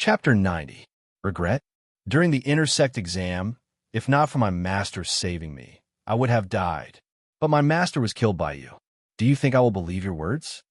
Chapter 90. Regret? During the intersect exam, if not for my master saving me, I would have died. But my master was killed by you. Do you think I will believe your words?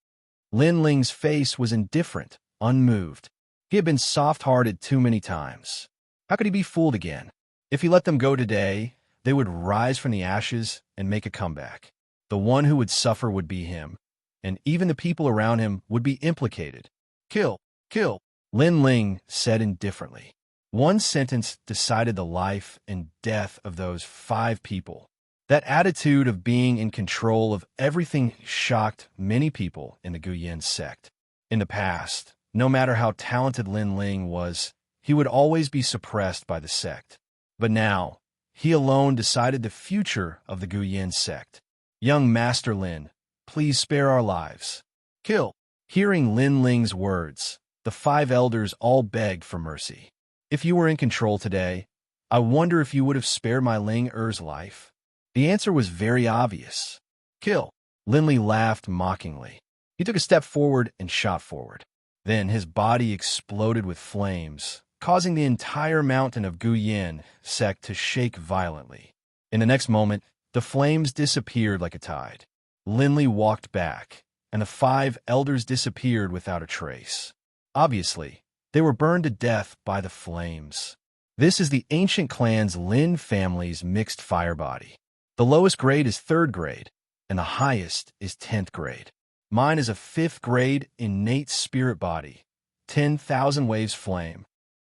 Lin Ling's face was indifferent, unmoved. He had been soft-hearted too many times. How could he be fooled again? If he let them go today, they would rise from the ashes and make a comeback. The one who would suffer would be him, and even the people around him would be implicated. Kill, kill, Lin Ling said indifferently. One sentence decided the life and death of those 5 people. That attitude of being in control of everything shocked many people in the Guyan sect. In the past, no matter how talented Lin Ling was, he would always be suppressed by the sect. But now, he alone decided the future of the Guyan sect. Young Master Lin, please spare our lives. Kill. Hearing Lin Ling's words, the 5 elders all begged for mercy. If you were in control today, I wonder if you would have spared my Ling Er's life. The answer was very obvious. Kill. Lin Li laughed mockingly. He took a step forward and shot forward. Then his body exploded with flames, causing the entire mountain of Guyan sect to shake violently. In the next moment, the flames disappeared like a tide. Lin Li walked back, and the 5 elders disappeared without a trace. Obviously, they were burned to death by the flames. This is the ancient clan's Lin family's mixed fire body. The lowest grade is 3rd grade, and the highest is 10th grade. Mine is a 5th grade innate spirit body, 10,000 waves flame.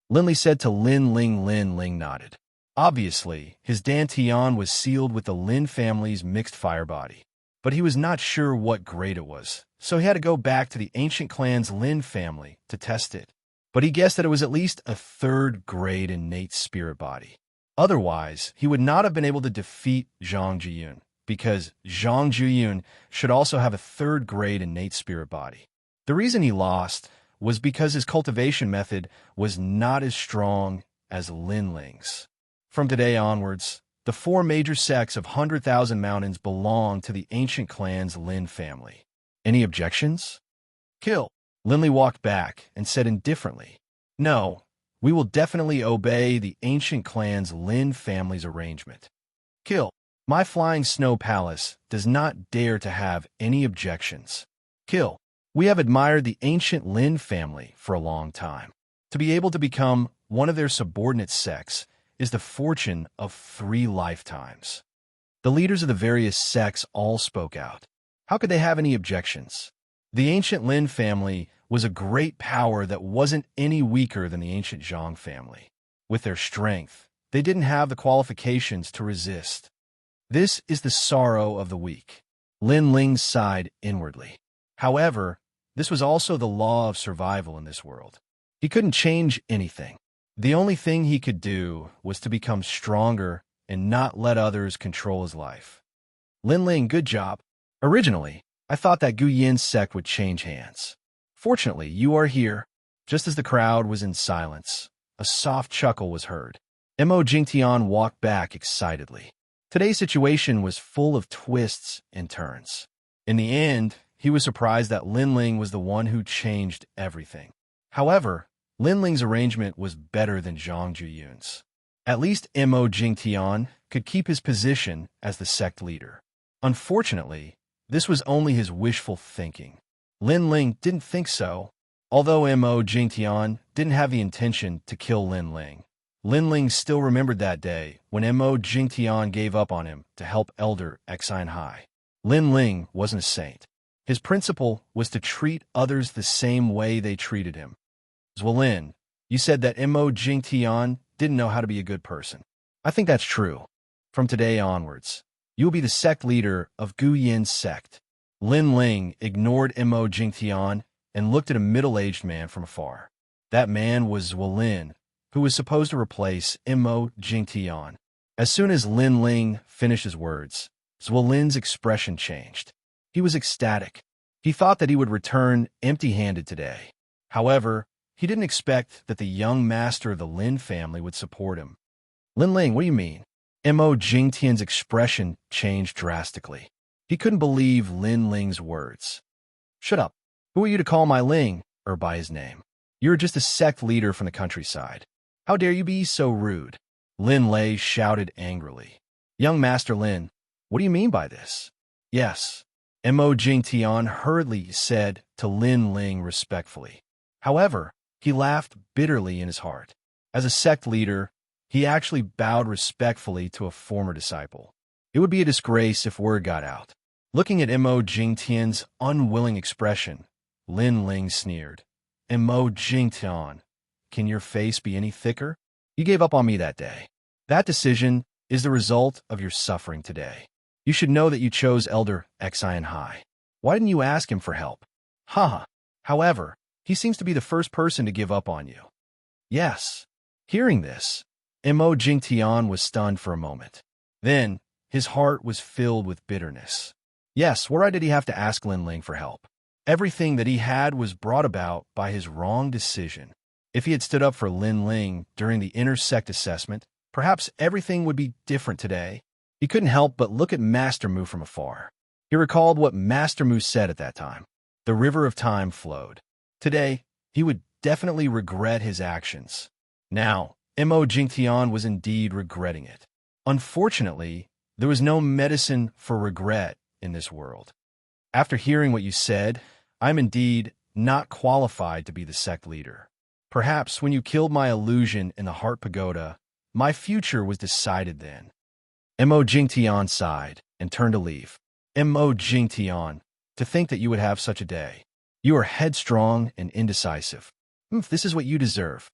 Lin Li said to Lin Ling. Lin Ling nodded. Obviously, his dantian was sealed with the Lin family's mixed fire body. But he was not sure what grade it was, so he had to go back to the ancient clan's Lin family to test it. But he guessed that it was at least a 3rd grade innate spirit body. Otherwise, he would not have been able to defeat Zhang Jiyun, because Zhang Jiyun should also have a 3rd grade innate spirit body. The reason he lost was because his cultivation method was not as strong as Lin Ling's. From today onwards, the 4 major sects of 100,000 mountains belong to the ancient clan's Lin family. Any objections? Kill. Lin Li walked back and said indifferently, No, we will definitely obey the ancient clan's Lin family's arrangement. Kill. My flying snow palace does not dare to have any objections. Kill. We have admired the ancient Lin family for a long time. To be able to become one of their subordinate sects is the fortune of 3 lifetimes. The leaders of the various sects all spoke out. How could they have any objections? The ancient Lin family was a great power that wasn't any weaker than the ancient Zhang family. With their strength, they didn't have the qualifications to resist. This is the sorrow of the weak. Lin Ling sighed inwardly. However, this was also the law of survival in this world. He couldn't change anything. The only thing he could do was to become stronger and not let others control his life. Lin Ling, good job. Originally, I thought that Guyan sect would change hands. Fortunately, you are here. Just as the crowd was in silence, a soft chuckle was heard. Mo Jingtian walked back excitedly. Today's situation was full of twists and turns. In the end, he was surprised that Lin Ling was the one who changed everything. However, Lin Ling's arrangement was better than Zhang Jiyun's. At least Mo Jingtian could keep his position as the sect leader. Unfortunately, this was only his wishful thinking. Lin Ling didn't think so. Although Mo Jingtian didn't have the intention to kill Lin Ling still remembered that day when Mo Jingtian gave up on him to help Elder Xianxia. Lin Ling wasn't a saint. His principle was to treat others the same way they treated him. Zwolin, you said that Mo Jingtian didn't know how to be a good person. I think that's true. From today onwards, you will be the sect leader of Guyan sect. Lin Ling ignored Mo Jingtian and looked at a middle-aged man from afar. That man was Zwolin, who was supposed to replace Mo Jingtian. As soon as Lin Ling finished his words, Zwolin's expression changed. He was ecstatic. He thought that he would return empty-handed today. However, he didn't expect that the young master of the Lin family would support him. Lin Ling, what do you mean? Mo Jingtian's expression changed drastically. He couldn't believe Lin Ling's words. Shut up. Who are you to call my Ling, or by his name? You're just a sect leader from the countryside. How dare you be so rude? Lin Lei shouted angrily. Young Master Lin, what do you mean by this? Yes, Mo Jingtian hurriedly said to Lin Ling respectfully. However, he laughed bitterly in his heart. As a sect leader, he actually bowed respectfully to a former disciple. It would be a disgrace if word got out. Looking at Mo Jingtian's unwilling expression, Lin Ling sneered. Mo Jingtian, can your face be any thicker? You gave up on me that day. That decision is the result of your suffering today. You should know that you chose Elder Xian Hai. Why didn't you ask him for help? Haha. However, he seems to be the first person to give up on you. Yes. Hearing this, Mo Jingtian was stunned for a moment. Then, his heart was filled with bitterness. Yes, why did he have to ask Lin Ling for help? Everything that he had was brought about by his wrong decision. If he had stood up for Lin Ling during the intersect assessment, perhaps everything would be different today. He couldn't help but look at Master Mu from afar. He recalled what Master Mu said at that time. The river of time flowed. Today, he would definitely regret his actions. Now, Mo Jingtian was indeed regretting it. Unfortunately, there was no medicine for regret in this world. After hearing what you said, I'm indeed not qualified to be the sect leader. Perhaps when you killed my illusion in the Heart Pagoda, my future was decided then. Mo Jingtian sighed and turned to leave. Mo Jingtian, to think that you would have such a day. You are headstrong and indecisive. This is what you deserve.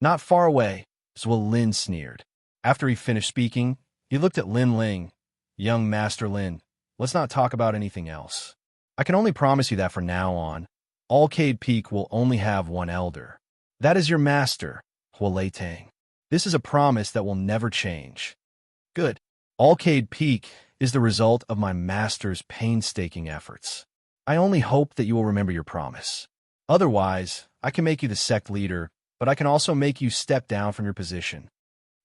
Not far away, Zhuo Lin sneered. After he finished speaking, he looked at Lin Ling. Young Master Lin, let's not talk about anything else. I can only promise you that from now on, Alcade Peak will only have one elder. That is your master, Hua Leitang. This is a promise that will never change. Good. Alcade Peak is the result of my master's painstaking efforts. I only hope that you will remember your promise. Otherwise, I can make you the sect leader, but I can also make you step down from your position.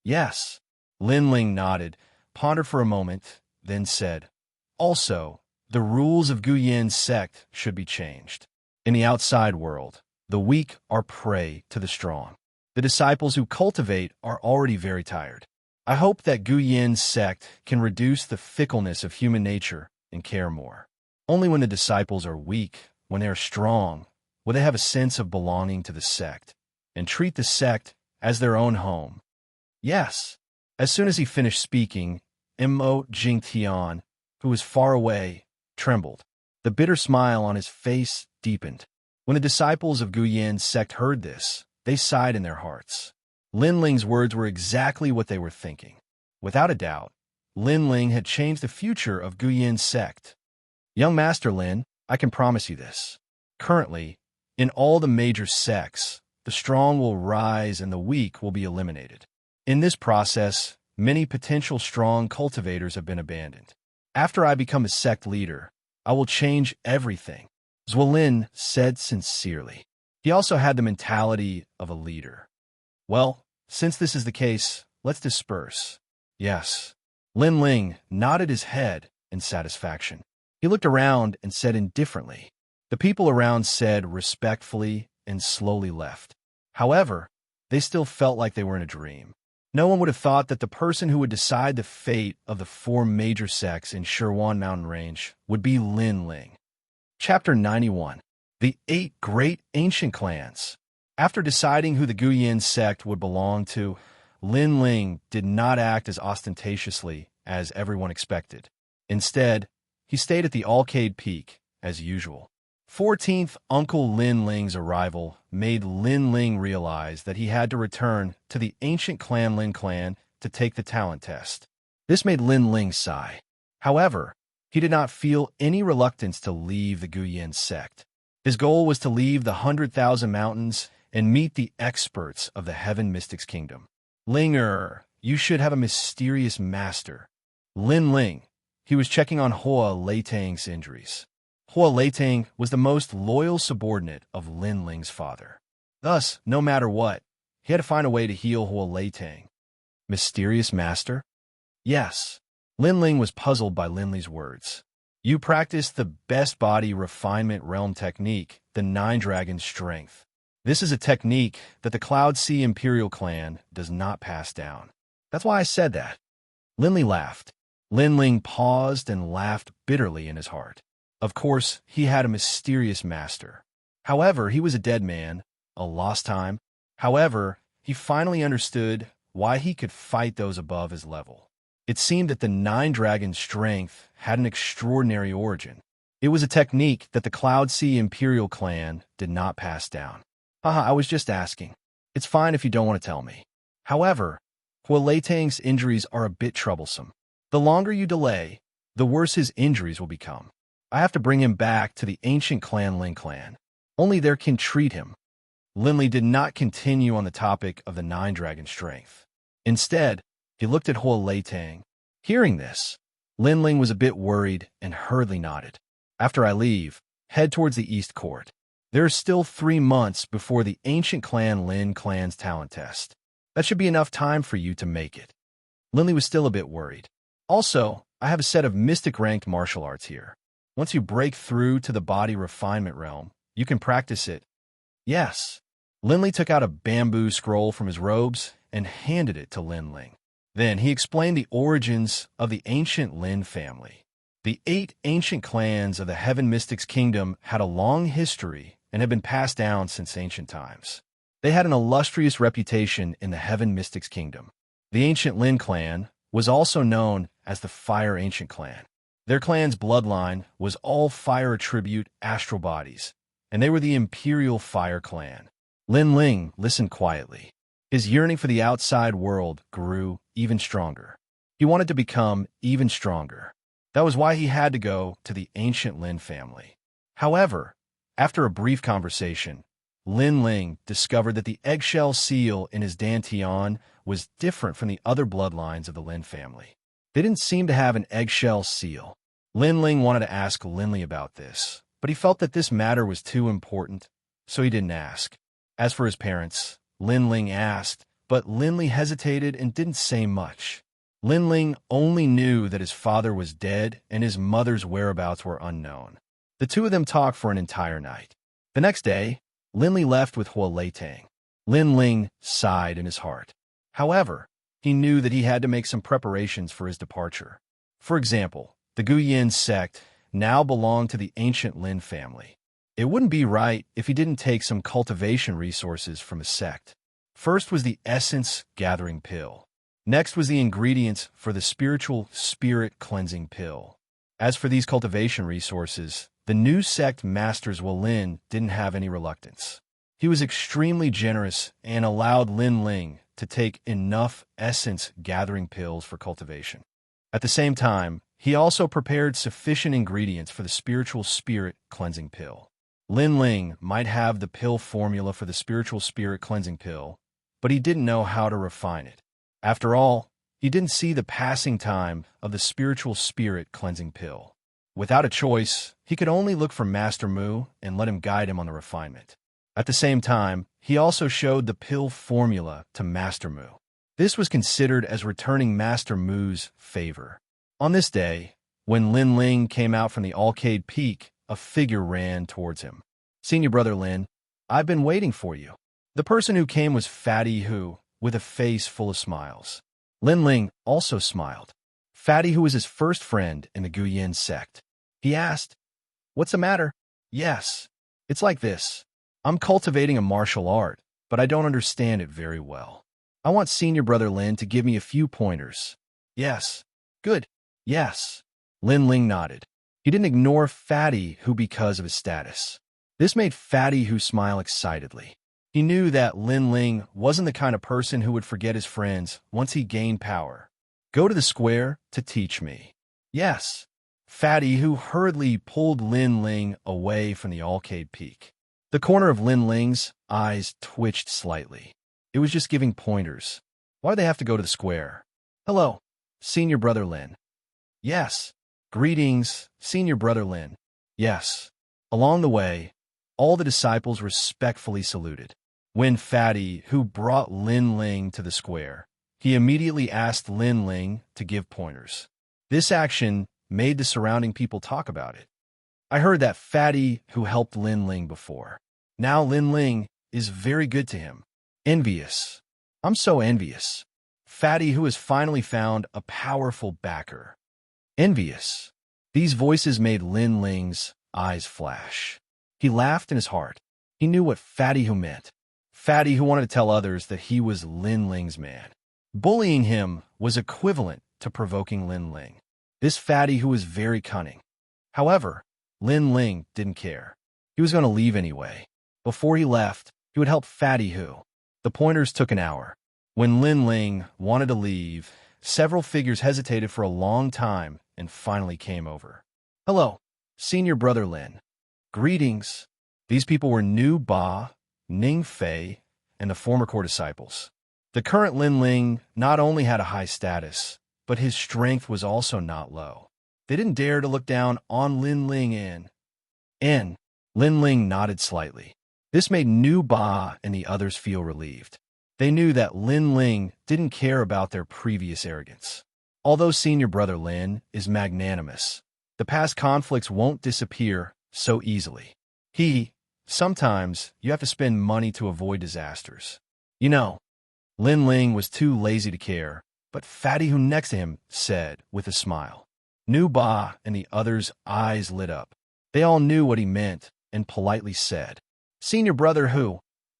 Yes. Lin Ling nodded, pondered for a moment, then said, Also, the rules of Guyin's sect should be changed. In the outside world, the weak are prey to the strong. The disciples who cultivate are already very tired. I hope that Guyin's sect can reduce the fickleness of human nature and care more. Only when the disciples are weak, when they are strong, will they have a sense of belonging to the sect and treat the sect as their own home. Yes. As soon as he finished speaking, Mo Jingtian, who was far away, trembled. The bitter smile on his face deepened. When the disciples of Guyin's sect heard this, they sighed in their hearts. Lin Ling's words were exactly what they were thinking. Without a doubt, Lin Ling had changed the future of Guyin's sect. Young Master Lin, I can promise you this. Currently, in all the major sects, the strong will rise and the weak will be eliminated. In this process, many potential strong cultivators have been abandoned. After I become a sect leader, I will change everything, Zhuo Lin said sincerely. He also had the mentality of a leader. Well, since this is the case, let's disperse. Yes. Lin Ling nodded his head in satisfaction. He looked around and said indifferently. The people around said respectfully and slowly left. However, they still felt like they were in a dream. No one would have thought that the person who would decide the fate of the 4 major sects in Shirwan Mountain Range would be Lin Ling. Chapter 91. The 8 Great Ancient Clans. After deciding who the Guyin sect would belong to, Lin Ling did not act as ostentatiously as everyone expected. Instead, he stayed at the Alcade Peak, as usual. 14th Uncle Lin Ling's arrival made Lin Ling realize that he had to return to the ancient clan Lin clan to take the talent test. This made Lin Ling sigh. However, he did not feel any reluctance to leave the Guyin sect. His goal was to leave the 100,000 mountains and meet the experts of the Heaven Mystics Kingdom. Linger, you should have a mysterious master. Lin Ling. He was checking on Hua Leitang's injuries. Hua Leitang was the most loyal subordinate of Lin Ling's father. Thus, no matter what, he had to find a way to heal Hua Leitang. Mysterious master? Yes. Lin Ling was puzzled by Lin Li's words. You practice the best body refinement realm technique, the 9 Dragon Strength. This is a technique that the Cloud Sea Imperial clan does not pass down. That's why I said that. Linley laughed. Linling paused and laughed bitterly in his heart. Of course, he had a mysterious master. However, he was a dead man, a lost time. However, he finally understood why he could fight those above his level. It seemed that the Nine Dragon's strength had an extraordinary origin. It was a technique that the Cloud Sea Imperial clan did not pass down. Haha, I was just asking. It's fine if you don't want to tell me. However, Huoleitang's injuries are a bit troublesome. The longer you delay, the worse his injuries will become. I have to bring him back to the ancient clan Ling clan. Only there can treat him. Linley did not continue on the topic of the Nine Dragon strength. Instead, he looked at Huoleitang. Hearing this, Linling was a bit worried and hurriedly nodded. After I leave, head towards the East Court. There are still 3 months before the ancient clan Lin clan's talent test. That should be enough time for you to make it. Linley was still a bit worried. Also, I have a set of mystic-ranked martial arts here. Once you break through to the body refinement realm, you can practice it. Yes. Linley took out a bamboo scroll from his robes and handed it to Linling. Then he explained the origins of the ancient Lin family. The 8 ancient clans of the Heaven Mystics Kingdom had a long history and have been passed down since ancient times. They had an illustrious reputation in the Heaven Mystics Kingdom. The ancient Lin clan was also known as the Fire Ancient Clan. Their clan's bloodline was all fire attribute astral bodies, and they were the Imperial Fire Clan. Lin Ling listened quietly. His yearning for the outside world grew even stronger. He wanted to become even stronger. That was why he had to go to the ancient Lin family. However, after a brief conversation, Lin Ling discovered that the eggshell seal in his dantian was different from the other bloodlines of the Lin family. They didn't seem to have an eggshell seal. Lin Ling wanted to ask Linley about this, but he felt that this matter was too important, so he didn't ask. As for his parents, Lin Ling asked, but Linley hesitated and didn't say much. Lin Ling only knew that his father was dead and his mother's whereabouts were unknown. The two of them talked for an entire night. The next day, Linley left with Huoleitang. Lin Ling sighed in his heart. However, he knew that he had to make some preparations for his departure. For example, the Guyin sect now belonged to the ancient Lin family. It wouldn't be right if he didn't take some cultivation resources from his sect. First was the essence gathering pill. Next was the ingredients for the spiritual spirit cleansing pill. As for these cultivation resources, the new sect Masters Wolin didn't have any reluctance. He was extremely generous and allowed Lin Ling to take enough essence gathering pills for cultivation. At the same time, he also prepared sufficient ingredients for the spiritual spirit cleansing pill. Lin Ling might have the pill formula for the spiritual spirit cleansing pill, but he didn't know how to refine it. After all, he didn't see the passing time of the spiritual spirit cleansing pill. Without a choice, he could only look for Master Mu and let him guide him on the refinement. At the same time, he also showed the pill formula to Master Mu. This was considered as returning Master Mu's favor. On this day, when Lin Ling came out from the Alcade Peak, a figure ran towards him. "Senior Brother Lin, I've been waiting for you." The person who came was Fatty Hu, with a face full of smiles. Lin Ling also smiled. Fatty Hu was his first friend in the Guyin sect. He asked, "What's the matter?" "Yes, it's like this. I'm cultivating a martial art, but I don't understand it very well. I want Senior Brother Lin to give me a few pointers." "Yes." "Good." "Yes." Lin Ling nodded. He didn't ignore Fatty Hu because of his status. This made Fatty Hu smile excitedly. He knew that Lin Ling wasn't the kind of person who would forget his friends once he gained power. "Go to the square to teach me." "Yes." Fatty Hu hurriedly pulled Lin Ling away from the Alcade Peak. The corner of Lin Ling's eyes twitched slightly. It was just giving pointers. Why do they have to go to the square? "Hello, Senior Brother Lin." "Yes." "Greetings, Senior Brother Lin." "Yes." Along the way, all the disciples respectfully saluted. When Fatty Hu brought Lin Ling to the square, he immediately asked Lin Ling to give pointers. This action made the surrounding people talk about it. "I heard that Fatty Hu helped Lin Ling before. Now Lin Ling is very good to him. Envious. I'm so envious. Fatty who has finally found a powerful backer. Envious. These voices made Lin Ling's eyes flash. He laughed in his heart. He knew what Fatty who meant. Fatty who wanted to tell others that he was Lin Ling's man. Bullying him was equivalent to provoking Lin Ling. This Fatty who was very cunning. However, Lin Ling didn't care. He was going to leave anyway. Before he left, he would help Fatty who. The pointers took an hour. When Lin Ling wanted to leave, several figures hesitated for a long time and finally came over. Hello, senior brother Lin. Greetings. These people were Nu Ba, Ning Fei, and the former core disciples. The current Lin Ling not only had a high status, but his strength was also not low. They didn't dare to look down on Lin Ling and Lin Ling nodded slightly. This made Nu Ba and the others feel relieved. They knew that Lin Ling didn't care about their previous arrogance. Although senior brother Lin is magnanimous, the past conflicts won't disappear so easily. Sometimes you have to spend money to avoid disasters. You know, Lin Ling was too lazy to care, but Fatty who next to him said with a smile. Nu Ba and the others' eyes lit up. They all knew what he meant and politely said, Senior brother who,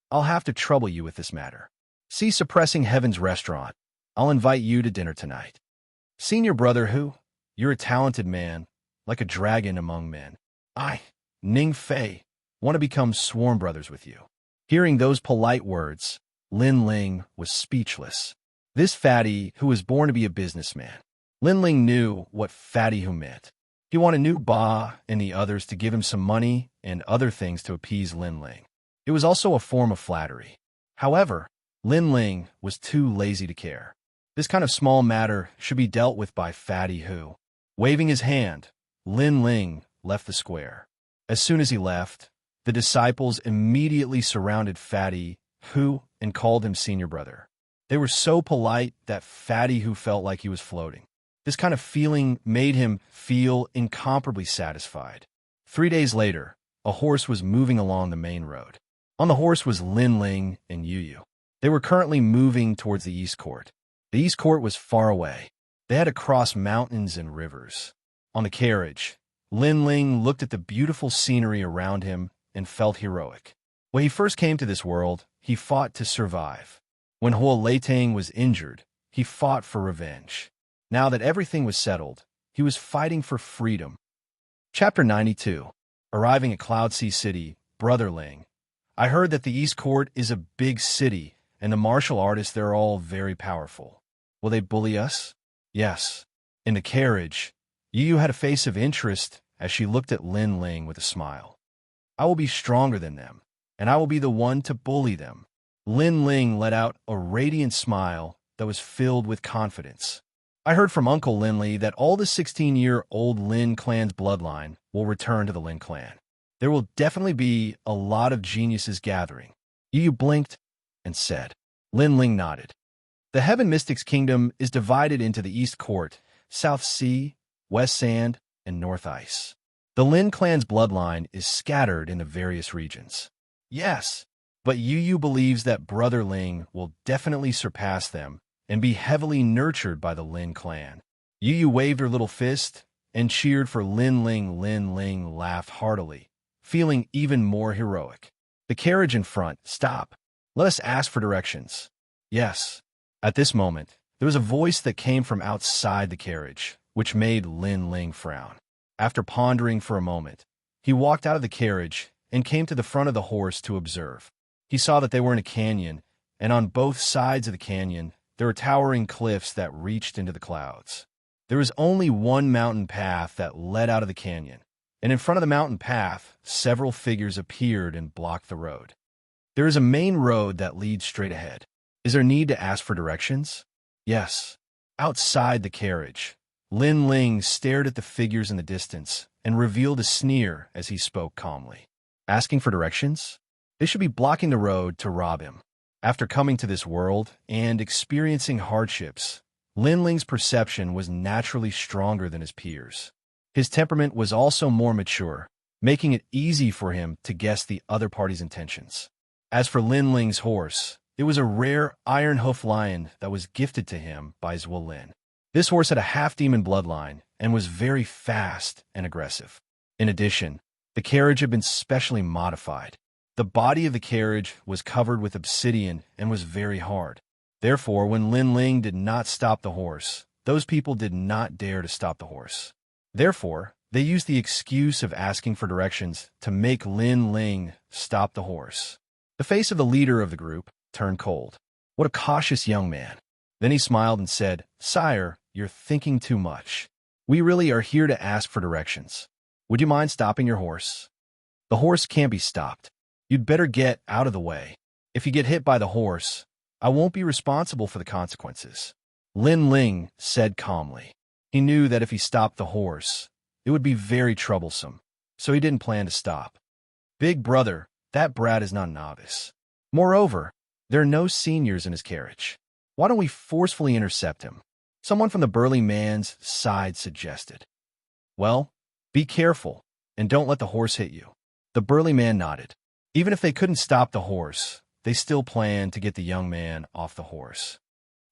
I'll have to trouble you with this matter. See Suppressing Heaven's restaurant. I'll invite you to dinner tonight. Senior brother who, you're a talented man, like a dragon among men. I, Ning Fei, want to become sworn brothers with you. Hearing those polite words, Lin Ling was speechless. This Fatty who was born to be a businessman. Lin Ling knew what Fatty who meant. He wanted Nu Ba and the others to give him some money and other things to appease Lin Ling. It was also a form of flattery. However, Lin Ling was too lazy to care. This kind of small matter should be dealt with by Fatty who. Waving his hand, Lin Ling left the square. As soon as he left, the disciples immediately surrounded Fatty who and called him senior brother. They were so polite that Fatty who felt like he was floating. This kind of feeling made him feel incomparably satisfied. 3 days later, a horse was moving along the main road. On the horse was Lin Ling and Yu. They were currently moving towards the East Court. The East Court was far away. They had to cross mountains and rivers. On the carriage, Lin Ling looked at the beautiful scenery around him and felt heroic. When he first came to this world, he fought to survive. When Huo Leitang was injured, he fought for revenge. Now that everything was settled, he was fighting for freedom. Chapter 92. Arriving at Cloud Sea City, Brother Ling. I heard that the East Court is a big city, and the martial artists there are all very powerful. Will they bully us? Yes. In the carriage, Yu had a face of interest as she looked at Lin Ling with a smile. I will be stronger than them, and I will be the one to bully them. Lin Ling let out a radiant smile that was filled with confidence. I heard from Uncle Lin Li that all the 16-year-old Lin clan's bloodline will return to the Lin clan. There will definitely be a lot of geniuses gathering. Yu blinked and said. Lin Ling nodded. The Heaven Mystics Kingdom is divided into the East Court, South Sea, West Sand, and North Ice. The Lin clan's bloodline is scattered into various regions. Yes, but Yu believes that Brother Ling will definitely surpass them and be heavily nurtured by the Lin clan. Yu waved her little fist and cheered for Lin Ling. Lin Ling laughed heartily, feeling even more heroic. The carriage in front, stop. Let us ask for directions. Yes. At this moment, there was a voice that came from outside the carriage, which made Lin Ling frown. After pondering for a moment, he walked out of the carriage and came to the front of the horse to observe. He saw that they were in a canyon, and on both sides of the canyon, there were towering cliffs that reached into the clouds. There was only one mountain path that led out of the canyon, and in front of the mountain path, several figures appeared and blocked the road. There is a main road that leads straight ahead. Is there need to ask for directions? Yes. Outside the carriage, Lin Ling stared at the figures in the distance and revealed a sneer as he spoke calmly. Asking for directions? They should be blocking the road to rob him. After coming to this world and experiencing hardships, Lin Ling's perception was naturally stronger than his peers. His temperament was also more mature, making it easy for him to guess the other party's intentions. As for Lin Ling's horse, it was a rare iron-hoof lion that was gifted to him by Zhuo Lin. This horse had a half-demon bloodline and was very fast and aggressive. In addition, the carriage had been specially modified. The body of the carriage was covered with obsidian and was very hard. Therefore, when Lin Ling did not stop the horse, those people did not dare to stop the horse. Therefore, they used the excuse of asking for directions to make Lin Ling stop the horse. The face of the leader of the group turned cold. What a cautious young man. Then he smiled and said, "Sire, you're thinking too much. We really are here to ask for directions. Would you mind stopping your horse?" "The horse can't be stopped. You'd better get out of the way. If you get hit by the horse, I won't be responsible for the consequences," Lin Ling said calmly. He knew that if he stopped the horse, it would be very troublesome, so he didn't plan to stop. "Big brother, that brat is not a novice. Moreover, there are no seniors in his carriage. Why don't we forcefully intercept him?" Someone from the burly man's side suggested. "Well, be careful, and don't let the horse hit you." The burly man nodded. Even if they couldn't stop the horse, they still planned to get the young man off the horse.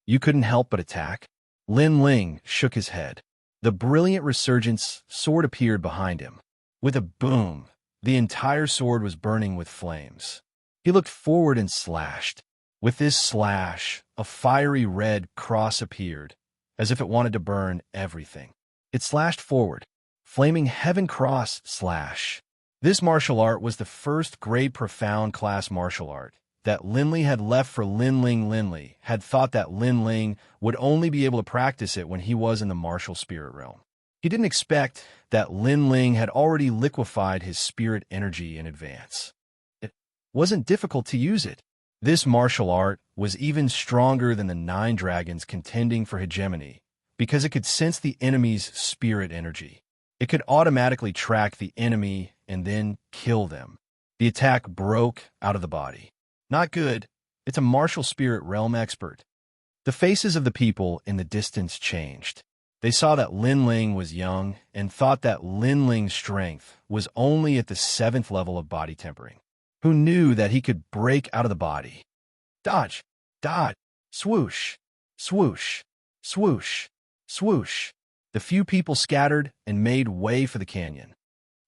"You couldn't help but attack?" Lin Ling shook his head. The brilliant resurgence sword appeared behind him. With a boom, the entire sword was burning with flames. He looked forward and slashed. With this slash, a fiery red cross appeared, as if it wanted to burn everything. It slashed forward. Flaming Heaven Cross slash. This martial art was the first grade profound class martial art that Lin Ling had left for Lin Ling. Lin Ling had thought that Lin Ling would only be able to practice it when he was in the martial spirit realm. He didn't expect that Lin Ling had already liquefied his spirit energy in advance. It wasn't difficult to use it. This martial art was even stronger than the 9 dragons contending for hegemony because it could sense the enemy's spirit energy. It could automatically track the enemy and then kill them. The attack broke out of the body. Not good. It's a martial spirit realm expert. The faces of the people in the distance changed. They saw that Lin Ling was young and thought that Lin Ling's strength was only at the 7th level of body tempering. Who knew that he could break out of the body? Dodge, dodge, swoosh, swoosh, swoosh, swoosh. The few people scattered and made way for the canyon.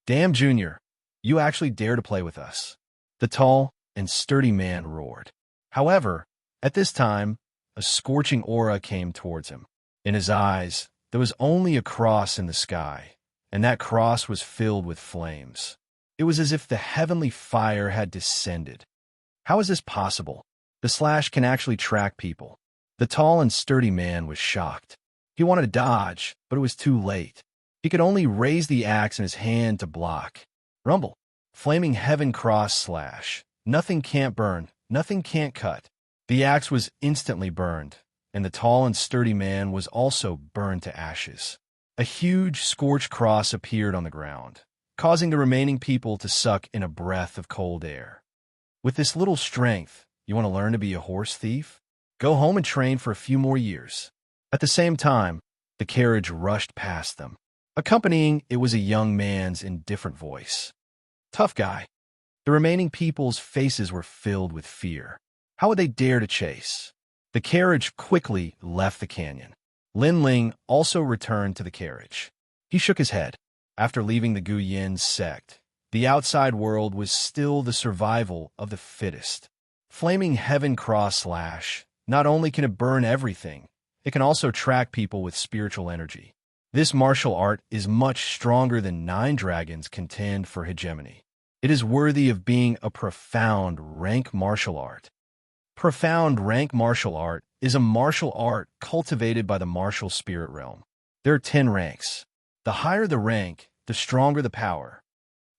"Damn, Junior, you actually dare to play with us," the tall and sturdy man roared. However, at this time, a scorching aura came towards him. In his eyes, there was only a cross in the sky, and that cross was filled with flames. It was as if the heavenly fire had descended. How is this possible? The slash can actually track people. The tall and sturdy man was shocked. He wanted to dodge, but it was too late. He could only raise the axe in his hand to block. Rumble. Flaming Heaven Cross slash. Nothing can't burn, nothing can't cut. The axe was instantly burned, and the tall and sturdy man was also burned to ashes. A huge scorched cross appeared on the ground, causing the remaining people to suck in a breath of cold air. With this little strength, you want to learn to be a horse thief? Go home and train for a few more years. At the same time, the carriage rushed past them. Accompanying it was a young man's indifferent voice. "Tough guy." The remaining people's faces were filled with fear. How would they dare to chase? The carriage quickly left the canyon. Lin Ling also returned to the carriage. He shook his head. After leaving the Gu Yin sect, the outside world was still the survival of the fittest. Flaming Heaven Cross slash. Not only can it burn everything, it can also track people with spiritual energy. This martial art is much stronger than 9 dragons contend for hegemony. It is worthy of being a profound rank martial art. Profound rank martial art is a martial art cultivated by the martial spirit realm. There are 10 ranks. The higher the rank, the stronger the power.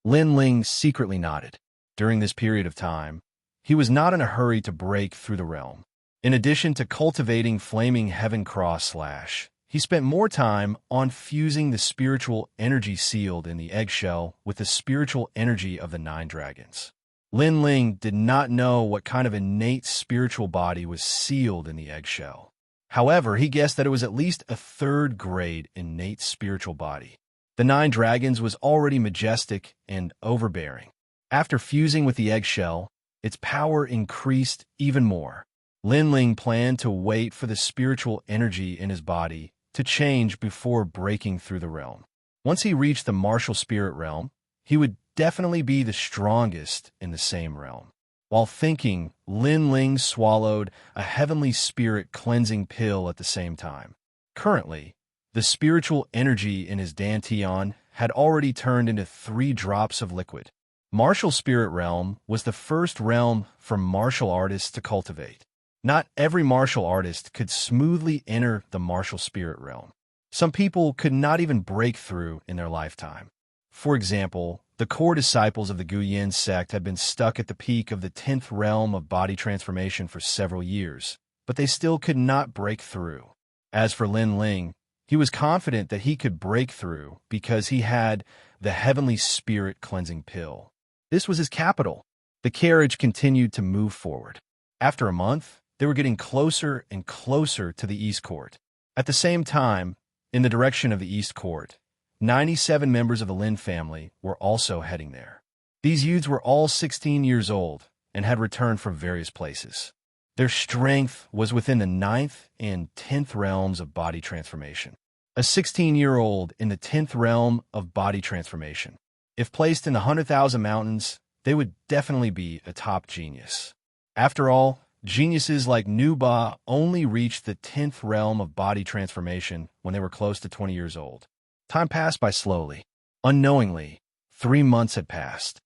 Lin Ling secretly nodded. During this period of time, he was not in a hurry to break through the realm. In addition to cultivating Flaming Heaven Cross slash, he spent more time on fusing the spiritual energy sealed in the eggshell with the spiritual energy of the 9 dragons. Lin Ling did not know what kind of innate spiritual body was sealed in the eggshell. However, he guessed that it was at least a 3rd grade innate spiritual body. The 9 dragons was already majestic and overbearing. After fusing with the eggshell, its power increased even more. Lin Ling planned to wait for the spiritual energy in his body to change before breaking through the realm. Once he reached the martial spirit realm, he would definitely be the strongest in the same realm. While thinking, Lin Ling swallowed a heavenly spirit cleansing pill at the same time. Currently, the spiritual energy in his dantian had already turned into 3 drops of liquid. Martial spirit realm was the first realm for martial artists to cultivate. Not every martial artist could smoothly enter the martial spirit realm. Some people could not even break through in their lifetime. For example, the core disciples of the Guyan sect had been stuck at the peak of the 10th realm of body transformation for several years, but they still could not break through. As for Lin Ling, he was confident that he could break through because he had the heavenly spirit cleansing pill. This was his capital. The carriage continued to move forward. After a month, they were getting closer and closer to the East Court. At the same time, in the direction of the East Court, 97 members of the Lin family were also heading there. These youths were all 16 years old and had returned from various places. Their strength was within the 9th and 10th realms of body transformation. A 16-year-old in the 10th realm of body transformation. If placed in the 100,000 mountains, they would definitely be a top genius. After all, geniuses like Nuba only reached the 10th realm of body transformation when they were close to 20 years old. Time passed by slowly. Unknowingly, 3 months had passed.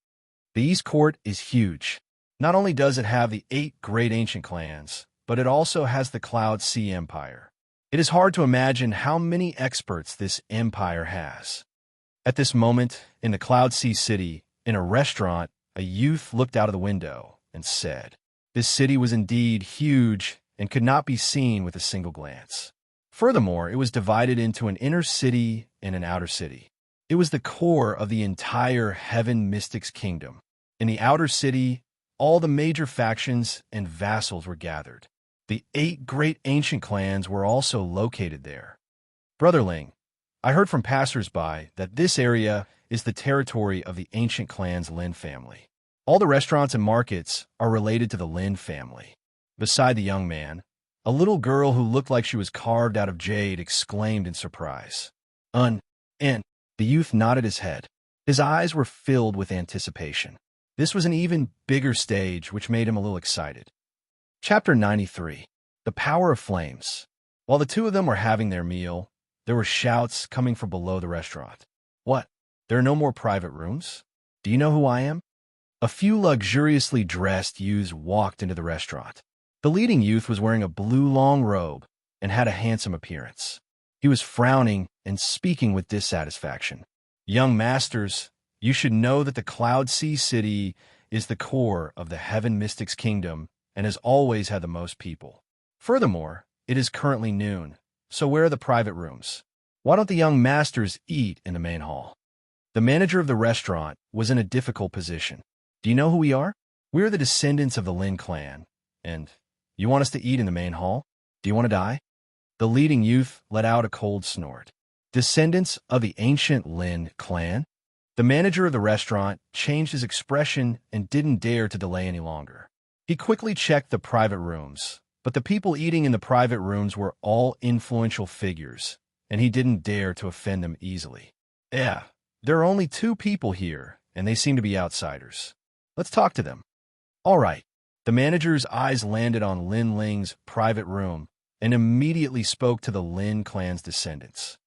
The East Court is huge. Not only does it have the 8 great ancient clans, but it also has the Cloud Sea Empire. It is hard to imagine how many experts this empire has. At this moment, in the Cloud Sea City, in a restaurant, a youth looked out of the window and said, "This city was indeed huge and could not be seen with a single glance." Furthermore, it was divided into an inner city and an outer city. It was the core of the entire Heaven Mystics Kingdom. In the outer city, all the major factions and vassals were gathered. The 8 great ancient clans were also located there. Brother Ling, I heard from passers-by that this area is the territory of the ancient clan's Lin family. All the restaurants and markets are related to the Lin family. Beside the young man, a little girl who looked like she was carved out of jade exclaimed in surprise. And the youth nodded his head. His eyes were filled with anticipation. This was an even bigger stage, which made him a little excited. Chapter 93. The Power of Flames. While the two of them were having their meal, there were shouts coming from below the restaurant. "What? There are no more private rooms? Do you know who I am?" A few luxuriously dressed youths walked into the restaurant. The leading youth was wearing a blue long robe and had a handsome appearance. He was frowning and speaking with dissatisfaction. "Young masters, you should know that the Cloud Sea City is the core of the Heaven Mystics Kingdom and has always had the most people. Furthermore, it is currently noon, so where are the private rooms? Why don't the young masters eat in the main hall?" The manager of the restaurant was in a difficult position. "Do you know who we are? We are the descendants of the Lin clan, and you want us to eat in the main hall? Do you want to die?" The leading youth let out a cold snort. Descendants of the ancient Lin clan? The manager of the restaurant changed his expression and didn't dare to delay any longer. He quickly checked the private rooms, but the people eating in the private rooms were all influential figures, and he didn't dare to offend them easily. "Yeah, there are only 2 people here, and they seem to be outsiders. Let's talk to them." "All right." The manager's eyes landed on Lin Ling's private room and immediately spoke to the Lin clan's descendants.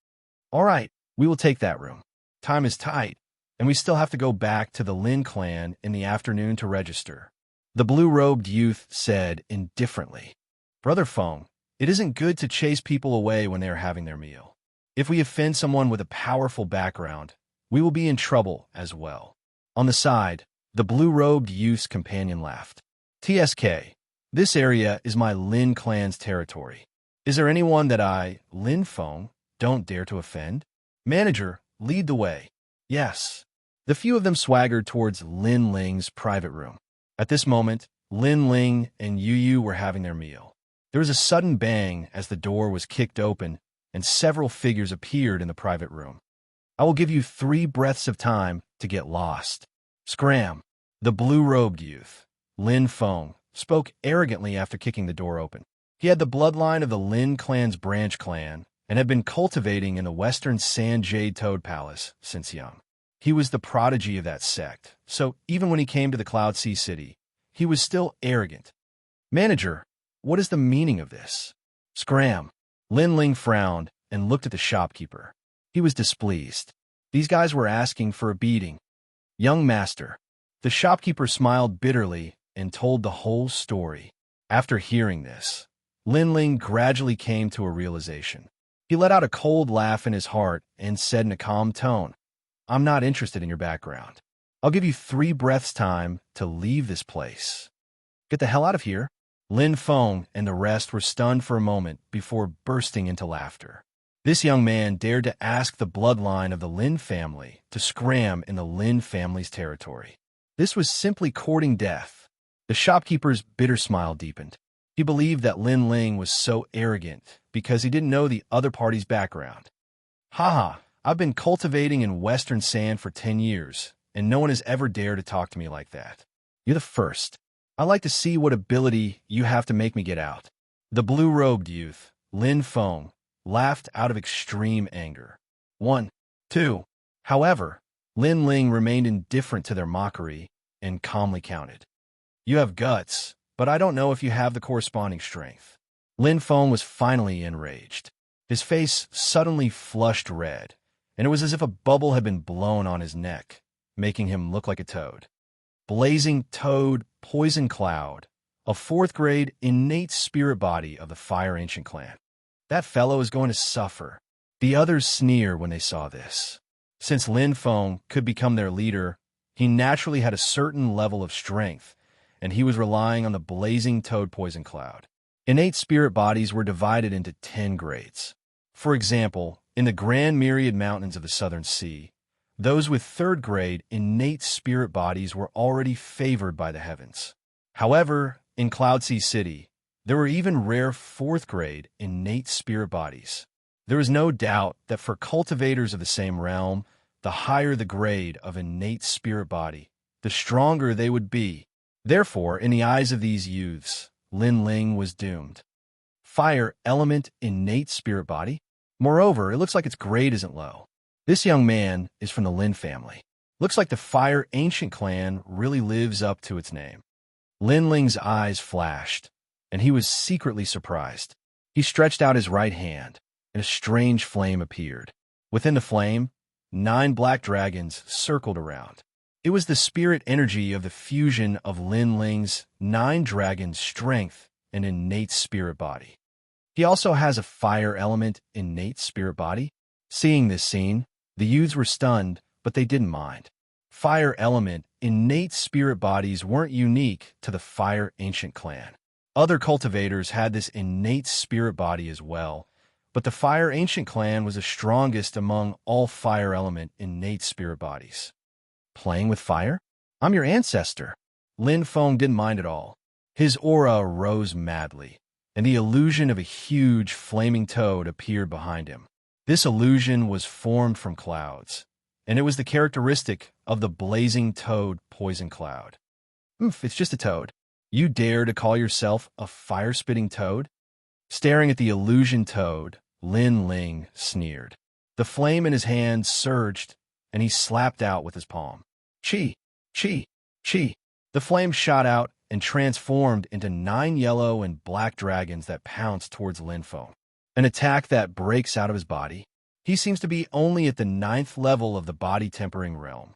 "All right, we will take that room. Time is tight, and we still have to go back to the Lin clan in the afternoon to register." The blue-robed youth said indifferently, "Brother Feng, it isn't good to chase people away when they are having their meal. If we offend someone with a powerful background, we will be in trouble as well." On the side, the blue-robed youth's companion laughed. "TSK, this area is my Lin clan's territory. Is there anyone that I, Lin Feng, don't dare to offend? Manager, lead the way." "Yes." The few of them swaggered towards Lin Ling's private room. At this moment, Lin Ling and Yu Yu were having their meal. There was a sudden bang as the door was kicked open and several figures appeared in the private room. "I will give you 3 breaths of time to get lost." Scram! The blue-robed youth, Lin Feng, spoke arrogantly after kicking the door open. He had the bloodline of the Lin clan's branch clan and had been cultivating in the western Sand Jade Toad Palace since young. He was the prodigy of that sect, so even when he came to the Cloud Sea City, he was still arrogant. Manager, what is the meaning of this? Scram. Lin Ling frowned and looked at the shopkeeper. He was displeased. These guys were asking for a beating. Young master. The shopkeeper smiled bitterly and told the whole story. After hearing this, Lin Ling gradually came to a realization. He let out a cold laugh in his heart and said in a calm tone, I'm not interested in your background. I'll give you 3 breaths time to leave this place. Get the hell out of here. Lin Feng and the rest were stunned for a moment before bursting into laughter. This young man dared to ask the bloodline of the Lin family to scram in the Lin family's territory. This was simply courting death. The shopkeeper's bitter smile deepened. He believed that Lin Ling was so arrogant because he didn't know the other party's background. Haha, I've been cultivating in Western Sand for 10 years, and no one has ever dared to talk to me like that. You're the first. I'd like to see what ability you have to make me get out. The blue-robed youth, Lin Feng, laughed out of extreme anger. 1, 2. However, Lin Ling remained indifferent to their mockery and calmly counted. You have guts, but I don't know if you have the corresponding strength. Lin Feng was finally enraged. His face suddenly flushed red, and it was as if a bubble had been blown on his neck, making him look like a toad. Blazing Toad Poison Cloud, a 4th grade innate spirit body of the Fire Ancient Clan. That fellow is going to suffer. The others sneered when they saw this. Since Lin Feng could become their leader, he naturally had a certain level of strength, and he was relying on the Blazing Toad Poison Cloud. Innate spirit bodies were divided into 10 grades. For example, in the Grand Myriad Mountains of the Southern Sea, those with 3rd grade innate spirit bodies were already favored by the heavens. However, in Cloud Sea City, there were even rare 4th grade innate spirit bodies. There is no doubt that for cultivators of the same realm, the higher the grade of innate spirit body, the stronger they would be. Therefore, in the eyes of these youths, Lin Ling was doomed. Fire element innate spirit body? Moreover, it looks like its grade isn't low. This young man is from the Lin family. Looks like the Fire Ancient Clan really lives up to its name. Lin Ling's eyes flashed, and he was secretly surprised. He stretched out his right hand, and a strange flame appeared. Within the flame, 9 black dragons circled around. It was the spirit energy of the fusion of Lin Ling's 9 dragons' strength and innate spirit body. He also has a fire element innate spirit body. Seeing this scene, the youths were stunned, but they didn't mind. Fire element innate spirit bodies weren't unique to the Fire Ancient Clan. Other cultivators had this innate spirit body as well, but the Fire Ancient Clan was the strongest among all fire element innate spirit bodies. Playing with fire? I'm your ancestor. Lin Feng didn't mind at all. His aura rose madly, and the illusion of a huge flaming toad appeared behind him. This illusion was formed from clouds, and it was the characteristic of the Blazing Toad Poison Cloud. It's just a toad. You dare to call yourself a fire-spitting toad? Staring at the illusion toad, Lin Ling sneered. The flame in his hand surged, and he slapped out with his palm. Chi! Chi! Chi! The flame shot out and transformed into 9 yellow and black dragons that pounced towards Lin Feng. An attack that breaks out of his body. He seems to be only at the 9th level of the body-tempering realm.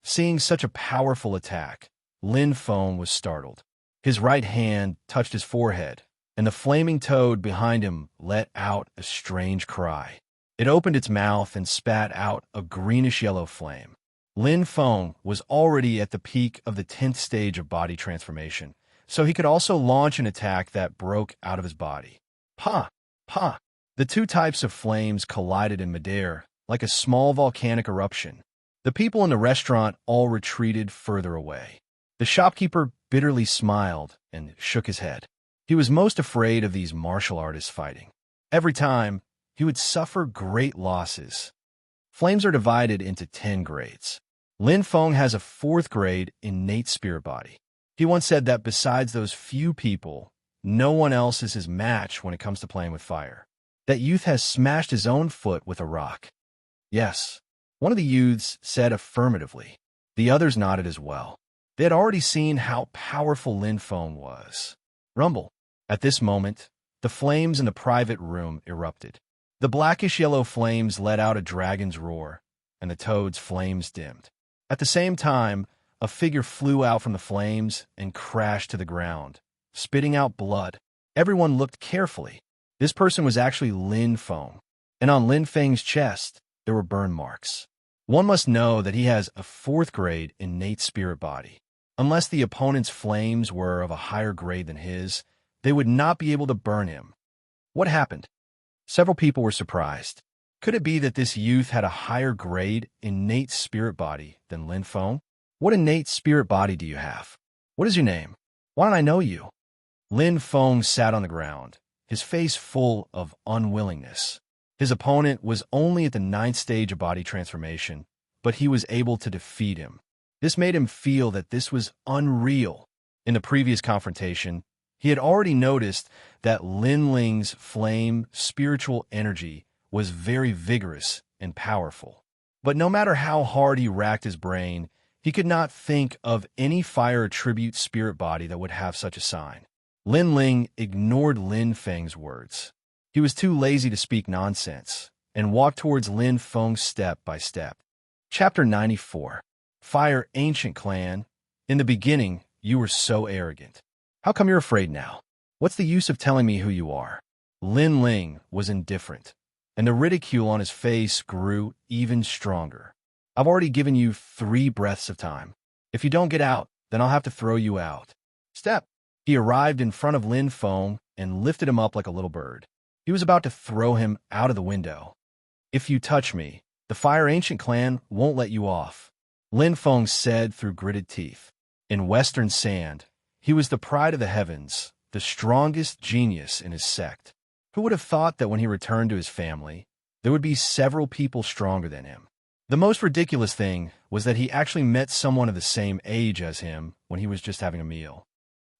Seeing such a powerful attack, Lin Feng was startled. His right hand touched his forehead, and the flaming toad behind him let out a strange cry. It opened its mouth and spat out a greenish-yellow flame. Lin Feng was already at the peak of the 10th stage of body transformation, so he could also launch an attack that broke out of his body. Pa! Pa! The 2 types of flames collided in midair, like a small volcanic eruption. The people in the restaurant all retreated further away. The shopkeeper bitterly smiled and shook his head. He was most afraid of these martial artists fighting. Every time, he would suffer great losses. Flames are divided into 10 grades. Lin Feng has a 4th grade innate spirit body. He once said that besides those few people, no one else is his match when it comes to playing with fire. That youth has smashed his own foot with a rock. Yes, one of the youths said affirmatively. The others nodded as well. They had already seen how powerful Lin Feng was. Rumble. At this moment, the flames in the private room erupted. The blackish-yellow flames let out a dragon's roar, and the toad's flames dimmed. At the same time, a figure flew out from the flames and crashed to the ground, spitting out blood. Everyone looked carefully. This person was actually Lin Feng, and on Lin Feng's chest, there were burn marks. One must know that he has a 4th grade innate spirit body. Unless the opponent's flames were of a higher grade than his, they would not be able to burn him. What happened? Several people were surprised. Could it be that this youth had a higher grade innate spirit body than Lin Feng? What innate spirit body do you have? What is your name? Why don't I know you? Lin Feng sat on the ground, his face full of unwillingness. His opponent was only at the 9th stage of body transformation, but he was able to defeat him. This made him feel that this was unreal. In the previous confrontation, he had already noticed that Lin Ling's flame spiritual energy was very vigorous and powerful. But no matter how hard he racked his brain, he could not think of any fire attribute spirit body that would have such a sign. Lin Ling ignored Lin Feng's words. He was too lazy to speak nonsense and walked towards Lin Feng step by step. Chapter 94. Fire Ancient Clan. In the beginning, you were so arrogant. How come you're afraid now? What's the use of telling me who you are? Lin Ling was indifferent, and the ridicule on his face grew even stronger. I've already given you 3 breaths of time. If you don't get out, then I'll have to throw you out. Step. He arrived in front of Lin Feng and lifted him up like a little bird. He was about to throw him out of the window. If you touch me, the Fire Ancient Clan won't let you off, Lin Feng said through gritted teeth. In Western Sand, he was the pride of the heavens, the strongest genius in his sect. Who would have thought that when he returned to his family, there would be several people stronger than him? The most ridiculous thing was that he actually met someone of the same age as him when he was just having a meal.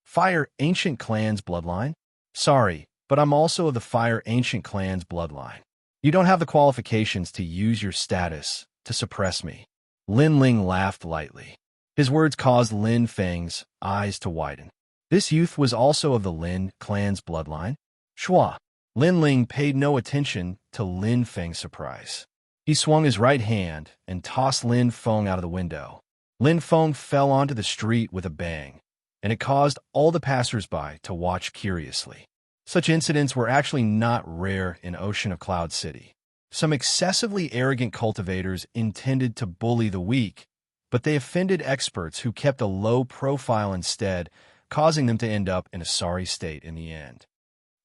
Fire Ancient Clan's bloodline? Sorry, but I'm also of the Fire Ancient Clan's bloodline. You don't have the qualifications to use your status to suppress me. Lin Ling laughed lightly. His words caused Lin Feng's eyes to widen. This youth was also of the Lin clan's bloodline. Shua. Lin Ling paid no attention to Lin Feng's surprise. He swung his right hand and tossed Lin Feng out of the window. Lin Feng fell onto the street with a bang, and it caused all the passers-by to watch curiously. Such incidents were actually not rare in Ocean of Cloud City. Some excessively arrogant cultivators intended to bully the weak, but they offended experts who kept a low profile instead, causing them to end up in a sorry state in the end.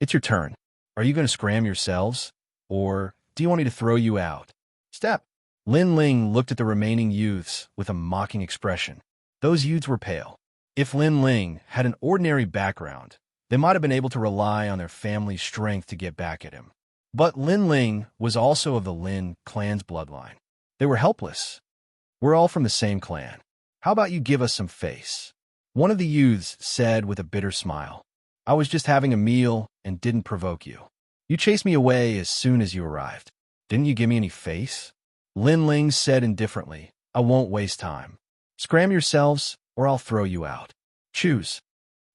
It's your turn. Are you going to scram yourselves? Or do you want me to throw you out? Step. Lin Ling looked at the remaining youths with a mocking expression. Those youths were pale. If Lin Ling had an ordinary background, they might have been able to rely on their family's strength to get back at him. But Lin Ling was also of the Lin clan's bloodline. They were helpless. We're all from the same clan. How about you give us some face? One of the youths said with a bitter smile. I was just having a meal and didn't provoke you. You chased me away as soon as you arrived. Didn't you give me any face? Lin Ling said indifferently. I won't waste time. Scram yourselves or I'll throw you out. Choose.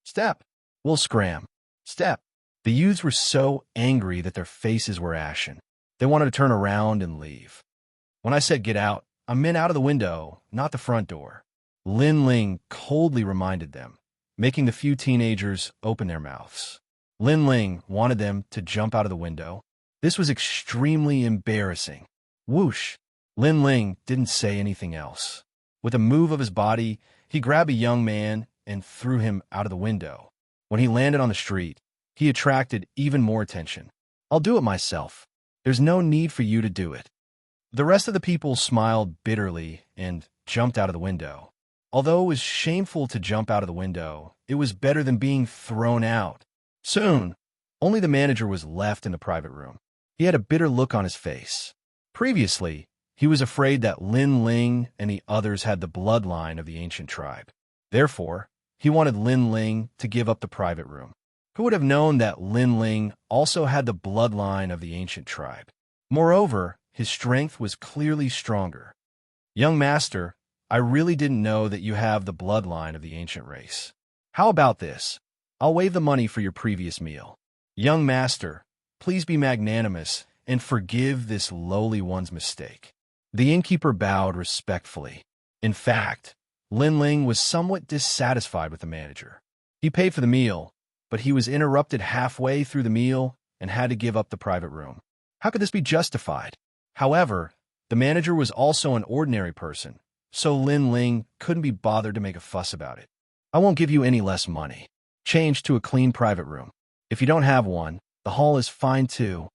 Step. We'll scram. Step. The youths were so angry that their faces were ashen. They wanted to turn around and leave. When I said get out, I meant out of the window, not the front door. Lin Ling coldly reminded them, making the few teenagers open their mouths. Lin Ling wanted them to jump out of the window. This was extremely embarrassing. Whoosh! Lin Ling didn't say anything else. With a move of his body, he grabbed a young man and threw him out of the window. When he landed on the street, he attracted even more attention. I'll do it myself. There's no need for you to do it. The rest of the people smiled bitterly and jumped out of the window. Although it was shameful to jump out of the window, it was better than being thrown out. Soon, only the manager was left in the private room. He had a bitter look on his face. Previously, he was afraid that Lin Ling and the others had the bloodline of the ancient tribe. Therefore, he wanted Lin Ling to give up the private room. Who would have known that Lin Ling also had the bloodline of the ancient tribe? Moreover, his strength was clearly stronger. Young master, I really didn't know that you have the bloodline of the ancient race. How about this? I'll waive the money for your previous meal. Young master, please be magnanimous and forgive this lowly one's mistake. The innkeeper bowed respectfully. In fact, Lin Ling was somewhat dissatisfied with the manager. He paid for the meal, but he was interrupted halfway through the meal and had to give up the private room. How could this be justified? However, the manager was also an ordinary person, so Lin Ling couldn't be bothered to make a fuss about it. I won't give you any less money. Change to a clean private room. If you don't have one, the hall is fine too.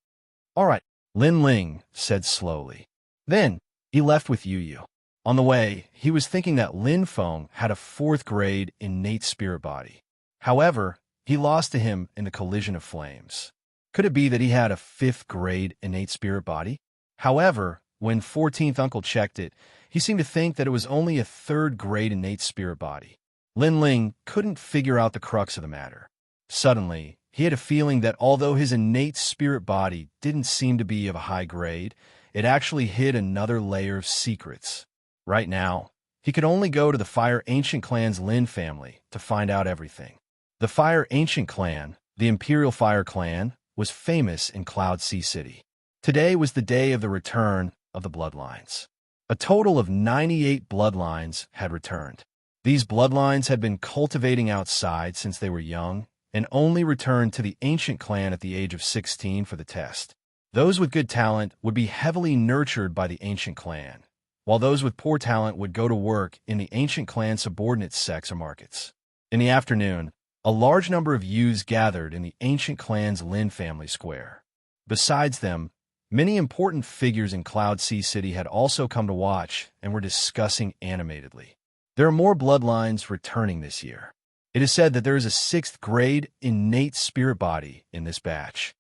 All right, Lin Ling said slowly. Then, he left with Yu. On the way, he was thinking that Lin Feng had a 4th grade innate spirit body. However, he lost to him in the collision of flames. Could it be that he had a 5th grade innate spirit body? However, when 14th uncle checked it, he seemed to think that it was only a 3rd grade innate spirit body. Lin Ling couldn't figure out the crux of the matter. Suddenly, he had a feeling that although his innate spirit body didn't seem to be of a high grade, it actually hid another layer of secrets. Right now, he could only go to the Fire Ancient Clan's Lin family to find out everything. The Fire Ancient Clan, the Imperial Fire Clan, was famous in Cloud Sea City. Today was the day of the return of the bloodlines. A total of 98 bloodlines had returned. These bloodlines had been cultivating outside since they were young and only returned to the ancient clan at the age of 16 for the test. Those with good talent would be heavily nurtured by the ancient clan, while those with poor talent would go to work in the ancient clan subordinate sects or markets. In the afternoon, a large number of youths gathered in the ancient clan's Lin family square. Besides them, many important figures in Cloud Sea City had also come to watch and were discussing animatedly. There are more bloodlines returning this year. It is said that there is a 6th grade innate spirit body in this batch.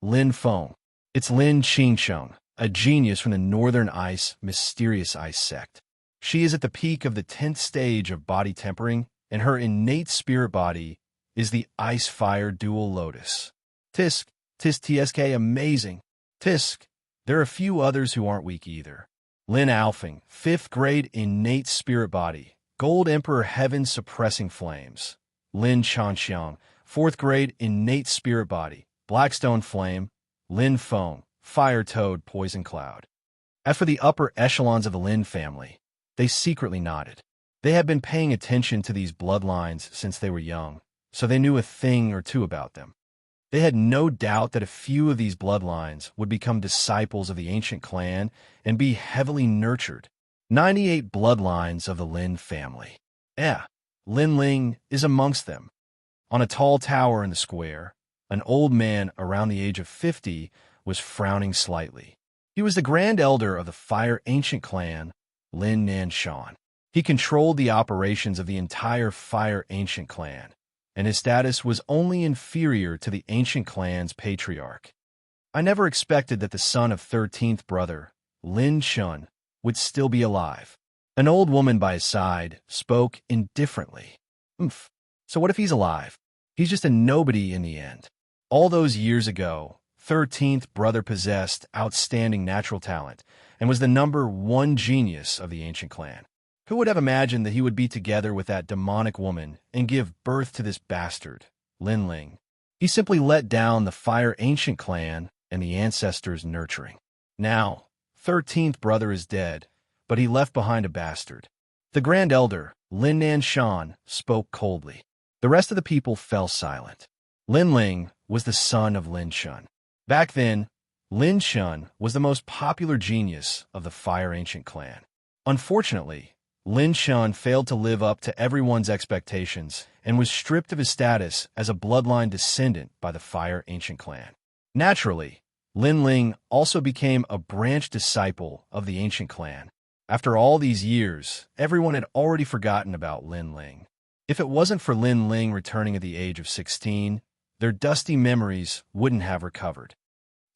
Lin Feng. It's Lin Xianxia, a genius from the Northern Ice, mysterious ice sect. She is at the peak of the 10th stage of body tempering, and her innate spirit body is the Ice-Fire Dual Lotus. Tisk, tsk, amazing. Tisk, there are a few others who aren't weak either. Lin Alfing, 5th grade innate spirit body, Gold Emperor Heaven Suppressing Flames. Lin Xianxia, 4th grade innate spirit body, Blackstone Flame. Lin Feng, Fire Toad Poison Cloud. As for the upper echelons of the Lin family, they secretly nodded. They had been paying attention to these bloodlines since they were young, so they knew a thing or two about them. They had no doubt that a few of these bloodlines would become disciples of the ancient clan and be heavily nurtured. 98 bloodlines of the Lin family. Lin Ling is amongst them. On a tall tower in the square, an old man around the age of 50 was frowning slightly. He was the Grand Elder of the Fire Ancient Clan, Lin Nanshan. He controlled the operations of the entire Fire Ancient Clan, and his status was only inferior to the Ancient Clan's patriarch. I never expected that the son of 13th brother, Lin Shun, would still be alive. An old woman by his side spoke indifferently. So what if he's alive? He's just a nobody in the end. All those years ago, 13th brother possessed outstanding natural talent and was the number 1 genius of the ancient clan. Who would have imagined that he would be together with that demonic woman and give birth to this bastard, Lin Ling? He simply let down the Fire Ancient Clan and the ancestors' nurturing. Now, 13th brother is dead, but he left behind a bastard. The Grand Elder, Lin Nanshan, spoke coldly. The rest of the people fell silent. Lin Ling was the son of Lin Shun. Back then, Lin Shun was the most popular genius of the Fire Ancient Clan. Unfortunately, Lin Shun failed to live up to everyone's expectations and was stripped of his status as a bloodline descendant by the Fire Ancient Clan. Naturally, Lin Ling also became a branch disciple of the Ancient Clan. After all these years, everyone had already forgotten about Lin Ling. If it wasn't for Lin Ling returning at the age of 16, their dusty memories wouldn't have recovered.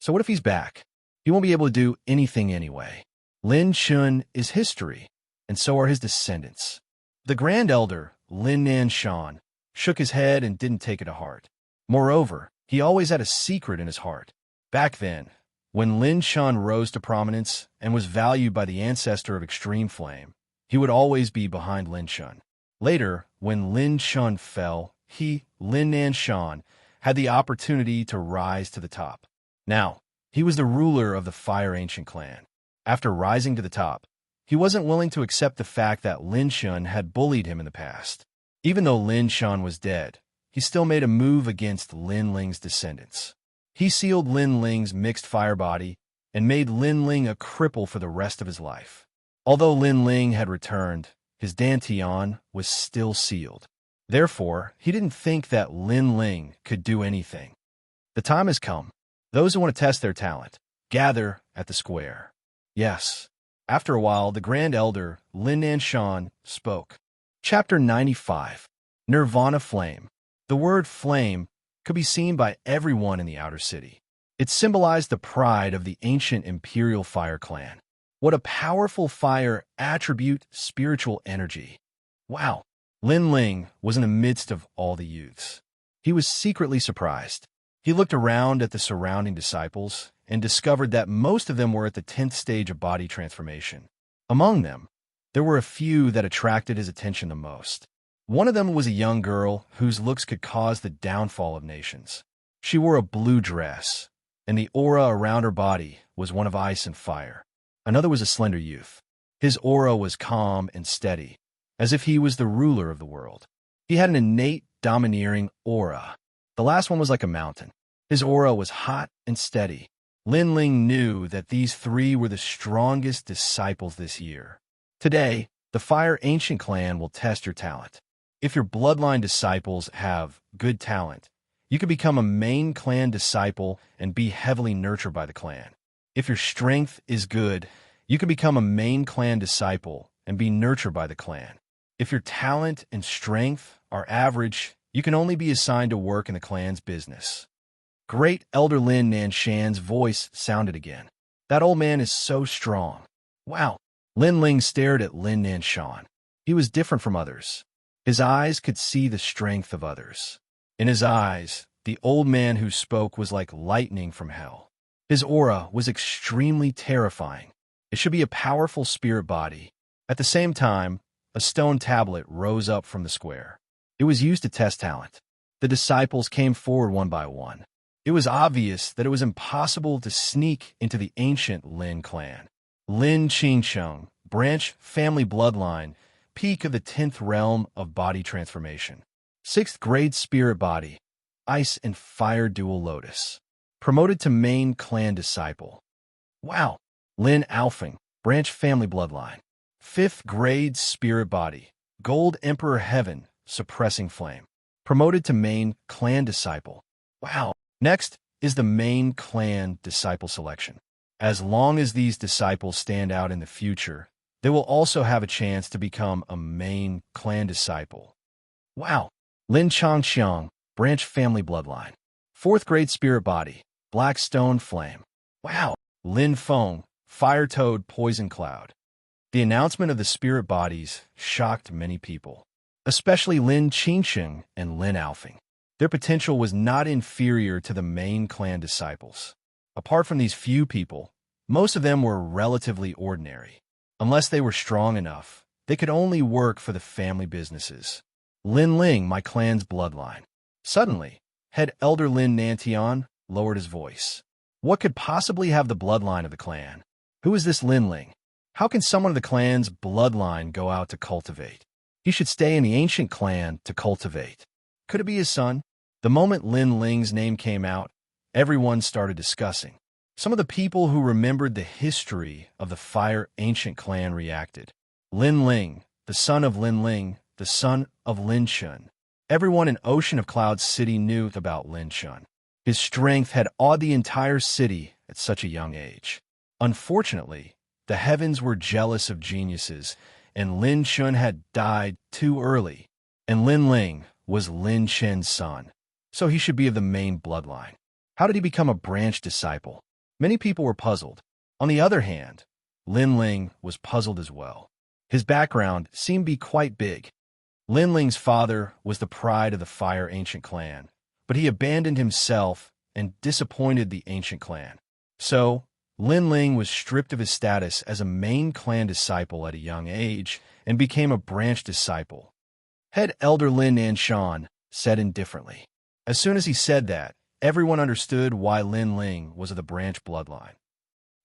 So what if he's back? He won't be able to do anything anyway. Lin Shun is history, and so are his descendants. The Grand Elder, Lin Nanshan, shook his head and didn't take it to heart. Moreover, he always had a secret in his heart. Back then, when Lin Shan rose to prominence and was valued by the ancestor of extreme flame, he would always be behind Lin Shan. Later, when Lin Shan fell, he, Lin Nanshan, had the opportunity to rise to the top. Now, he was the ruler of the Fire Ancient clan. After rising to the top, he wasn't willing to accept the fact that Lin Shan had bullied him in the past. Even though Lin Shan was dead, he still made a move against Lin Ling's descendants. He sealed Lin Ling's mixed fire body and made Lin Ling a cripple for the rest of his life. Although Lin Ling had returned, his dantian was still sealed. Therefore, he didn't think that Lin Ling could do anything. The time has come. Those who want to test their talent, gather at the square. Yes. After a while, the Grand Elder, Lin Nanshan, spoke. Chapter 95. Nirvana Flame. The word flame could be seen by everyone in the outer city. It symbolized the pride of the ancient imperial fire clan. What a powerful fire attribute, spiritual energy. Wow. Lin Ling was in the midst of all the youths. He was secretly surprised. He looked around at the surrounding disciples and discovered that most of them were at the 10th stage of body transformation. Among them, there were a few that attracted his attention the most. One of them was a young girl whose looks could cause the downfall of nations. She wore a blue dress, and the aura around her body was one of ice and fire. Another was a slender youth. His aura was calm and steady, as if he was the ruler of the world. He had an innate, domineering aura. The last one was like a mountain. His aura was hot and steady. Lin Ling knew that these three were the strongest disciples this year. Today, the Fire Ancient clan will test your talent. If your bloodline disciples have good talent, you can become a main clan disciple and be heavily nurtured by the clan. If your strength is good, you can become a main clan disciple and be nurtured by the clan. If your talent and strength are average, you can only be assigned to work in the clan's business. Great Elder Lin Nanshan's voice sounded again. That old man is so strong. Wow. Lin Ling stared at Lin Nanshan. He was different from others. His eyes could see the strength of others. In his eyes, the old man who spoke was like lightning from hell. His aura was extremely terrifying. It should be a powerful spirit body. At the same time, a stone tablet rose up from the square. It was used to test talent. The disciples came forward one by one. It was obvious that it was impossible to sneak into the ancient Lin clan. Lin Qingsheng, branch family bloodline, peak of the 10th realm of body transformation. 6th grade spirit body, ice and fire dual lotus. Promoted to main clan disciple. Wow. Lin Alfing, branch family bloodline. 5th grade spirit body, gold emperor heaven, suppressing flame. Promoted to main clan disciple. Wow. Next is the main clan disciple selection. As long as these disciples stand out in the future, they will also have a chance to become a main clan disciple. Wow. Lin Xianxia, branch family bloodline. 4th grade spirit body, black stone flame. Wow. Lin Feng, fire toad poison cloud. The announcement of the spirit bodies shocked many people, especially Lin Qingsheng and Lin Alfing. Their potential was not inferior to the main clan disciples. Apart from these few people, most of them were relatively ordinary. Unless they were strong enough, they could only work for the family businesses. Lin Ling, my clan's bloodline. Suddenly, head Elder Lin Nantian lowered his voice. What could possibly have the bloodline of the clan? Who is this Lin Ling? How can someone of the clan's bloodline go out to cultivate? He should stay in the ancient clan to cultivate. Could it be his son? The moment Lin Ling's name came out, everyone started discussing. Some of the people who remembered the history of the Fire Ancient clan reacted. Lin Ling, the son of Lin Ling, the son of Lin Shun. Everyone in Ocean of Clouds City knew about Lin Shun. His strength had awed the entire city at such a young age. Unfortunately, the heavens were jealous of geniuses, and Lin Shun had died too early, and Lin Ling was Lin Shen's son, so he should be of the main bloodline. How did he become a branch disciple? Many people were puzzled. On the other hand, Lin Ling was puzzled as well. His background seemed to be quite big. Lin Ling's father was the pride of the Fire Ancient clan, but he abandoned himself and disappointed the ancient clan. So, Lin Ling was stripped of his status as a main clan disciple at a young age and became a branch disciple. Head Elder Lin Nanshan said indifferently. As soon as he said that, everyone understood why Lin Ling was of the branch bloodline.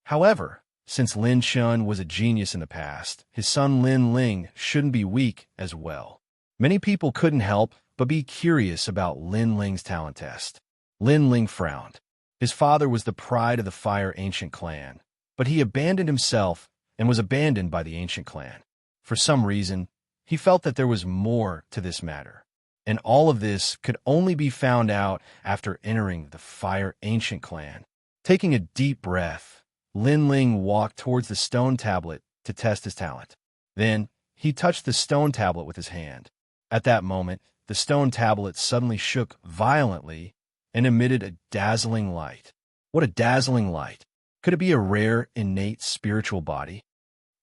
However, since Lin Shun was a genius in the past, his son Lin Ling shouldn't be weak as well. Many people couldn't help but be curious about Lin Ling's talent test. Lin Ling frowned. His father was the pride of the Fire Ancient clan, but he abandoned himself and was abandoned by the Ancient clan. For some reason, he felt that there was more to this matter, and all of this could only be found out after entering the Fire Ancient clan. Taking a deep breath, Lin Ling walked towards the stone tablet to test his talent. Then, he touched the stone tablet with his hand. At that moment, the stone tablet suddenly shook violently and emitted a dazzling light. What a dazzling light! Could it be a rare, innate spiritual body?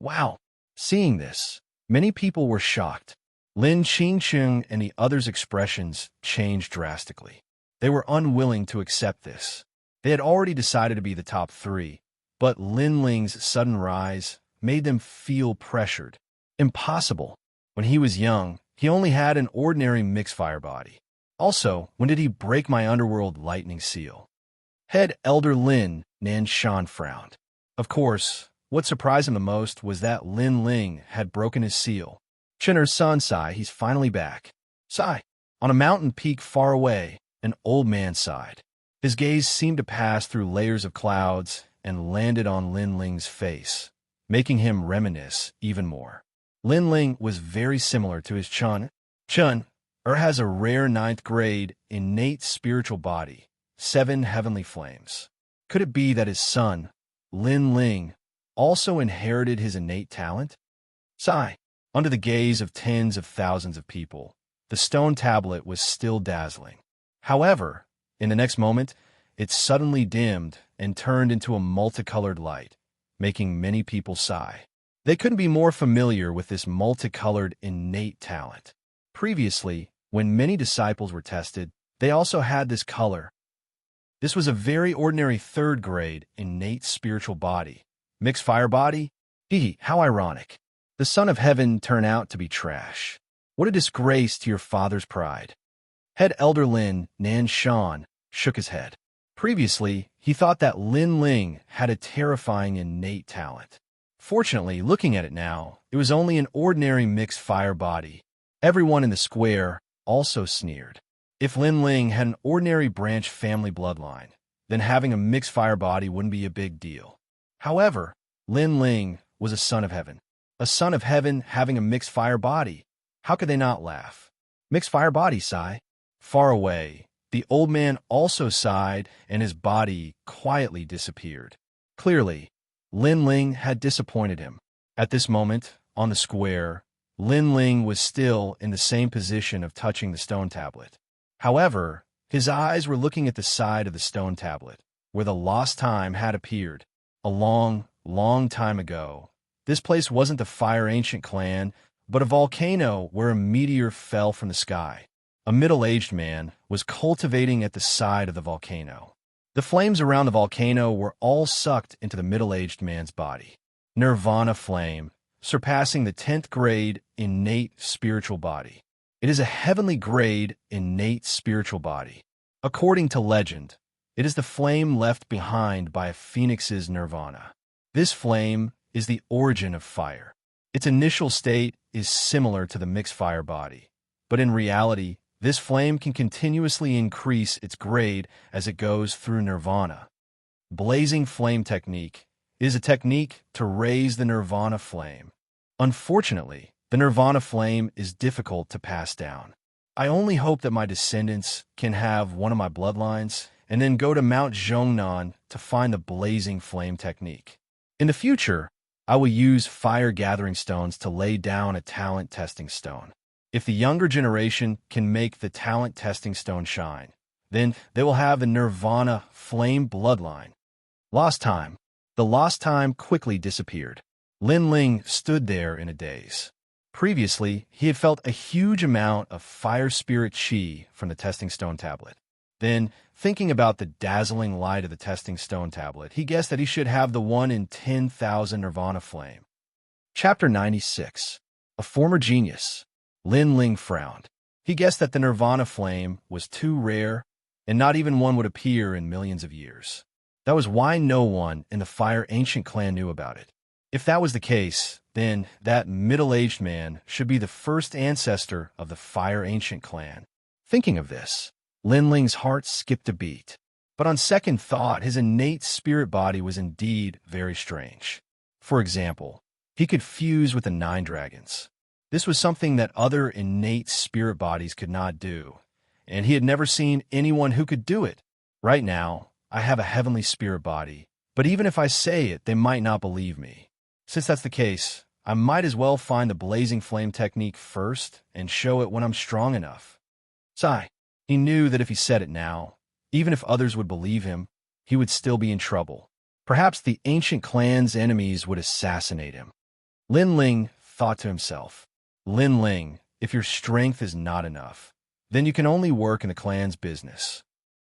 Wow! Seeing this, many people were shocked. Lin Xianxia and the others' expressions changed drastically. They were unwilling to accept this. They had already decided to be the top three, but Lin Ling's sudden rise made them feel pressured. Impossible. When he was young, he only had an ordinary mixed fire body. Also, when did he break my underworld lightning seal? Head Elder Lin Nanshan frowned. Of course, what surprised him the most was that Lin Ling had broken his seal. Chinner's son sighed, he's finally back. Sigh. On a mountain peak far away, an old man sighed. His gaze seemed to pass through layers of clouds and landed on Lin Ling's face, making him reminisce even more. Lin Ling was very similar to his Chun. Has a rare 9th grade innate spiritual body, 7 heavenly flames. Could it be that his son, Lin Ling, also inherited his innate talent? Sigh. Under the gaze of tens of thousands of people, the stone tablet was still dazzling. However, in the next moment, it suddenly dimmed and turned into a multicolored light, making many people sigh. They couldn't be more familiar with this multicolored innate talent. Previously, when many disciples were tested, they also had this color. This was a very ordinary 3rd grade innate spiritual body. Mixed fire body? How ironic. The Son of Heaven turned out to be trash. What a disgrace to your father's pride. Head Elder Lin Nanshan shook his head. Previously, he thought that Lin Ling had a terrifying innate talent. Fortunately, looking at it now, it was only an ordinary mixed fire body. Everyone in the square also sneered. If Lin Ling had an ordinary branch family bloodline, then having a mixed fire body wouldn't be a big deal. However, Lin Ling was a son of heaven. A son of heaven having a mixed fire body. How could they not laugh? Mixed fire body, sigh. Far away, the old man also sighed and his body quietly disappeared. Clearly, Lin Ling had disappointed him. At this moment, on the square, Lin Ling was still in the same position of touching the stone tablet. However, his eyes were looking at the side of the stone tablet, where the lost time had appeared. A long, long time ago. This place wasn't the Fire Ancient clan, but a volcano where a meteor fell from the sky. A middle-aged man was cultivating at the side of the volcano. The flames around the volcano were all sucked into the middle-aged man's body. Nirvana flame, surpassing the 10th grade innate spiritual body. It is a heavenly grade innate spiritual body. According to legend, it is the flame left behind by a phoenix's nirvana. This flame is the origin of fire. Its initial state is similar to the mixed fire body, but in reality, this flame can continuously increase its grade as it goes through nirvana. Blazing flame technique is a technique to raise the nirvana flame. Unfortunately, the nirvana flame is difficult to pass down. I only hope that my descendants can have one of my bloodlines and then go to Mount Zhongnan to find the blazing flame technique. In the future, I will use fire gathering stones to lay down a talent testing stone. If the younger generation can make the talent testing stone shine, then they will have the nirvana flame bloodline. Lost time. The lost time quickly disappeared. Lin Ling stood there in a daze. Previously, he had felt a huge amount of fire spirit chi from the testing stone tablet. Then, thinking about the dazzling light of the testing stone tablet, he guessed that he should have the 1 in 10,000 Nirvana flame. Chapter 96. A Former Genius. Lin Ling frowned. He guessed that the Nirvana flame was too rare, and not even one would appear in millions of years. That was why no one in the Fire Ancient clan knew about it. If that was the case, then that middle-aged man should be the first ancestor of the Fire Ancient clan. Thinking of this, Lin Ling's heart skipped a beat. But on second thought, his innate spirit body was indeed very strange. For example, he could fuse with the 9 dragons. This was something that other innate spirit bodies could not do, and he had never seen anyone who could do it. Right now, I have a heavenly spirit body, but even if I say it, they might not believe me. Since that's the case, I might as well find the blazing flame technique first and show it when I'm strong enough. Sigh. He knew that if he said it now, even if others would believe him, he would still be in trouble. Perhaps the ancient clan's enemies would assassinate him. Lin Ling thought to himself, Lin Ling, if your strength is not enough, then you can only work in the clan's business.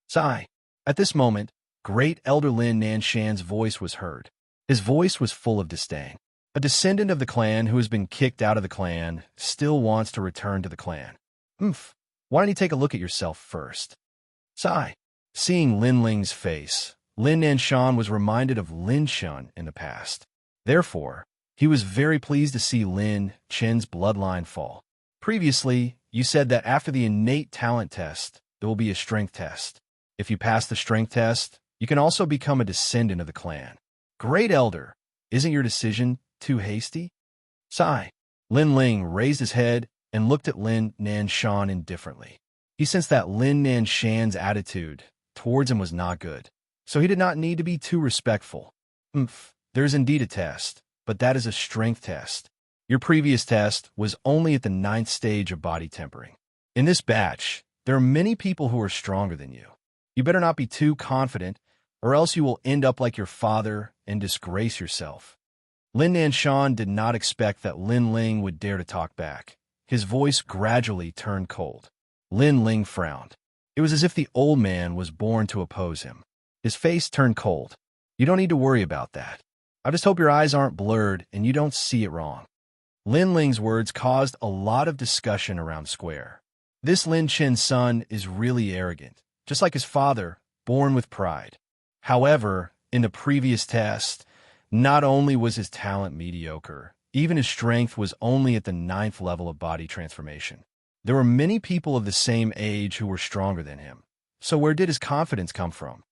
Sigh. At this moment, great Elder Lin Nanshan's voice was heard. His voice was full of disdain. A descendant of the clan who has been kicked out of the clan still wants to return to the clan. Why don't you take a look at yourself first? Sigh. Seeing Lin Ling's face, Lin Nanshan was reminded of Lin Shun in the past. Therefore, he was very pleased to see Lin Chen's bloodline fall. Previously, you said that after the innate talent test, there will be a strength test. If you pass the strength test, you can also become a descendant of the clan. Great Elder, isn't your decision too hasty? Sigh. Lin Ling raised his head and looked at Lin Nanshan indifferently. He sensed that Lin Nanshan's attitude towards him was not good, so he did not need to be too respectful. There is indeed a test, but that is a strength test. Your previous test was only at the 9th stage of body tempering. In this batch, there are many people who are stronger than you. You better not be too confident, or else you will end up like your father and disgrace yourself. Lin Nanshan did not expect that Lin Ling would dare to talk back. His voice gradually turned cold. Lin Ling frowned. It was as if the old man was born to oppose him. His face turned cold. You don't need to worry about that. I just hope your eyes aren't blurred and you don't see it wrong. Lin Ling's words caused a lot of discussion around square. This Lin Chen's son is really arrogant, just like his father, born with pride. However, in the previous test, not only was his talent mediocre, even his strength was only at the 9th level of body transformation. There were many people of the same age who were stronger than him. So where did his confidence come from?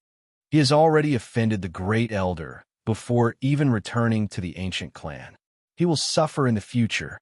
He has already offended the Great Elder before even returning to the ancient clan. He will suffer in the future.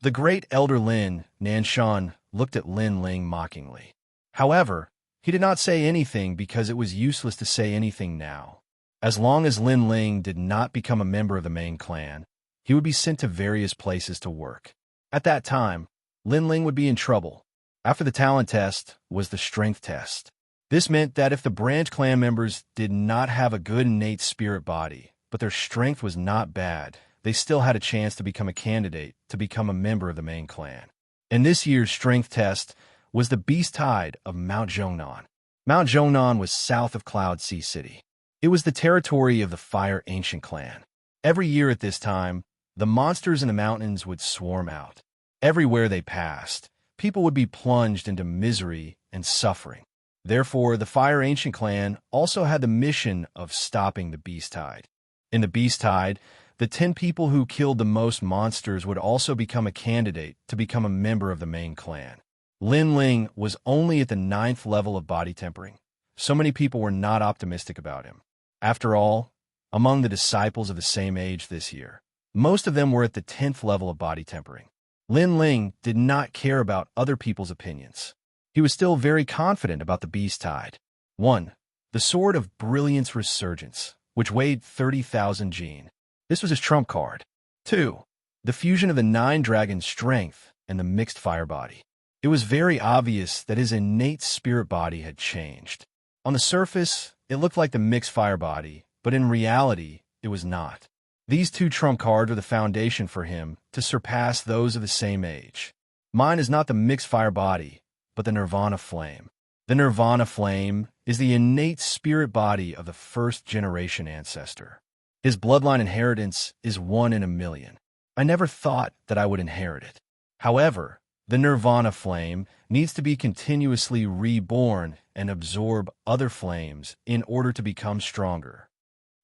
The Great Elder Lin Nanshan looked at Lin Ling mockingly. However, he did not say anything because it was useless to say anything now. As long as Lin Ling did not become a member of the main clan, he would be sent to various places to work. At that time, Lin Ling would be in trouble. After the talent test was the strength test. This meant that if the branch clan members did not have a good innate spirit body, but their strength was not bad, they still had a chance to become a candidate to become a member of the main clan. And this year's strength test was the Beast Tide of Mount Zhongnan. Mount Zhongnan was south of Cloud Sea City. It was the territory of the Fire Ancient clan. Every year at this time, the monsters in the mountains would swarm out. Everywhere they passed, people would be plunged into misery and suffering. Therefore, the Fire Ancient clan also had the mission of stopping the Beast Tide. In the Beast Tide, the 10 people who killed the most monsters would also become a candidate to become a member of the main clan. Lin Ling was only at the 9th level of body tempering. So many people were not optimistic about him. After all, among the disciples of the same age this year, most of them were at the 10th level of body tempering. Lin Ling did not care about other people's opinions. He was still very confident about the Beast Tide. 1. The Sword of Brilliance Resurgence, which weighed 30,000 gene. This was his trump card. 2. The fusion of the 9 Dragon Strength and the Mixed Fire Body. It was very obvious that his innate spirit body had changed. On the surface, it looked like the Mixed Fire Body, but in reality, it was not. These 2 trump cards were the foundation for him to surpass those of the same age. Mine is not the mixed fire body, but the nirvana flame. The nirvana flame is the innate spirit body of the first-generation ancestor. His bloodline inheritance is 1 in a million. I never thought that I would inherit it. However, the nirvana flame needs to be continuously reborn and absorb other flames in order to become stronger.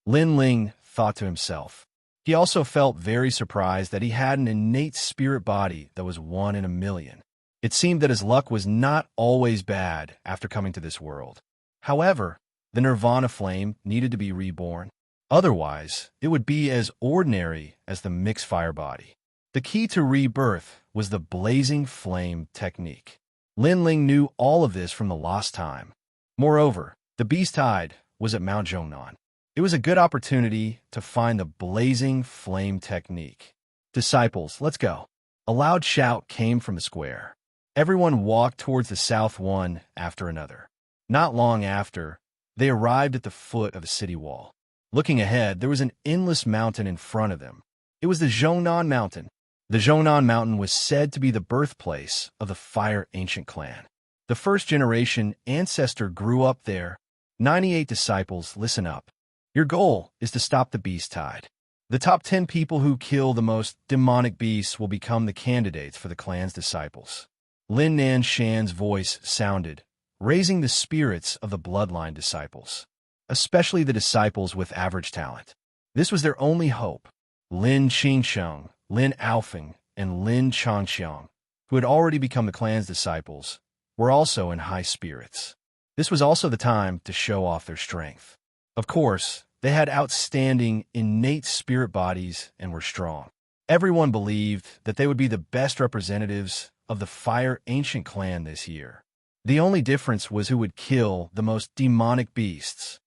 Lin Ling thought to himself. He also felt very surprised that he had an innate spirit body that was 1 in a million. It seemed that his luck was not always bad after coming to this world. However, the nirvana flame needed to be reborn. Otherwise, it would be as ordinary as the mixed fire body. The key to rebirth was the blazing flame technique. Lin Ling knew all of this from the lost time. Moreover, the beast tide was at Mount Zhongnan. It was a good opportunity to find the blazing flame technique. Disciples, let's go. A loud shout came from the square. Everyone walked towards the south one after another. Not long after, they arrived at the foot of the city wall. Looking ahead, there was an endless mountain in front of them. It was the Zhongnan Mountain. The Zhongnan Mountain was said to be the birthplace of the Fire Ancient clan. The first-generation ancestor grew up there. 98 disciples, listen up. Your goal is to stop the beast tide. The top 10 people who kill the most demonic beasts will become the candidates for the clan's disciples. Lin Nanshan's voice sounded, raising the spirits of the bloodline disciples, especially the disciples with average talent. This was their only hope. Lin Qingsheng, Lin Aofeng, and Lin Changxiang, who had already become the clan's disciples, were also in high spirits. This was also the time to show off their strength. Of course, they had outstanding, innate spirit bodies and were strong. Everyone believed that they would be the best representatives of the Fire Ancient clan this year. The only difference was who would kill the most demonic beasts.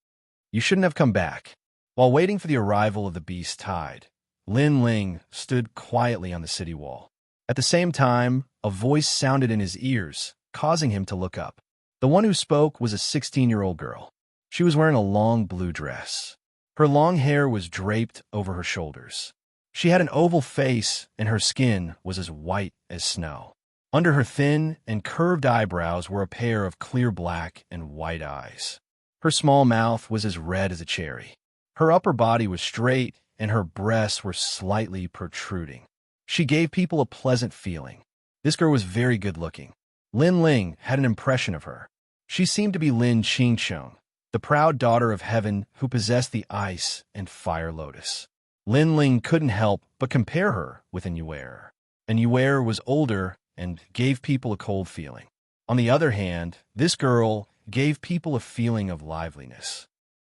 You shouldn't have come back. While waiting for the arrival of the beast tide, Lin Ling stood quietly on the city wall. At the same time, a voice sounded in his ears, causing him to look up. The one who spoke was a 16-year-old girl. She was wearing a long blue dress. Her long hair was draped over her shoulders. She had an oval face, and her skin was as white as snow. Under her thin and curved eyebrows were a pair of clear black and white eyes. Her small mouth was as red as a cherry. Her upper body was straight, and her breasts were slightly protruding. She gave people a pleasant feeling. This girl was very good-looking. Lin Ling had an impression of her. She seemed to be Lin Qingsheng, the proud daughter of heaven who possessed the ice and fire lotus. Lin Ling couldn't help but compare her with an Yuer. An Yuer was older and gave people a cold feeling. On the other hand, this girl gave people a feeling of liveliness.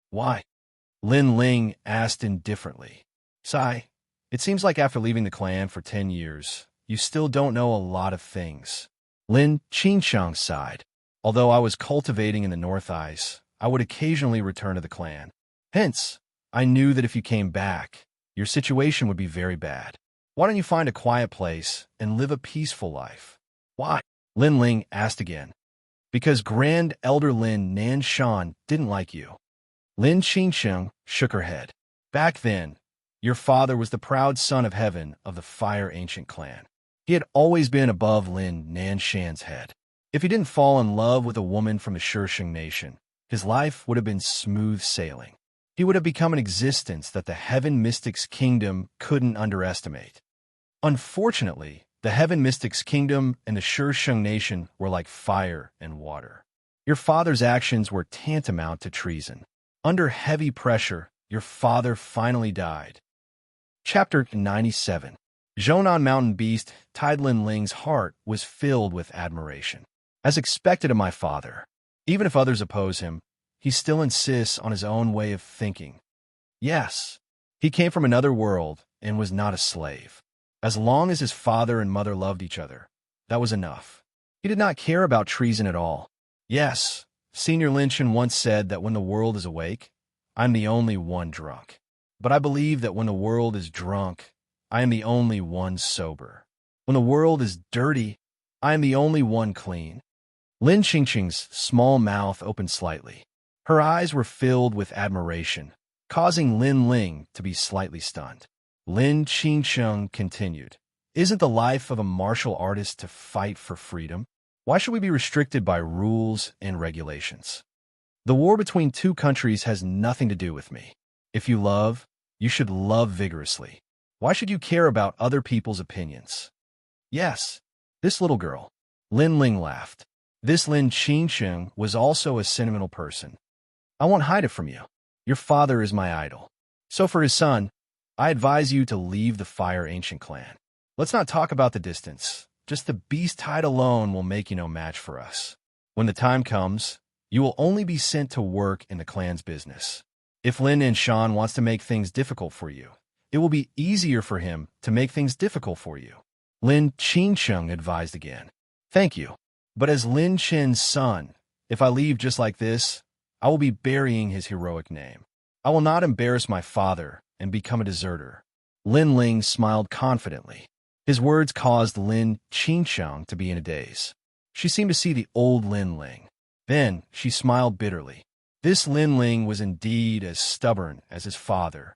Why? Lin Ling asked indifferently. Sigh, it seems like after leaving the clan for 10 years, you still don't know a lot of things. Lin Qingsheng sighed. Although I was cultivating in the North Ice, I would occasionally return to the clan. Hence, I knew that if you came back, your situation would be very bad. Why don't you find a quiet place and live a peaceful life? Why? Lin Ling asked again. Because Grand Elder Lin Nanshan didn't like you. Lin Qingsheng shook her head. Back then, your father was the proud son of heaven of the Fire Ancient clan. He had always been above Lin Nanshan's head. If he didn't fall in love with a woman from the Xianxia nation, his life would have been smooth sailing. He would have become an existence that the Heaven Mystics Kingdom couldn't underestimate. Unfortunately, the Heaven Mystics Kingdom and the Xianxia nation were like fire and water. Your father's actions were tantamount to treason. Under heavy pressure, your father finally died. Chapter 97. Zhongnan Mountain Beast Tide. Lin Ling's heart was filled with admiration. As expected of my father, even if others oppose him, he still insists on his own way of thinking. Yes, he came from another world and was not a slave. As long as his father and mother loved each other, that was enough. He did not care about treason at all. Yes, Senior Lynchen once said that when the world is awake, I'm the only one drunk. But I believe that when the world is drunk, I am the only one sober. When the world is dirty, I am the only one clean. Lin Qingqing's small mouth opened slightly. Her eyes were filled with admiration, causing Lin Ling to be slightly stunned. Lin Qingsheng continued. Isn't the life of a martial artist to fight for freedom? Why should we be restricted by rules and regulations? The war between two countries has nothing to do with me. If you love, you should love vigorously. Why should you care about other people's opinions? Yes, this little girl. Lin Ling laughed. This Lin Xianxia was also a sentimental person. I won't hide it from you. Your father is my idol. So for his son, I advise you to leave the Fire Ancient clan. Let's not talk about the distance. Just the beast tide alone will make you no match for us. When the time comes, you will only be sent to work in the clan's business. If Lin and Shan wants to make things difficult for you, it will be easier for him to make things difficult for you. Lin Qingcheng advised again. Thank you. But as Lin Chen's son, if I leave just like this, I will be burying his heroic name. I will not embarrass my father and become a deserter. Lin Ling smiled confidently. His words caused Lin Qingcheng to be in a daze. She seemed to see the old Lin Ling. Then she smiled bitterly. This Lin Ling was indeed as stubborn as his father.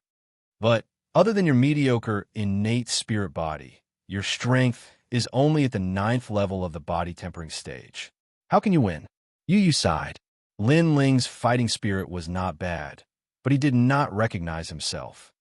But other than your mediocre innate spirit body, your strength is only at the 9th level of the body tempering stage. How can you win? Yu sighed. Lin Ling's fighting spirit was not bad, but he did not recognize himself.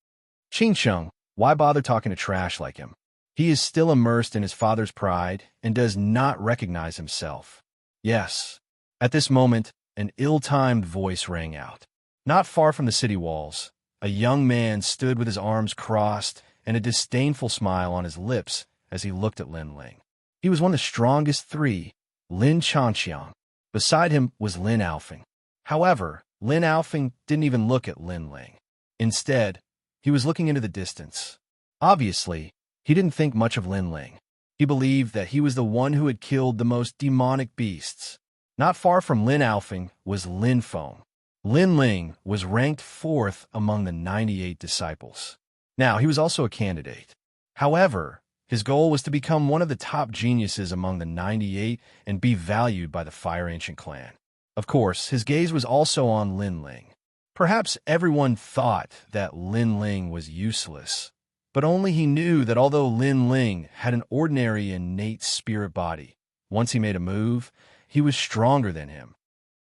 Qingcheng, why bother talking to trash like him? He is still immersed in his father's pride and does not recognize himself. Yes. At this moment, an ill-timed voice rang out. Not far from the city walls, a young man stood with his arms crossed and a disdainful smile on his lips as he looked at Lin Ling. He was one of the strongest three, Lin Xianxia. Beside him was Lin Alfing. However, Lin Alfing didn't even look at Lin Ling. Instead, he was looking into the distance. Obviously, he didn't think much of Lin Ling. He believed that he was the one who had killed the most demonic beasts. Not far from Lin Alfing was Lin Feng. Lin Ling was ranked 4th among the 98 disciples. Now, he was also a candidate. However, his goal was to become one of the top geniuses among the 98 and be valued by the Fire Ancient clan. Of course, his gaze was also on Lin Ling. Perhaps everyone thought that Lin Ling was useless, but only he knew that although Lin Ling had an ordinary innate spirit body, once he made a move, he was stronger than him.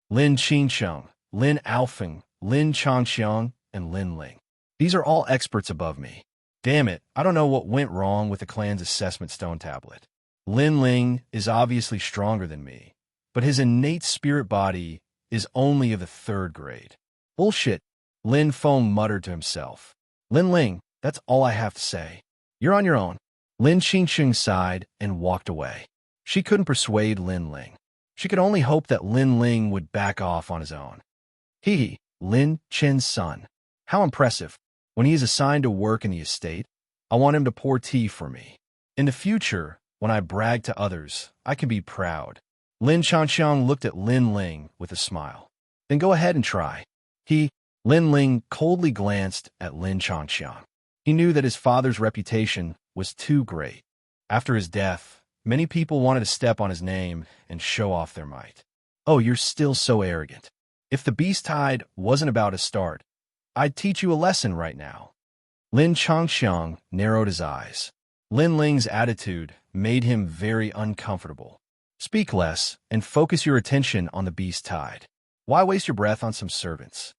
Lin Qingcheng, Lin Alfing, Lin Changxiang, and Lin Ling. These are all experts above me. Damn it, I don't know what went wrong with the clan's assessment stone tablet. Lin Ling is obviously stronger than me, but his innate spirit body is only of the 3rd grade. Bullshit, Lin Feng muttered to himself. Lin Ling, that's all I have to say. You're on your own. Lin Qingcheng sighed and walked away. She couldn't persuade Lin Ling. She could only hope that Lin Ling would back off on his own. He, Lin Chen's son. How impressive. When he is assigned to work in the estate, I want him to pour tea for me. In the future, when I brag to others, I can be proud. Lin Changxiang looked at Lin Ling with a smile. Then go ahead and try. Lin Ling coldly glanced at Lin Changxiang. He knew that his father's reputation was too great. After his death, many people wanted to step on his name and show off their might. Oh, you're still so arrogant. If the beast tide wasn't about to start, I'd teach you a lesson right now. Lin Changxiang narrowed his eyes. Lin Ling's attitude made him very uncomfortable. Speak less and focus your attention on the beast tide. Why waste your breath on some servants?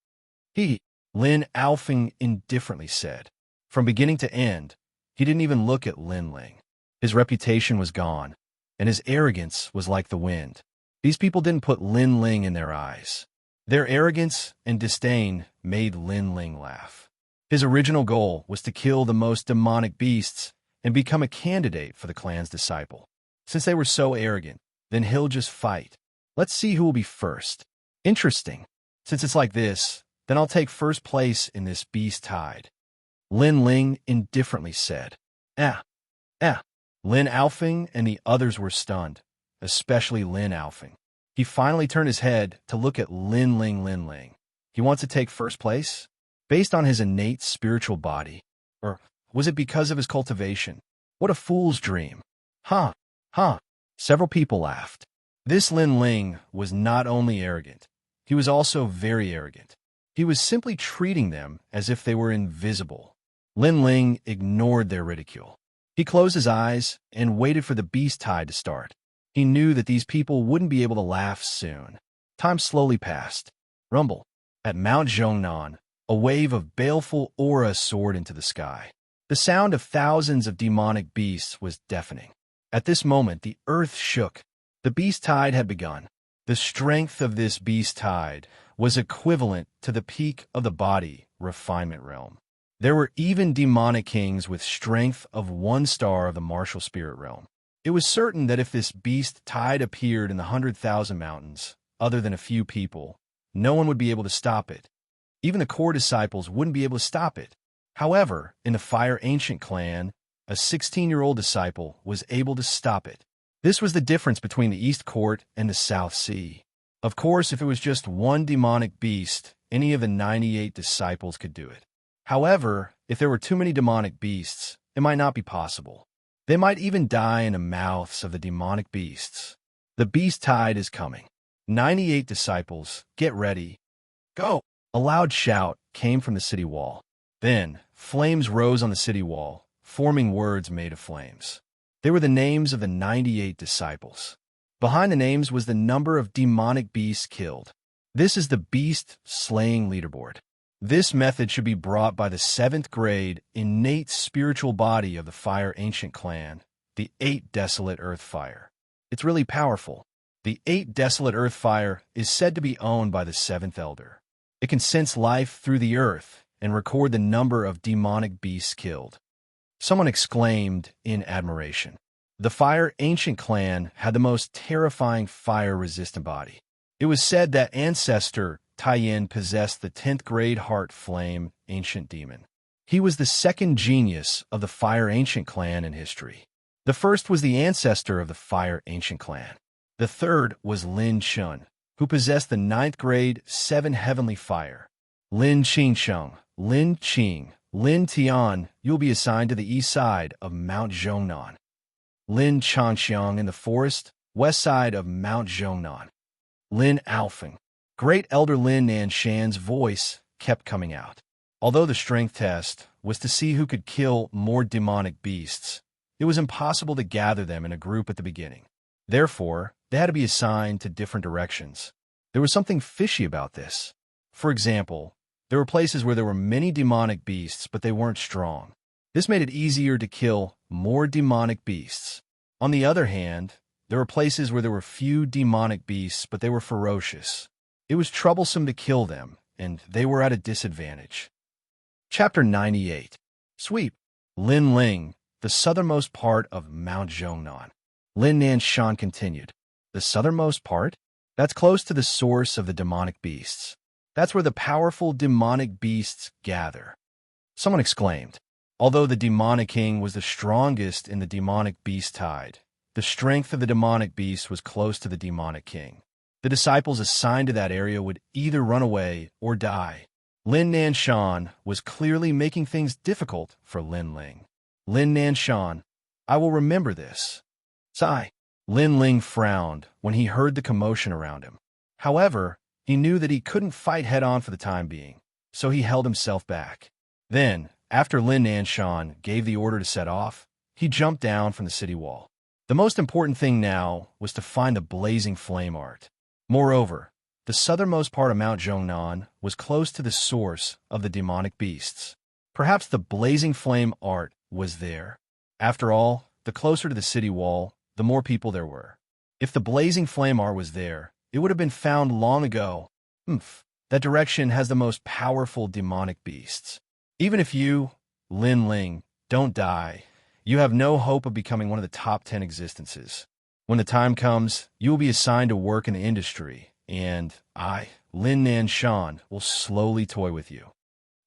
Lin Alfing indifferently said. From beginning to end, he didn't even look at Lin Ling. His reputation was gone, and his arrogance was like the wind. These people didn't put Lin Ling in their eyes. Their arrogance and disdain made Lin Ling laugh. His original goal was to kill the most demonic beasts and become a candidate for the clan's disciple. Since they were so arrogant, then he'll just fight. Let's see who will be first. Interesting. Since it's like this, then I'll take first place in this beast tide. Lin Ling indifferently said. Lin Alfing and the others were stunned, especially Lin Alfing. He finally turned his head to look at Lin Ling. He wants to take first place? Based on his innate spiritual body? Or was it because of his cultivation? What a fool's dream. Several people laughed. This Lin Ling was not only arrogant, he was also very arrogant. He was simply treating them as if they were invisible. Lin Ling ignored their ridicule. He closed his eyes and waited for the beast tide to start. He knew that these people wouldn't be able to laugh soon. Time slowly passed. Rumble. At Mount Zhongnan, a wave of baleful aura soared into the sky. The sound of thousands of demonic beasts was deafening. At this moment, the earth shook. The beast tide had begun. The strength of this beast tide was equivalent to the peak of the body refinement realm. There were even demonic kings with strength of 1 star of the martial spirit realm. It was certain that if this beast tide appeared in the 100,000 mountains, other than a few people, no one would be able to stop it. Even the core disciples wouldn't be able to stop it. However, in the Fire Ancient clan, a 16-year-old disciple was able to stop it. This was the difference between the East Court and the South Sea. Of course, if it was just one demonic beast, any of the 98 disciples could do it. However, if there were too many demonic beasts, it might not be possible. They might even die in the mouths of the demonic beasts. The beast tide is coming. 98 disciples, get ready. Go! A loud shout came from the city wall. Then, flames rose on the city wall, forming words made of flames. They were the names of the 98 disciples. Behind the names was the number of demonic beasts killed. This is the beast slaying leaderboard. This method should be brought by the 7th grade innate spiritual body of the Fire Ancient clan, the 8 Desolate Earth Fire. It's really powerful. The 8 Desolate Earth Fire is said to be owned by the 7th Elder. It can sense life through the earth and record the number of demonic beasts killed. Someone exclaimed in admiration. The Fire Ancient clan had the most terrifying fire-resistant body. It was said that ancestor Taiyin possessed the 10th grade Heart Flame Ancient Demon. He was the second genius of the Fire Ancient clan in history. The first was the ancestor of the Fire Ancient clan. The third was Lin Chun, who possessed the 9th grade 7 Heavenly Fire. Lin Qingsheng, Lin Qing, Lin Tian, you'll be assigned to the east side of Mount Zhongnan. Lin Changxiang in the forest, west side of Mount Zhongnan. Lin Alfeng. Great Elder Lin Nanshan's voice kept coming out. Although the strength test was to see who could kill more demonic beasts, it was impossible to gather them in a group at the beginning. Therefore, they had to be assigned to different directions. There was something fishy about this. For example, there were places where there were many demonic beasts, but they weren't strong. This made it easier to kill more demonic beasts. On the other hand, there were places where there were few demonic beasts, but they were ferocious. It was troublesome to kill them, and they were at a disadvantage. Chapter 98. Sweep. Lin Ling, the southernmost part of Mount Zhongnan. Lin Nanshan continued. The southernmost part? That's close to the source of the demonic beasts. That's where the powerful demonic beasts gather. Someone exclaimed. Although the demonic king was the strongest in the demonic beast tide, the strength of the demonic beast was close to the demonic king. The disciples assigned to that area would either run away or die. Lin Nanshan was clearly making things difficult for Lin Ling. Lin Nanshan, I will remember this. Sigh. Lin Ling frowned when he heard the commotion around him. However, he knew that he couldn't fight head-on for the time being, so he held himself back. Then, after Lin Nanshan gave the order to set off, he jumped down from the city wall. The most important thing now was to find the blazing flame art. Moreover, the southernmost part of Mount Zhongnan was close to the source of the demonic beasts. Perhaps the blazing flame art was there. After all, the closer to the city wall, the more people there were. If the blazing flame art was there, it would have been found long ago. That direction has the most powerful demonic beasts. Even if you, Lin Ling, don't die, you have no hope of becoming one of the top 10 existences. When the time comes, you will be assigned to work in the industry, and I, Lin Nanshan, will slowly toy with you.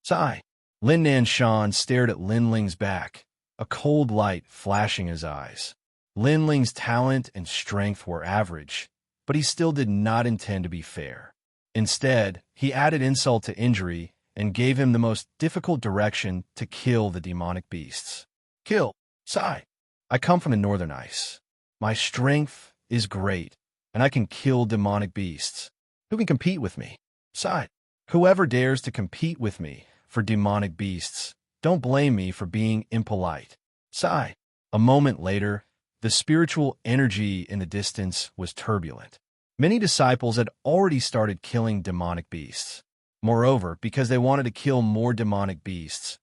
Sigh. Lin Nanshan stared at Lin Ling's back, a cold light flashing in his eyes. Lin Ling's talent and strength were average, but he still did not intend to be fair. Instead, he added insult to injury and gave him the most difficult direction to kill the demonic beasts. Kill. Sigh. I come from the northern ice. My strength is great, and I can kill demonic beasts. Who can compete with me? Sigh. Whoever dares to compete with me for demonic beasts, don't blame me for being impolite. Sigh. A moment later, the spiritual energy in the distance was turbulent. Many disciples had already started killing demonic beasts. Moreover, because they wanted to kill more demonic beasts,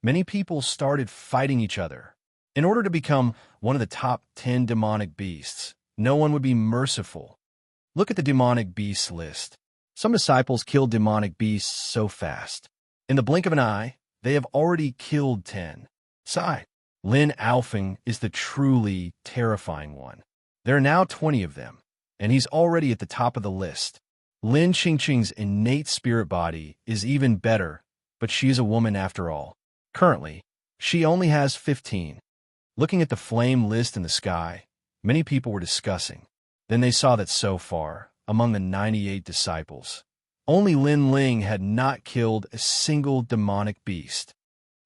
many people started fighting each other. In order to become one of the top 10 demonic beasts, no one would be merciful. Look at the demonic beasts list. Some disciples killed demonic beasts so fast. In the blink of an eye, they have already killed 10. Sigh. Lin Alfeng is the truly terrifying one. There are now 20 of them, and he's already at the top of the list. Lin Xingqing's innate spirit body is even better, but she's a woman after all. Currently, she only has 15. Looking at the flame list in the sky, many people were discussing. Then they saw that so far, among the 98 disciples, only Lin Ling had not killed a single demonic beast.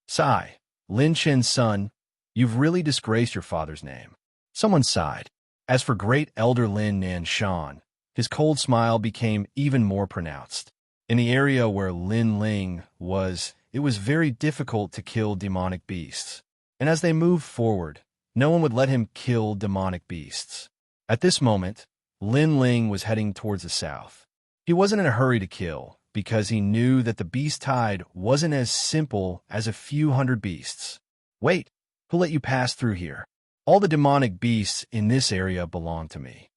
Sigh. Lin Chen's son, you've really disgraced your father's name. Someone sighed. As for great elder Lin Nanshan, his cold smile became even more pronounced. In the area where Lin Ling was, it was very difficult to kill demonic beasts. And as they moved forward, no one would let him kill demonic beasts. At this moment, Lin Ling was heading towards the south. He wasn't in a hurry to kill, because he knew that the beast tide wasn't as simple as a few hundred beasts. Wait, who let you pass through here? All the demonic beasts in this area belong to me.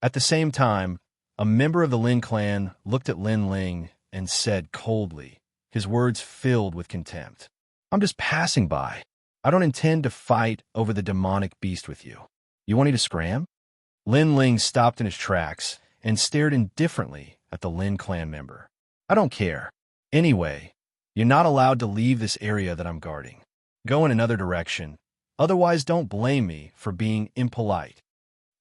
At the same time, a member of the Lin clan looked at Lin Ling and said coldly, his words filled with contempt, I'm just passing by. I don't intend to fight over the demonic beast with you. You want me to scram? Lin Ling stopped in his tracks and stared indifferently at the Lin clan member. I don't care. Anyway, you're not allowed to leave this area that I'm guarding. Go in another direction. Otherwise, don't blame me for being impolite.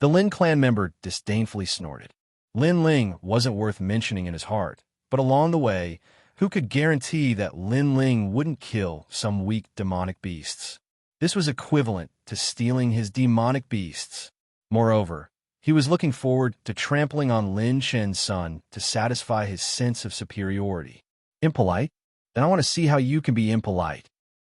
The Lin clan member disdainfully snorted. Lin Ling wasn't worth mentioning in his heart, but along the way, who could guarantee that Lin Ling wouldn't kill some weak demonic beasts? This was equivalent to stealing his demonic beasts. Moreover, he was looking forward to trampling on Lin Chen's son to satisfy his sense of superiority. Impolite? Then I want to see how you can be impolite.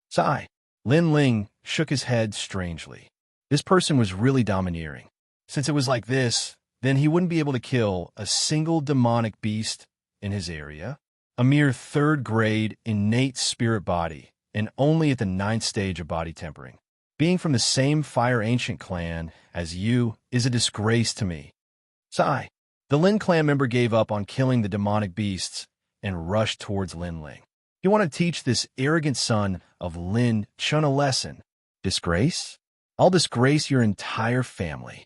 Sigh. Lin Ling shook his head strangely. This person was really domineering. Since it was like this, then he wouldn't be able to kill a single demonic beast in his area. A mere third-grade innate spirit body, and only at the 9th stage of body tempering. Being from the same Fire Ancient clan as you is a disgrace to me. Sigh. The Lin clan member gave up on killing the demonic beasts and rushed towards Lin Ling. He wanted to teach this arrogant son of Lin Chun a lesson. Disgrace? I'll disgrace your entire family.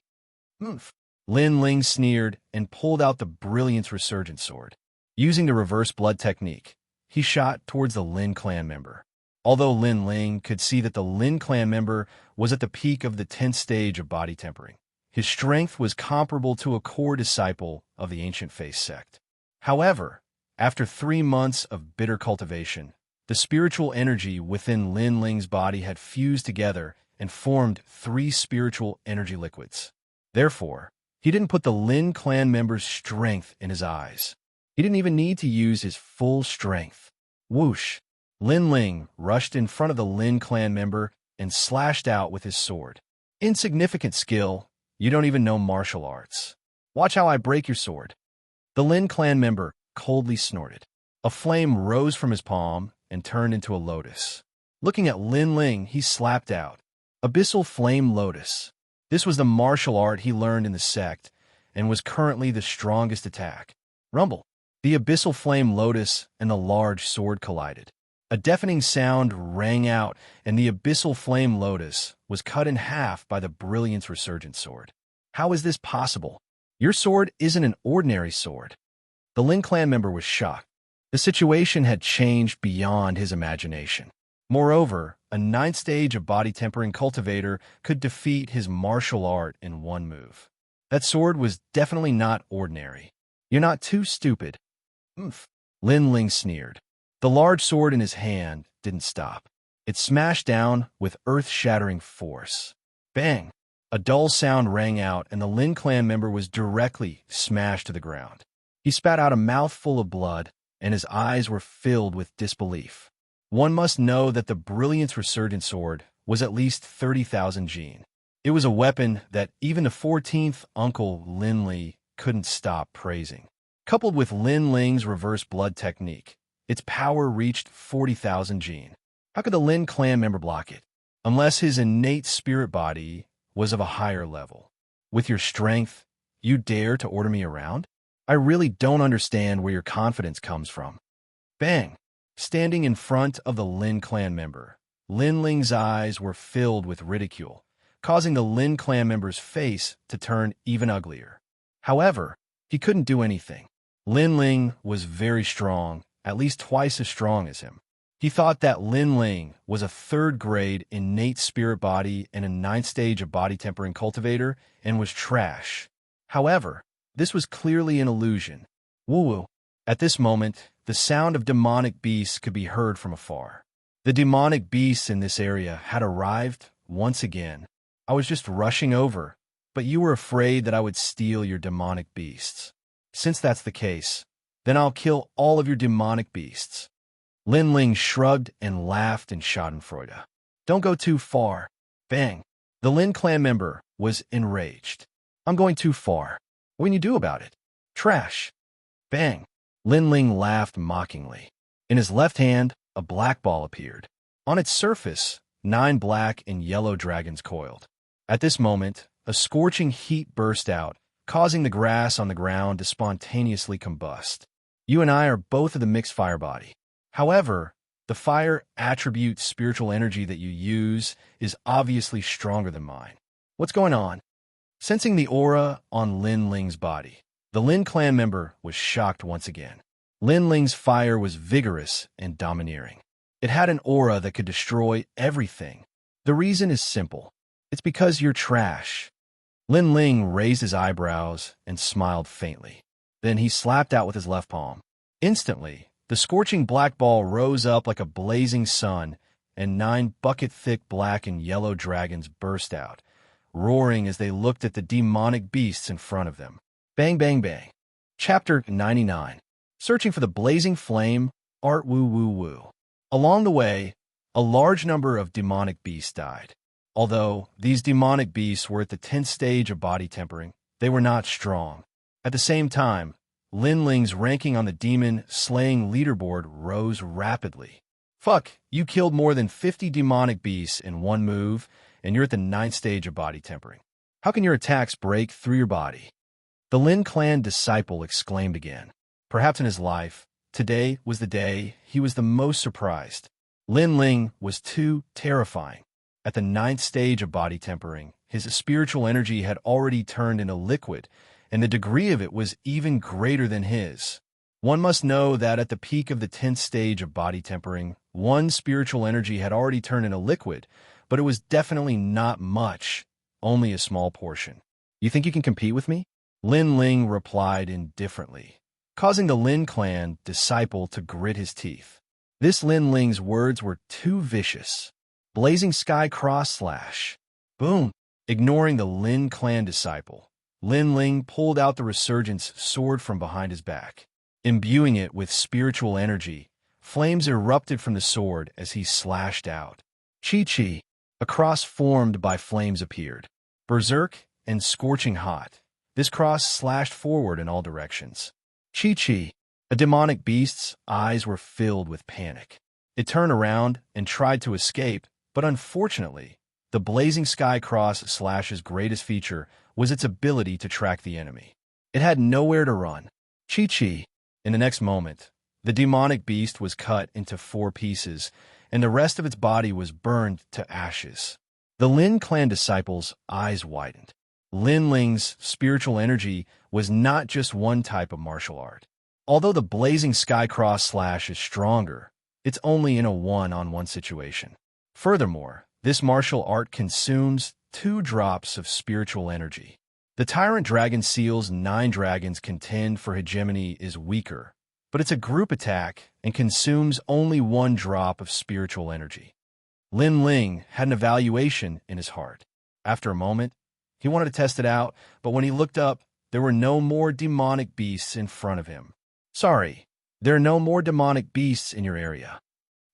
Oomph. Lin Ling sneered and pulled out the Brilliance Resurgent sword. Using the reverse blood technique, he shot towards the Lin clan member. Although Lin Ling could see that the Lin clan member was at the peak of the 10th stage of body tempering, his strength was comparable to a core disciple of the Ancient Face sect. However, after 3 months of bitter cultivation, the spiritual energy within Lin Ling's body had fused together and formed 3 spiritual energy liquids. Therefore, he didn't put the Lin clan member's strength in his eyes. He didn't even need to use his full strength. Whoosh! Lin Ling rushed in front of the Lin clan member and slashed out with his sword. Insignificant skill. You don't even know martial arts. Watch how I break your sword. The Lin clan member coldly snorted. A flame rose from his palm and turned into a lotus. Looking at Lin Ling, he slapped out, Abyssal Flame Lotus. This was the martial art he learned in the sect and was currently the strongest attack. Rumble. The Abyssal Flame Lotus and the large sword collided. A deafening sound rang out, and the Abyssal Flame Lotus was cut in half by the Brilliance Resurgent sword. How is this possible? Your sword isn't an ordinary sword. The Lin clan member was shocked. The situation had changed beyond his imagination. Moreover, a 9th stage of body tempering cultivator could defeat his martial art in one move. That sword was definitely not ordinary. You're not too stupid. Oomph. Lin Ling sneered. The large sword in his hand didn't stop. It smashed down with earth-shattering force. Bang! A dull sound rang out, and the Lin clan member was directly smashed to the ground. He spat out a mouthful of blood, and his eyes were filled with disbelief. One must know that the Brilliance Resurgent sword was at least 30,000 Jin. It was a weapon that even the 14th uncle Lin Li couldn't stop praising. Coupled with Lin Ling's reverse blood technique, its power reached 40,000 Jin. How could the Lin clan member block it? Unless his innate spirit body was of a higher level. With your strength, you dare to order me around? I really don't understand where your confidence comes from. Bang! Standing in front of the Lin clan member, Lin Ling's eyes were filled with ridicule, causing the Lin clan member's face to turn even uglier. However, he couldn't do anything. Lin Ling was very strong, at least twice as strong as him. He thought that Lin Ling was a third-grade innate spirit body and a ninth stage of body tempering cultivator and was trash. However, this was clearly an illusion. Woo-woo. At this moment, the sound of demonic beasts could be heard from afar. The demonic beasts in this area had arrived once again. I was just rushing over, but you were afraid that I would steal your demonic beasts. Since that's the case, then I'll kill all of your demonic beasts. Lin Ling shrugged and laughed in schadenfreude. Don't go too far. Bang. The Lin clan member was enraged. I'm going too far. What can you do about it? Trash. Bang. Lin Ling laughed mockingly. In his left hand, a black ball appeared. On its surface, 9 black and yellow dragons coiled. At this moment, a scorching heat burst out, causing the grass on the ground to spontaneously combust. You and I are both of the mixed fire body. However, the fire attribute spiritual energy that you use is obviously stronger than mine. What's going on? Sensing the aura on Lin Ling's body, the Lin clan member was shocked once again. Lin Ling's fire was vigorous and domineering. It had an aura that could destroy everything. The reason is simple. It's because you're trash. Lin Ling raised his eyebrows and smiled faintly. Then he slapped out with his left palm. Instantly, the scorching black ball rose up like a blazing sun, and 9 bucket-thick black and yellow dragons burst out, roaring as they looked at the demonic beasts in front of them. Bang, bang, bang. Chapter 99. Searching for the blazing flame, art woo woo woo. Along the way, a large number of demonic beasts died. Although these demonic beasts were at the 10th stage of body tempering, they were not strong. At the same time, Lin Ling's ranking on the demon-slaying leaderboard rose rapidly. Fuck, you killed more than 50 demonic beasts in one move, and you're at the 9th stage of body tempering. How can your attacks break through your body? The Lin clan disciple exclaimed again. Perhaps in his life, today was the day he was the most surprised. Lin Ling was too terrifying. At the 9th stage of body tempering, his spiritual energy had already turned into liquid, and the degree of it was even greater than his. One must know that at the peak of the 10th stage of body tempering, one's spiritual energy had already turned into liquid, but it was definitely not much, only a small portion. You think you can compete with me? Lin Ling replied indifferently, causing the Lin clan disciple to grit his teeth. This Lin Ling's words were too vicious. Blazing sky cross slash. Boom! Ignoring the Lin clan disciple, Lin Ling pulled out the Resurgence sword from behind his back. Imbuing it with spiritual energy, flames erupted from the sword as he slashed out. Chi-Chi, a cross formed by flames appeared. Berserk and scorching hot, this cross slashed forward in all directions. Chi-Chi, a demonic beast's eyes were filled with panic. It turned around and tried to escape, but unfortunately, the blazing sky cross slash's greatest feature was its ability to track the enemy. It had nowhere to run. Chi-Chi. In the next moment, the demonic beast was cut into 4 pieces, and the rest of its body was burned to ashes. The Lin clan disciples' eyes widened. Lin Ling's spiritual energy was not just one type of martial art. Although the blazing sky cross slash is stronger, it's only in a one-on-one situation. Furthermore, this martial art consumes 2 drops of spiritual energy. The Tyrant Dragon Seal's 9 dragons contend for hegemony is weaker, but it's a group attack and consumes only 1 drop of spiritual energy. Lin Ling had an evaluation in his heart. After a moment, he wanted to test it out, but when he looked up, there were no more demonic beasts in front of him. Sorry, there are no more demonic beasts in your area.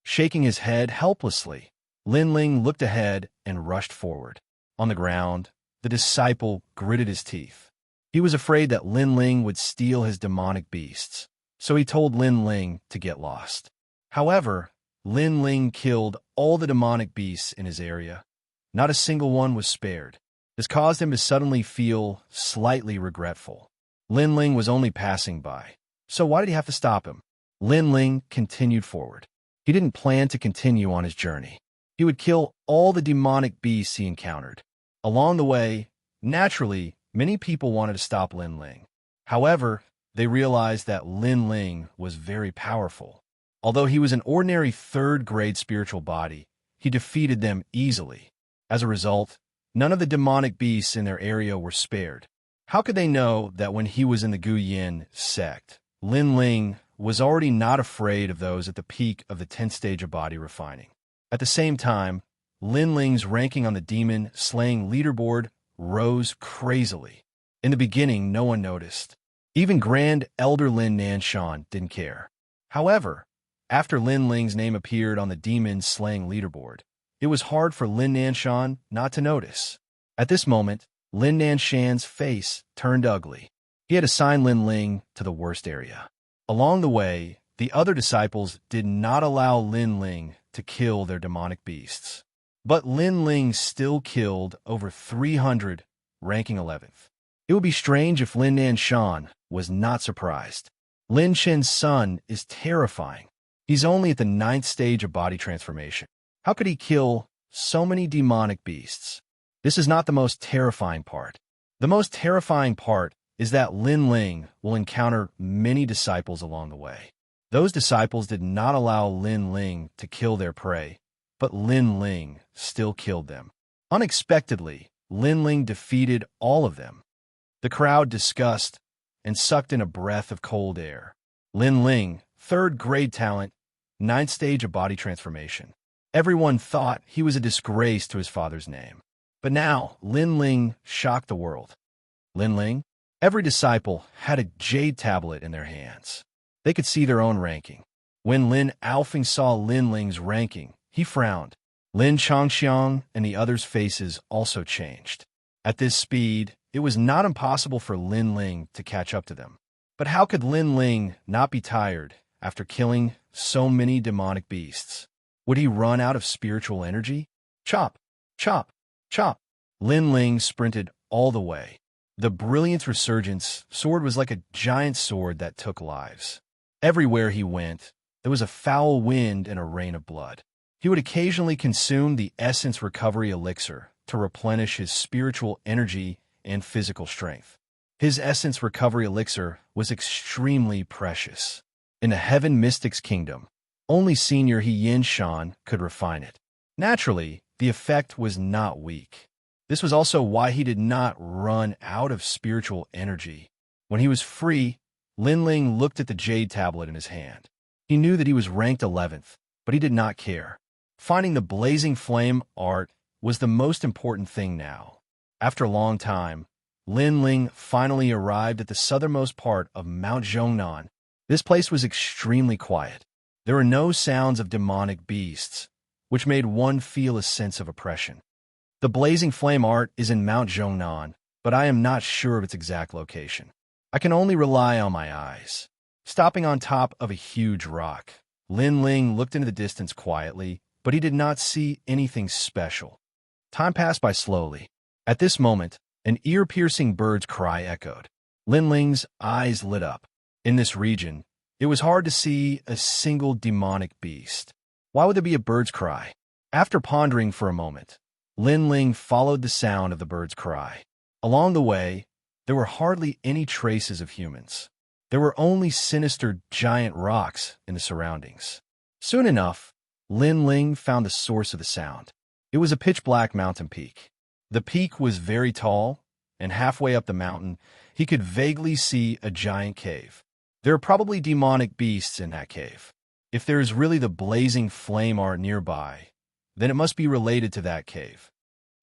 Shaking his head helplessly, Lin Ling looked ahead and rushed forward. On the ground, the disciple gritted his teeth. He was afraid that Lin Ling would steal his demonic beasts, so he told Lin Ling to get lost. However, Lin Ling killed all the demonic beasts in his area. Not a single one was spared. This caused him to suddenly feel slightly regretful. Lin Ling was only passing by, so why did he have to stop him? Lin Ling continued forward. He didn't plan to continue on his journey. He would kill all the demonic beasts he encountered. Along the way, naturally, many people wanted to stop Lin Ling. However, they realized that Lin Ling was very powerful. Although he was an ordinary third-grade spiritual body, he defeated them easily. As a result, none of the demonic beasts in their area were spared. How could they know that when he was in the Guyin sect, Lin Ling was already not afraid of those at the peak of the 10th stage of body refining? At the same time, Lin Ling's ranking on the demon-slaying leaderboard rose crazily. In the beginning, no one noticed. Even Grand Elder Lin Nanshan didn't care. However, after Lin Ling's name appeared on the demon-slaying leaderboard, it was hard for Lin Nanshan not to notice. At this moment, Lin Nanshan's face turned ugly. He had assigned Lin Ling to the worst area. Along the way, the other disciples did not allow Lin Ling to kill their demonic beasts. But Lin Ling still killed over 300, ranking 11th. It would be strange if Lin Nanshan was not surprised. Lin Chen's son is terrifying. He's only at the 9th stage of body transformation. How could he kill so many demonic beasts? This is not the most terrifying part. The most terrifying part is that Lin Ling will encounter many disciples along the way. Those disciples did not allow Lin Ling to kill their prey, but Lin Ling still killed them. Unexpectedly, Lin Ling defeated all of them. The crowd discussed and sucked in a breath of cold air. Lin Ling, third-grade talent, 9th stage of body transformation. Everyone thought he was a disgrace to his father's name. But now, Lin Ling shocked the world. Lin Ling? Every disciple had a jade tablet in their hands. They could see their own ranking. When Lin Alfing saw Lin Ling's ranking, he frowned. Lin Changxiang and the others' faces also changed. At this speed, it was not impossible for Lin Ling to catch up to them. But how could Lin Ling not be tired after killing so many demonic beasts? Would he run out of spiritual energy? Chop, chop, chop. Lin Ling sprinted all the way. The Brilliance Resurgence sword was like a giant sword that took lives. Everywhere he went, there was a foul wind and a rain of blood. He would occasionally consume the Essence Recovery Elixir to replenish his spiritual energy and physical strength. His Essence Recovery Elixir was extremely precious. In the Heaven Mystics Kingdom, only Senior Xianxia could refine it. Naturally, the effect was not weak. This was also why he did not run out of spiritual energy. When he was free, Lin Ling looked at the jade tablet in his hand. He knew that he was ranked 11th, but he did not care. Finding the blazing flame art was the most important thing now. After a long time, Lin Ling finally arrived at the southernmost part of Mount Zhongnan. This place was extremely quiet. There were no sounds of demonic beasts, which made one feel a sense of oppression. The blazing flame art is in Mount Zhongnan, but I am not sure of its exact location. I can only rely on my eyes. Stopping on top of a huge rock, Lin Ling looked into the distance quietly, but he did not see anything special. Time passed by slowly. At this moment, an ear-piercing bird's cry echoed. Lin Ling's eyes lit up. In this region, it was hard to see a single demonic beast. Why would there be a bird's cry? After pondering for a moment, Lin Ling followed the sound of the bird's cry. Along the way, there were hardly any traces of humans. There were only sinister giant rocks in the surroundings. Soon enough, Lin Ling found the source of the sound. It was a pitch-black mountain peak. The peak was very tall, and halfway up the mountain, he could vaguely see a giant cave. There are probably demonic beasts in that cave. If there is really the blazing flame art nearby, then it must be related to that cave.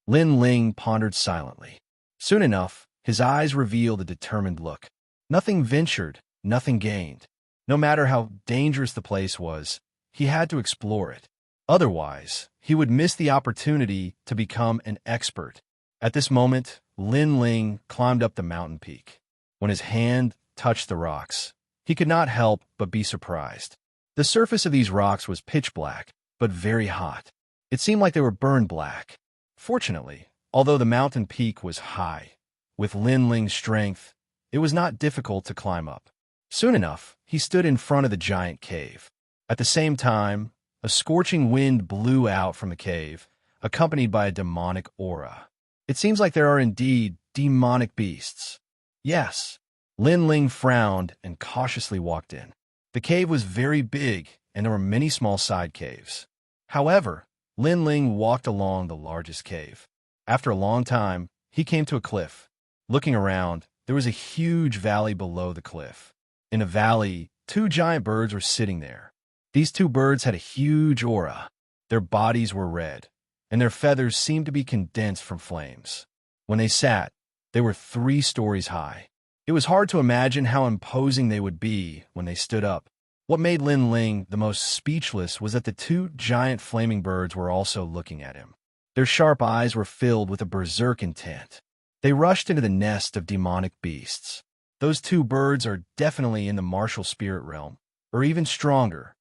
Lin Ling pondered silently. Soon enough, his eyes revealed a determined look. Nothing ventured, nothing gained. No matter how dangerous the place was, he had to explore it. Otherwise, he would miss the opportunity to become an expert. At this moment, Lin Ling climbed up the mountain peak. When his hand touched the rocks, he could not help but be surprised. The surface of these rocks was pitch black, but very hot. It seemed like they were burned black. Fortunately, although the mountain peak was high, with Lin Ling's strength, it was not difficult to climb up. Soon enough, he stood in front of the giant cave. At the same time, a scorching wind blew out from the cave, accompanied by a demonic aura. It seems like there are indeed demonic beasts. Yes. Lin Ling frowned and cautiously walked in. The cave was very big, and there were many small side caves. However, Lin Ling walked along the largest cave. After a long time, he came to a cliff. Looking around, there was a huge valley below the cliff. In a valley, two giant birds were sitting there. These two birds had a huge aura. Their bodies were red, and their feathers seemed to be condensed from flames. When they sat, they were 3 stories high. It was hard to imagine how imposing they would be when they stood up. What made Lin Ling the most speechless was that the 2 giant flaming birds were also looking at him. Their sharp eyes were filled with a berserk intent. They rushed into the nest of demonic beasts. Those 2 birds are definitely in the martial spirit realm, or even stronger.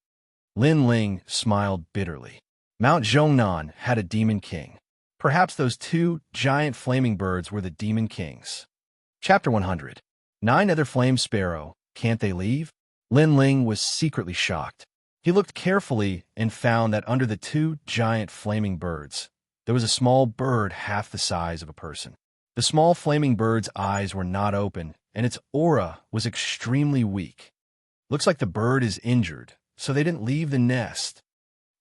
Lin Ling smiled bitterly. Mount Zhongnan had a demon king. Perhaps those 2 giant flaming birds were the demon kings. Chapter 100. 9 Other Flame Sparrow, Can't They Leave? Lin Ling was secretly shocked. He looked carefully and found that under the 2 giant flaming birds, there was a small bird half the size of a person. The small flaming bird's eyes were not open, and its aura was extremely weak. Looks like the bird is injured, so they didn't leave the nest.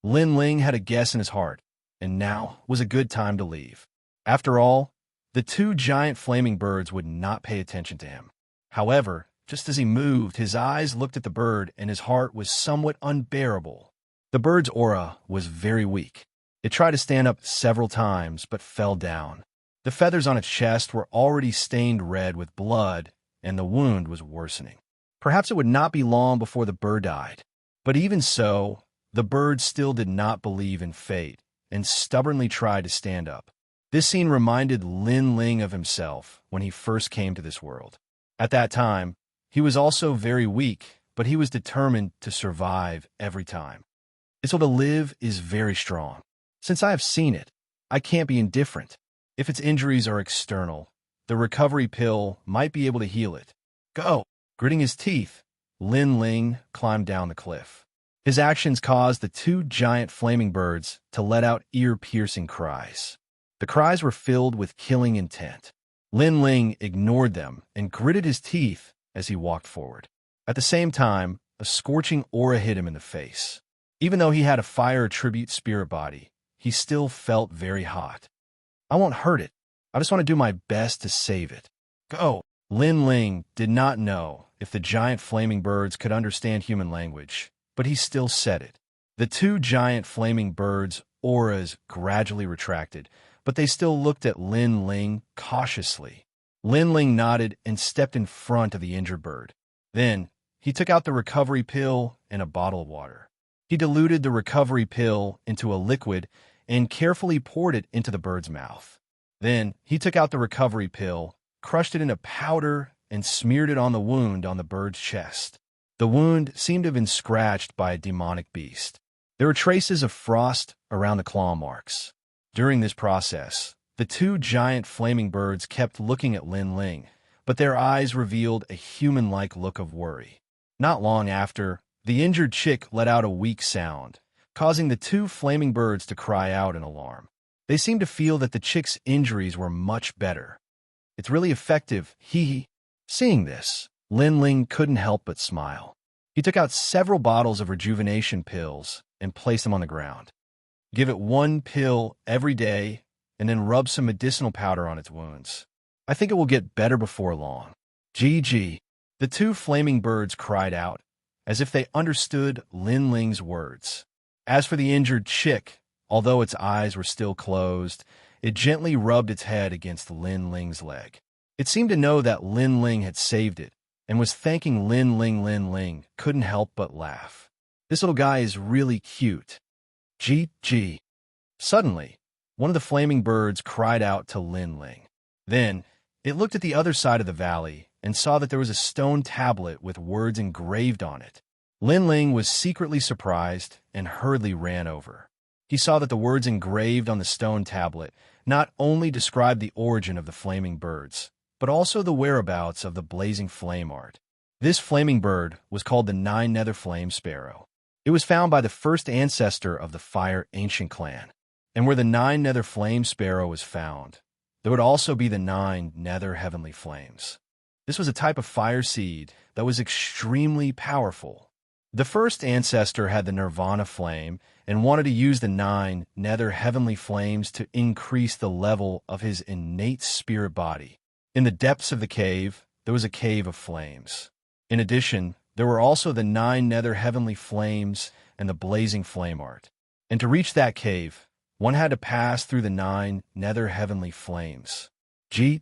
Lin Ling had a guess in his heart, and now was a good time to leave. After all, the 2 giant flaming birds would not pay attention to him. However, just as he moved, his eyes looked at the bird, and his heart was somewhat unbearable. The bird's aura was very weak. It tried to stand up several times, but fell down. The feathers on its chest were already stained red with blood, and the wound was worsening. Perhaps it would not be long before the bird died. But even so, the bird still did not believe in fate, and stubbornly tried to stand up. This scene reminded Lin Ling of himself when he first came to this world. At that time, he was also very weak, but he was determined to survive every time. His will to live is very strong. Since I have seen it, I can't be indifferent. If its injuries are external, the recovery pill might be able to heal it. Go! Gritting his teeth, Lin Ling climbed down the cliff. His actions caused the 2 giant flaming birds to let out ear-piercing cries. The cries were filled with killing intent. Lin Ling ignored them and gritted his teeth as he walked forward. At the same time, a scorching aura hit him in the face. Even though he had a fire attribute spirit body, he still felt very hot. I won't hurt it. I just want to do my best to save it. Go! Lin Ling did not know if the giant flaming birds could understand human language, but he still said it. The 2 giant flaming birds' auras gradually retracted, but they still looked at Lin Ling cautiously. Lin Ling nodded and stepped in front of the injured bird. Then, he took out the recovery pill and a bottle of water. He diluted the recovery pill into a liquid and carefully poured it into the bird's mouth. Then, he took out the recovery pill, crushed it into powder, and smeared it on the wound on the bird's chest. The wound seemed to have been scratched by a demonic beast. There were traces of frost around the claw marks. During this process, the 2 giant flaming birds kept looking at Lin Ling, but their eyes revealed a human-like look of worry. Not long after, the injured chick let out a weak sound, causing the 2 flaming birds to cry out in alarm. They seemed to feel that the chick's injuries were much better. It's really effective, hee. Seeing this, Lin Ling couldn't help but smile. He took out several bottles of rejuvenation pills and placed them on the ground. Give it 1 pill every day, and then rub some medicinal powder on its wounds. I think it will get better before long. GG. The 2 flaming birds cried out, as if they understood Lin Ling's words. As for the injured chick, although its eyes were still closed, it gently rubbed its head against Lin Ling's leg. It seemed to know that Lin Ling had saved it, and was thanking Lin Ling. Lin Ling couldn't help but laugh. This little guy is really cute. G. Suddenly, one of the flaming birds cried out to Lin Ling. Then, it looked at the other side of the valley and saw that there was a stone tablet with words engraved on it. Lin Ling was secretly surprised and hurriedly ran over. He saw that the words engraved on the stone tablet not only described the origin of the flaming birds, but also the whereabouts of the blazing flame art. This flaming bird was called the Nine Nether Flame Sparrow. It was found by the first ancestor of the Fire Ancient clan, and where the Nine Nether Flame Sparrow was found, there would also be the Nine Nether Heavenly Flames. This was a type of fire seed that was extremely powerful. The first ancestor had the Nirvana flame and wanted to use the Nine Nether Heavenly Flames to increase the level of his innate spirit body. In the depths of the cave, there was a cave of flames. In addition, there were also the Nine Nether Heavenly Flames and the blazing flame art. And to reach that cave, one had to pass through the Nine Nether Heavenly Flames. G.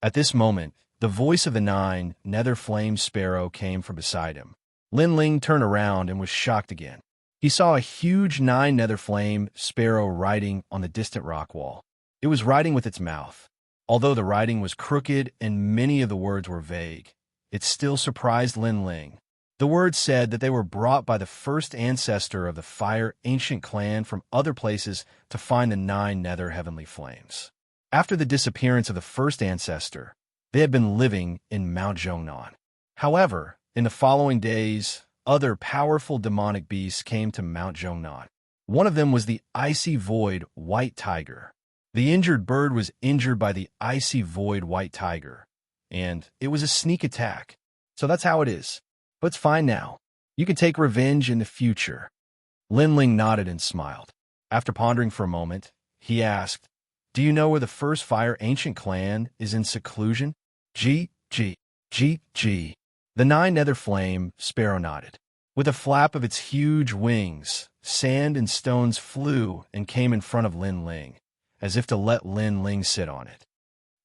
At this moment, the voice of the Nine Nether Flame Sparrow came from beside him. Lin Ling turned around and was shocked again. He saw a huge Nine Nether Flame Sparrow writing on the distant rock wall. It was writing with its mouth. Although the writing was crooked and many of the words were vague, it still surprised Lin Ling. The words said that they were brought by the first ancestor of the Fire Ancient clan from other places to find the Nine Nether Heavenly Flames. After the disappearance of the first ancestor, they had been living in Mount Zhongnan. However, in the following days, other powerful demonic beasts came to Mount Zhongnan. One of them was the Icy Void White Tiger. The injured bird was injured by the Icy Void White Tiger, and it was a sneak attack. So that's how it is. But it's fine now. You can take revenge in the future. Lin Ling nodded and smiled. After pondering for a moment, he asked, "Do you know where the first Fire Ancient clan is in seclusion?" G. The Nine Nether Flame Sparrow nodded. With a flap of its huge wings, sand and stones flew and came in front of Lin Ling, as if to let Lin Ling sit on it.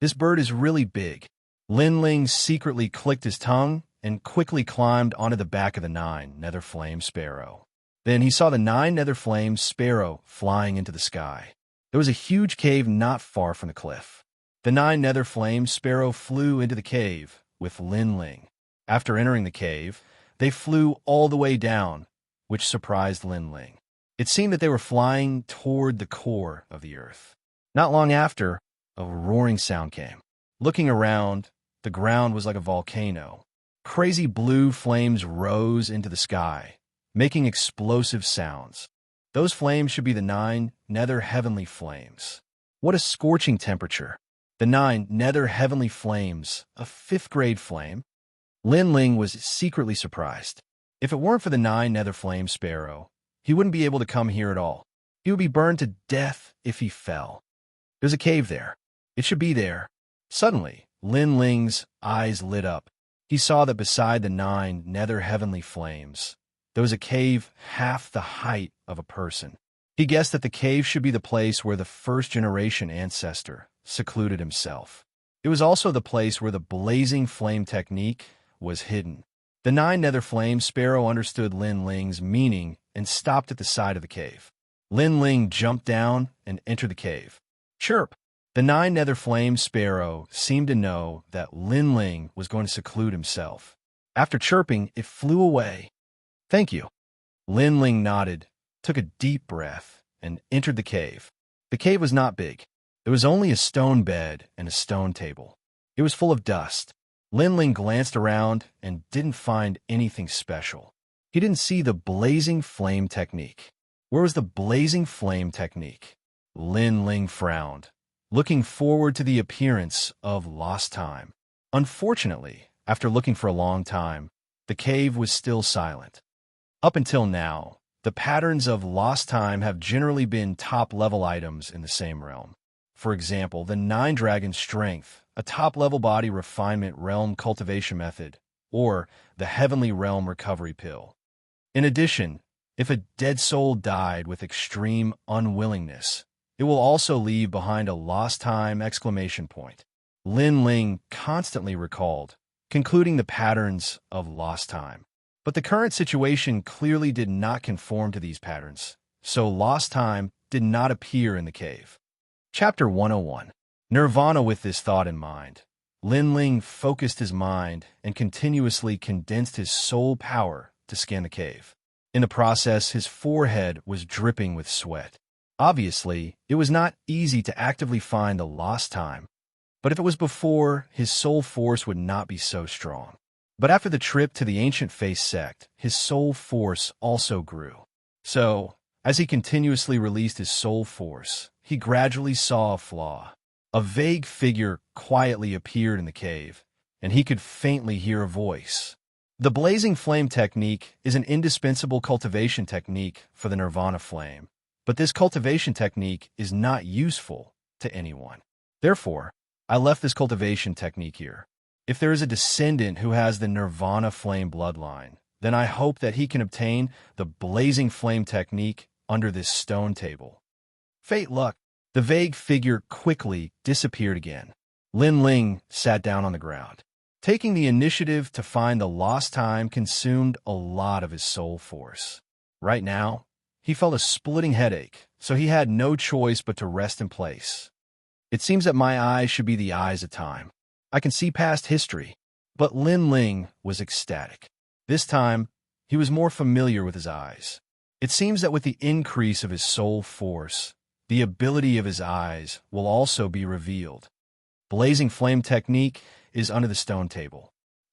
This bird is really big. Lin Ling secretly clicked his tongue and quickly climbed onto the back of the Nine Nether Flame Sparrow. Then he saw the Nine Nether Flame Sparrow flying into the sky. There was a huge cave not far from the cliff. The Nine Nether Flame Sparrow flew into the cave with Lin Ling. After entering the cave, they flew all the way down, which surprised Lin Ling. It seemed that they were flying toward the core of the earth. Not long after, a roaring sound came. Looking around, the ground was like a volcano. Crazy blue flames rose into the sky, making explosive sounds. Those flames should be the Nine Nether Heavenly Flames. What a scorching temperature. The Nine Nether Heavenly Flames, a 5th grade flame. Lin Ling was secretly surprised. If it weren't for the Nine Nether Flame Sparrow, he wouldn't be able to come here at all. He would be burned to death if he fell. There's a cave there. It should be there. Suddenly, Lin Ling's eyes lit up. He saw that beside the Nine Nether Heavenly Flames, there was a cave half the height of a person. He guessed that the cave should be the place where the first-generation ancestor secluded himself. It was also the place where the blazing flame technique was hidden. The Nine Nether Flame Sparrow understood Lin Ling's meaning and stopped at the side of the cave. Lin Ling jumped down and entered the cave. Chirp! The Nine Nether Flame Sparrow seemed to know that Lin Ling was going to seclude himself. After chirping, it flew away. "Thank you." Lin Ling nodded, took a deep breath, and entered the cave. The cave was not big. There was only a stone bed and a stone table. It was full of dust. Lin Ling glanced around and didn't find anything special. He didn't see the blazing flame technique. Where was the blazing flame technique? Lin Ling frowned, looking forward to the appearance of lost time. Unfortunately, after looking for a long time, the cave was still silent. Up until now, the patterns of lost time have generally been top-level items in the same realm. For example, the Nine Dragon Strength, a top-level body refinement realm cultivation method, or the Heavenly Realm Recovery Pill. In addition, if a dead soul died with extreme unwillingness, it will also leave behind a lost time exclamation point. Lin Ling constantly recalled, concluding the patterns of lost time. But the current situation clearly did not conform to these patterns, so lost time did not appear in the cave. Chapter 101. Nirvana. With this thought in mind, Lin Ling focused his mind and continuously condensed his soul power to scan the cave. In the process, his forehead was dripping with sweat. Obviously, it was not easy to actively find the lost time, but if it was before, his soul force would not be so strong. But after the trip to the ancient face sect, his soul force also grew. So, as he continuously released his soul force, he gradually saw a flaw. A vague figure quietly appeared in the cave, and he could faintly hear a voice. The blazing flame technique is an indispensable cultivation technique for the nirvana flame, but this cultivation technique is not useful to anyone. Therefore, I left this cultivation technique here. If there is a descendant who has the nirvana flame bloodline, then I hope that he can obtain the blazing flame technique under this stone table. Fate luck. The vague figure quickly disappeared again. Lin Ling sat down on the ground. Taking the initiative to find the lost time consumed a lot of his soul force. Right now, he felt a splitting headache, so he had no choice but to rest in place. It seems that my eyes should be the eyes of time. I can see past history. But Lin Ling was ecstatic. This time, he was more familiar with his eyes. It seems that with the increase of his soul force, the ability of his eyes will also be revealed. Blazing flame technique is under the stone table.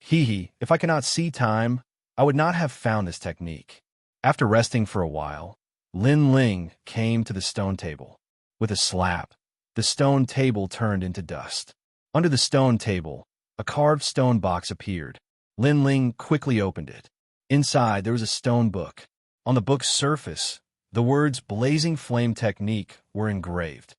If I cannot see time, I would not have found this technique. After resting for a while, Lin Ling came to the stone table. With a slap, the stone table turned into dust. Under the stone table, a carved stone box appeared. Lin Ling quickly opened it. Inside, there was a stone book. On the book's surface, the words Blazing Flame Technique were engraved.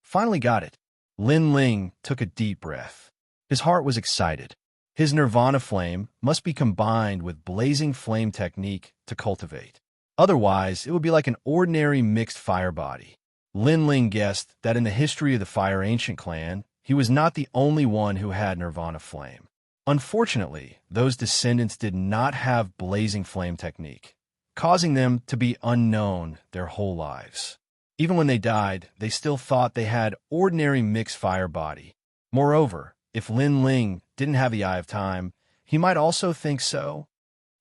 Finally got it. Lin Ling took a deep breath. His heart was excited. His nirvana flame must be combined with Blazing Flame Technique to cultivate. Otherwise, it would be like an ordinary mixed fire body. Lin Ling guessed that in the history of the Fire Ancient clan, he was not the only one who had nirvana flame. Unfortunately, those descendants did not have Blazing Flame Technique, causing them to be unknown their whole lives. Even when they died, they still thought they had ordinary mixed fire body. Moreover, if Lin Ling didn't have the Eye of Time, he might also think so.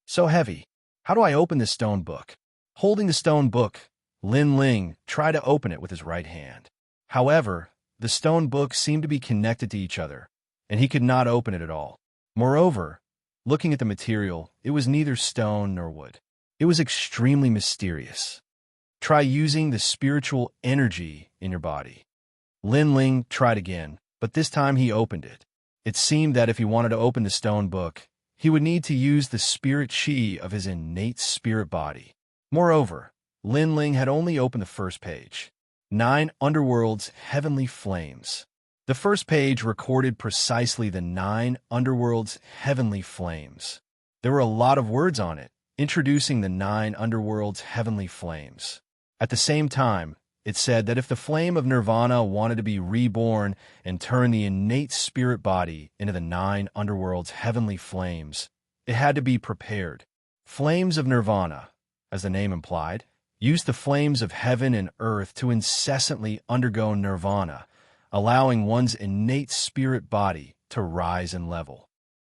So heavy. How do I open this stone book? Holding the stone book, Lin Ling tried to open it with his right hand. However, the stone book seemed to be connected to each other, and he could not open it at all. Moreover, looking at the material, it was neither stone nor wood. It was extremely mysterious. Try using the spiritual energy in your body. Lin Ling tried again, but this time he opened it. It seemed that if he wanted to open the stone book, he would need to use the spirit chi of his innate spirit body. Moreover, Lin Ling had only opened the first page. 9 Underworld's Heavenly Flames. The first page recorded precisely the 9 Underworld's Heavenly Flames. There were a lot of words on it, introducing the 9 Underworld's Heavenly Flames. At the same time, it said that if the flame of nirvana wanted to be reborn and turn the innate spirit body into the 9 Underworld's Heavenly Flames, it had to be prepared. Flames of nirvana, as the name implied, used the flames of heaven and earth to incessantly undergo nirvana, allowing one's innate spirit body to rise in level.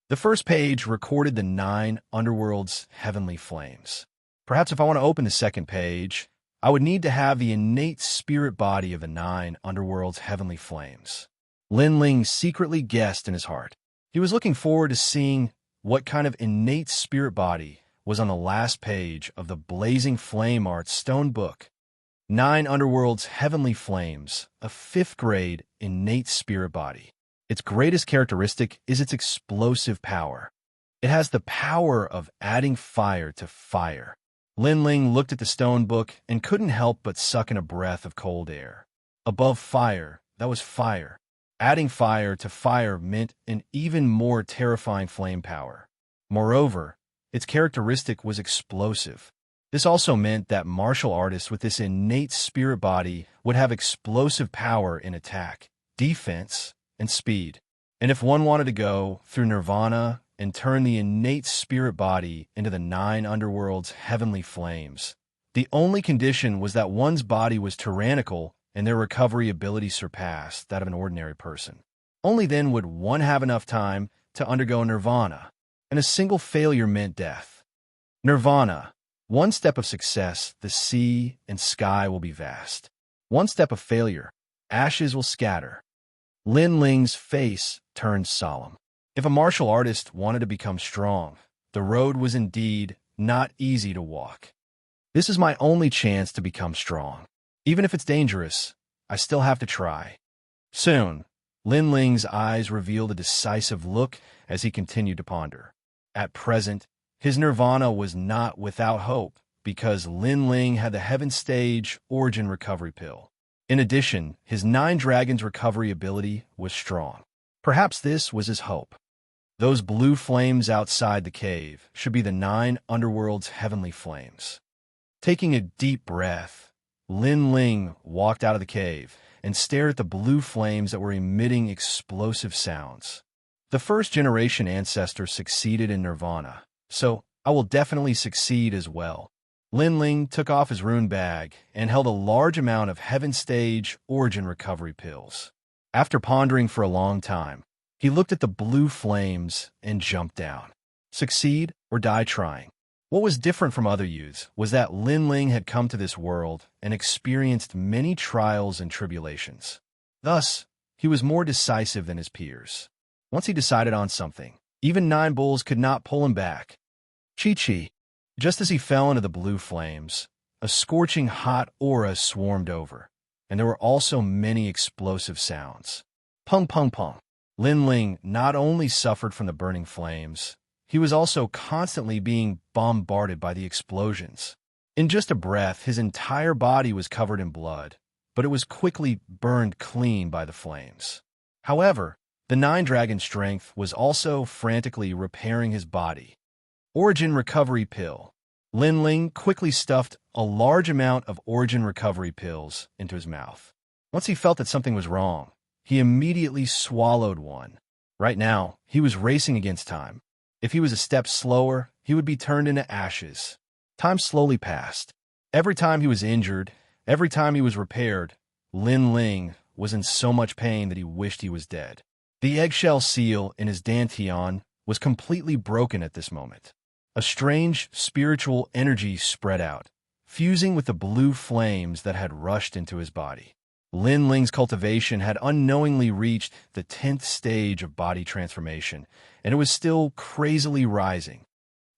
The first page recorded the 9 Underworld's Heavenly Flames. Perhaps if I want to open the second page, I would need to have the innate spirit body of the 9 Underworld's Heavenly Flames. Lin Ling secretly guessed in his heart. He was looking forward to seeing what kind of innate spirit body was on the last page of the Blazing Flame Art Stone Book. 9 Underworld's Heavenly Flames, a 5th grade innate spirit body. Its greatest characteristic is its explosive power. It has the power of adding fire to fire. Lin Ling looked at the stone book and couldn't help but suck in a breath of cold air. Above fire, that was fire. Adding fire to fire meant an even more terrifying flame power. Moreover, its characteristic was explosive. This also meant that martial artists with this innate spirit body would have explosive power in attack, defense, and speed. And if one wanted to go through nirvana and turn the innate spirit body into the 9 Underworld's Heavenly Flames, The only condition was that one's body was tyrannical and their recovery ability surpassed that of an ordinary person. Only then would one have enough time to undergo nirvana, and a single failure meant death. Nirvana. One step of success, the sea and sky will be vast. One step of failure, ashes will scatter. Lin Ling's face turned solemn. If a martial artist wanted to become strong, the road was indeed not easy to walk. This is my only chance to become strong. Even if it's dangerous, I still have to try. Soon, Lin Ling's eyes revealed a decisive look as he continued to ponder. At present, his nirvana was not without hope, because Lin Ling had the Heaven Stage Origin Recovery Pill. In addition, his 9 Dragons recovery ability was strong. Perhaps this was his hope. Those blue flames outside the cave should be the 9 underworld's heavenly flames. Taking a deep breath, Lin Ling walked out of the cave and stared at the blue flames that were emitting explosive sounds. The first-generation ancestor succeeded in nirvana, so I will definitely succeed as well. Lin Ling took off his rune bag and held a large amount of Heaven Stage Origin Recovery Pills. After pondering for a long time, he looked at the blue flames and jumped down. Succeed or die trying. What was different from other youths was that Lin Ling had come to this world and experienced many trials and tribulations. Thus, he was more decisive than his peers. Once he decided on something, even 9 bulls could not pull him back. Chi-Chi. Just as he fell into the blue flames, a scorching hot aura swarmed over, and there were also many explosive sounds. Pung pung pung. Lin Ling not only suffered from the burning flames, he was also constantly being bombarded by the explosions. In just a breath, his entire body was covered in blood, but it was quickly burned clean by the flames. However, the 9 Dragon strength was also frantically repairing his body. Origin Recovery Pill. Lin Ling quickly stuffed a large amount of Origin Recovery Pills into his mouth. Once he felt that something was wrong, he immediately swallowed one. Right now, he was racing against time. If he was a step slower, he would be turned into ashes. Time slowly passed. Every time he was injured, every time he was repaired, Lin Ling was in so much pain that he wished he was dead. The eggshell seal in his dantian was completely broken at this moment. A strange spiritual energy spread out, fusing with the blue flames that had rushed into his body. Lin Ling's cultivation had unknowingly reached the 10th stage of body transformation, and it was still crazily rising.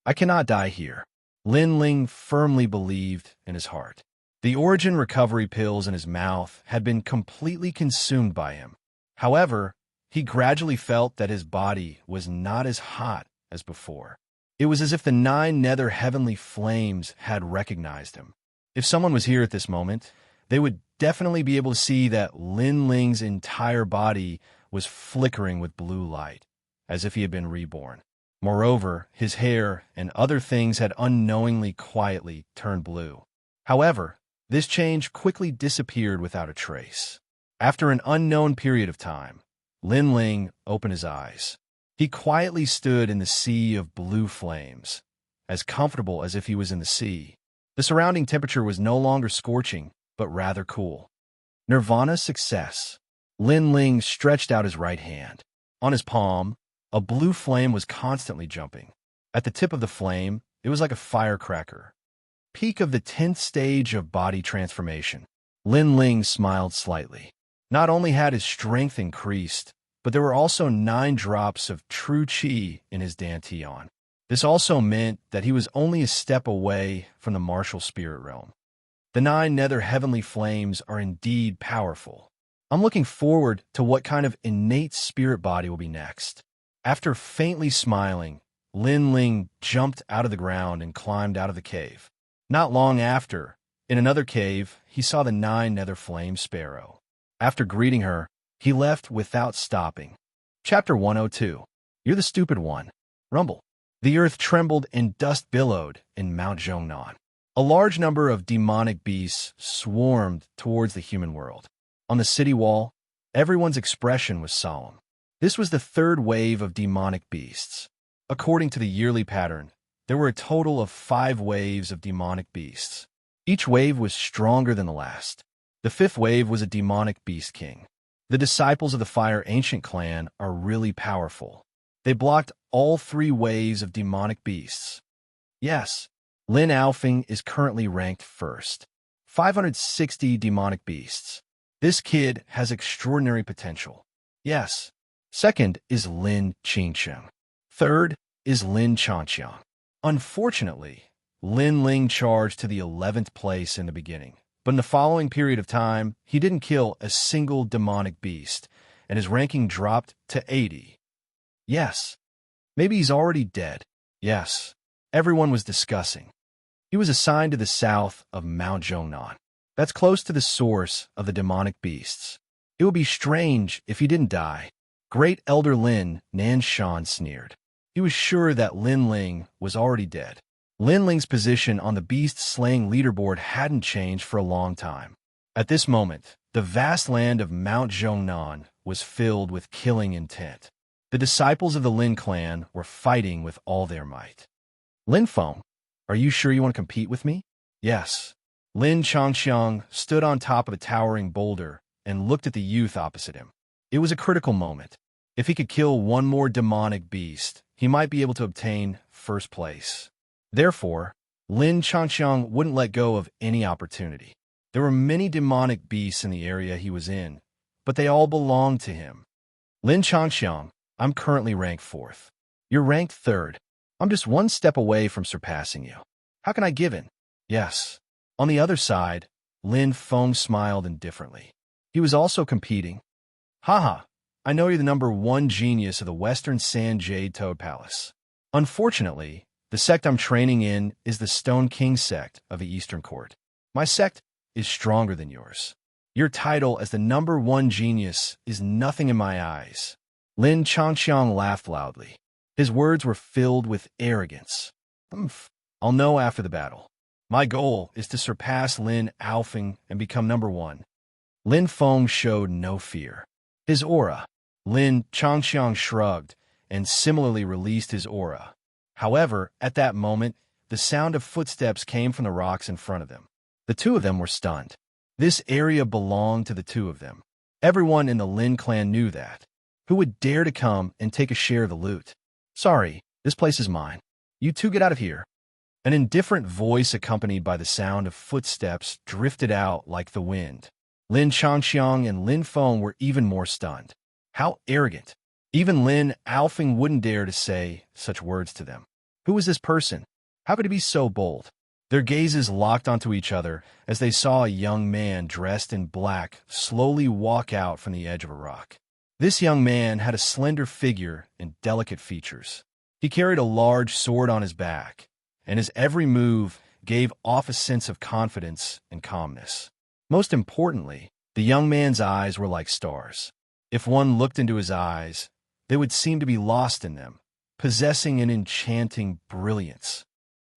I cannot die here. Lin Ling firmly believed in his heart. The Origin Recovery Pills in his mouth had been completely consumed by him. However, he gradually felt that his body was not as hot as before. It was as if the 9 nether heavenly flames had recognized him. If someone was here at this moment, they would definitely be able to see that Lin Ling's entire body was flickering with blue light, as if he had been reborn. Moreover, his hair and other things had unknowingly quietly turned blue. However, this change quickly disappeared without a trace. After an unknown period of time, Lin Ling opened his eyes. He quietly stood in the sea of blue flames, as comfortable as if he was in the sea. The surrounding temperature was no longer scorching, but rather cool. Nirvana success. Lin Ling stretched out his right hand. On his palm, a blue flame was constantly jumping. At the tip of the flame, it was like a firecracker. Peak of the 10th stage of body transformation. Lin Ling smiled slightly. Not only had his strength increased, but there were also 9 drops of true qi in his dantian. This also meant that he was only a step away from the martial spirit realm. The 9 nether heavenly flames are indeed powerful. I'm looking forward to what kind of innate spirit body will be next. After faintly smiling, Lin Ling jumped out of the ground and climbed out of the cave. Not long after, in another cave, he saw the 9 nether flame sparrow. After greeting her, he left without stopping. Chapter 102. You're the stupid one. Rumble. The earth trembled and dust billowed in Mount Zhongnan. A large number of demonic beasts swarmed towards the human world. On the city wall, everyone's expression was solemn. This was the 3rd wave of demonic beasts. According to the yearly pattern, there were a total of 5 waves of demonic beasts. Each wave was stronger than the last. The fifth wave was a demonic beast king. The disciples of the Fire Ancient clan are really powerful. They blocked all 3 waves of demonic beasts. Yes, Lin Aofing is currently ranked first. 560 demonic beasts. This kid has extraordinary potential. Yes. Second is Lin Qingqiang. Third is Lin Xianxia. Unfortunately, Lin Ling charged to the 11th place in the beginning, but in the following period of time, he didn't kill a single demonic beast, and his ranking dropped to 80. Yes. Maybe he's already dead. Yes. Everyone was discussing. He was assigned to the south of Mount Zhongnan. That's close to the source of the demonic beasts. It would be strange if he didn't die. Great Elder Lin Nanshan sneered. He was sure that Lin Ling was already dead. Lin Ling's position on the beast-slaying leaderboard hadn't changed for a long time. At this moment, the vast land of Mount Zhongnan was filled with killing intent. The disciples of the Lin clan were fighting with all their might. Lin Feng, are you sure you want to compete with me? Yes. Lin Changxiang stood on top of a towering boulder and looked at the youth opposite him. It was a critical moment. If he could kill one more demonic beast, he might be able to obtain first place. Therefore, Lin Changxiang wouldn't let go of any opportunity. There were many demonic beasts in the area he was in, but they all belonged to him. Lin Changxiang, I'm currently ranked 4th. You're ranked 3rd. I'm just one step away from surpassing you. How can I give in? Yes. On the other side, Lin Feng smiled indifferently. He was also competing. Haha, I know you're the #1 genius of the Western Sand Jade Toad Palace. Unfortunately, the sect I'm training in is the Stone King sect of the Eastern Court. My sect is stronger than yours. Your title as the #1 genius is nothing in my eyes. Lin Changxiang laughed loudly. His words were filled with arrogance. I'll know after the battle. My goal is to surpass Lin Aofing and become #1. Lin Feng showed no fear. His aura. Lin Changxiang shrugged and similarly released his aura. However, at that moment, the sound of footsteps came from the rocks in front of them. The 2 of them were stunned. This area belonged to the 2 of them. Everyone in the Lin clan knew that. Who would dare to come and take a share of the loot? Sorry, this place is mine. You 2 get out of here. An indifferent voice accompanied by the sound of footsteps drifted out like the wind. Lin Changxiang and Lin Feng were even more stunned. How arrogant. Even Lin Aofing wouldn't dare to say such words to them. Who was this person? How could he be so bold? Their gazes locked onto each other as they saw a young man dressed in black slowly walk out from the edge of a rock. This young man had a slender figure and delicate features. He carried a large sword on his back, and his every move gave off a sense of confidence and calmness. Most importantly, the young man's eyes were like stars. If one looked into his eyes, they would seem to be lost in them, possessing an enchanting brilliance.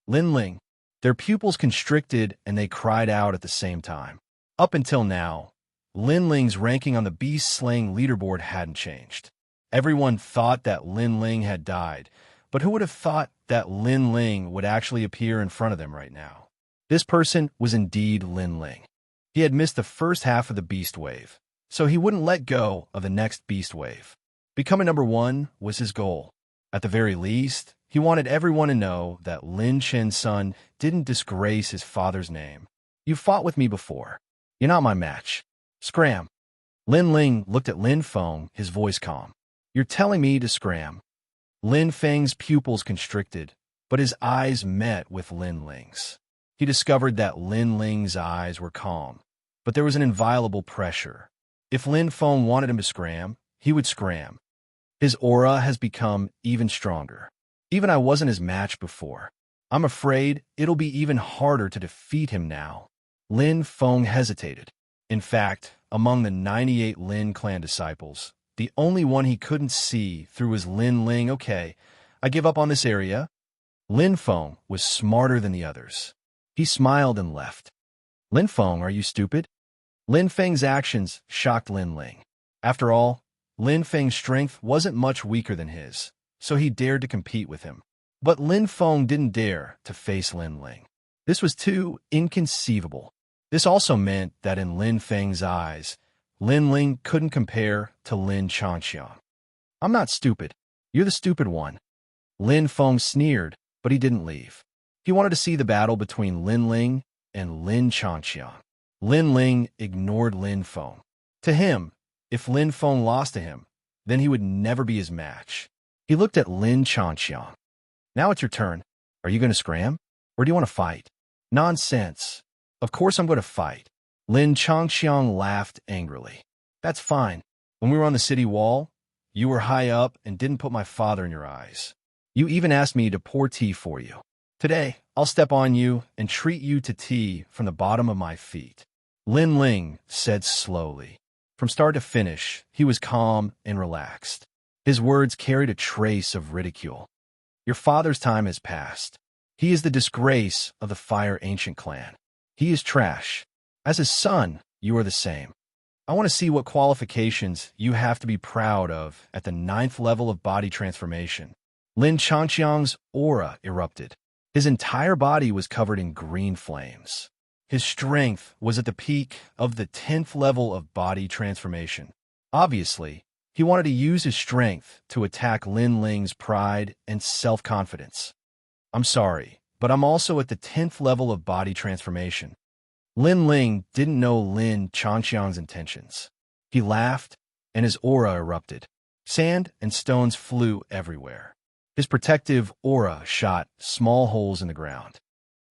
Lin Ling, their pupils constricted and they cried out at the same time. Up until now, Lin Ling's ranking on the beast-slaying leaderboard hadn't changed. Everyone thought that Lin Ling had died, but who would have thought that Lin Ling would actually appear in front of them right now? This person was indeed Lin Ling. He had missed the first half of the beast wave, so he wouldn't let go of the next beast wave. Becoming #1 was his goal. At the very least, he wanted everyone to know that Lin Chen's son didn't disgrace his father's name. You fought with me before. You're not my match. Scram. Lin Ling looked at Lin Feng, his voice calm. You're telling me to scram. Lin Feng's pupils constricted, but his eyes met with Lin Ling's. He discovered that Lin Ling's eyes were calm, but there was an inviolable pressure. If Lin Feng wanted him to scram, he would scram. His aura has become even stronger. Even I wasn't his match before. I'm afraid it'll be even harder to defeat him now. Lin Feng hesitated. In fact, among the 98 Lin clan disciples, the only one he couldn't see through was Lin Ling. Okay, I give up on this area. Lin Feng was smarter than the others. He smiled and left. Lin Feng, are you stupid? Lin Feng's actions shocked Lin Ling. After all, Lin Feng's strength wasn't much weaker than his, so he dared to compete with him. But Lin Feng didn't dare to face Lin Ling. This was too inconceivable. This also meant that in Lin Feng's eyes, Lin Ling couldn't compare to Lin Xianxia. I'm not stupid. You're the stupid one. Lin Feng sneered, but he didn't leave. He wanted to see the battle between Lin Ling and Lin Xianxia. Lin Ling ignored Lin Feng. To him, if Lin Feng lost to him, then he would never be his match. He looked at Lin Xianxia. Now it's your turn. Are you going to scram? Or do you want to fight? Nonsense. Of course I'm going to fight. Lin Changxiang laughed angrily. That's fine. When we were on the city wall, you were high up and didn't put my father in your eyes. You even asked me to pour tea for you. Today, I'll step on you and treat you to tea from the bottom of my feet. Lin Ling said slowly. From start to finish, he was calm and relaxed. His words carried a trace of ridicule. Your father's time has passed. He is the disgrace of the Fire Ancient clan. He is trash. As his son, you are the same. I want to see what qualifications you have to be proud of at the 9th level of body transformation. Lin Changxiang's aura erupted. His entire body was covered in green flames. His strength was at the peak of the 10th level of body transformation. Obviously, he wanted to use his strength to attack Lin Ling's pride and self-confidence. I'm sorry, but I'm also at the 10th level of body transformation. Lin Ling didn't know Lin Changxiang's intentions. He laughed, and his aura erupted. Sand and stones flew everywhere. His protective aura shot small holes in the ground.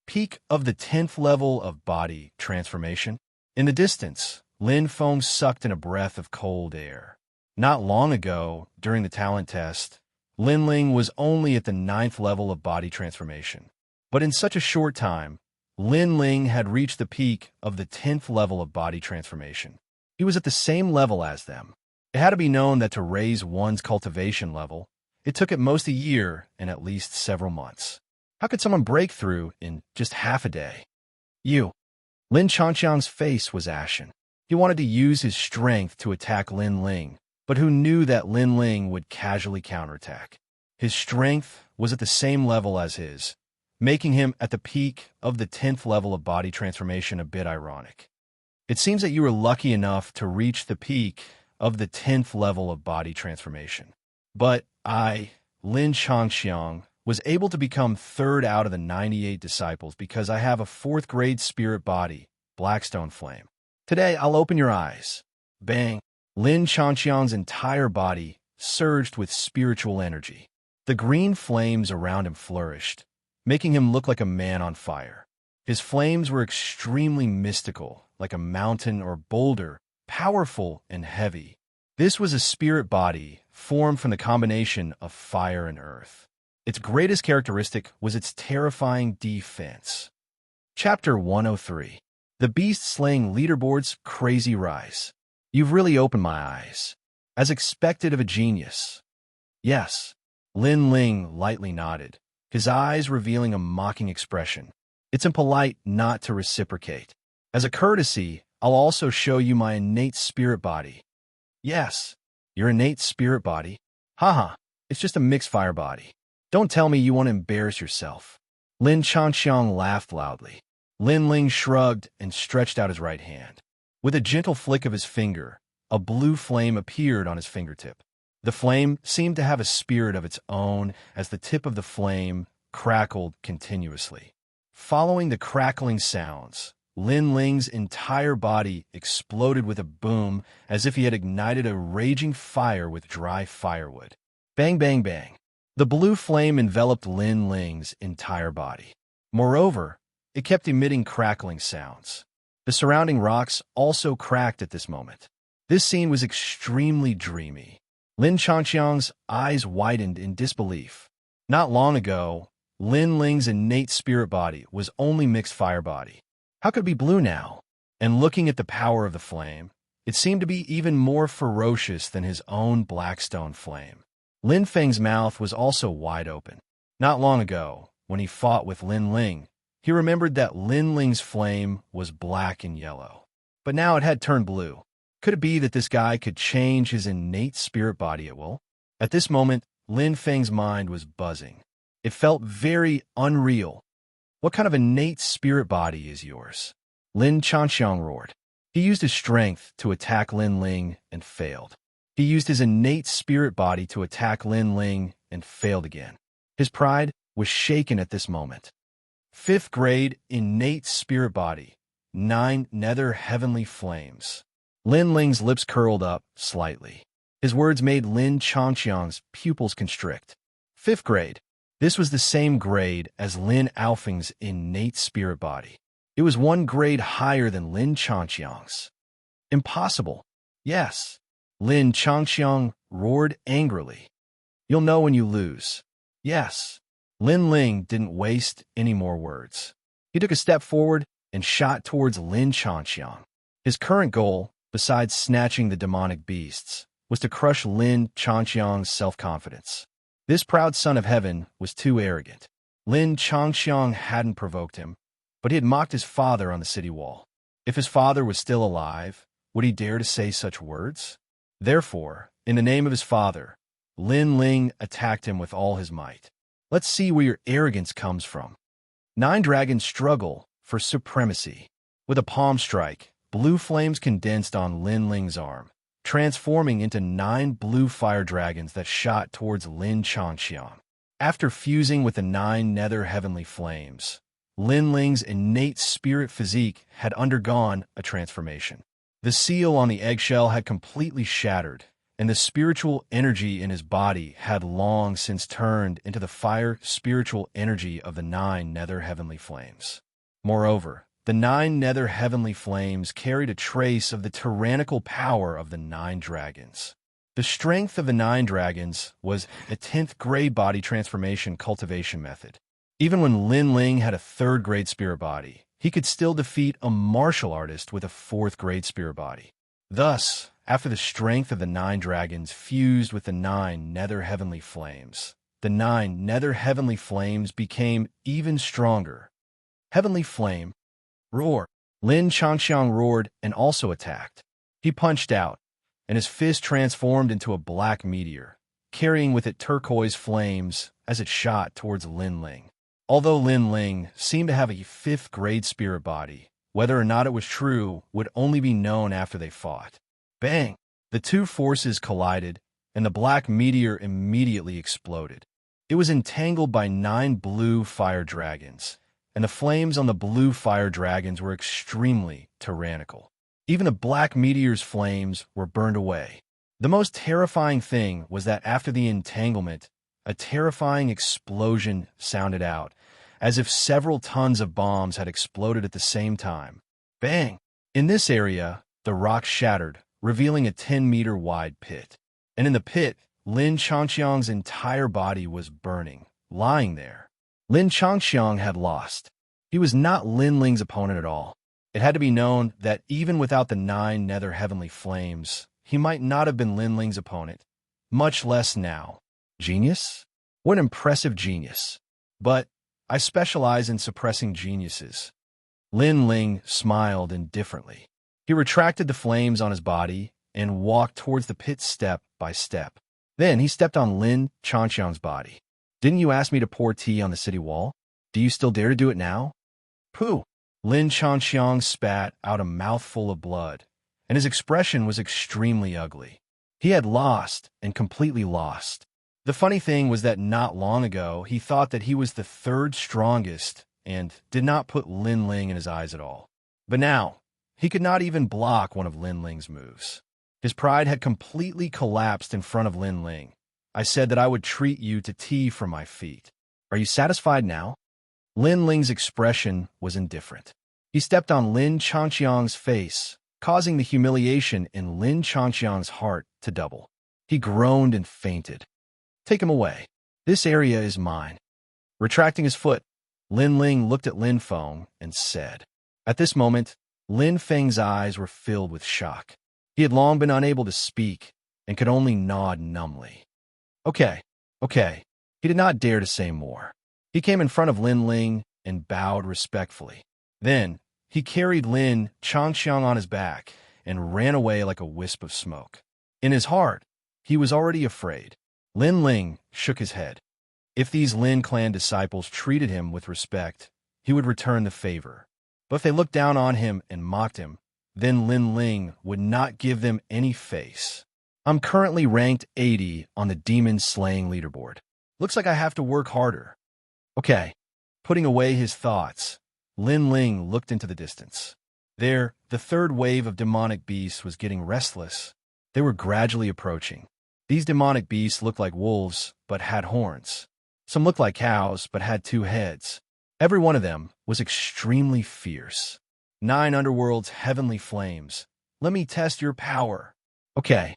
Peak of the 10th level of body transformation. In the distance, Lin Feng sucked in a breath of cold air. Not long ago, during the talent test, Lin Ling was only at the 9th level of body transformation. But in such a short time, Lin Ling had reached the peak of the 10th level of body transformation. He was at the same level as them. It had to be known that to raise one's cultivation level, it took at most a year and at least several months. How could someone break through in just half a day? You. Lin Changxiang's face was ashen. He wanted to use his strength to attack Lin Ling, but who knew that Lin Ling would casually counterattack? His strength was at the same level as his, making him at the peak of the 10th level of body transformation a bit ironic. It seems that you were lucky enough to reach the peak of the 10th level of body transformation. But I, Lin Changxiang, was able to become 3rd out of the 98 disciples because I have a 4th grade spirit body, Blackstone Flame. Today, I'll open your eyes. Bang! Lin Changxiang's entire body surged with spiritual energy. The green flames around him flourished, making him look like a man on fire. His flames were extremely mystical, like a mountain or boulder, powerful and heavy. This was a spirit body formed from the combination of fire and earth. Its greatest characteristic was its terrifying defense. Chapter 103. The Beast-Slaying Leaderboard's Crazy Rise. You've really opened my eyes. As expected of a genius. Yes. Lin Ling lightly nodded, his eyes revealing a mocking expression. It's impolite not to reciprocate. As a courtesy, I'll also show you my innate spirit body. Yes, your innate spirit body? Haha, it's just a mixed fire body. Don't tell me you want to embarrass yourself. Lin Changxiang laughed loudly. Lin Ling shrugged and stretched out his right hand. With a gentle flick of his finger, a blue flame appeared on his fingertip. The flame seemed to have a spirit of its own as the tip of the flame crackled continuously. Following the crackling sounds, Lin Ling's entire body exploded with a boom as if he had ignited a raging fire with dry firewood. Bang, bang, bang. The blue flame enveloped Lin Ling's entire body. Moreover, it kept emitting crackling sounds. The surrounding rocks also cracked at this moment. This scene was extremely dreamy. Lin Changxiang's eyes widened in disbelief. Not long ago, Lin Ling's innate spirit body was only mixed fire body. How could it be blue now? And looking at the power of the flame, it seemed to be even more ferocious than his own Blackstone Flame. Lin Feng's mouth was also wide open. Not long ago, when he fought with Lin Ling, he remembered that Lin Ling's flame was black and yellow. But now it had turned blue. Could it be that this guy could change his innate spirit body at will? At this moment, Lin Feng's mind was buzzing. It felt very unreal. What kind of innate spirit body is yours? Lin Xianxia roared. He used his strength to attack Lin Ling and failed. He used his innate spirit body to attack Lin Ling and failed again. His pride was shaken at this moment. 5th grade innate spirit body, 9 nether heavenly flames. Lin Ling's lips curled up slightly. His words made Lin Changqiang's pupils constrict. 5th grade. This was the same grade as Lin Alfeng's innate spirit body. It was 1 grade higher than Lin Changqiang's. Impossible. Yes. Lin Changqiang roared angrily. You'll know when you lose. Yes. Lin Ling didn't waste any more words. He took a step forward and shot towards Lin Changqiang. His current goal, besides snatching the demonic beasts, was to crush Lin Changqiang's self-confidence. This proud son of heaven was too arrogant. Lin Changqiang hadn't provoked him, but he had mocked his father on the city wall. If his father was still alive, would he dare to say such words? Therefore, in the name of his father, Lin Ling attacked him with all his might. Let's see where your arrogance comes from. 9 dragons struggle for supremacy. With a palm strike, blue flames condensed on Lin Ling's arm, transforming into 9 blue fire dragons that shot towards Lin Changqiang. After fusing with the 9 nether heavenly flames, Lin Ling's innate spirit physique had undergone a transformation. The seal on the eggshell had completely shattered, and the spiritual energy in his body had long since turned into the fire spiritual energy of the 9 nether heavenly flames. Moreover, the 9 nether heavenly flames carried a trace of the tyrannical power of the 9 dragons. The strength of the 9 dragons was a 10th grade body transformation cultivation method. Even when Lin Ling had a 3rd grade spirit body, he could still defeat a martial artist with a 4th grade spirit body. Thus, after the strength of the 9 dragons fused with the 9 nether heavenly flames, the 9 nether heavenly flames became even stronger. Heavenly flame, roar. Lin Changqiang roared and also attacked. He punched out, and his fist transformed into a black meteor, carrying with it turquoise flames as it shot towards Lin Ling. Although Lin Ling seemed to have a 5th grade spirit body, whether or not it was true would only be known after they fought. Bang! The 2 forces collided, and the black meteor immediately exploded. It was entangled by 9 blue fire dragons, and the flames on the blue fire dragons were extremely tyrannical. Even the black meteor's flames were burned away. The most terrifying thing was that after the entanglement, a terrifying explosion sounded out, as if several tons of bombs had exploded at the same time. Bang! In this area, the rock shattered, revealing a 10-meter wide pit. And in the pit, Lin Changqiang's entire body was burning, lying there. Lin Changqiang had lost. He was not Lin Ling's opponent at all. It had to be known that even without the 9 nether heavenly flames, he might not have been Lin Ling's opponent, much less now. Genius? What an impressive genius. But I specialize in suppressing geniuses. Lin Ling smiled indifferently. He retracted the flames on his body and walked towards the pit step by step. Then he stepped on Lin Changqiang's body. Didn't you ask me to pour tea on the city wall? Do you still dare to do it now? Pooh! Lin Changqiang spat out a mouthful of blood, and his expression was extremely ugly. He had lost, and completely lost. The funny thing was that not long ago, he thought that he was the 3rd strongest and did not put Lin Ling in his eyes at all. But now, he could not even block one of Lin Ling's moves. His pride had completely collapsed in front of Lin Ling. I said that I would treat you to tea from my feet. Are you satisfied now? Lin Ling's expression was indifferent. He stepped on Lin Changqiang's face, causing the humiliation in Lin Changqiang's heart to double. He groaned and fainted. Take him away. This area is mine. Retracting his foot, Lin Ling looked at Lin Feng and said. At this moment, Lin Feng's eyes were filled with shock. He had long been unable to speak and could only nod numbly. Okay. He did not dare to say more. He came in front of Lin Ling and bowed respectfully. Then, he carried Lin Changqiang on his back and ran away like a wisp of smoke. In his heart, he was already afraid. Lin Ling shook his head. If these Lin clan disciples treated him with respect, he would return the favor. But if they looked down on him and mocked him, then Lin Ling would not give them any face. I'm currently ranked 80 on the demon slaying leaderboard. Looks like I have to work harder. Okay. Putting away his thoughts, Lin Ling looked into the distance. There, the third wave of demonic beasts was getting restless. They were gradually approaching. These demonic beasts looked like wolves, but had horns. Some looked like cows, but had 2 heads. Every one of them was extremely fierce. 9 underworld's heavenly flames. Let me test your power. Okay.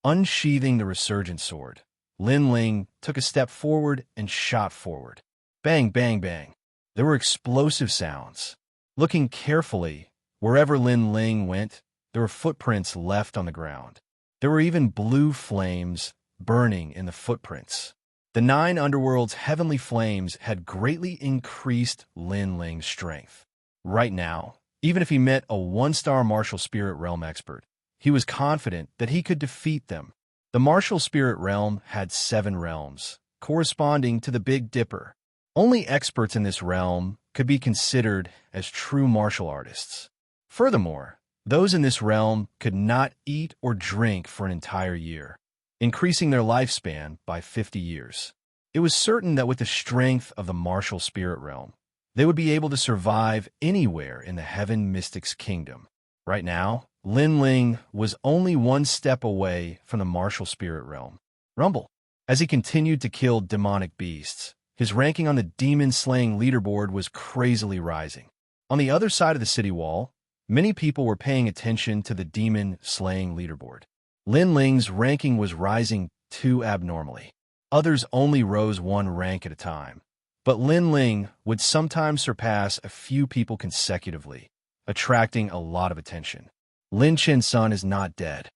Unsheathing the resurgent sword, Lin Ling took a step forward and shot forward. Bang, bang, bang. There were explosive sounds. Looking carefully, wherever Lin Ling went, there were footprints left on the ground. There were even blue flames burning in the footprints. The 9 underworld's heavenly flames had greatly increased Lin Ling's strength. Right now, even if he met a 1-star martial spirit realm expert, he was confident that he could defeat them. The martial spirit realm had 7 realms, corresponding to the Big Dipper. Only experts in this realm could be considered as true martial artists. Furthermore, those in this realm could not eat or drink for an entire year, increasing their lifespan by 50 years. It was certain that with the strength of the martial spirit realm, they would be able to survive anywhere in the Heaven Mystics Kingdom. Right now, Lin Ling was only 1 step away from the martial spirit realm. Rumble. As he continued to kill demonic beasts, his ranking on the demon-slaying leaderboard was crazily rising. On the other side of the city wall, many people were paying attention to the demon-slaying leaderboard. Lin Ling's ranking was rising too abnormally. Others only rose 1 rank at a time. But Lin Ling would sometimes surpass a few people consecutively, attracting a lot of attention. Lin Chen-sun is not dead.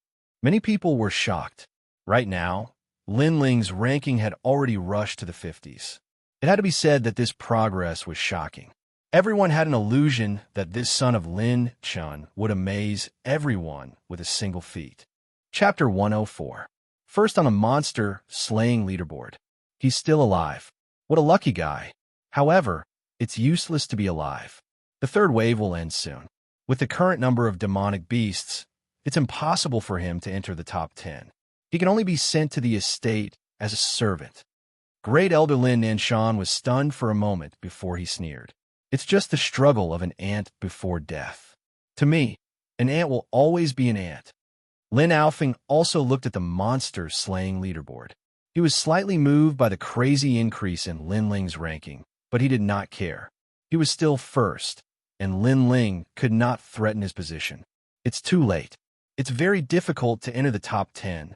Many people were shocked. Right now, Lin Ling's ranking had already rushed to the 50s. It had to be said that this progress was shocking. Everyone had an illusion that this son of Lin Chun would amaze everyone with a single feat. Chapter 104. First on a monster slaying leaderboard. He's still alive. What a lucky guy. However, it's useless to be alive. The third wave will end soon. With the current number of demonic beasts, it's impossible for him to enter the top 10. He can only be sent to the estate as a servant. Great Elder Lin Nanshan was stunned for a moment before he sneered. It's just the struggle of an ant before death. To me, an ant will always be an ant. Lin Alfing also looked at the monster-slaying leaderboard. He was slightly moved by the crazy increase in Lin Ling's ranking, but he did not care. He was still first, and Lin Ling could not threaten his position. It's too late. It's very difficult to enter the top 10.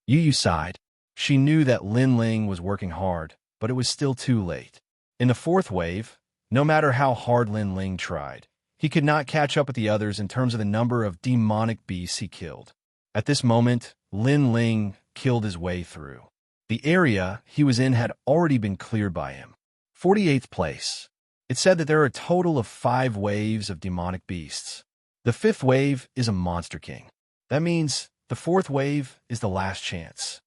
Yu sighed. She knew that Lin Ling was working hard, but it was still too late. In the 4th wave, no matter how hard Lin Ling tried, he could not catch up with the others in terms of the number of demonic beasts he killed. At this moment, Lin Ling killed his way through. The area he was in had already been cleared by him. 48th place. It said that there are a total of 5 waves of demonic beasts. The 5th wave is a monster king. That means the 4th wave is the last chance.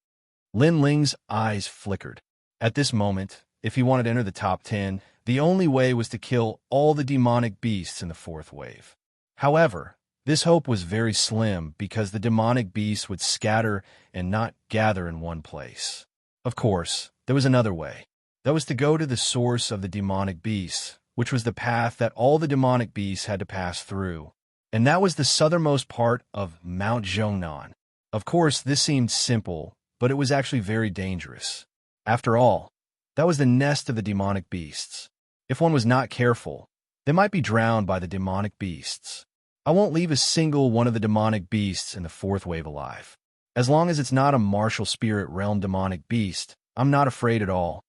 Lin Ling's eyes flickered. At this moment, if he wanted to enter the top 10, the only way was to kill all the demonic beasts in the 4th wave. However, this hope was very slim because the demonic beasts would scatter and not gather in one place. Of course, there was another way. That was to go to the source of the demonic beasts, which was the path that all the demonic beasts had to pass through. And that was the southernmost part of Mount Zhongnan. Of course, this seemed simple, but it was actually very dangerous. After all, that was the nest of the demonic beasts. If one was not careful, they might be drowned by the demonic beasts. I won't leave a single one of the demonic beasts in the 4th wave alive. As long as it's not a martial spirit realm demonic beast, I'm not afraid at all.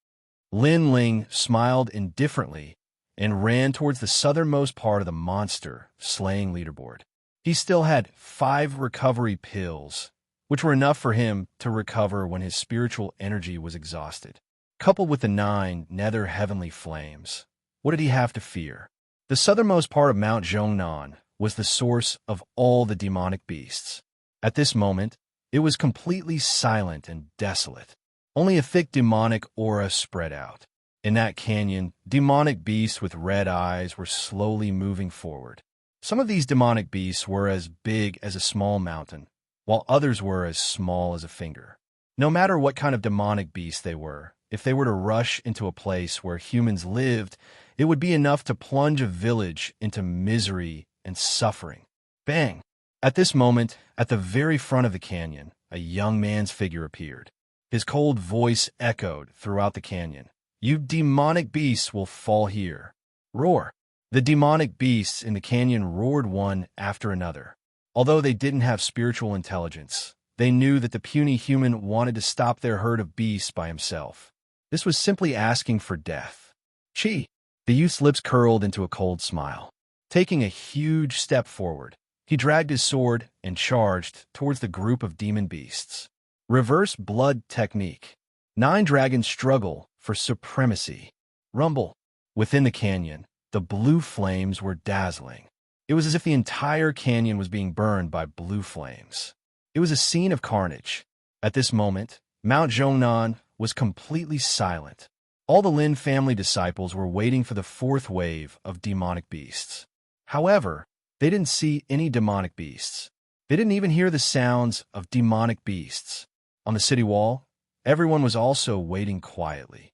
Lin Ling smiled indifferently and ran towards the southernmost part of the monster-slaying leaderboard. He still had 5 recovery pills, which were enough for him to recover when his spiritual energy was exhausted. Coupled with the 9 nether heavenly flames, what did he have to fear? The southernmost part of Mount Zhongnan was the source of all the demonic beasts. At this moment, it was completely silent and desolate. Only a thick demonic aura spread out. In that canyon, demonic beasts with red eyes were slowly moving forward. Some of these demonic beasts were as big as a small mountain, while others were as small as a finger. No matter what kind of demonic beast they were, if they were to rush into a place where humans lived, it would be enough to plunge a village into misery and suffering. Bang! At this moment, at the very front of the canyon, a young man's figure appeared. His cold voice echoed throughout the canyon. "You demonic beasts will fall here." Roar! The demonic beasts in the canyon roared one after another. Although they didn't have spiritual intelligence, they knew that the puny human wanted to stop their herd of beasts by himself. This was simply asking for death. Chi! The youth's lips curled into a cold smile. Taking a huge step forward, he dragged his sword and charged towards the group of demon beasts. Reverse blood technique. 9 dragons struggle for supremacy. Rumble. Within the canyon, the blue flames were dazzling. It was as if the entire canyon was being burned by blue flames. It was a scene of carnage. At this moment, Mount Zhongnan was completely silent. All the Lin family disciples were waiting for the 4th wave of demonic beasts. However, they didn't see any demonic beasts. They didn't even hear the sounds of demonic beasts. On the city wall, everyone was also waiting quietly.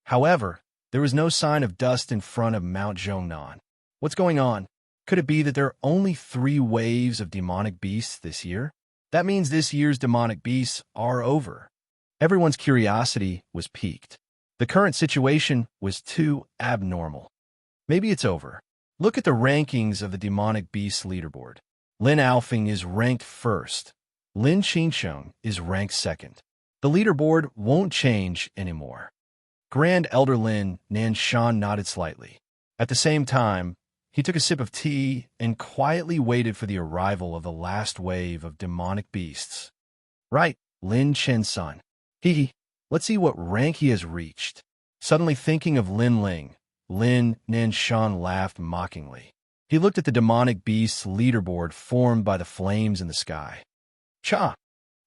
However, there was no sign of dust in front of Mount Zhongnan. What's going on? Could it be that there are only 3 waves of demonic beasts this year? That means this year's demonic beasts are over. Everyone's curiosity was piqued. The current situation was too abnormal. Maybe it's over. Look at the rankings of the demonic beasts leaderboard. Lin Alfing is ranked 1st. Lin Xianxia is ranked 2nd. The leaderboard won't change anymore. Grand Elder Lin Nanshan nodded slightly. At the same time, he took a sip of tea and quietly waited for the arrival of the last wave of demonic beasts. Right, Lin Chensun. Let's see what rank he has reached. Suddenly thinking of Lin Ling, Lin Nanshan laughed mockingly. He looked at the demonic beasts leaderboard formed by the flames in the sky. Cha!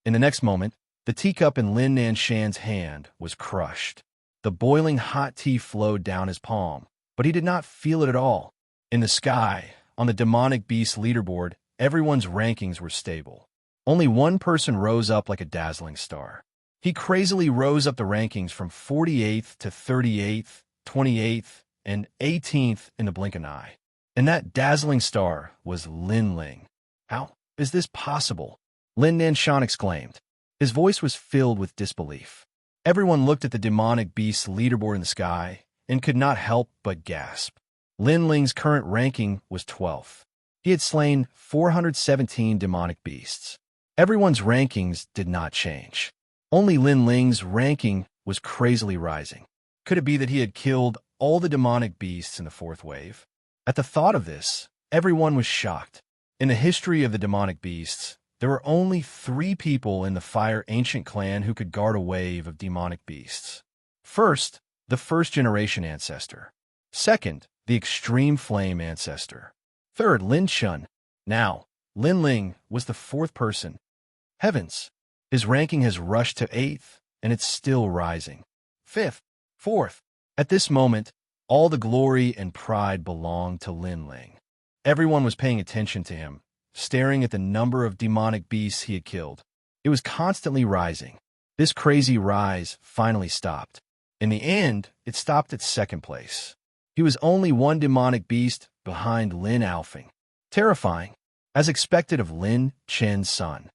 In the next moment, the teacup in Lin Nanshan's hand was crushed. The boiling hot tea flowed down his palm, but he did not feel it at all. In the sky, on the demonic beast leaderboard, everyone's rankings were stable. Only one person rose up like a dazzling star. He crazily rose up the rankings from 48th to 38th, 28th, and 18th in the blink of an eye. And that dazzling star was Lin Ling. How is this possible? Lin Nanshan exclaimed. His voice was filled with disbelief. Everyone looked at the demonic beast's leaderboard in the sky and could not help but gasp. Lin Ling's current ranking was 12th. He had slain 417 demonic beasts. Everyone's rankings did not change. Only Lin Ling's ranking was crazily rising. Could it be that he had killed all the demonic beasts in the 4th wave? At the thought of this, everyone was shocked. In the history of the demonic beasts, there were only 3 people in the Fire Ancient clan who could guard a wave of demonic beasts. First, the 1st-generation ancestor. Second, the Extreme Flame ancestor. Third, Lin Shun. Now, Lin Ling was the 4th person. Heavens! His ranking has rushed to 8th, and it's still rising. 5th, 4th. At this moment, all the glory and pride belonged to Lin Ling. Everyone was paying attention to him, staring at the number of demonic beasts he had killed. It was constantly rising. This crazy rise finally stopped. In the end, it stopped at 2nd place. He was only 1 demonic beast behind Lin Alfing. Terrifying, as expected of Lin Chen's son.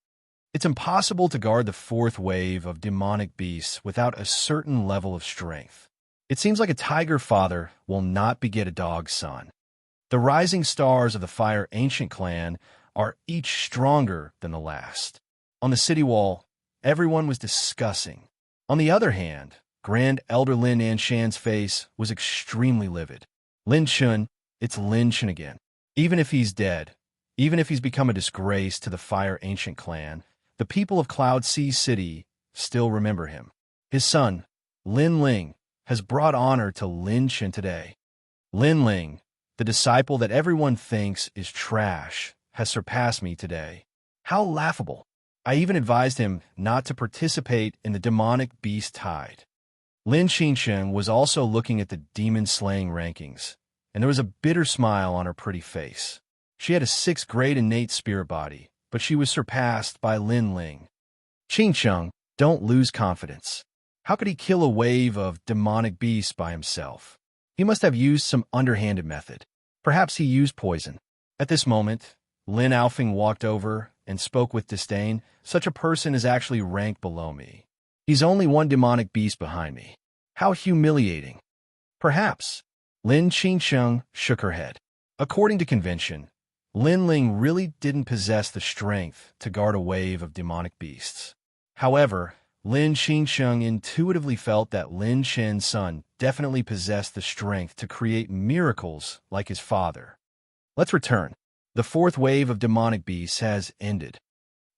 It's impossible to guard the 4th wave of demonic beasts without a certain level of strength. It seems like a tiger father will not beget a dog son. The rising stars of the Fire Ancient clan are each stronger than the last. On the city wall, everyone was discussing. On the other hand, Grand Elder Lin Nanshan's face was extremely livid. Lin Chun, it's Lin Chun again. Even if he's dead, even if he's become a disgrace to the Fire Ancient clan, the people of Cloud Sea City still remember him. His son, Lin Ling, has brought honor to Lin Chun today. Lin Ling, the disciple that everyone thinks is trash, has surpassed me today. How laughable. I even advised him not to participate in the demonic beast tide. Lin Xianxia was also looking at the demon-slaying rankings, and there was a bitter smile on her pretty face. She had a 6th grade innate spirit body, but she was surpassed by Lin Ling. Xianxia, don't lose confidence. How could he kill a wave of demonic beasts by himself? He must have used some underhanded method. Perhaps he used poison. At this moment, Lin Alfing walked over and spoke with disdain. Such a person is actually ranked below me. He's only one demonic beast behind me. How humiliating. Perhaps. Lin Xianxia shook her head. According to convention, Lin Ling really didn't possess the strength to guard a wave of demonic beasts. However, Lin Xianxia intuitively felt that Lin Shen's son definitely possessed the strength to create miracles like his father. Let's return. The 4th wave of demonic beasts has ended.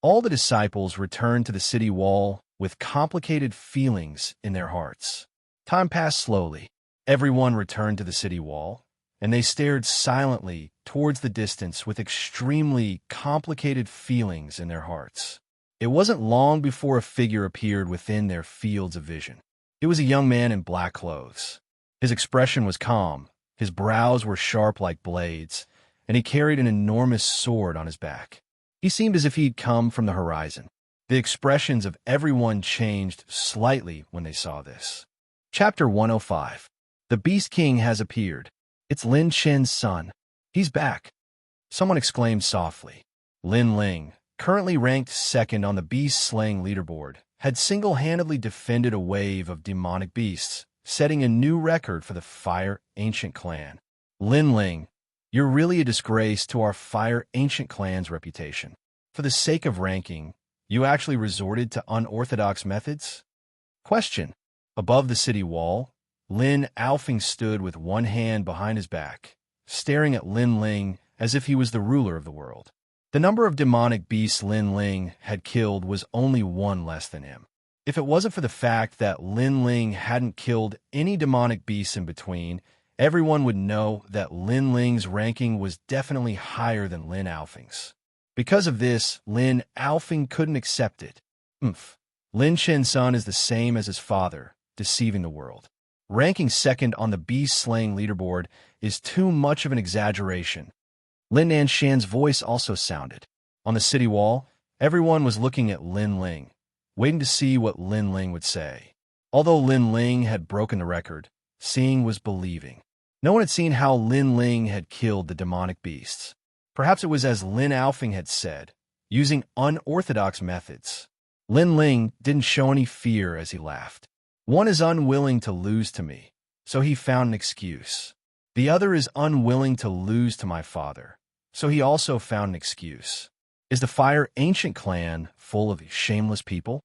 All the disciples returned to the city wall with complicated feelings in their hearts. Time passed slowly. Everyone returned to the city wall, and they stared silently towards the distance with extremely complicated feelings in their hearts. It wasn't long before a figure appeared within their fields of vision. It was a young man in black clothes. His expression was calm, his brows were sharp like blades, and he carried an enormous sword on his back. He seemed as if he'd come from the horizon. The expressions of everyone changed slightly when they saw this. Chapter 105. The Beast King has appeared. It's Lin Shen's son. He's back. Someone exclaimed softly. Lin Ling, currently ranked 2nd on the beast-slaying leaderboard, had single-handedly defended a wave of demonic beasts, setting a new record for the Fire Ancient clan. Lin Ling, you're really a disgrace to our Fire Ancient clan's reputation. For the sake of ranking, you actually resorted to unorthodox methods? Question. Above the city wall, Lin Alfing stood with one hand behind his back, staring at Lin Ling as if he was the ruler of the world. The number of demonic beasts Lin Ling had killed was only one less than him. If it wasn't for the fact that Lin Ling hadn't killed any demonic beasts in between, everyone would know that Lin Ling's ranking was definitely higher than Lin Alfing's. Because of this, Lin Alfing couldn't accept it. Lin Shen's son is the same as his father, deceiving the world. Ranking 2nd on the beast-slaying leaderboard is too much of an exaggeration. Lin Nanshan's voice also sounded. On the city wall, everyone was looking at Lin Ling, waiting to see what Lin Ling would say. Although Lin Ling had broken the record, seeing was believing. No one had seen how Lin Ling had killed the demonic beasts. Perhaps it was as Lin Alfing had said, using unorthodox methods. Lin Ling didn't show any fear as he laughed. One is unwilling to lose to me, so he found an excuse. The other is unwilling to lose to my father, so he also found an excuse. Is the Fire Ancient clan full of shameless people?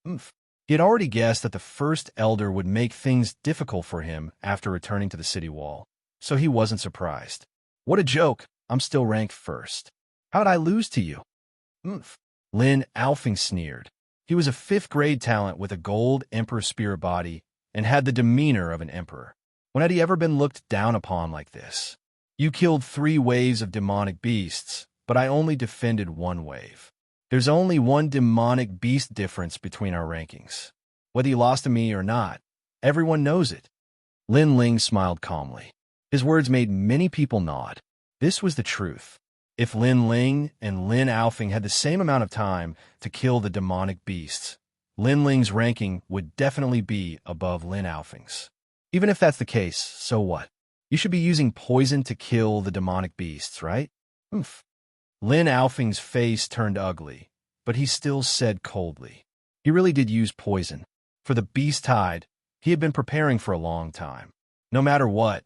He had already guessed that the first elder would make things difficult for him after returning to the city wall, so he wasn't surprised. What a joke! I'm still ranked 1st. How'd I lose to you? Lin Alfing sneered. He was a 5th grade talent with a gold emperor spirit body and had the demeanor of an emperor. When had he ever been looked down upon like this? You killed 3 waves of demonic beasts, but I only defended 1 wave. There's only 1 demonic beast difference between our rankings. Whether you lost to me or not, everyone knows it. Lin Ling smiled calmly. His words made many people nod. This was the truth. If Lin Ling and Lin Alfing had the same amount of time to kill the demonic beasts, Lin Ling's ranking would definitely be above Lin Alfing's. Even if that's the case, so what? You should be using poison to kill the demonic beasts, right? Lin Alfing's face turned ugly, but he still said coldly. He really did use poison. For the beast tide, he had been preparing for a long time. No matter what,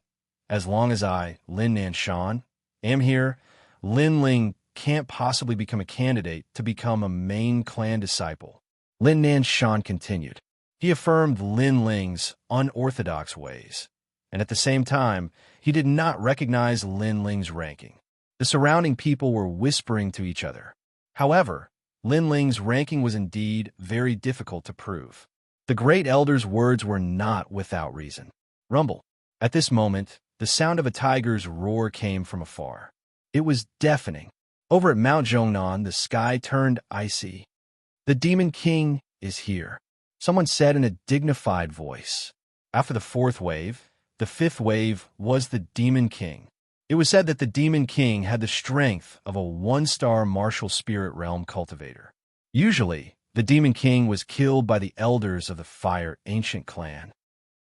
as long as I, Lin Nanshan, am here, Lin Ling can't possibly become a candidate to become a main clan disciple. Lin Nanshan continued. He affirmed Lin Ling's unorthodox ways, and at the same time, he did not recognize Lin Ling's ranking. The surrounding people were whispering to each other. However, Lin Ling's ranking was indeed very difficult to prove. The great elder's words were not without reason. Rumble. At this moment, the sound of a tiger's roar came from afar. It was deafening. Over at Mount Zhongnan, the sky turned icy. The Demon King is here, someone said in a dignified voice. After the fourth wave, the fifth wave was the Demon King. It was said that the Demon King had the strength of a one-star martial spirit realm cultivator. Usually, the Demon King was killed by the elders of the Fire Ancient clan.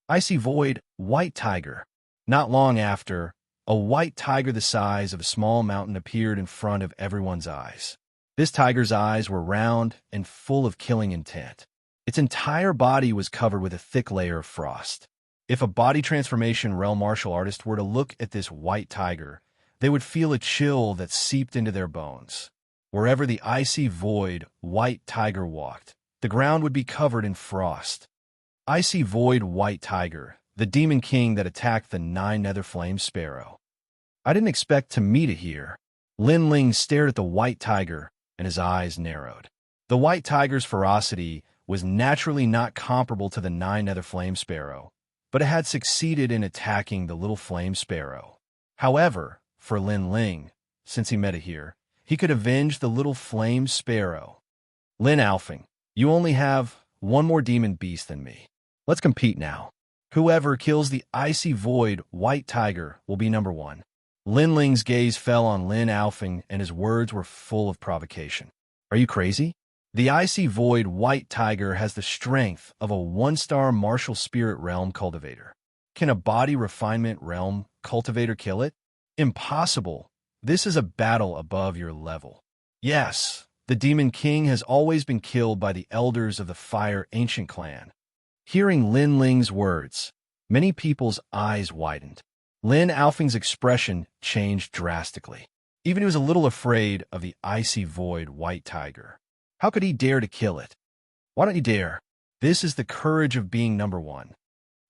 Icy Void, White Tiger. Not long after, a white tiger the size of a small mountain appeared in front of everyone's eyes. This tiger's eyes were round and full of killing intent. Its entire body was covered with a thick layer of frost. If a body transformation realm martial artist were to look at this white tiger, they would feel a chill that seeped into their bones. Wherever the icy void white tiger walked, the ground would be covered in frost. Icy void white tiger, the demon king that attacked the 9 nether flame sparrow. I didn't expect to meet it here. Lin Ling stared at the white tiger, and his eyes narrowed. The white tiger's ferocity was naturally not comparable to the 9 nether flame sparrow, but it had succeeded in attacking the little flame sparrow. However, for Lin Ling, since he met it here, he could avenge the little flame sparrow. Lin Alfing, you only have one more demon beast than me. Let's compete now. Whoever kills the icy void white tiger will be number 1. Lin Ling's gaze fell on Lin Alfing, and his words were full of provocation. Are you crazy? The icy void white tiger has the strength of a 1-star martial spirit realm cultivator. Can a body refinement realm cultivator kill it? Impossible. This is a battle above your level. Yes, the Demon King has always been killed by the elders of the Fire Ancient clan. Hearing Lin Ling's words, many people's eyes widened. Lin Alfing's expression changed drastically. Even he was a little afraid of the icy void white tiger. How could he dare to kill it? Why don't you dare? This is the courage of being number 1.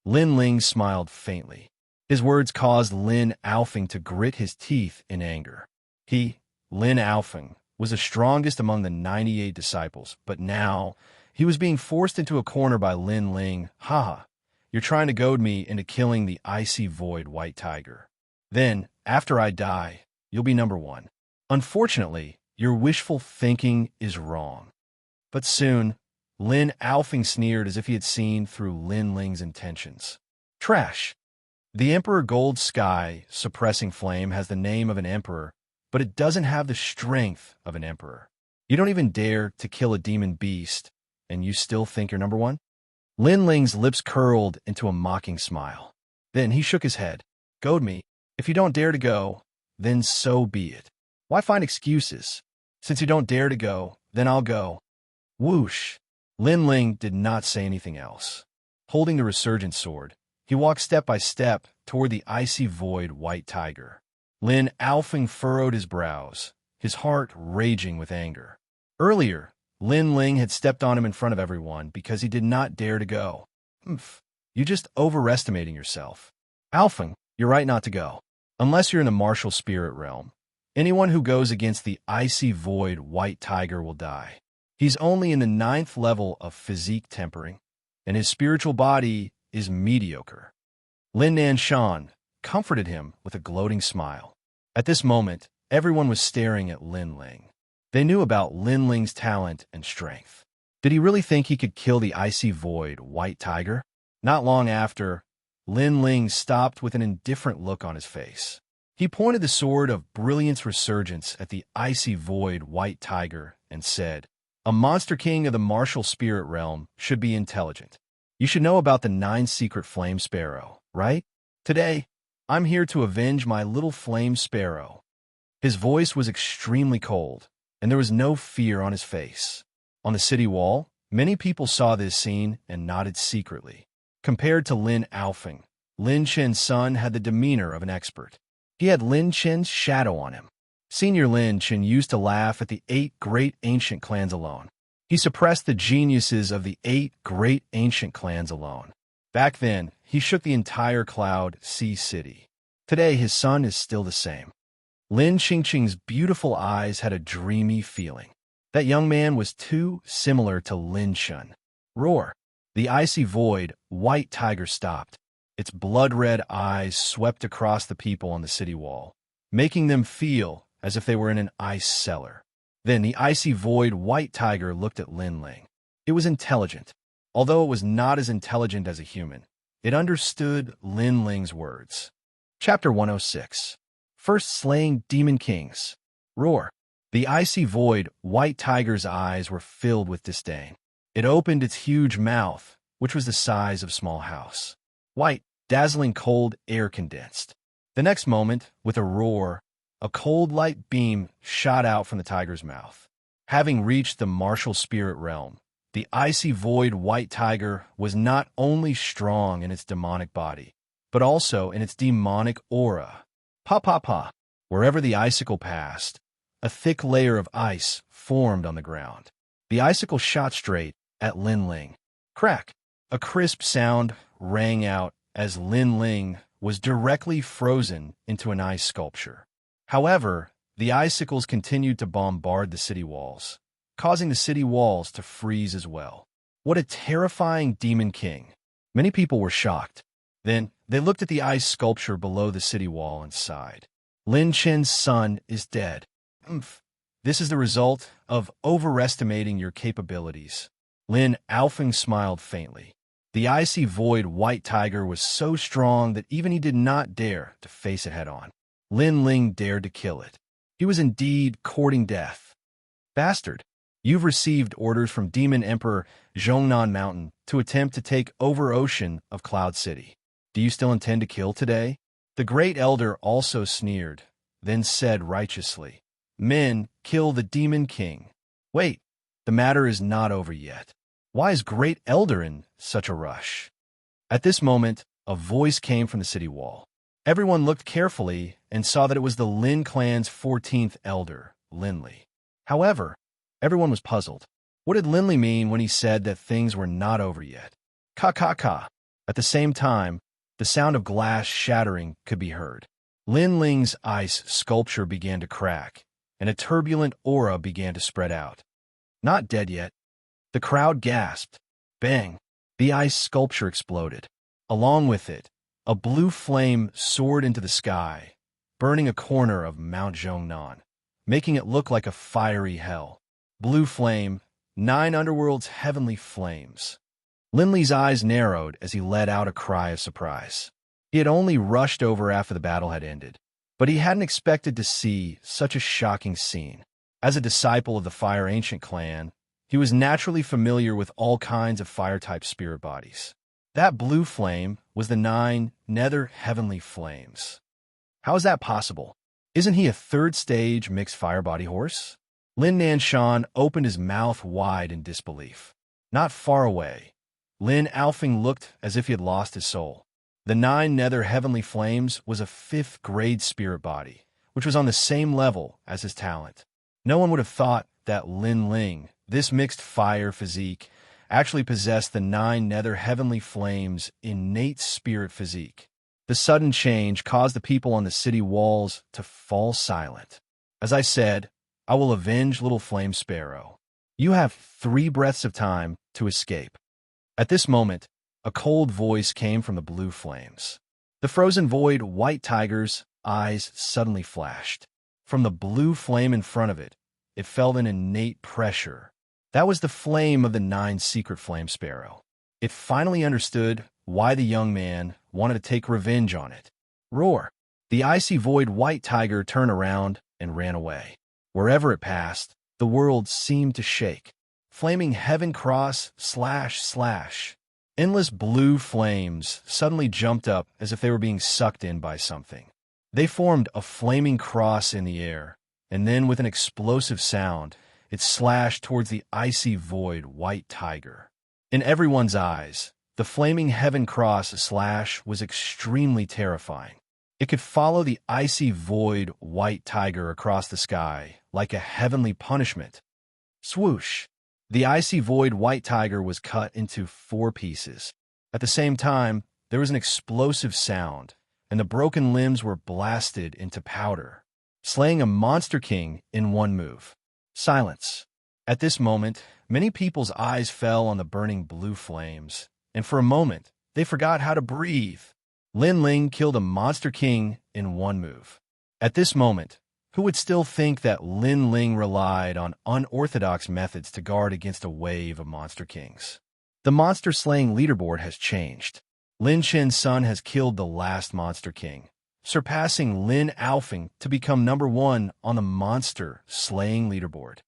Lin Ling smiled faintly. His words caused Lin Alfing to grit his teeth in anger. He, Lin Alfing, was the strongest among the 98 disciples, but now he was being forced into a corner by Lin Ling. Haha, you're trying to goad me into killing the icy void white tiger. Then, after I die, you'll be number 1. Unfortunately, your wishful thinking is wrong. But soon, Lin Alfing sneered as if he had seen through Lin Ling's intentions. Trash. The Emperor Gold Sky Suppressing Flame has the name of an emperor, but it doesn't have the strength of an emperor. You don't even dare to kill a demon beast, and you still think you're number 1? Lin Ling's lips curled into a mocking smile. Then he shook his head. Goad me. If you don't dare to go, then so be it. Why find excuses? Since you don't dare to go, then I'll go. Whoosh. Lin Ling did not say anything else. Holding the resurgent sword, he walked step by step toward the icy void white tiger. Lin Alfing furrowed his brows, his heart raging with anger. Earlier, Lin Ling had stepped on him in front of everyone because he did not dare to go. You're just overestimating yourself. Alfing, you're right not to go. Unless you're in the martial spirit realm. Anyone who goes against the icy void white tiger will die. He's only in the 9th level of physique tempering, and his spiritual body is mediocre. Lin Nanshan comforted him with a gloating smile. At this moment, everyone was staring at Lin Ling. They knew about Lin Ling's talent and strength. Did he really think he could kill the icy void white tiger? Not long after, Lin Ling stopped with an indifferent look on his face. He pointed the sword of brilliance resurgence at the icy void white tiger and said, "A monster king of the martial spirit realm should be intelligent. You should know about the 9 secret flame sparrow, right? Today, I'm here to avenge my little flame sparrow." His voice was extremely cold, and there was no fear on his face. On the city wall, many people saw this scene and nodded secretly. Compared to Lin Alfing, Lin Chen's son had the demeanor of an expert. He had Lin Chen's shadow on him. Senior Lin Chen used to laugh at the 8 great ancient clans alone. He suppressed the geniuses of the 8 great ancient clans alone. Back then, he shook the entire Cloud Sea City. Today, his son is still the same. Lin Qingqing's beautiful eyes had a dreamy feeling. That young man was too similar to Lin Chen. Roar. The icy void, white tiger stopped. Its blood-red eyes swept across the people on the city wall, making them feel as if they were in an ice cellar. Then the icy void white tiger looked at Lin Ling. It was intelligent. Although it was not as intelligent as a human, it understood Lin Ling's words. Chapter 106. First Slaying Demon Kings. Roar. The icy void, White Tiger's eyes were filled with disdain. It opened its huge mouth, which was the size of a small house. White, dazzling cold air condensed. The next moment, with a roar, a cold light beam shot out from the tiger's mouth. Having reached the martial spirit realm, the icy void White Tiger was not only strong in its demonic body, but also in its demonic aura. Pa pa pa. Wherever the icicle passed, a thick layer of ice formed on the ground. The icicle shot straight at Lin Ling. Crack! A crisp sound rang out as Lin Ling was directly frozen into an ice sculpture. However, the icicles continued to bombard the city walls, causing the city walls to freeze as well. What a terrifying demon king! Many people were shocked. Then, they looked at the ice sculpture below the city wall and sighed. Lin Chen's son is dead. This is the result of overestimating your capabilities. Lin Alfing smiled faintly. The icy void White Tiger was so strong that even he did not dare to face it head-on. Lin Ling dared to kill it. He was indeed courting death. Bastard, you've received orders from Demon Emperor Zhongnan Mountain to attempt to take over ocean of Cloud City. Do you still intend to kill today? The Great Elder also sneered, then said righteously, Men, kill the Demon King. Wait, the matter is not over yet. Why is Great Elder in such a rush? At this moment, a voice came from the city wall. Everyone looked carefully and saw that it was the Lin clan's 14th elder, Linli. However, everyone was puzzled. What did Linli mean when he said that things were not over yet? Ka ka ka. At the same time, the sound of glass shattering could be heard. Lin Ling's ice sculpture began to crack, and a turbulent aura began to spread out. Not dead yet. The crowd gasped. Bang! The ice sculpture exploded. Along with it, a blue flame soared into the sky, burning a corner of Mount Zhongnan, making it look like a fiery hell. Blue flame, 9 underworld's heavenly flames. Linli's eyes narrowed as he let out a cry of surprise. He had only rushed over after the battle had ended, but he hadn't expected to see such a shocking scene. As a disciple of the Fire Ancient clan, he was naturally familiar with all kinds of fire-type spirit bodies. That blue flame was the 9 nether heavenly flames. How is that possible? Isn't he a 3rd stage mixed fire body horse? Lin Nanshan opened his mouth wide in disbelief. Not far away, Lin Alfing looked as if he had lost his soul. The 9 nether heavenly flames was a 5th grade spirit body, which was on the same level as his talent. No one would have thought that Lin Ling, this mixed fire physique, actually possessed the 9 nether heavenly flames' innate spirit physique. The sudden change caused the people on the city walls to fall silent. As I said, I will avenge Little Flame Sparrow. You have 3 breaths of time to escape. At this moment, a cold voice came from the blue flames. The frozen void White Tiger's eyes suddenly flashed. From the blue flame in front of it, it felt an innate pressure. That was the flame of the 9 secret flame sparrow. It finally understood why the young man wanted to take revenge on it. Roar! The icy void White Tiger turned around and ran away. Wherever it passed, the world seemed to shake. Flaming heaven cross //. Endless blue flames suddenly jumped up as if they were being sucked in by something. They formed a flaming cross in the air, and then with an explosive sound, it slashed towards the icy void White Tiger. In everyone's eyes, the flaming heaven cross / was extremely terrifying. It could follow the icy void White Tiger across the sky like a heavenly punishment. Swoosh! The icy void White Tiger was cut into 4 pieces. At the same time, there was an explosive sound, and the broken limbs were blasted into powder, slaying a monster king in 1 move. Silence. At this moment, many people's eyes fell on the burning blue flames, and for a moment, they forgot how to breathe. Lin Ling killed a monster king in 1 move. At this moment, who would still think that Lin Ling relied on unorthodox methods to guard against a wave of monster kings? The monster-slaying leaderboard has changed. Lin Chen's son has killed the last Monster King, surpassing Lin Alfing to become #1 on the monster slaying leaderboard.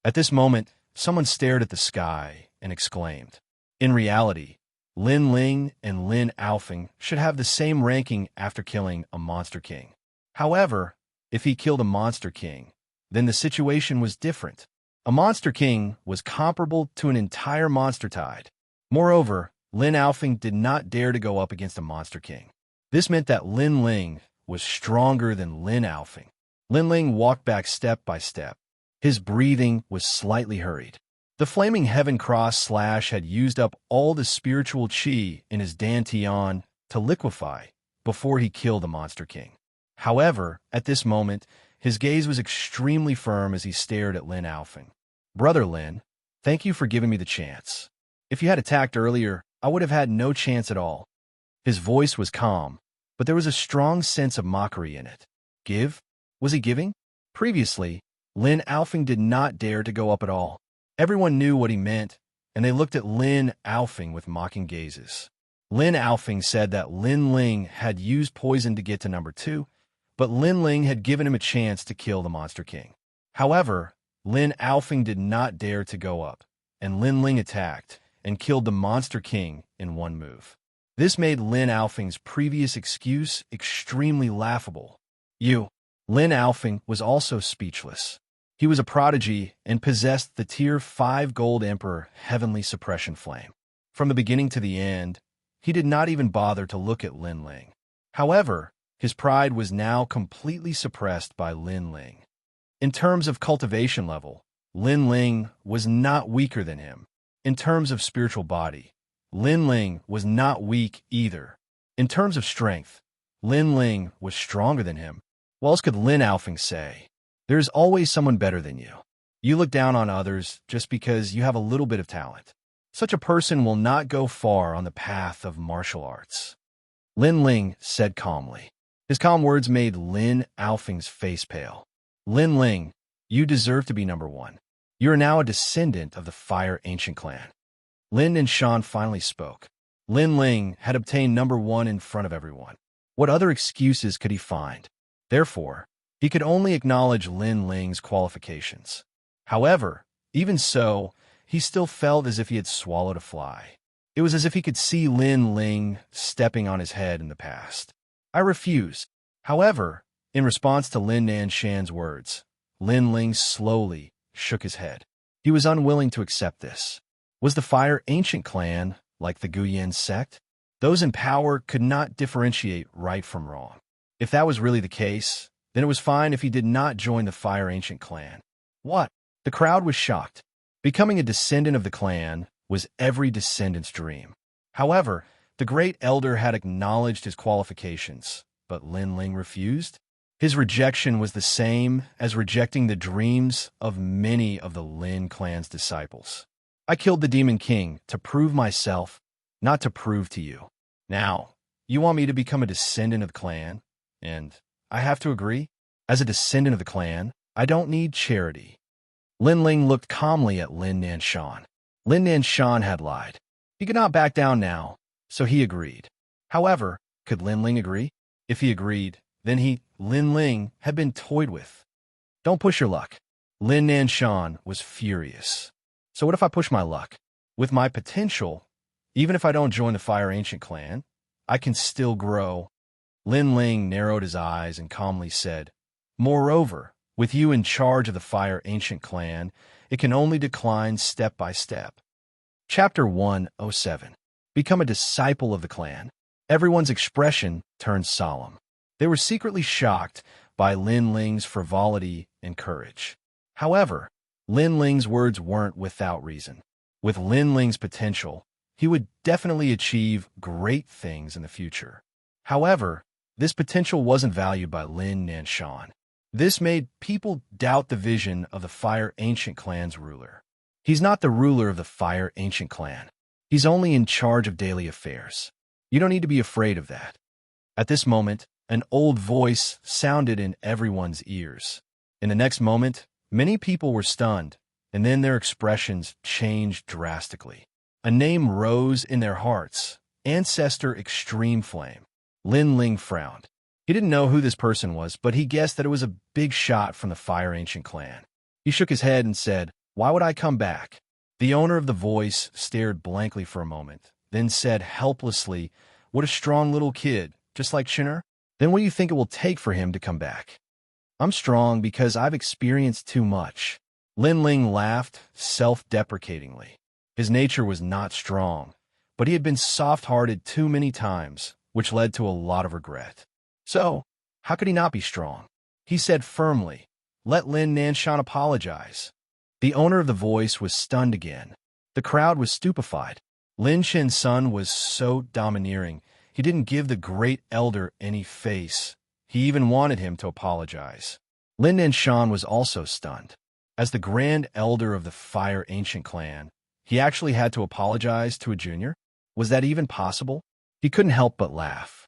At this moment, someone stared at the sky and exclaimed. In reality, Lin Ling and Lin Alfing should have the same ranking after killing a Monster King. However, if he killed a Monster King, then the situation was different. A Monster King was comparable to an entire monster tide. Moreover, Lin Alfing did not dare to go up against a Monster King. This meant that Lin Ling was stronger than Lin Alfing. Lin Ling walked back step by step. His breathing was slightly hurried. The flaming heaven cross slash had used up all the spiritual qi in his dantian to liquefy before he killed the Monster King. However, at this moment, his gaze was extremely firm as he stared at Lin Alfing. Brother Lin, thank you for giving me the chance. If you had attacked earlier, I would have had no chance at all. His voice was calm, but there was a strong sense of mockery in it. Give? Was he giving? Previously, Lin Alfing did not dare to go up at all. Everyone knew what he meant, and they looked at Lin Alfing with mocking gazes. Lin Alfing said that Lin Ling had used poison to get to #2, but Lin Ling had given him a chance to kill the Monster King. However, Lin Alfing did not dare to go up, and Lin Ling attacked and killed the Monster King in one move. This made Lin Alfing's previous excuse extremely laughable. Lin Alfing was also speechless. He was a prodigy and possessed the Tier 5 Gold Emperor Heavenly Suppression Flame. From the beginning to the end, he did not even bother to look at Lin Ling. However, his pride was now completely suppressed by Lin Ling. In terms of cultivation level, Lin Ling was not weaker than him. In terms of spiritual body, Lin Ling was not weak either. In terms of strength, Lin Ling was stronger than him. What else could Lin Alfing say? There is always someone better than you. You look down on others just because you have a little bit of talent. Such a person will not go far on the path of martial arts. Lin Ling said calmly. His calm words made Lin Alfing's face pale. Lin Ling, you deserve to be #1. You are now a descendant of the Fire Ancient Clan. Lin Nanshan finally spoke. Lin Ling had obtained #1 in front of everyone. What other excuses could he find? Therefore, he could only acknowledge Lin Ling's qualifications. However, even so, he still felt as if he had swallowed a fly. It was as if he could see Lin Ling stepping on his head in the past. I refuse. However, in response to Lin Nanshan's words, Lin Ling slowly shook his head. He was unwilling to accept this. Was the Fire Ancient Clan like the Guyan sect? Those in power could not differentiate right from wrong. If that was really the case, then it was fine if he did not join the Fire Ancient Clan. What? The crowd was shocked. Becoming a descendant of the clan was every descendant's dream. However, the Great Elder had acknowledged his qualifications, but Lin Ling refused. His rejection was the same as rejecting the dreams of many of the Lin clan's disciples. I killed the Demon King to prove myself, not to prove to you. Now, you want me to become a descendant of the clan? And I have to agree? As a descendant of the clan, I don't need charity. Lin Ling looked calmly at Lin Nanshan. Lin Nanshan had lied. He could not back down now, so he agreed. However, could Lin Ling agree? If he agreed, then Lin Ling, had been toyed with. Don't push your luck. Lin Nanshan was furious. So what if I push my luck? With my potential, even if I don't join the Fire Ancient Clan, I can still grow. Lin Ling narrowed his eyes and calmly said, Moreover, with you in charge of the Fire Ancient Clan, it can only decline step by step. Chapter 107. Become a disciple of the clan. Everyone's expression turned solemn. They were secretly shocked by Lin Ling's frivolity and courage. However, Lin Ling's words weren't without reason. With Lin Ling's potential, he would definitely achieve great things in the future. However, this potential wasn't valued by Lin Nanshan. This made people doubt the vision of the Fire Ancient Clan's ruler. He's not the ruler of the Fire Ancient Clan. He's only in charge of daily affairs. You don't need to be afraid of that. At this moment, an old voice sounded in everyone's ears. In the next moment, many people were stunned, and then their expressions changed drastically. A name rose in their hearts, Ancestor Extreme Flame. Lin Ling frowned. He didn't know who this person was, but he guessed that it was a big shot from the Fire Ancient clan. He shook his head and said, "Why would I come back?" The owner of the voice stared blankly for a moment, then said helplessly, "What a strong little kid, just like Shinner. Then what do you think it will take for him to come back?" "I'm strong because I've experienced too much." Lin Ling laughed self-deprecatingly. His nature was not strong, but he had been soft-hearted too many times, which led to a lot of regret. So, how could he not be strong? He said firmly, "Let Lin Nanshan apologize." The owner of the voice was stunned again. The crowd was stupefied. Lin Chen's son was so domineering, he didn't give the great elder any face. He even wanted him to apologize. Lin Nanshan was also stunned. As the grand elder of the Fire Ancient clan, he actually had to apologize to a junior? Was that even possible? He couldn't help but laugh.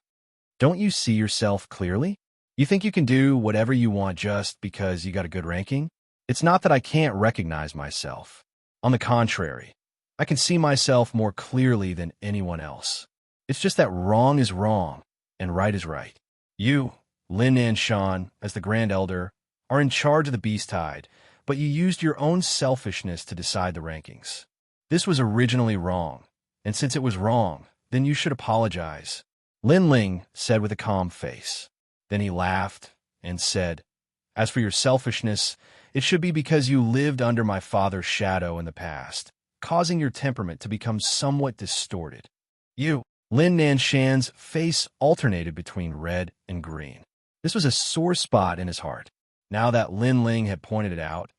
Don't you see yourself clearly? You think you can do whatever you want just because you got a good ranking? It's not that I can't recognize myself. On the contrary, I can see myself more clearly than anyone else. It's just that wrong is wrong and right is right. You, Lin Nanshan, as the Grand Elder, are in charge of the Beast Tide, but you used your own selfishness to decide the rankings. This was originally wrong, and since it was wrong, then you should apologize. Lin Ling said with a calm face. Then he laughed and said, "As for your selfishness, it should be because you lived under my father's shadow in the past, causing your temperament to become somewhat distorted." Lin Nanshan's face alternated between red and green. This was a sore spot in his heart. Now that Lin Ling had pointed it out,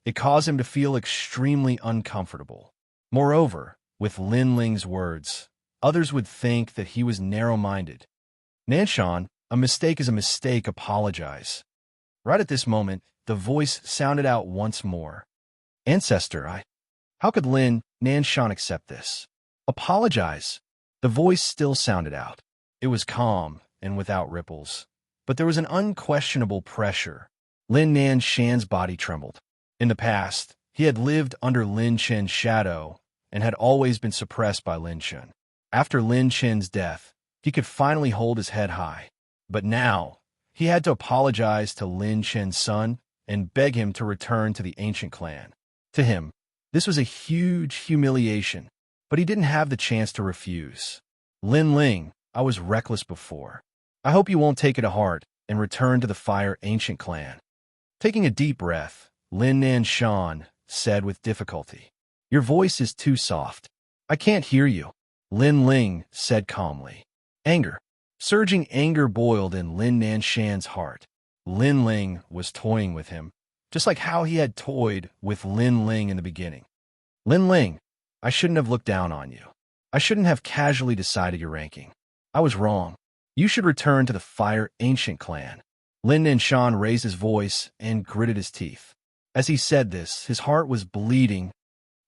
it caused him to feel extremely uncomfortable. Moreover, with Lin Ling's words, others would think that he was narrow-minded. "Nanshan, a mistake is a mistake, apologize." Right at this moment, the voice sounded out once more. "Ancestor, how could Lin Nanshan accept this? Apologize." The voice still sounded out. It was calm and without ripples, but there was an unquestionable pressure. Lin Nanshan's body trembled. In the past, he had lived under Lin Chen's shadow and had always been suppressed by Lin Chen. After Lin Chen's death, he could finally hold his head high. But now, he had to apologize to Lin Chen's son and beg him to return to the ancient clan. To him, this was a huge humiliation, but he didn't have the chance to refuse. "Lin Ling, I was reckless before. I hope you won't take it to heart and return to the Fire Ancient clan." Taking a deep breath, Lin Nanshan said with difficulty, "Your voice is too soft. I can't hear you." Lin Ling said calmly. Surging anger boiled in Lin Nanshan's heart. Lin Ling was toying with him, just like how he had toyed with Lin Ling in the beginning. "Lin Ling, I shouldn't have looked down on you. I shouldn't have casually decided your ranking. I was wrong. You should return to the Fire Ancient clan." Lin Nanshan raised his voice and gritted his teeth. As he said this, his heart was bleeding.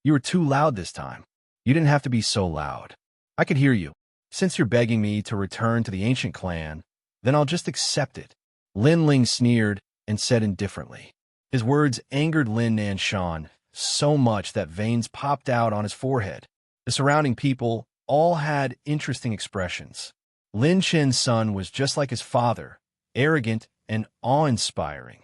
"You were too loud this time. You didn't have to be so loud. I could hear you. Since you're begging me to return to the ancient clan, then I'll just accept it." Lin Ling sneered and said indifferently. His words angered Lin Nanshan so much that veins popped out on his forehead. The surrounding people all had interesting expressions. Lin Chen's son was just like his father, arrogant and awe-inspiring.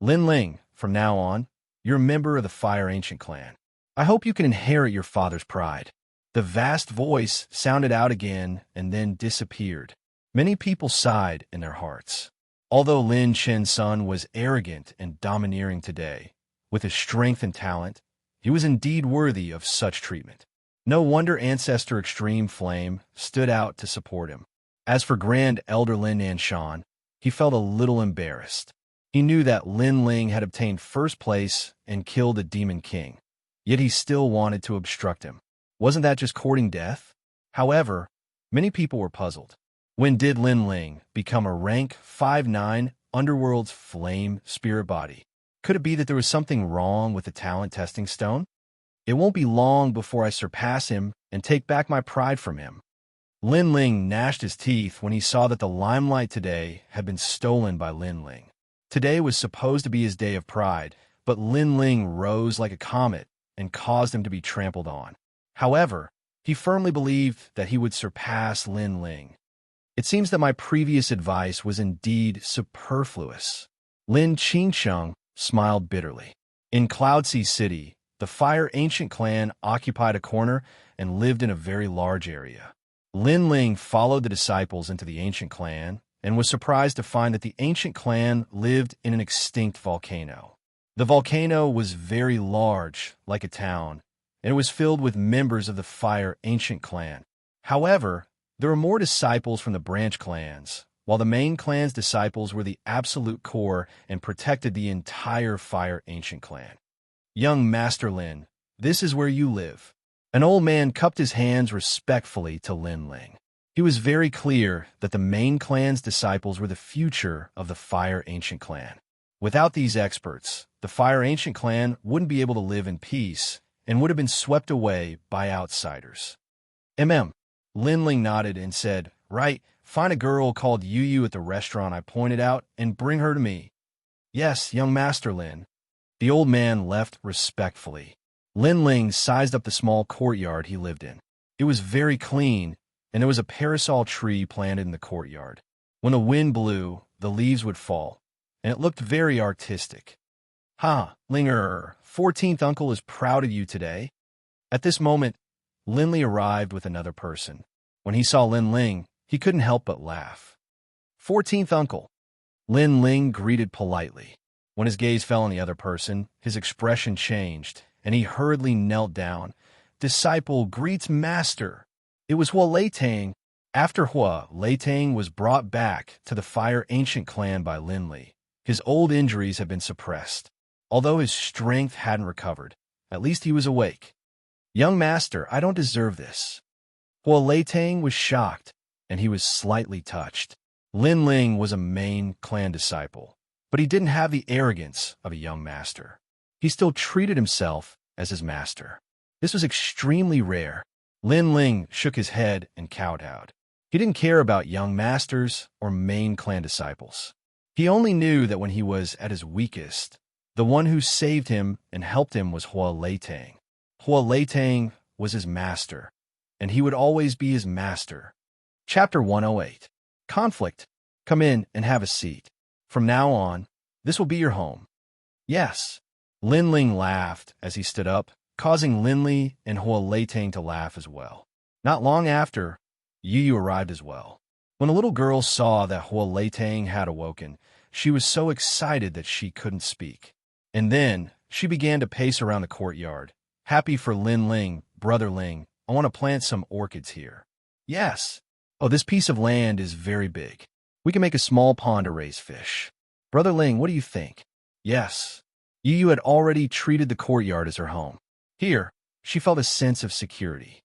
"Lin Ling, from now on, you're a member of the Fire Ancient clan. I hope you can inherit your father's pride." The vast voice sounded out again and then disappeared. Many people sighed in their hearts. Although Lin Chen's son was arrogant and domineering today, with his strength and talent, he was indeed worthy of such treatment. No wonder Ancestor Extreme Flame stood out to support him. As for Grand Elder Lin Nanshan, he felt a little embarrassed. He knew that Lin Ling had obtained first place and killed a Demon King, yet he still wanted to obstruct him. Wasn't that just courting death? However, many people were puzzled. When did Lin Ling become a rank 5-9 Underworld's Flame Spirit Body? Could it be that there was something wrong with the talent testing stone? It won't be long before I surpass him and take back my pride from him. Lin Ling gnashed his teeth when he saw that the limelight today had been stolen by Lin Ling. Today was supposed to be his day of pride, but Lin Ling rose like a comet and caused him to be trampled on. However, He firmly believed that he would surpass Lin Ling. It seems that my previous advice was indeed superfluous. Lin Qingsheng smiled bitterly. In Cloudsea City, the Fire Ancient clan occupied a corner and lived in a very large area. Lin Ling followed the disciples into the Ancient clan and was surprised to find that the Ancient clan lived in an extinct volcano. The volcano was very large, like a town, and it was filled with members of the Fire Ancient clan. However, there were more disciples from the branch clans, while the main clan's disciples were the absolute core and protected the entire Fire Ancient clan. Young Master Lin, this is where you live. An old man cupped his hands respectfully to Lin Ling. He was very clear that the main clan's disciples were the future of the Fire Ancient clan. Without these experts, the Fire Ancient clan wouldn't be able to live in peace and would have been swept away by outsiders. Lin Ling nodded and said, "Right, find a girl called Yu at the restaurant I pointed out and bring her to me." "Yes, young Master Lin." The old man left respectfully. Lin Ling sized up the small courtyard he lived in. It was very clean, and there was a parasol tree planted in the courtyard. When the wind blew, the leaves would fall, and it looked very artistic. Linger, 14th uncle is proud of you today." At this moment, Lin Li arrived with another person. When he saw Lin Ling, he couldn't help but laugh. "14th uncle." Lin Ling greeted politely. When his gaze fell on the other person, his expression changed, and he hurriedly knelt down. "Disciple greets master." It was Hua Leitang. After Hua Leitang was brought back to the Fire Ancient clan by Lin Li, his old injuries had been suppressed. Although his strength hadn't recovered, at least he was awake. "Young master, I don't deserve this." Hua Leitang was shocked, and he was slightly touched. Lin Ling was a main clan disciple, but he didn't have the arrogance of a young master. He still treated himself as his master. This was extremely rare. Lin Ling shook his head and kowtowed. He didn't care about young masters or main clan disciples. He only knew that when he was at his weakest, the one who saved him and helped him was Hua Leitang. Hua Leitang was his master, and he would always be his master. Chapter 108. Conflict. Come in and have a seat. From now on, this will be your home. Yes. Lin Ling laughed as he stood up, causing Lin Li and Hua Leitang to laugh as well. Not long after, Yu arrived as well. When the little girl saw that Hua Leitang had awoken, she was so excited that she couldn't speak. And then she began to pace around the courtyard. "Happy for Lin Ling, brother Ling. I want to plant some orchids here." "Yes." "Oh, this piece of land is very big. We can make a small pond to raise fish." "Brother Ling, what do you think?" "Yes." Yu had already treated the courtyard as her home. Here, she felt a sense of security.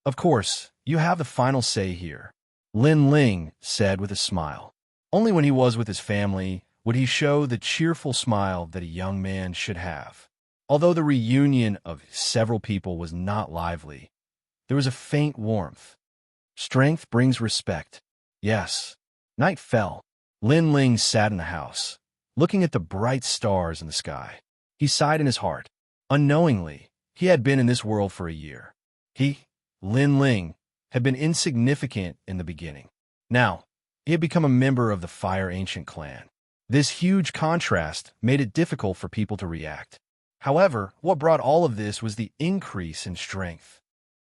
"Of course, you have the final say here," Lin Ling said with a smile. Only when he was with his family would he show the cheerful smile that a young man should have. Although the reunion of several people was not lively, there was a faint warmth. Strength brings respect. Yes. Night fell. Lin Ling sat in the house, looking at the bright stars in the sky. He sighed in his heart. Unknowingly, he had been in this world for a year. He, Lin Ling, had been insignificant in the beginning. Now, he had become a member of the Fire Ancient clan. This huge contrast made it difficult for people to react. However, what brought all of this was the increase in strength.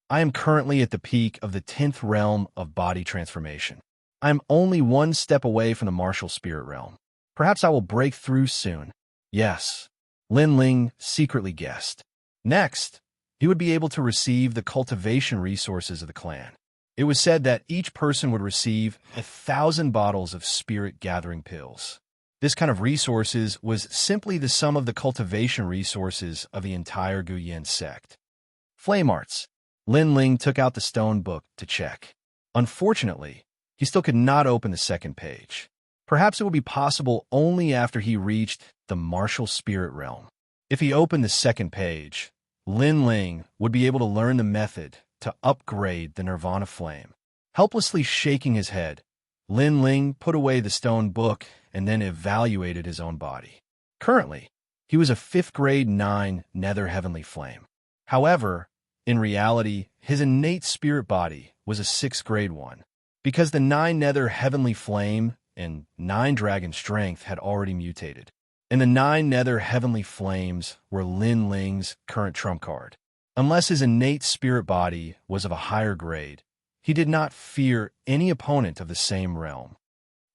I am currently at the peak of the 10th realm of body transformation. I am only one step away from the martial spirit realm. Perhaps I will break through soon. Yes, Lin Ling secretly guessed. Next, he would be able to receive the cultivation resources of the clan. It was said that each person would receive 1,000 bottles of spirit gathering pills. This kind of resources was simply the sum of the cultivation resources of the entire Guyan sect. Flame arts. Lin Ling took out the stone book to check. Unfortunately, he still could not open the second page. Perhaps it would be possible only after he reached the martial spirit realm. If he opened the second page, Lin Ling would be able to learn the method to upgrade the Nirvana flame. Helplessly shaking his head, Lin Ling put away the stone book and then evaluated his own body. Currently, he was a 5th grade 9 nether heavenly flame. However, In reality, his innate spirit body was a 6th grade one, because the 9 nether heavenly flame and 9 dragon strength had already mutated. And the 9 nether heavenly flames were Lin Ling's current trump card. Unless his innate spirit body was of a higher grade, he did not fear any opponent of the same realm.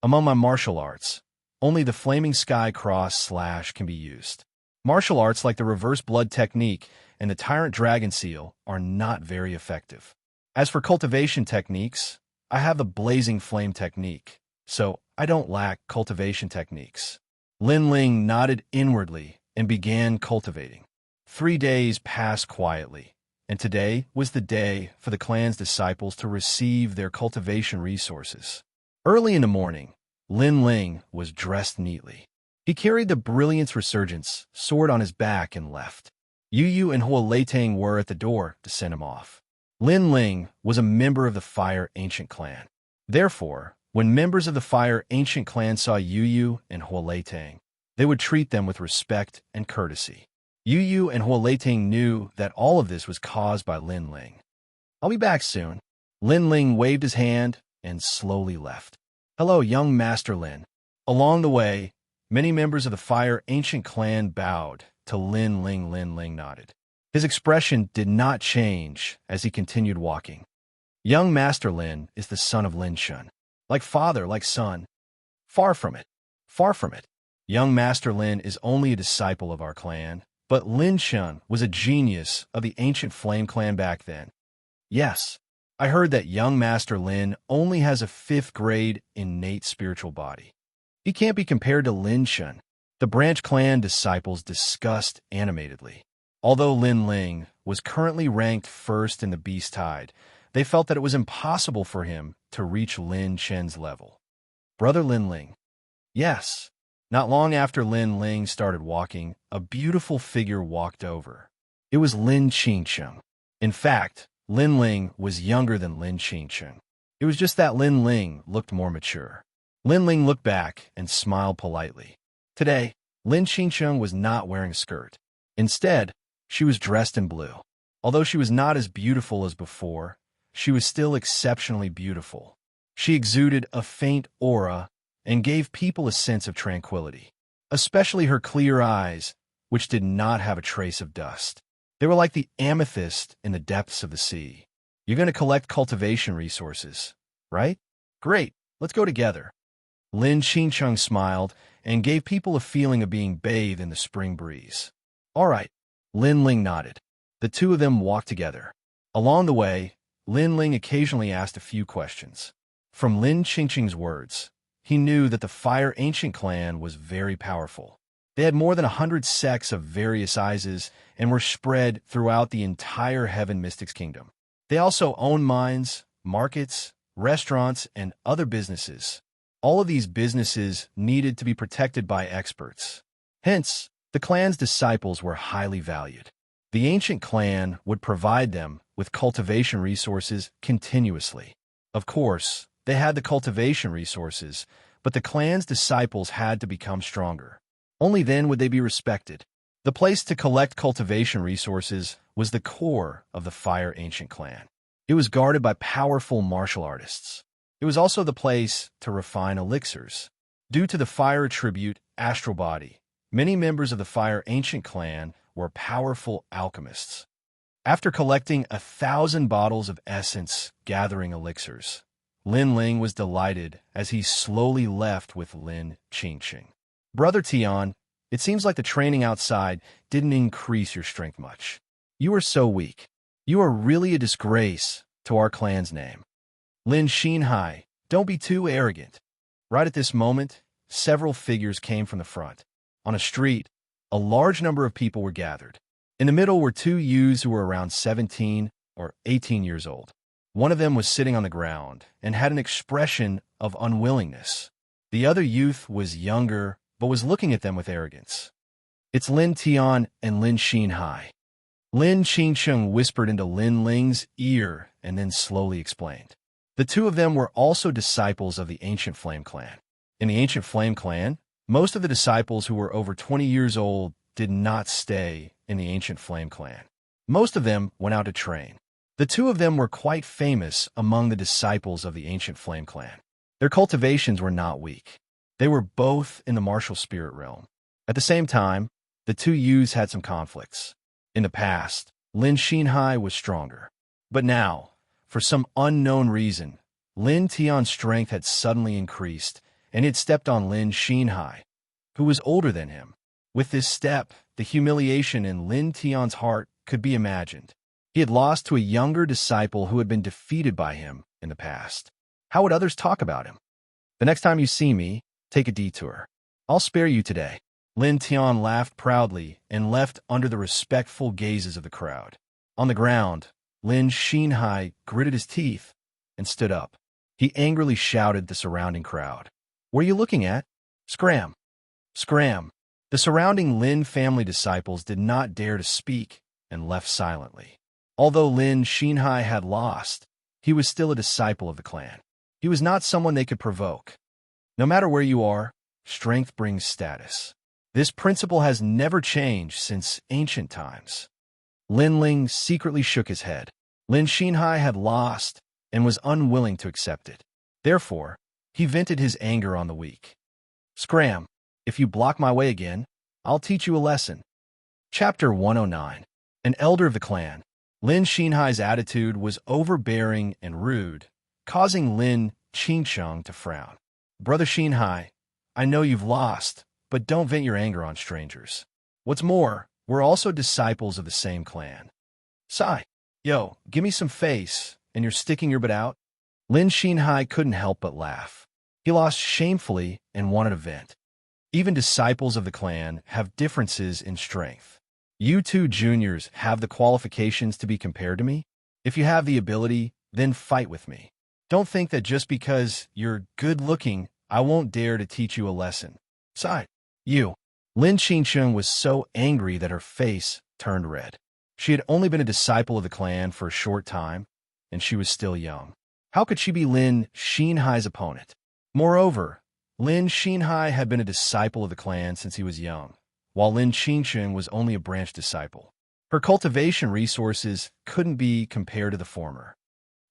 Among my martial arts, only the Flaming Sky Cross / can be used. Martial arts like the Reverse Blood Technique and the Tyrant Dragon Seal are not very effective. As for cultivation techniques, I have the Blazing Flame Technique, so I don't lack cultivation techniques. Lin Ling nodded inwardly and began cultivating. 3 days passed quietly, and today was the day for the clan's disciples to receive their cultivation resources. Early in the morning, Lin Ling was dressed neatly. He carried the Brilliance Resurgence sword on his back and left. Yu Yu and Hua Leitang were at the door to send him off. Lin Ling was a member of the Fire Ancient Clan. Therefore, when members of the Fire Ancient Clan saw Yu Yu and Hua Leitang, they would treat them with respect and courtesy. Yu Yu and Hua Leitang knew that all of this was caused by Lin Ling. "I'll be back soon." Lin Ling waved his hand and slowly left. "Hello, young Master Lin." Along the way, many members of the Fire Ancient Clan bowed to Lin Ling. Lin Ling nodded. His expression did not change as he continued walking. Young Master Lin is the son of Lin Shun. Like father, like son. Far from it. Far from it. Young Master Lin is only a disciple of our clan, but Lin Shun was a genius of the ancient Flame Clan back then. Yes, I heard that young Master Lin only has a 5th grade innate spiritual body. He can't be compared to Lin Shun. The Branch Clan disciples discussed animatedly. Although Lin Ling was currently ranked 1st in the Beast Tide, they felt that it was impossible for him to reach Lin Chen's level. Brother Lin Ling. Yes. Not long after Lin Ling started walking, a beautiful figure walked over. It was Lin Xianxia. In fact, Lin Ling was younger than Lin Xianxia. It was just that Lin Ling looked more mature. Lin Ling looked back and smiled politely. Today, Lin Xianxia was not wearing a skirt. Instead, she was dressed in blue. Although she was not as beautiful as before, she was still exceptionally beautiful. She exuded a faint aura and gave people a sense of tranquility, especially her clear eyes, which did not have a trace of dust. They were like the amethyst in the depths of the sea. You're going to collect cultivation resources, right? Great, let's go together. Lin Xianxia smiled and gave people a feeling of being bathed in the spring breeze. All right, Lin Ling nodded. The two of them walked together. Along the way, Lin Ling occasionally asked a few questions. From Lin Xianxia's words, he knew that the Fire Ancient Clan was very powerful. They had more than 100 sects of various sizes and were spread throughout the entire Heaven Mystics Kingdom. They also owned mines, markets, restaurants, and other businesses. All of these businesses needed to be protected by experts. Hence, the clan's disciples were highly valued. The ancient clan would provide them with cultivation resources continuously. Of course, they had the cultivation resources, but the clan's disciples had to become stronger. Only then would they be respected. The place to collect cultivation resources was the core of the Fire Ancient Clan. It was guarded by powerful martial artists. It was also the place to refine elixirs. Due to the fire attribute Astral Body, many members of the Fire Ancient Clan were powerful alchemists. After collecting 1,000 bottles of essence gathering elixirs, Lin Ling was delighted as he slowly left with Lin Xianxia. Brother Tian, it seems like the training outside didn't increase your strength much. You are so weak. You are really a disgrace to our clan's name. Lin Xinhai, don't be too arrogant. Right at this moment, several figures came from the front. On a street, a large number of people were gathered. In the middle were 2 youths who were around 17 or 18 years old. One of them was sitting on the ground and had an expression of unwillingness. The other youth was younger, but was looking at them with arrogance. It's Lin Tian and Lin Xinhai. Lin Xianxia whispered into Lin Ling's ear and then slowly explained. The two of them were also disciples of the Ancient Flame Clan. In the Ancient Flame Clan, most of the disciples who were over 20 years old did not stay in the Ancient Flame Clan. Most of them went out to train. The two of them were quite famous among the disciples of the ancient Flame Clan. Their cultivations were not weak. They were both in the martial spirit realm. At the same time, the two youths had some conflicts. In the past, Lin Xinhai was stronger. But now, for some unknown reason, Lin Tian's strength had suddenly increased, and he had stepped on Lin Xinhai, who was older than him. With this step, the humiliation in Lin Tian's heart could be imagined. He had lost to a younger disciple who had been defeated by him in the past. How would others talk about him? The next time you see me, take a detour. I'll spare you today. Lin Tian laughed proudly and left under the respectful gazes of the crowd. On the ground, Lin Xinhai gritted his teeth and stood up. He angrily shouted at the surrounding crowd. "What are you looking at? Scram! Scram!" The surrounding Lin family disciples did not dare to speak and left silently. Although Lin Xinhai had lost, he was still a disciple of the clan. He was not someone they could provoke. No matter where you are, strength brings status. This principle has never changed since ancient times. Lin Ling secretly shook his head. Lin Xinhai had lost and was unwilling to accept it. Therefore, he vented his anger on the weak. "Scram! If you block my way again, I'll teach you a lesson." Chapter 109. An elder of the clan. Lin Xinhai's attitude was overbearing and rude, causing Lin Qingsheng to frown. "Brother Xinhai, I know you've lost, but don't vent your anger on strangers. What's more, we're also disciples of the same clan." "Sigh. Yo, give me some face, and you're sticking your butt out?" Lin Xinhai couldn't help but laugh. He lost shamefully and wanted a vent. Even disciples of the clan have differences in strength. You two juniors have the qualifications to be compared to me? If you have the ability, then fight with me. Don't think that just because you're good-looking, I won't dare to teach you a lesson. Sigh. You. Lin Xincheng was so angry that her face turned red. She had only been a disciple of the clan for a short time, and she was still young. How could she be Lin Xinhai's opponent? Moreover, Lin Xinhai had been a disciple of the clan since he was young, while Lin Xincheng was only a branch disciple. Her cultivation resources couldn't be compared to the former.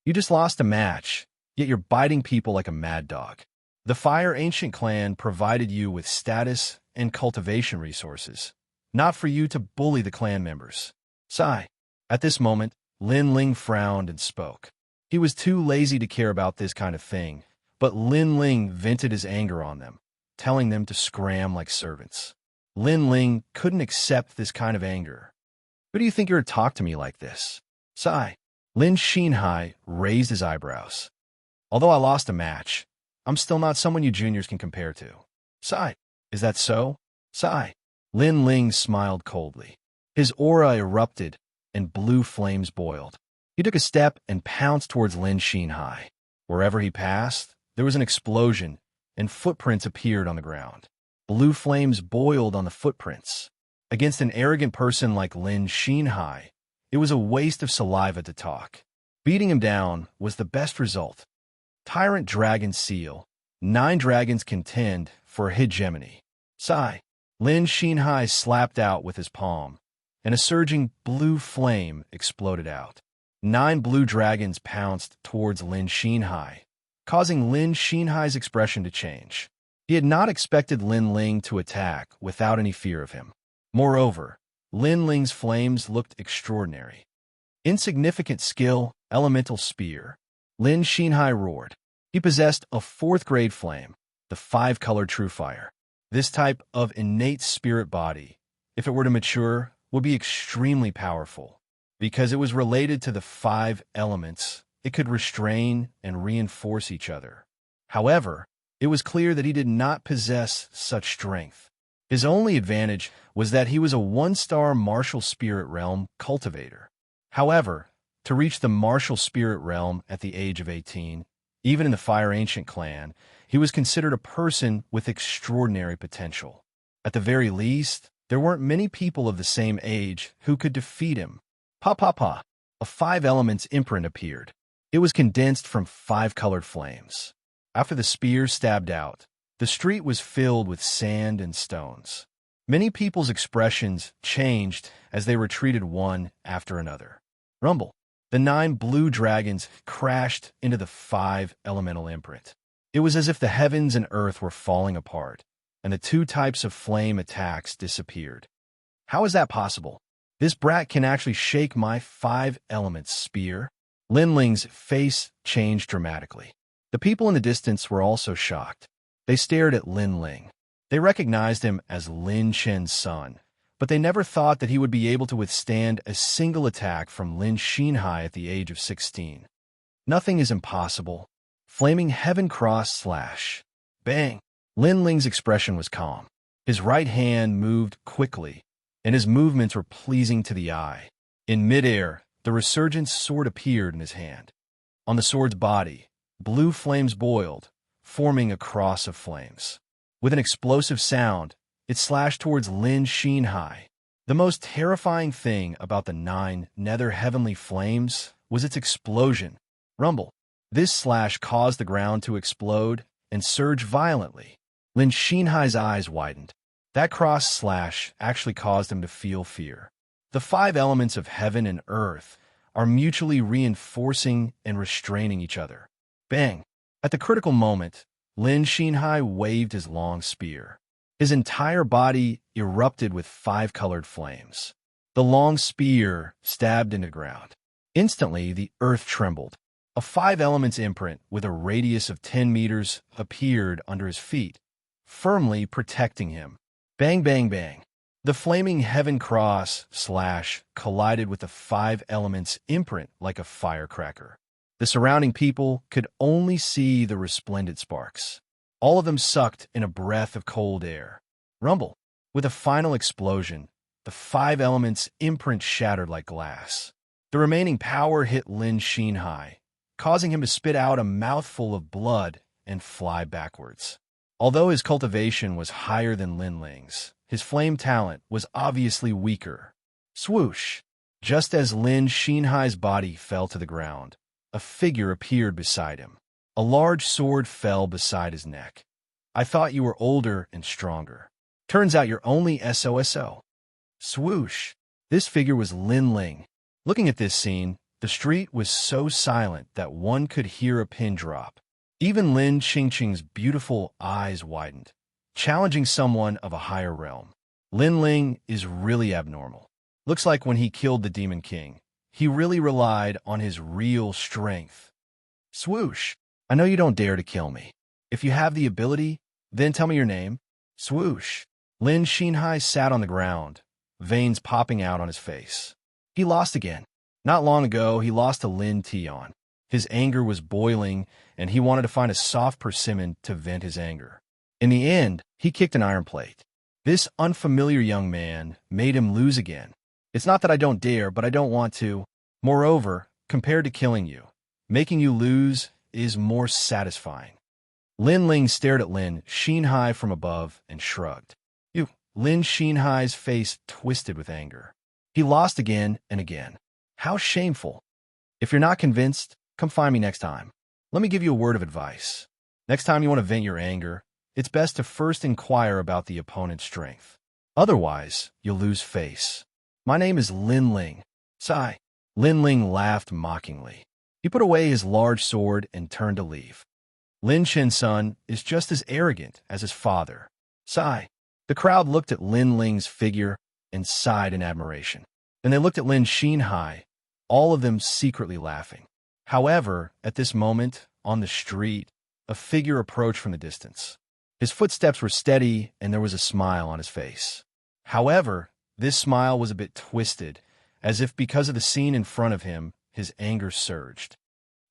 You just lost a match, yet you're biting people like a mad dog. The Fire Ancient clan provided you with status and cultivation resources, not for you to bully the clan members. Sigh. At this moment, Lin Ling frowned and spoke. He was too lazy to care about this kind of thing, but Lin Ling vented his anger on them, telling them to scram like servants. Lin Ling couldn't accept this kind of anger. Who do you think you're to talk to me like this? Sigh. Lin Xinhai raised his eyebrows. Although I lost a match, I'm still not someone you juniors can compare to. Sigh. Is that so? Sigh. Lin Ling smiled coldly. His aura erupted, and blue flames boiled. He took a step and pounced towards Lin Xinhai. Wherever he passed, there was an explosion, and footprints appeared on the ground. Blue flames boiled on the footprints. Against an arrogant person like Lin Xinhai, it was a waste of saliva to talk. Beating him down was the best result. Tyrant Dragon Seal. 9 dragons contend for a hegemony. Sigh. Lin Xinhai slapped out with his palm, and a surging blue flame exploded out. 9 blue dragons pounced towards Lin Xinhai, causing Lin Xinhai's expression to change. He had not expected Lin Ling to attack without any fear of him. Moreover, Lin Ling's flames looked extraordinary. Insignificant skill, elemental spear. Lin Xinhai roared. He possessed a 4th-grade flame, the 5-colored true fire. This type of innate spirit body, if it were to mature, would be extremely powerful. Because it was related to the 5 elements, it could restrain and reinforce each other. However, it was clear that he did not possess such strength. His only advantage was that he was a 1-star martial spirit realm cultivator. However, to reach the martial spirit realm at the age of 18, even in the Fire Ancient clan, he was considered a person with extraordinary potential. At the very least, there weren't many people of the same age who could defeat him. Pa. A 5 elements imprint appeared. It was condensed from 5 colored flames. After the spear stabbed out, the street was filled with sand and stones. Many people's expressions changed as they retreated one after another. Rumble. The 9 blue dragons crashed into the 5 elemental imprint. It was as if the heavens and earth were falling apart, and the 2 types of flame attacks disappeared. How is that possible? This brat can actually shake my 5 elements spear. Lin Ling's face changed dramatically. The people in the distance were also shocked. They stared at Lin Ling. They recognized him as Lin Chen's son, but they never thought that he would be able to withstand a single attack from Lin Xinhai at the age of 16. Nothing is impossible. Flaming Heaven Cross slash. Bang! Lin Ling's expression was calm. His right hand moved quickly, and his movements were pleasing to the eye. In midair, the resurgent sword appeared in his hand. On the sword's body, blue flames boiled, forming a cross of flames. With an explosive sound, it slashed towards Lin Xinhai. The most terrifying thing about the 9 nether heavenly flames was its explosion. Rumble. This slash caused the ground to explode and surge violently. Lin Xinhai's eyes widened. That cross slash actually caused him to feel fear. The 5 elements of heaven and earth are mutually reinforcing and restraining each other. Bang! At the critical moment, Lin Xinhai waved his long spear. His entire body erupted with 5 colored flames. The long spear stabbed into the ground. Instantly, the earth trembled. A 5 elements imprint with a radius of 10 meters appeared under his feet, firmly protecting him. Bang, bang, bang. The flaming heaven cross slash collided with the 5 elements imprint like a firecracker. The surrounding people could only see the resplendent sparks. All of them sucked in a breath of cold air. Rumble. With a final explosion, the 5 elements imprint shattered like glass. The remaining power hit Lin Xinhai, causing him to spit out a mouthful of blood and fly backwards. Although his cultivation was higher than Lin Ling's, his flame talent was obviously weaker. Swoosh! Just as Lin Xinhai's body fell to the ground, a figure appeared beside him. A large sword fell beside his neck. I thought you were older and stronger. Turns out you're only SOSO. Swoosh! This figure was Lin Ling. Looking at this scene, the street was so silent that one could hear a pin drop. Even Lin Qingqing's beautiful eyes widened, challenging someone of a higher realm. Lin Ling is really abnormal. Looks like when he killed the Demon King, he really relied on his real strength. Swoosh! I know you don't dare to kill me. If you have the ability, then tell me your name. Swoosh! Lin Xinhai sat on the ground, veins popping out on his face. He lost again. Not long ago, he lost to Lin Tian. His anger was boiling, and he wanted to find a soft persimmon to vent his anger. In the end, he kicked an iron plate. This unfamiliar young man made him lose again. It's not that I don't dare, but I don't want to. Moreover, compared to killing you, making you lose is more satisfying. Lin Ling stared at Lin Xinhai from above and shrugged. Lin Xinhai's face twisted with anger. He lost again and again. How shameful. If you're not convinced, come find me next time. Let me give you a word of advice. Next time you want to vent your anger, it's best to first inquire about the opponent's strength. Otherwise, you'll lose face. My name is Lin Ling. Sigh. Lin Ling laughed mockingly. He put away his large sword and turned to leave. Lin Chen's son is just as arrogant as his father. Sigh. The crowd looked at Lin Ling's figure and sighed in admiration. Then they looked at Lin Xinhai, all of them secretly laughing. However, at this moment, on the street, a figure approached from the distance. His footsteps were steady, and there was a smile on his face. However, this smile was a bit twisted, as if because of the scene in front of him, his anger surged.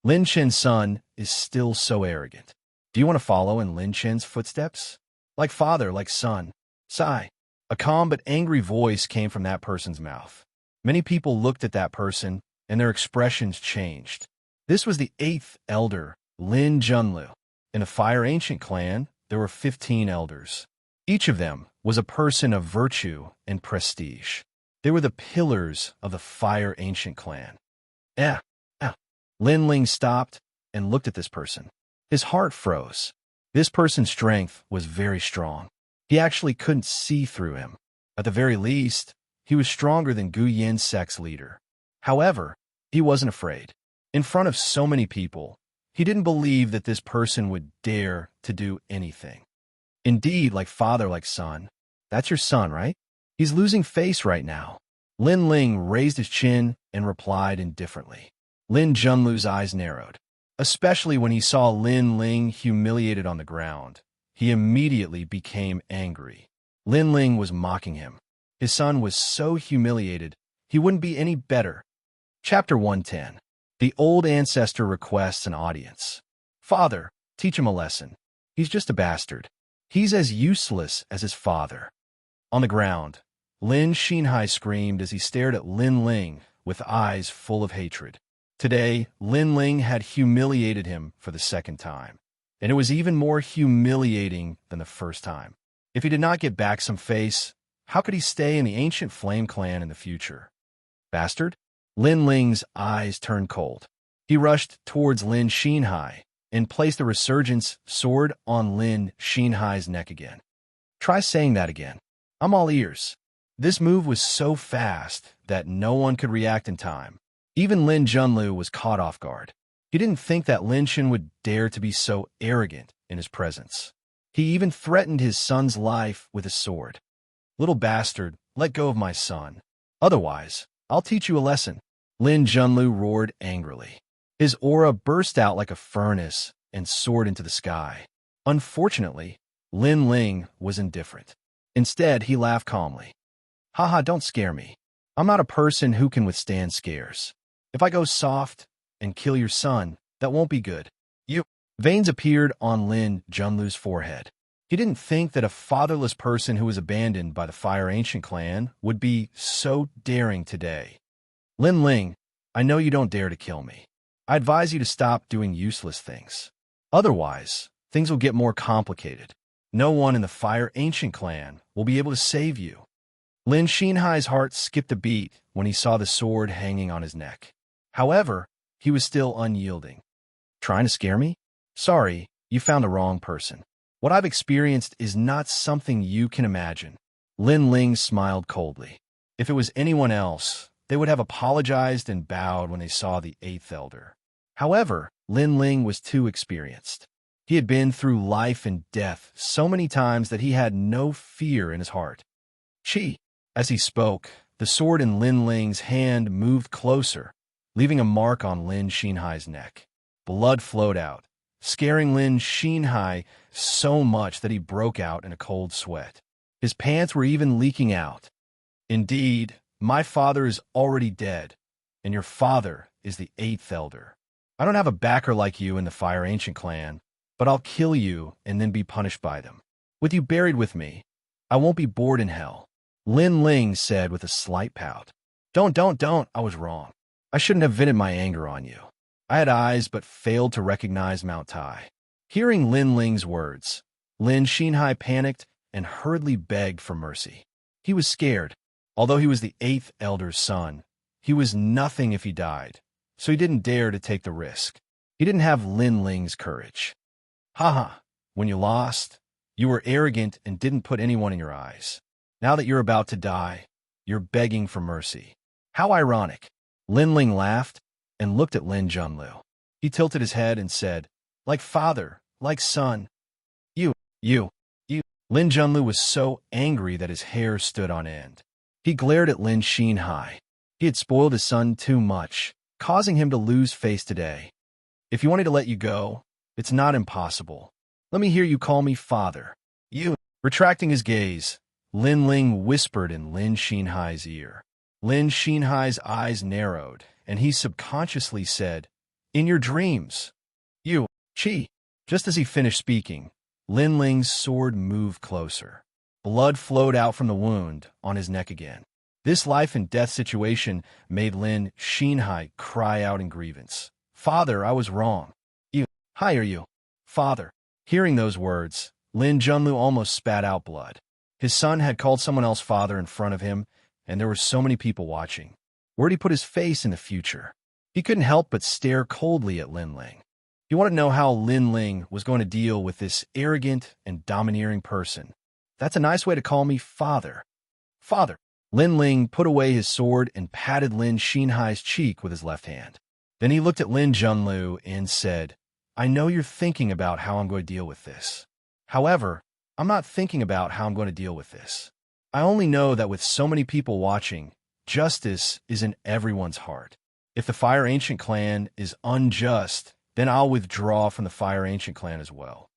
Lin Chen's son is still so arrogant. Do you want to follow in Lin Chen's footsteps? Like father, like son. Sigh. A calm but angry voice came from that person's mouth. Many people looked at that person, and their expressions changed. This was the 8th elder, Lin Junlu. In the Fire Ancient clan, there were 15 elders. Each of them was a person of virtue and prestige. They were the pillars of the Fire Ancient clan. Lin Ling stopped and looked at this person. His heart froze. This person's strength was very strong. He actually couldn't see through him. At the very least, he was stronger than Gu Yin's sect's leader. However, he wasn't afraid. In front of so many people, he didn't believe that this person would dare to do anything. Indeed, like father, like son. That's your son, right? He's losing face right now. Lin Ling raised his chin and replied indifferently. Lin Junlu's eyes narrowed. Especially when he saw Lin Ling humiliated on the ground, he immediately became angry. Lin Ling was mocking him. His son was so humiliated, he wouldn't be any better. Chapter 110. The old ancestor requests an audience. Father, teach him a lesson. He's just a bastard. He's as useless as his father. On the ground, Lin Xinhai screamed as he stared at Lin Ling with eyes full of hatred. Today, Lin Ling had humiliated him for the second time, and it was even more humiliating than the first time. If he did not get back some face, how could he stay in the ancient Flame Clan in the future? Bastard? Lin Ling's eyes turned cold. He rushed towards Lin Xinhai and placed the Resurgence sword on Lin Xinhai's neck again. Try saying that again. I'm all ears. This move was so fast that no one could react in time. Even Lin Junlu was caught off guard. He didn't think that Lin Xin would dare to be so arrogant in his presence. He even threatened his son's life with a sword. Little bastard, let go of my son. Otherwise, I'll teach you a lesson. Lin Junlu roared angrily. His aura burst out like a furnace and soared into the sky. Unfortunately, Lin Ling was indifferent. Instead, he laughed calmly. Haha, don't scare me. I'm not a person who can withstand scares. If I go soft and kill your son, that won't be good. Veins appeared on Lin Junlu's forehead. He didn't think that a fatherless person who was abandoned by the Fire Ancient clan would be so daring today. Lin Ling, I know you don't dare to kill me. I advise you to stop doing useless things. Otherwise, things will get more complicated. No one in the Fire Ancient clan will be able to save you. Lin Xinhai's heart skipped a beat when he saw the sword hanging on his neck. However, he was still unyielding. Trying to scare me? Sorry, you found the wrong person. What I've experienced is not something you can imagine. Lin Ling smiled coldly. If it was anyone else, they would have apologized and bowed when they saw the Eighth Elder. However, Lin Ling was too experienced. He had been through life and death so many times that he had no fear in his heart. Chi. As he spoke, the sword in Lin Ling's hand moved closer, leaving a mark on Lin Xinhai's neck. Blood flowed out, scaring Lin Xinhai so much that he broke out in a cold sweat. His pants were even leaking out. Indeed, my father is already dead, and your father is the Eighth Elder. I don't have a backer like you in the Fire Ancient clan, but I'll kill you and then be punished by them. With you buried with me, I won't be bored in hell. Lin Ling said with a slight pout. Don't, I was wrong. I shouldn't have vented my anger on you. I had eyes but failed to recognize Mount Tai. Hearing Lin Ling's words, Lin Xinhai panicked and hurriedly begged for mercy. He was scared. Although he was the Eighth Elder's son, he was nothing if he died, so he didn't dare to take the risk. He didn't have Lin Ling's courage. Haha, when you lost, you were arrogant and didn't put anyone in your eyes. Now that you're about to die, you're begging for mercy. How ironic. Lin Ling laughed and looked at Lin Junlu. He tilted his head and said, like father, like son. You. Lin Junlu was so angry that his hair stood on end. He glared at Lin Xinhai. He had spoiled his son too much, causing him to lose face today. If you wanted to let you go, it's not impossible. Let me hear you call me father. Retracting his gaze, Lin Ling whispered in Lin Xinhai's ear. Lin Xinhai's eyes narrowed, and he subconsciously said, in your dreams. Chi. Just as he finished speaking, Lin Ling's sword moved closer. Blood flowed out from the wound on his neck again. This life and death situation made Lin Xinhai cry out in grievance. Father, I was wrong. Hi, are you? Father. Hearing those words, Lin Junlu almost spat out blood. His son had called someone else father in front of him, and there were so many people watching. Where'd he put his face in the future? He couldn't help but stare coldly at Lin Ling. He wanted to know how Lin Ling was going to deal with this arrogant and domineering person. That's a nice way to call me father. Father. Lin Ling put away his sword and patted Lin Xinhai's cheek with his left hand. Then he looked at Lin Junlu and said, I know you're thinking about how I'm going to deal with this. However, I'm not thinking about how I'm going to deal with this. I only know that with so many people watching, justice is in everyone's heart. If the Fire Ancient clan is unjust, then I'll withdraw from the Fire Ancient clan as well.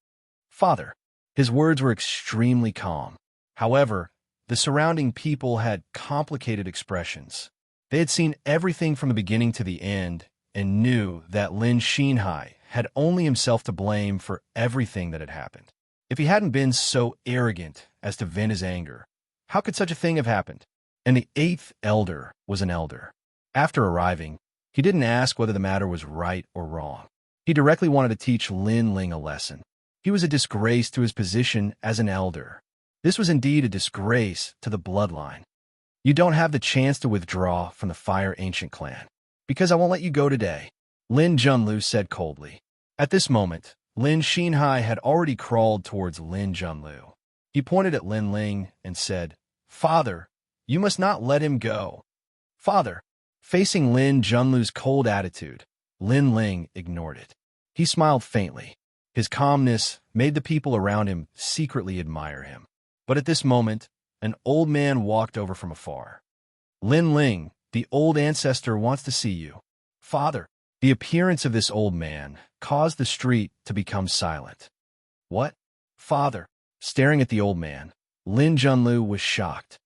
Father. His words were extremely calm. However, the surrounding people had complicated expressions. They had seen everything from the beginning to the end and knew that Lin Xinhai had only himself to blame for everything that had happened. If he hadn't been so arrogant as to vent his anger, how could such a thing have happened? And the 8th elder was an elder. After arriving, he didn't ask whether the matter was right or wrong. He directly wanted to teach Lin Ling a lesson. He was a disgrace to his position as an elder. This was indeed a disgrace to the bloodline. You don't have the chance to withdraw from the Fire Ancient clan, because I won't let you go today, Lin Junlu said coldly. At this moment, Lin Xinhai had already crawled towards Lin Junlu. He pointed at Lin Ling and said, Father, you must not let him go. Father. Facing Lin Junlu's cold attitude, Lin Ling ignored it. He smiled faintly. His calmness made the people around him secretly admire him. But at this moment, an old man walked over from afar. Lin Ling, the old ancestor wants to see you. Father. The appearance of this old man caused the street to become silent. What? Father. Staring at the old man, Lin Junlu was shocked.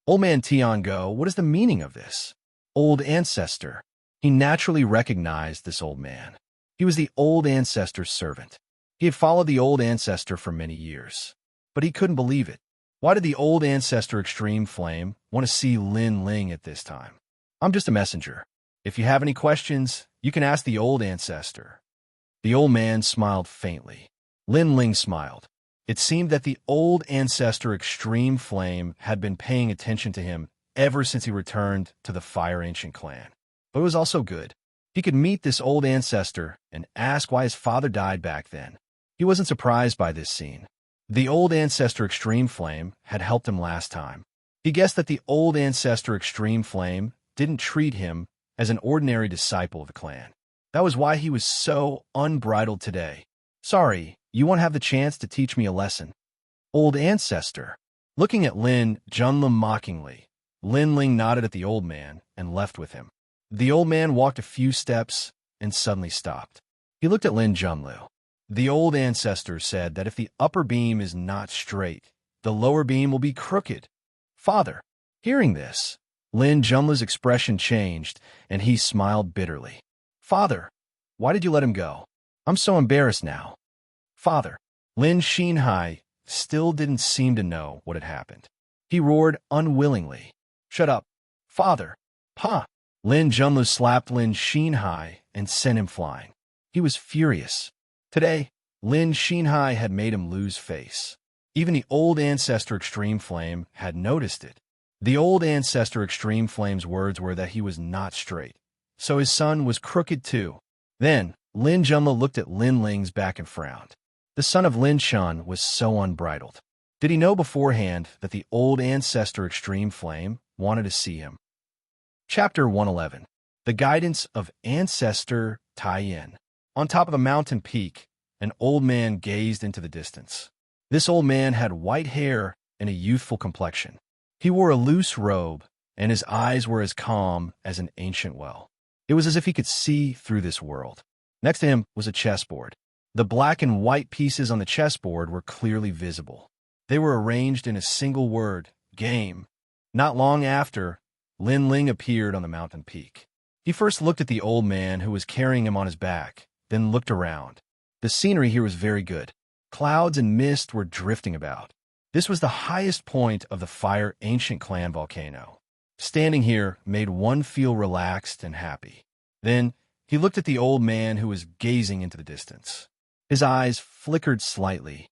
Old man Tiango, what is the meaning of this? Old ancestor. He naturally recognized this old man. He was the old ancestor's servant. He had followed the old ancestor for many years. But he couldn't believe it. Why did the old ancestor Extreme Flame want to see Lin Ling at this time? I'm just a messenger. If you have any questions, you can ask the old ancestor. The old man smiled faintly. Lin Ling smiled. It seemed that the old ancestor Extreme Flame had been paying attention to him ever since he returned to the Fire Ancient clan. But it was also good. He could meet this old ancestor and ask why his father died back then. He wasn't surprised by this scene. The old ancestor Extreme Flame had helped him last time. He guessed that the old ancestor Extreme Flame didn't treat him as an ordinary disciple of the clan. That was why he was so unbridled today. Sorry, you won't have the chance to teach me a lesson. Old ancestor. Looking at Lin Junlu mockingly, Lin Ling nodded at the old man and left with him. The old man walked a few steps and suddenly stopped. He looked at Lin Junlu. The old ancestor said that if the upper beam is not straight, the lower beam will be crooked. Father. Hearing this, Lin Junlu's expression changed, and he smiled bitterly. Father. Why did you let him go? I'm so embarrassed now. Father. Lin Xinhai still didn't seem to know what had happened. He roared unwillingly. Shut up. Father. Pa. Lin Junlu slapped Lin Xinhai and sent him flying. He was furious. Today, Lin Xinhai had made him lose face. Even the old ancestor Extreme Flame had noticed it. The old ancestor Extreme Flame's words were that he was not straight, so his son was crooked too. Then, Lin Junlu looked at Lin Ling's back and frowned. The son of Lin Shan was so unbridled. Did he know beforehand that the old ancestor Extreme Flame wanted to see him? Chapter 111. The Guidance of Ancestor Taiyin. On top of a mountain peak, an old man gazed into the distance. This old man had white hair and a youthful complexion. He wore a loose robe, and his eyes were as calm as an ancient well. It was as if he could see through this world. Next to him was a chessboard. The black and white pieces on the chessboard were clearly visible. They were arranged in a single word, game. Not long after, Lin Ling appeared on the mountain peak. He first looked at the old man who was carrying him on his back, then looked around. The scenery here was very good. Clouds and mist were drifting about. This was the highest point of the Fire Ancient Clan volcano. Standing here made one feel relaxed and happy. Then, he looked at the old man who was gazing into the distance. His eyes flickered slightly.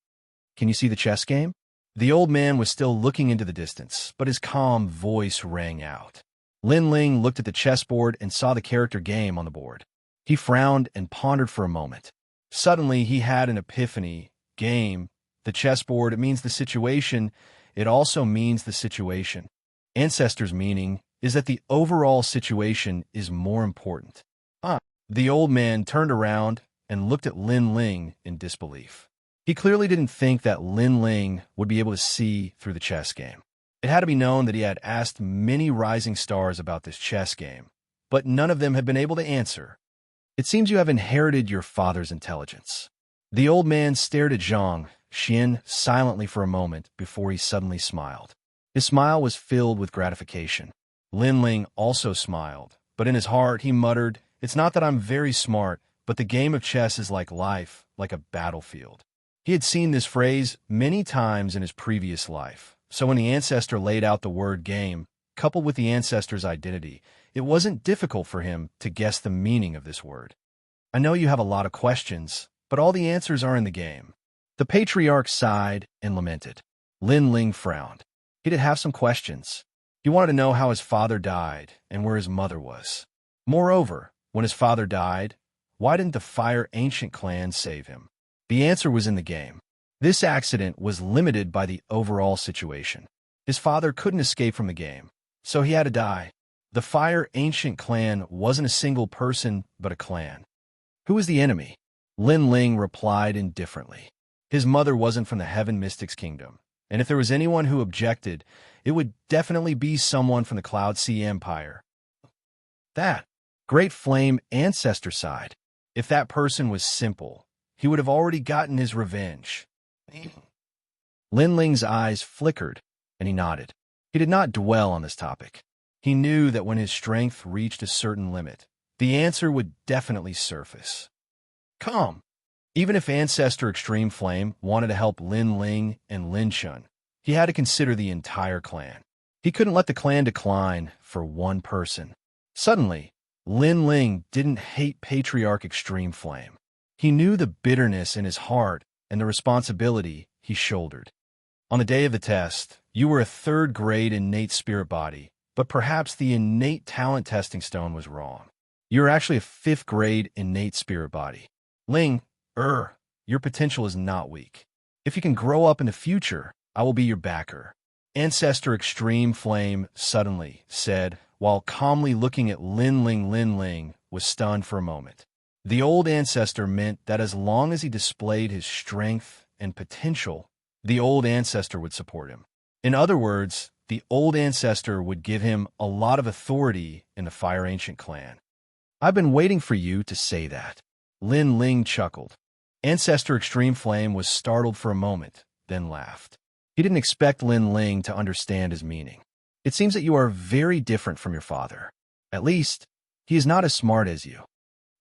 Can you see the chess game? The old man was still looking into the distance, but his calm voice rang out. Lin Ling looked at the chessboard and saw the character game on the board. He frowned and pondered for a moment. Suddenly, he had an epiphany. Game. The chessboard, it means the situation. It also means the situation. Ancestor's meaning is that the overall situation is more important. The old man turned around and looked at Lin Ling in disbelief. He clearly didn't think that Lin Ling would be able to see through the chess game. It had to be known that he had asked many rising stars about this chess game, but none of them had been able to answer. It seems you have inherited your father's intelligence. The old man stared at Xianxia silently for a moment before he suddenly smiled. His smile was filled with gratification. Lin Ling also smiled, but in his heart he muttered, "It's not that I'm very smart, but the game of chess is like life, like a battlefield." He had seen this phrase many times in his previous life, so when the ancestor laid out the word game, coupled with the ancestor's identity, it wasn't difficult for him to guess the meaning of this word. "I know you have a lot of questions, but all the answers are in the game." The patriarch sighed and lamented. Lin Ling frowned. He did have some questions. He wanted to know how his father died and where his mother was. Moreover, when his father died, why didn't the Fire Ancient clan save him? The answer was in the game. This accident was limited by the overall situation. His father couldn't escape from the game, so he had to die. The Fire Ancient clan wasn't a single person, but a clan. Who was the enemy? Lin Ling replied indifferently. His mother wasn't from the Heaven Mystics Kingdom, and if there was anyone who objected, it would definitely be someone from the Cloud Sea Empire. That Great Flame ancestor side. If that person was simple, he would have already gotten his revenge. Lin Ling's eyes flickered, and he nodded. He did not dwell on this topic. He knew that when his strength reached a certain limit, the answer would definitely surface. Come. Even if Ancestor Extreme Flame wanted to help Lin Ling and Lin Shun, he had to consider the entire clan. He couldn't let the clan decline for one person. Suddenly, Lin Ling didn't hate Patriarch Extreme Flame. He knew the bitterness in his heart and the responsibility he shouldered. On the day of the test, you were a 3rd grade innate spirit body, but perhaps the innate talent testing stone was wrong. You were actually a 5th grade innate spirit body. Ling, your potential is not weak. If you can grow up in the future, I will be your backer. Ancestor Extreme Flame suddenly said, while calmly looking at Lin Ling. Lin Ling was stunned for a moment. The old ancestor meant that as long as he displayed his strength and potential, the old ancestor would support him. In other words, the old ancestor would give him a lot of authority in the Fire Ancient clan. I've been waiting for you to say that. Lin Ling chuckled. Ancestor Extreme Flame was startled for a moment, then laughed. He didn't expect Lin Ling to understand his meaning. It seems that you are very different from your father. At least, he is not as smart as you.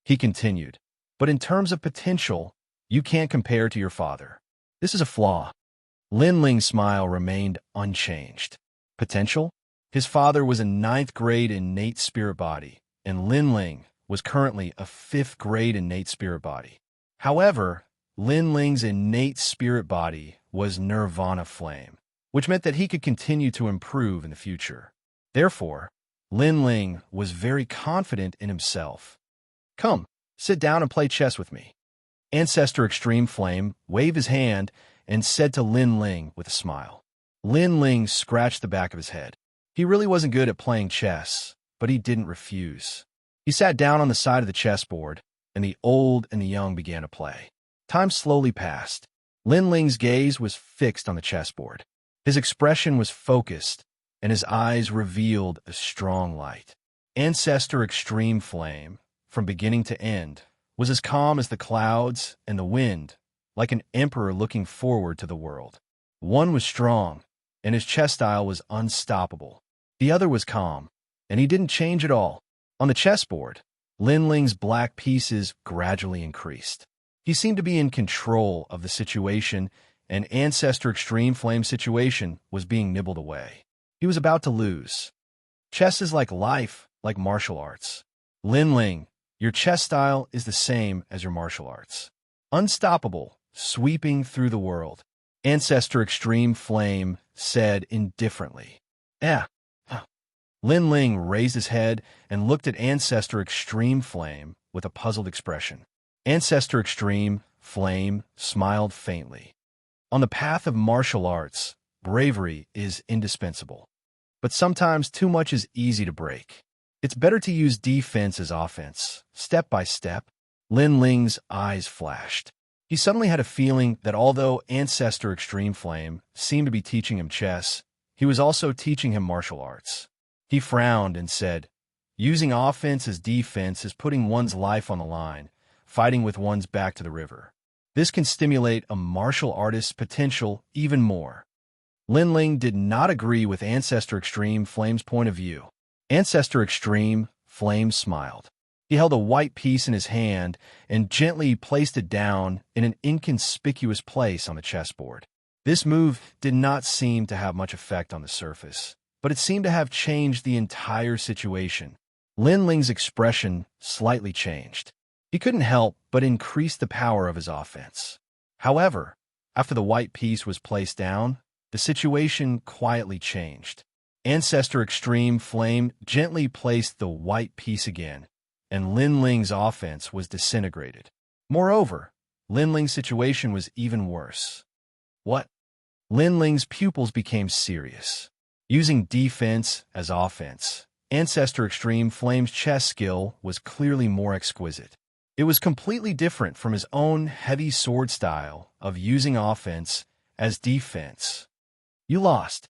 He continued, but in terms of potential, you can't compare to your father. This is a flaw. Lin Ling's smile remained unchanged. Potential? His father was a 9th grade innate spirit body, and Lin Ling was currently a 5th grade innate spirit body. However, Lin Ling's innate spirit body was Nirvana Flame, which meant that he could continue to improve in the future. Therefore, Lin Ling was very confident in himself. Come, sit down and play chess with me. Ancestor Extreme Flame waved his hand and said to Lin Ling with a smile. Lin Ling scratched the back of his head. He really wasn't good at playing chess, but he didn't refuse. He sat down on the side of the chessboard, and the old and the young began to play. Time slowly passed. Lin Ling's gaze was fixed on the chessboard. His expression was focused, and his eyes revealed a strong light. Ancestor Extreme Flame, from beginning to end, was as calm as the clouds and the wind, like an emperor looking forward to the world. One was strong, and his chess style was unstoppable. The other was calm, and he didn't change at all. On the chessboard, Lin Ling's black pieces gradually increased. He seemed to be in control of the situation, and Ancestor Extreme Flame's situation was being nibbled away. He was about to lose. Chess is like life, like martial arts. Lin Ling, your chess style is the same as your martial arts. Unstoppable, sweeping through the world. Ancestor Extreme Flame said indifferently. Lin Ling raised his head and looked at Ancestor Extreme Flame with a puzzled expression. Ancestor Extreme Flame smiled faintly. On the path of martial arts, bravery is indispensable. but sometimes too much is easy to break. It's better to use defense as offense, step by step. Lin Ling's eyes flashed. He suddenly had a feeling that although Ancestor Extreme Flame seemed to be teaching him chess, he was also teaching him martial arts. He frowned and said, "Using offense as defense is putting one's life on the line, fighting with one's back to the river. This can stimulate a martial artist's potential even more." Lin Ling did not agree with Ancestor Extreme Flame's point of view. Ancestor Extreme Flame smiled. He held a white piece in his hand and gently placed it down in an inconspicuous place on the chessboard. This move did not seem to have much effect on the surface, but it seemed to have changed the entire situation. Lin Ling's expression slightly changed. He couldn't help but increase the power of his offense. However, after the white piece was placed down, the situation quietly changed. Ancestor Extreme Flame gently placed the white piece again, and Lin Ling's offense was disintegrated. Moreover, Lin Ling's situation was even worse. What? Lin Ling's pupils became serious. Using defense as offense, Ancestor Extreme Flame's chess skill was clearly more exquisite. It was completely different from his own heavy sword style of using offense as defense. "You lost."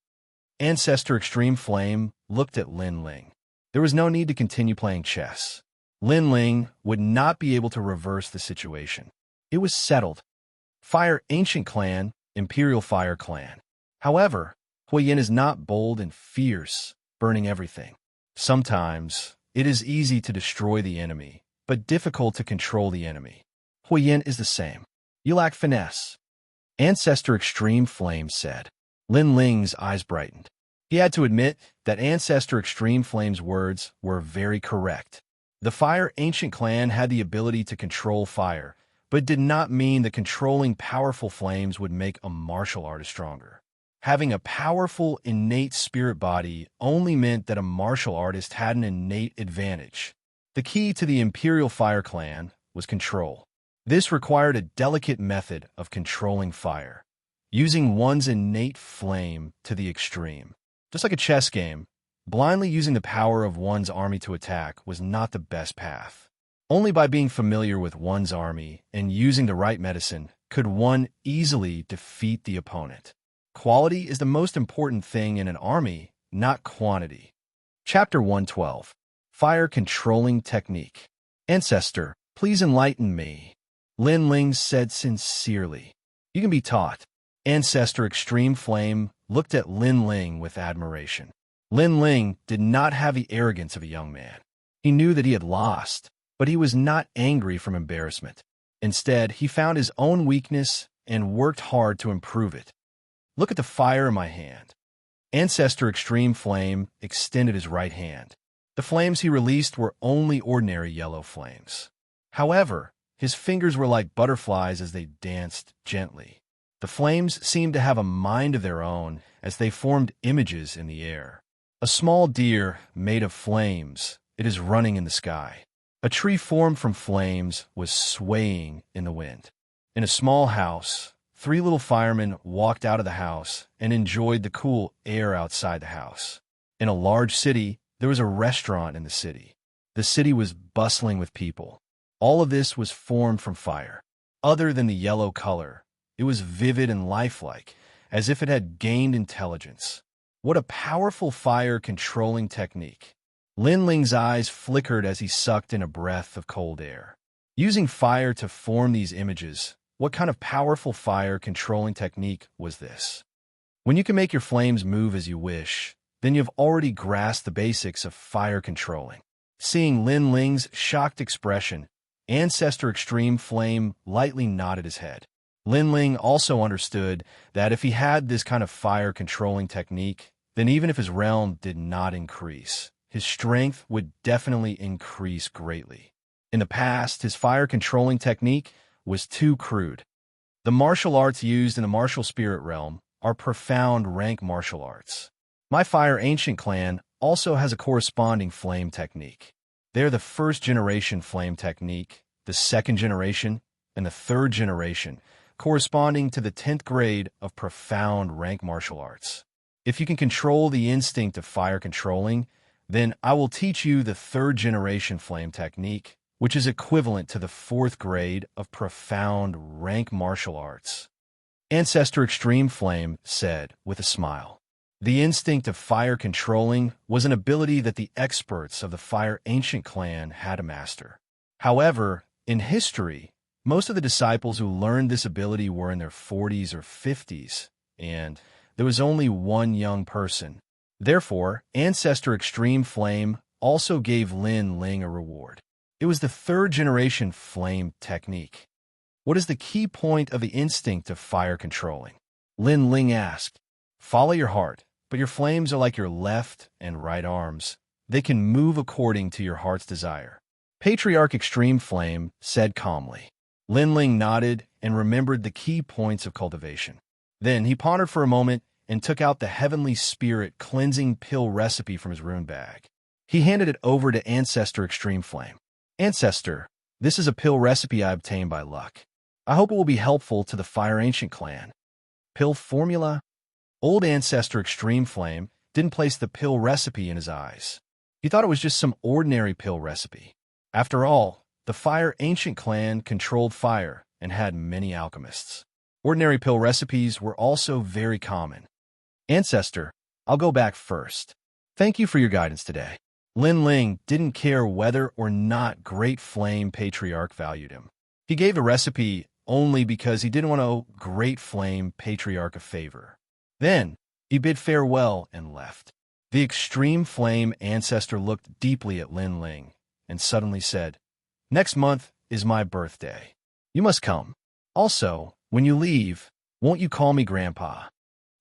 Ancestor Extreme Flame looked at Lin Ling. There was no need to continue playing chess. Lin Ling would not be able to reverse the situation. It was settled. Fire Ancient Clan, Imperial Fire Clan. However, Huiyin is not bold and fierce, burning everything. Sometimes, it is easy to destroy the enemy, but difficult to control the enemy. Huiyin is the same. You lack finesse. Ancestor Extreme Flame said. Lin Ling's eyes brightened. He had to admit that Ancestor Extreme Flame's words were very correct. The Fire Ancient Clan had the ability to control fire, but it did not mean that controlling powerful flames would make a martial artist stronger. Having a powerful, innate spirit body only meant that a martial artist had an innate advantage. The key to the Imperial Fire Clan was control. This required a delicate method of controlling fire, using one's innate flame to the extreme. Just like a chess game, blindly using the power of one's army to attack was not the best path. Only by being familiar with one's army and using the right medicine could one easily defeat the opponent. Quality is the most important thing in an army, not quantity. Chapter 112. Fire Controlling Technique. Ancestor, please enlighten me. Lin Ling said sincerely. You can be taught. Ancestor Extreme Flame looked at Lin Ling with admiration. Lin Ling did not have the arrogance of a young man. He knew that he had lost, but he was not angry from embarrassment. Instead, he found his own weakness and worked hard to improve it. Look at the fire in my hand. Ancestor Extreme Flame extended his right hand. The flames he released were only ordinary yellow flames. However, his fingers were like butterflies as they danced gently. The flames seemed to have a mind of their own as they formed images in the air. A small deer made of flames, it is running in the sky. A tree formed from flames was swaying in the wind. In a small house, 3 little firemen walked out of the house and enjoyed the cool air outside the house. In a large city, there was a restaurant in the city. The city was bustling with people. All of this was formed from fire. Other than the yellow color, it was vivid and lifelike, as if it had gained intelligence. What a powerful fire-controlling technique. Lin Ling's eyes flickered as he sucked in a breath of cold air. Using fire to form these images, what kind of powerful fire-controlling technique was this? When you can make your flames move as you wish, then you've already grasped the basics of fire controlling. Seeing Lin Ling's shocked expression, Ancestor Extreme Flame lightly nodded his head. Lin Ling also understood that if he had this kind of fire-controlling technique, then even if his realm did not increase, his strength would definitely increase greatly. In the past, his fire-controlling technique was too crude. The martial arts used in the martial spirit realm are profound rank martial arts. My Fire Ancient Clan also has a corresponding flame technique. They're the first generation flame technique, the second generation, and the third generation, corresponding to the 10th grade of profound rank martial arts. If you can control the instinct of fire controlling, then I will teach you the third-generation flame technique, which is equivalent to the fourth grade of profound rank martial arts. Ancestor Extreme Flame said with a smile. The instinct of fire controlling was an ability that the experts of the Fire Ancient clan had to master. However, in history, most of the disciples who learned this ability were in their 40s or 50s, and there was only one young person. Therefore, Ancestor Extreme Flame also gave Lin Ling a reward. It was the third-generation flame technique. What is the key point of the instinct of fire controlling? Lin Ling asked. Follow your heart, but your flames are like your left and right arms. They can move according to your heart's desire. Patriarch Extreme Flame said calmly. Lin Ling nodded and remembered the key points of cultivation. Then he pondered for a moment and took out the Heavenly Spirit cleansing pill recipe from his rune bag. He handed it over to Ancestor Extreme Flame. Ancestor, this is a pill recipe I obtained by luck. I hope it will be helpful to the Fire Ancient clan. Pill formula? Old Ancestor Extreme Flame didn't place the pill recipe in his eyes. He thought it was just some ordinary pill recipe. After all, the Fire Ancient clan controlled fire and had many alchemists. Ordinary pill recipes were also very common. Ancestor, I'll go back first. Thank you for your guidance today. Lin Ling didn't care whether or not Great Flame Patriarch valued him. He gave a recipe only because he didn't want to owe Great Flame Patriarch a favor. Then, he bid farewell and left. The Extreme Flame Ancestor looked deeply at Lin Ling and suddenly said, Next month is my birthday. You must come. Also, when you leave, won't you call me Grandpa?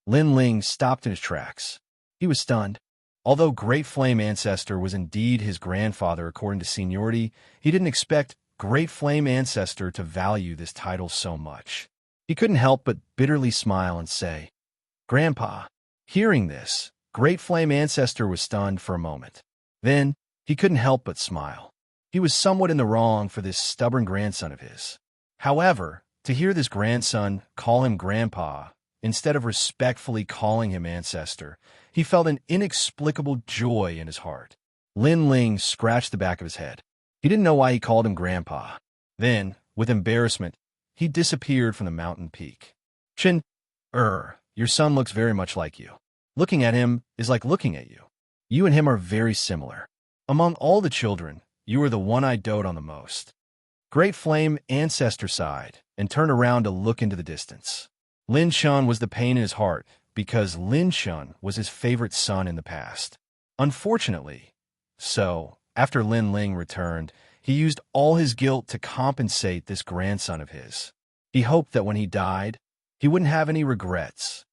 Lin Ling stopped in his tracks. He was stunned. Although Great Flame Ancestor was indeed his grandfather according to seniority, he didn't expect Great Flame Ancestor to value this title so much. He couldn't help but bitterly smile and say, Grandpa. Hearing this, Great Flame Ancestor was stunned for a moment. Then, he couldn't help but smile. He was somewhat in the wrong for this stubborn grandson of his. However, to hear this grandson call him Grandpa, instead of respectfully calling him Ancestor, he felt an inexplicable joy in his heart. Lin Ling scratched the back of his head. He didn't know why he called him Grandpa. Then, with embarrassment, he disappeared from the mountain peak. Your son looks very much like you. Looking at him is like looking at you. You and him are very similar. Among all the children, you are the one I dote on the most. Great Flame Ancestor sighed and turned around to look into the distance. Lin Shun was the pain in his heart because Lin Shun was his favorite son in the past. Unfortunately, after Lin Ling returned, he used all his guilt to compensate this grandson of his. He hoped that when he died, he wouldn't have any regrets.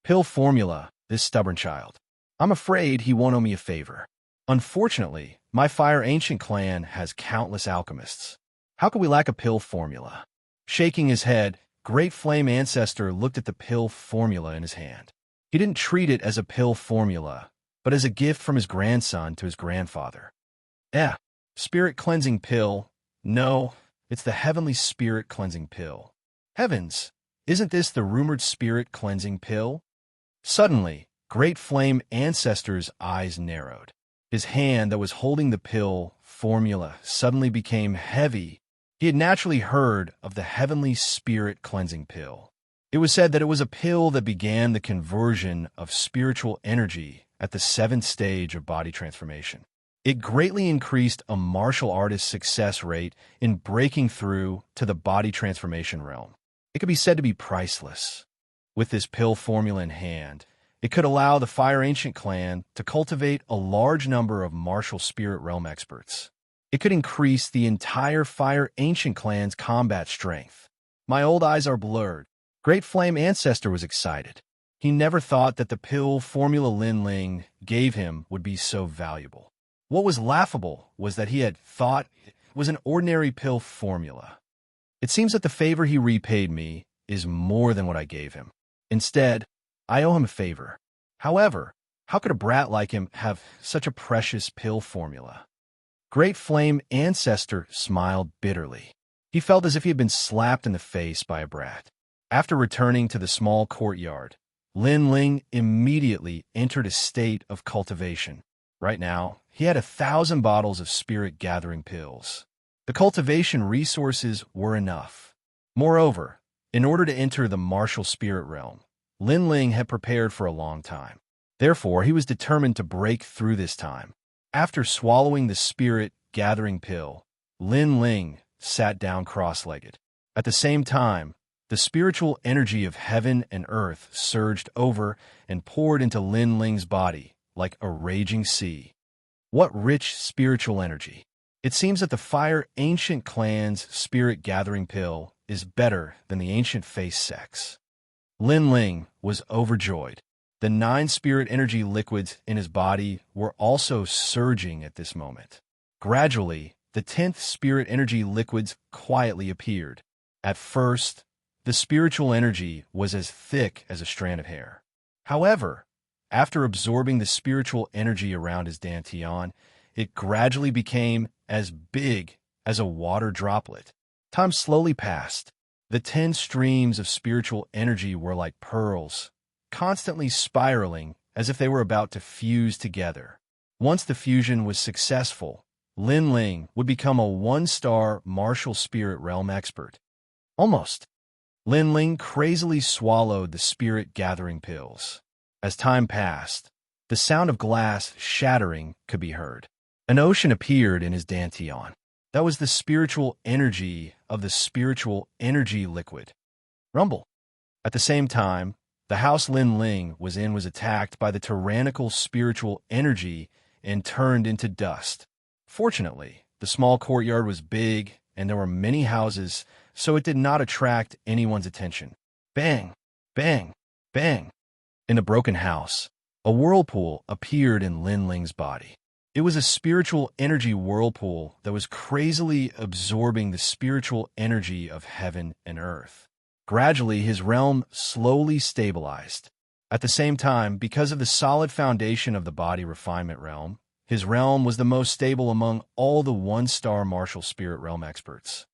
Pill formula, this stubborn child. I'm afraid he won't owe me a favor. Unfortunately, my Fire Ancient clan has countless alchemists. How could we lack a pill formula? Shaking his head, Great Flame Ancestor looked at the pill formula in his hand. He didn't treat it as a pill formula, but as a gift from his grandson to his grandfather. Spirit cleansing pill. No, it's the Heavenly Spirit cleansing pill. Heavens, isn't this the rumored spirit cleansing pill? Suddenly, Great Flame Ancestor's eyes narrowed. His hand that was holding the pill formula suddenly became heavy. He had naturally heard of the Heavenly Spirit cleansing pill. It was said that it was a pill that began the conversion of spiritual energy at the 7th stage of body transformation. It greatly increased a martial artist's success rate in breaking through to the body transformation realm. It could be said to be priceless. With this pill formula in hand, it could allow the Fire Ancient clan to cultivate a large number of martial spirit realm experts. It could increase the entire Fire Ancient clan's combat strength. My old eyes are blurred. Great Flame Ancestor was excited. He never thought that the pill formula Lin Ling gave him would be so valuable. What was laughable was that he had thought it was an ordinary pill formula. It seems that the favor he repaid me is more than what I gave him. Instead, I owe him a favor. However, how could a brat like him have such a precious pill formula? Great Flame Ancestor smiled bitterly. He felt as if he had been slapped in the face by a brat. After returning to the small courtyard, Lin Ling immediately entered a state of cultivation. Right now, he had 1,000 bottles of spirit-gathering pills. The cultivation resources were enough. Moreover, in order to enter the martial spirit realm, Lin Ling had prepared for a long time. Therefore, he was determined to break through this time. After swallowing the spirit-gathering pill, Lin Ling sat down cross-legged. At the same time, the spiritual energy of heaven and earth surged over and poured into Lin Ling's body like a raging sea. What rich spiritual energy! It seems that the Fire Ancient Clan's spirit-gathering pill is better than the Ancient Face Sex. Lin Ling was overjoyed. The 9 spirit energy liquids in his body were also surging at this moment. Gradually, the 10th spirit energy liquids quietly appeared. At first, the spiritual energy was as thick as a strand of hair. However, after absorbing the spiritual energy around his dantian, it gradually became as big as a water droplet. Time slowly passed. The 10 streams of spiritual energy were like pearls, constantly spiraling as if they were about to fuse together. Once the fusion was successful, Lin Ling would become a 1-star martial spirit realm expert. Almost. Lin Ling crazily swallowed the spirit-gathering pills. As time passed, the sound of glass shattering could be heard. An ocean appeared in his dantian. That was the spiritual energy of the spiritual energy liquid. Rumble. At the same time, the house Lin Ling was in was attacked by the tyrannical spiritual energy and turned into dust. Fortunately, the small courtyard was big and there were many houses, so it did not attract anyone's attention. Bang! Bang! Bang! In the broken house, a whirlpool appeared in Lin Ling's body. It was a spiritual energy whirlpool that was crazily absorbing the spiritual energy of heaven and earth. Gradually, his realm slowly stabilized. At the same time, because of the solid foundation of the body refinement realm, his realm was the most stable among all the 1-star martial spirit realm experts.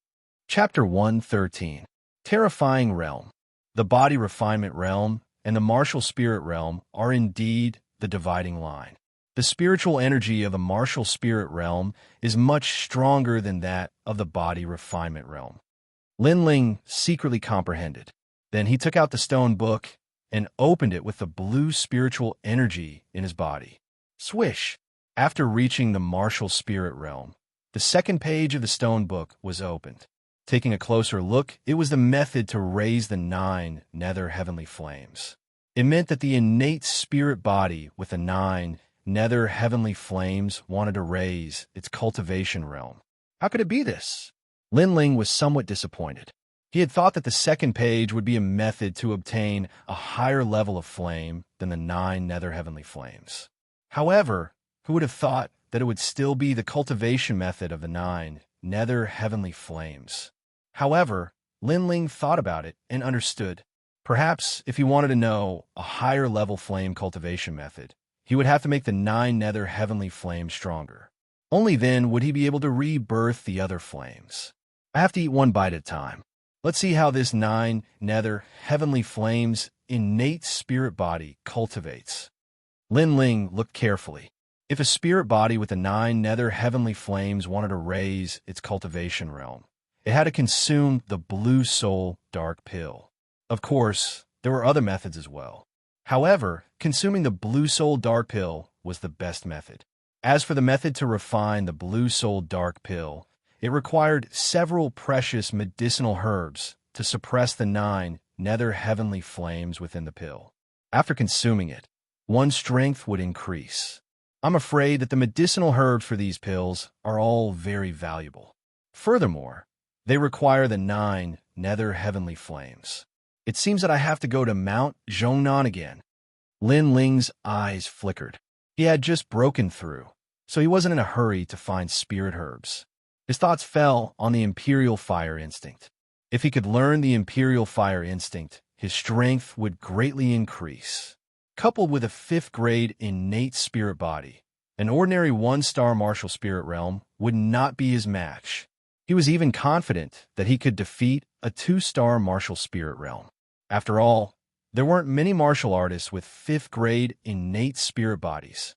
Chapter 113. Terrifying Realm. The body refinement realm and the martial spirit realm are indeed the dividing line. The spiritual energy of the martial spirit realm is much stronger than that of the body refinement realm. Lin Ling secretly comprehended. Then he took out the stone book and opened it with the blue spiritual energy in his body. Swish! After reaching the martial spirit realm, the second page of the stone book was opened. Taking a closer look, it was the method to raise the 9 nether heavenly flames. It meant that the innate spirit body with the 9 nether heavenly flames wanted to raise its cultivation realm. How could it be this? Lin Ling was somewhat disappointed. He had thought that the second page would be a method to obtain a higher level of flame than the 9 nether heavenly flames. However, who would have thought that it would still be the cultivation method of the 9 nether heavenly flames? However, Lin Ling thought about it and understood. Perhaps if he wanted to know a higher level flame cultivation method, he would have to make the 9 nether heavenly flames stronger. Only then would he be able to rebirth the other flames. I have to eat one bite at a time. Let's see how this 9 nether heavenly flames innate spirit body cultivates. Lin Ling looked carefully. If a spirit body with the 9 nether heavenly flames wanted to raise its cultivation realm, it had to consume the blue soul dark pill. Of course, there were other methods as well. However, consuming the blue soul dark pill was the best method. As for the method to refine the blue soul dark pill, it required several precious medicinal herbs to suppress the 9 nether heavenly flames within the pill. After consuming it, one's strength would increase. I'm afraid that the medicinal herbs for these pills are all very valuable. Furthermore, they require the 9 nether heavenly flames. It seems that I have to go to Mount Zhongnan again. Lin Ling's eyes flickered. He had just broken through, so he wasn't in a hurry to find spirit herbs. His thoughts fell on the Imperial Fire Instinct. If he could learn the Imperial Fire Instinct, his strength would greatly increase. Coupled with a 5th grade innate spirit body, an ordinary 1-star martial spirit realm would not be his match. He was even confident that he could defeat a 2-star martial spirit realm. After all, There weren't many martial artists with 5th-grade innate spirit bodies.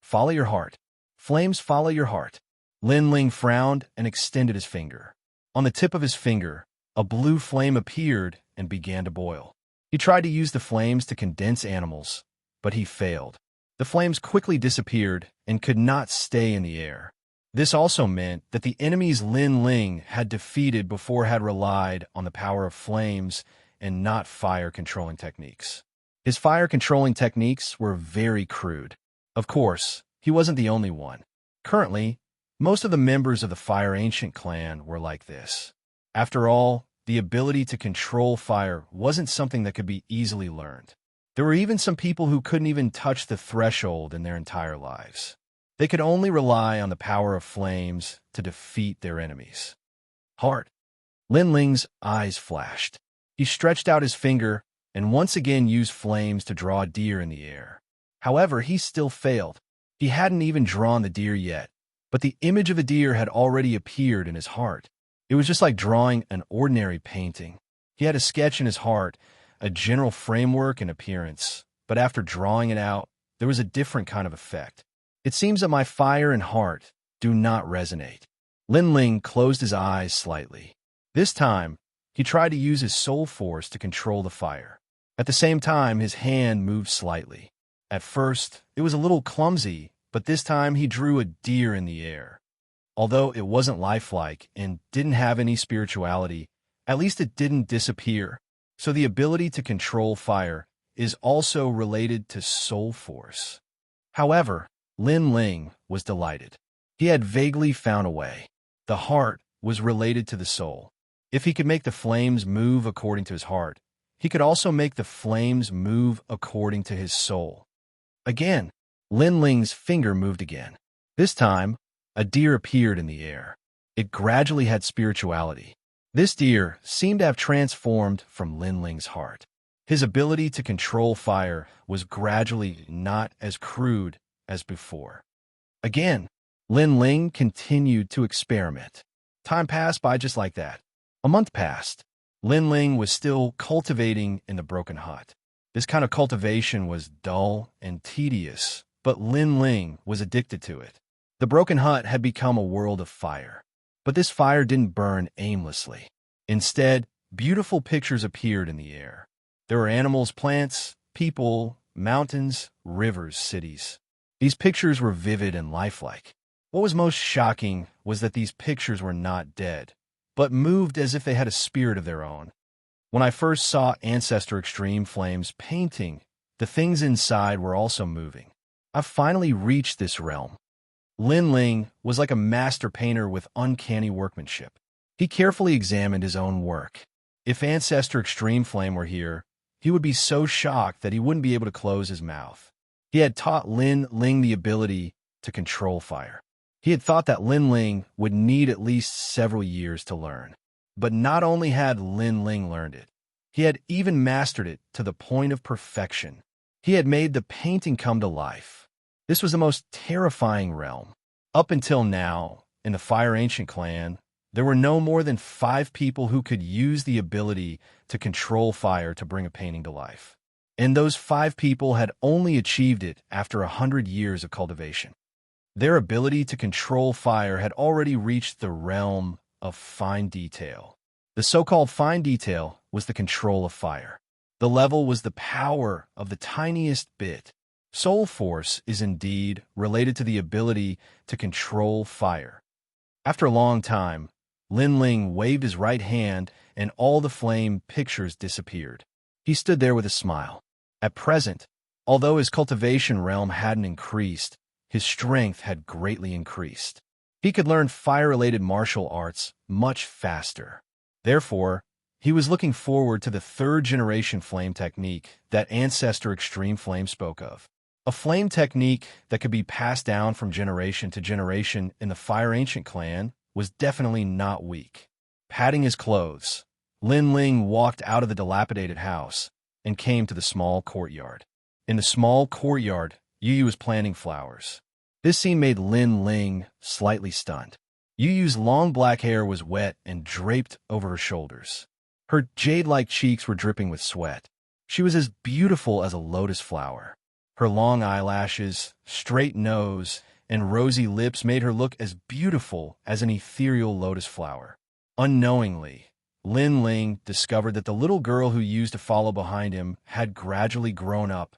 Follow your heart. Flames follow your heart. Lin Ling frowned and extended his finger. On the tip of his finger, a blue flame appeared and began to boil. He tried to use the flames to condense animals, but he failed. The flames quickly disappeared and could not stay in the air. This also meant that the enemies Lin Ling had defeated before had relied on the power of flames and not fire-controlling techniques. His fire-controlling techniques were very crude. Of course, he wasn't the only one. Currently, most of the members of the Fire Ancient clan were like this. After all, the ability to control fire wasn't something that could be easily learned. There were even some people who couldn't even touch the threshold in their entire lives. They could only rely on the power of flames to defeat their enemies. Heart. Lin Ling's eyes flashed. He stretched out his finger and once again used flames to draw a deer in the air. However, he still failed. He hadn't even drawn the deer yet, but the image of a deer had already appeared in his heart. It was just like drawing an ordinary painting. He had a sketch in his heart, a general framework and appearance, but after drawing it out, there was a different kind of effect. It seems that my fire and heart do not resonate. Lin Ling closed his eyes slightly. This time, he tried to use his soul force to control the fire. At the same time, his hand moved slightly. At first, it was a little clumsy, but this time he drew a deer in the air. Although it wasn't lifelike and didn't have any spirituality, at least it didn't disappear. So the ability to control fire is also related to soul force. However, Lin Ling was delighted. He had vaguely found a way. The heart was related to the soul. If he could make the flames move according to his heart, he could also make the flames move according to his soul. Again, Lin Ling's finger moved again. This time, a deer appeared in the air. It gradually had spirituality. This deer seemed to have transformed from Lin Ling's heart. His ability to control fire was gradually not as crude as before. Again, Lin Ling continued to experiment. Time passed by just like that. A month passed. Lin Ling was still cultivating in the broken hut. This kind of cultivation was dull and tedious, but Lin Ling was addicted to it. The broken hut had become a world of fire. But this fire didn't burn aimlessly. Instead, beautiful pictures appeared in the air. There were animals, plants, people, mountains, rivers, cities. These pictures were vivid and lifelike. What was most shocking was that these pictures were not dead, but moved as if they had a spirit of their own. When I first saw Ancestor Extreme Flames painting, the things inside were also moving. I finally reached this realm. Lin Ling was like a master painter with uncanny workmanship. He carefully examined his own work. If Ancestor Extreme Flame were here, he would be so shocked that he wouldn't be able to close his mouth. He had taught Lin Ling the ability to control fire. He had thought that Lin Ling would need at least several years to learn. But not only had Lin Ling learned it, he had even mastered it to the point of perfection. He had made the painting come to life. This was the most terrifying realm. Up until now, in the Fire Ancient clan, there were no more than 5 people who could use the ability to control fire to bring a painting to life. And those 5 people had only achieved it after 100 years of cultivation. Their ability to control fire had already reached the realm of fine detail. The so-called fine detail was the control of fire. The level was the power of the tiniest bit. Soul force is indeed related to the ability to control fire. After a long time, Lin Ling waved his right hand and all the flame pictures disappeared. He stood there with a smile. At present, although his cultivation realm hadn't increased, his strength had greatly increased. He could learn fire-related martial arts much faster. Therefore, he was looking forward to the 3rd-generation flame technique that Ancestor Extreme Flame spoke of. A flame technique that could be passed down from generation to generation in the Fire Ancient clan was definitely not weak. Patting his clothes, Lin Ling walked out of the dilapidated house and came to the small courtyard. In the small courtyard, Yu Yu was planting flowers. This scene made Lin Ling slightly stunned. Yu Yu's long black hair was wet and draped over her shoulders. Her jade-like cheeks were dripping with sweat. She was as beautiful as a lotus flower. Her long eyelashes, straight nose, and rosy lips made her look as beautiful as an ethereal lotus flower. Unknowingly, Lin Ling discovered that the little girl who used to follow behind him had gradually grown up.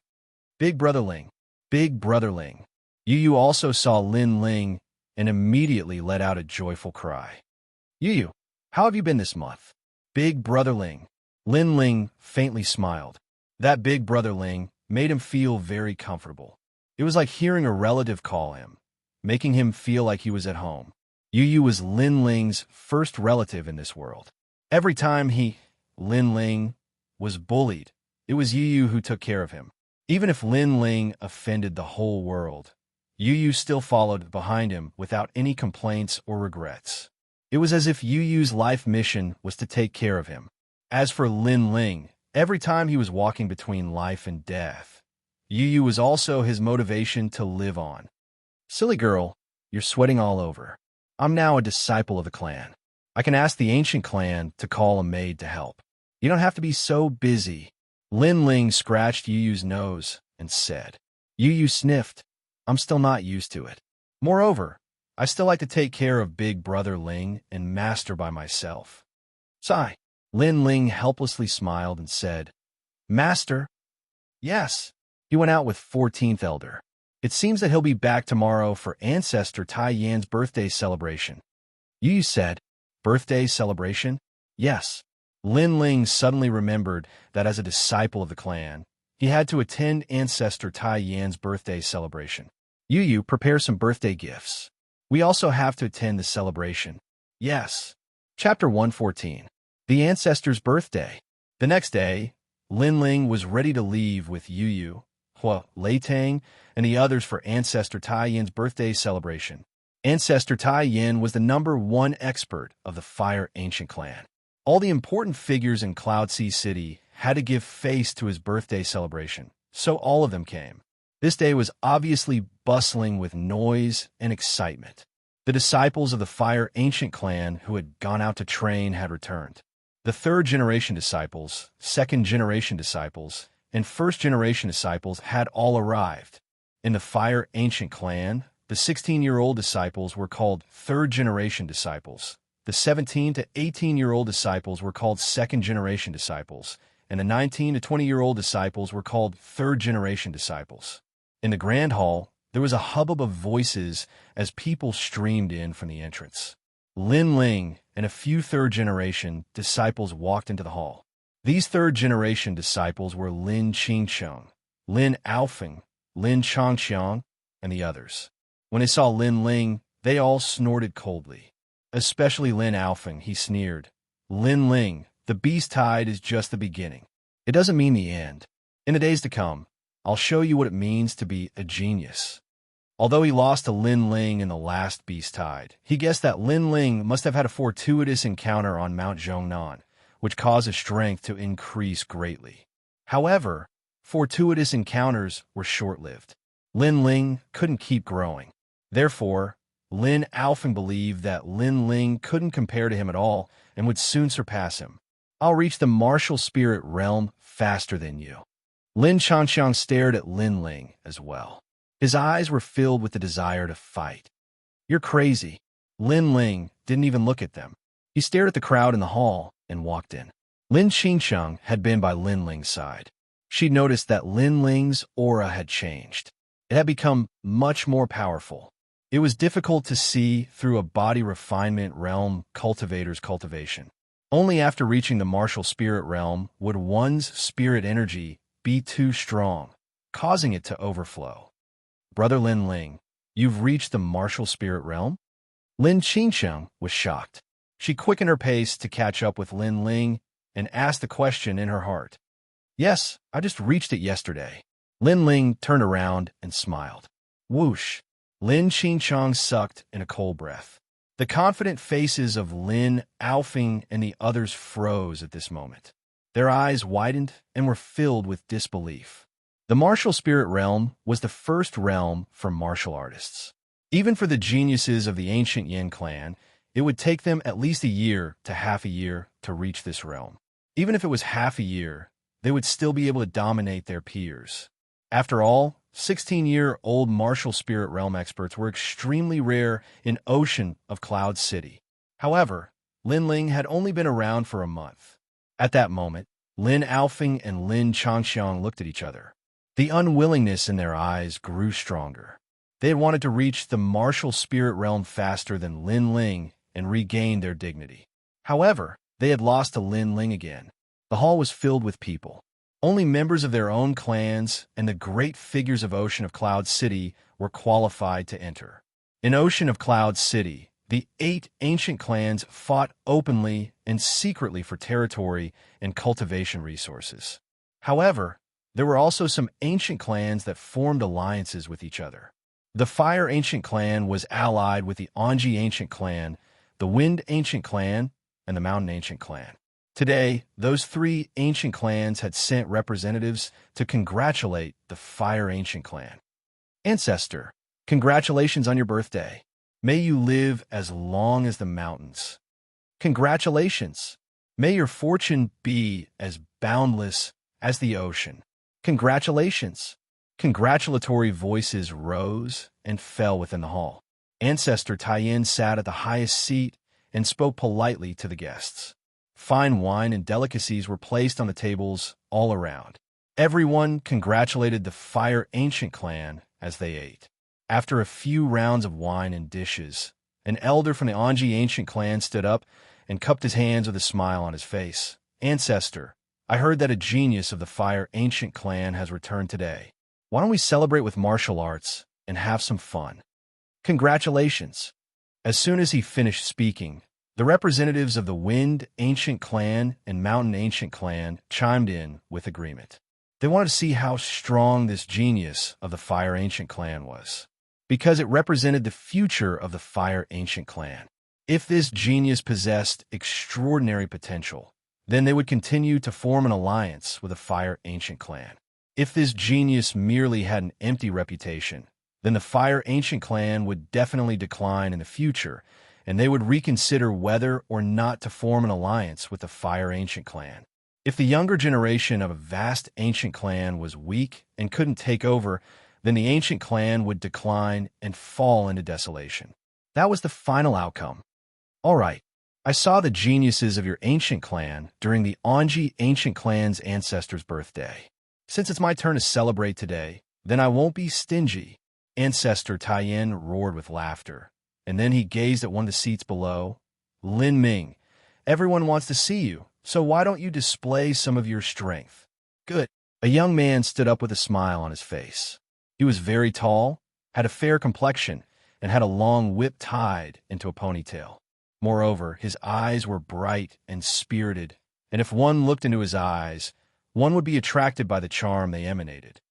Big Brother Ling, Big Brother Ling. Yu also saw Lin Ling and immediately let out a joyful cry. Yu, how have you been this month? Big Brother Ling. Lin Ling faintly smiled. That Big Brother Ling made him feel very comfortable. It was like hearing a relative call him, making him feel like he was at home. Yu was Lin Ling's first relative in this world. Every time Lin Ling, was bullied, it was Yu who took care of him. Even if Lin Ling offended the whole world, Yu still followed behind him without any complaints or regrets. It was as if Yu's life mission was to take care of him. As for Lin Ling, every time he was walking between life and death, Yu was also his motivation to live on. Silly girl, you're sweating all over. I'm now a disciple of the clan. I can ask the ancient clan to call a maid to help. You don't have to be so busy. Lin Ling scratched Yu's nose and said. Yu sniffed. I'm still not used to it. Moreover, I still like to take care of Big Brother Ling and master by myself. Sigh. Lin Ling helplessly smiled and said, Master? Yes. He went out with 14th Elder. It seems that he'll be back tomorrow for Ancestor Tai Yan's birthday celebration. Yu said, Birthday celebration? Yes. Lin Ling suddenly remembered that as a disciple of the clan, he had to attend Ancestor Tai Yan's birthday celebration. Yu, prepare some birthday gifts. We also have to attend the celebration. Yes. Chapter 114. The Ancestor's Birthday. The next day, Lin Ling was ready to leave with Yu, Hua, Lei Tang, and the others for Ancestor Tai Yan's birthday celebration. Ancestor Tai Yan was the #1 expert of the Fire Ancient Clan. All the important figures in Cloud Sea City had to give face to his birthday celebration, so all of them came. This day was obviously bustling with noise and excitement. The disciples of the Fire Ancient Clan who had gone out to train had returned. The third-generation disciples, second-generation disciples, and first-generation disciples had all arrived. In the Fire Ancient Clan, the 16-year-old disciples were called third-generation disciples. The 17 to 18-year-old disciples were called second-generation disciples, and the 19 to 20-year-old disciples were called third-generation disciples. In the Grand Hall, there was a hubbub of voices as people streamed in from the entrance. Lin Ling and a few third-generation disciples walked into the hall. These third-generation disciples were Lin Qingsheng, Lin Aofeng, Lin Changqiang, and the others. When they saw Lin Ling, they all snorted coldly. Especially Lin Aofeng, he sneered. Lin Ling, the beast tide is just the beginning. It doesn't mean the end. In the days to come, I'll show you what it means to be a genius. Although he lost to Lin Ling in the last beast tide, he guessed that Lin Ling must have had a fortuitous encounter on Mount Zhongnan, which caused his strength to increase greatly. However, fortuitous encounters were short-lived. Lin Ling couldn't keep growing. Therefore, Lin Aofeng believed that Lin Ling couldn't compare to him at all and would soon surpass him. I'll reach the martial spirit realm faster than you. Lin Changqiang stared at Lin Ling as well. His eyes were filled with the desire to fight. You're crazy. Lin Ling didn't even look at them. He stared at the crowd in the hall and walked in. Lin Qingsheng had been by Lin Ling's side. She noticed that Lin Ling's aura had changed. It had become much more powerful. It was difficult to see through a body refinement realm cultivator's cultivation. Only after reaching the martial spirit realm would one's spirit energy be too strong, causing it to overflow. Brother Lin Ling, you've reached the martial spirit realm? Lin Qingsheng was shocked. She quickened her pace to catch up with Lin Ling and asked the question in her heart. Yes, I just reached it yesterday. Lin Ling turned around and smiled. Whoosh! Lin Qingsheng sucked in a cold breath. The confident faces of Lin Aofeng and the others froze at this moment. Their eyes widened and were filled with disbelief. The martial spirit realm was the first realm for martial artists. Even for the geniuses of the ancient Yin clan, it would take them at least a year to half a year to reach this realm. Even if it was half a year, they would still be able to dominate their peers. After all, 16-year-old martial spirit realm experts were extremely rare in Ocean of Cloud City. However, Lin Ling had only been around for a month. At that moment, Lin Aofing and Lin Xianxia looked at each other. The unwillingness in their eyes grew stronger. They had wanted to reach the martial spirit realm faster than Lin Ling and regain their dignity. However, they had lost to Lin Ling again. The hall was filled with people. Only members of their own clans and the great figures of Ocean of Cloud City were qualified to enter. In Ocean of Cloud City, the 8 ancient clans fought openly and secretly for territory and cultivation resources. However, there were also some ancient clans that formed alliances with each other. The Fire Ancient Clan was allied with the Anji Ancient Clan, the Wind Ancient Clan, and the Mountain Ancient Clan. Today, those 3 ancient clans had sent representatives to congratulate the Fire Ancient Clan. Ancestor, congratulations on your birthday. May you live as long as the mountains. Congratulations. May your fortune be as boundless as the ocean. Congratulations. Congratulatory voices rose and fell within the hall. Ancestor Taiyin sat at the highest seat and spoke politely to the guests. Fine wine and delicacies were placed on the tables all around. Everyone congratulated the Fire Ancient Clan as they ate. After a few rounds of wine and dishes, an elder from the Anji Ancient Clan stood up and cupped his hands with a smile on his face. Ancestor, I heard that a genius of the Fire Ancient Clan has returned today. Why don't we celebrate with martial arts and have some fun? Congratulations. As soon as he finished speaking, the representatives of the Wind Ancient Clan and Mountain Ancient Clan chimed in with agreement. They wanted to see how strong this genius of the Fire Ancient Clan was, because it represented the future of the Fire Ancient Clan. If this genius possessed extraordinary potential, then they would continue to form an alliance with the Fire Ancient Clan. If this genius merely had an empty reputation, then the Fire Ancient Clan would definitely decline in the future, and they would reconsider whether or not to form an alliance with the Fire Ancient Clan. If the younger generation of a vast ancient clan was weak and couldn't take over, then the ancient clan would decline and fall into desolation. That was the final outcome. All right, I saw the geniuses of your ancient clan during the Anji Ancient Clan's ancestor's birthday. Since it's my turn to celebrate today, then I won't be stingy. Ancestor Taiyin roared with laughter, and then he gazed at one of the seats below. Lin Ming, everyone wants to see you, so why don't you display some of your strength? Good. A young man stood up with a smile on his face. He was very tall, had a fair complexion, and had a long whip tied into a ponytail. Moreover, his eyes were bright and spirited, and if one looked into his eyes, one would be attracted by the charm they emanated.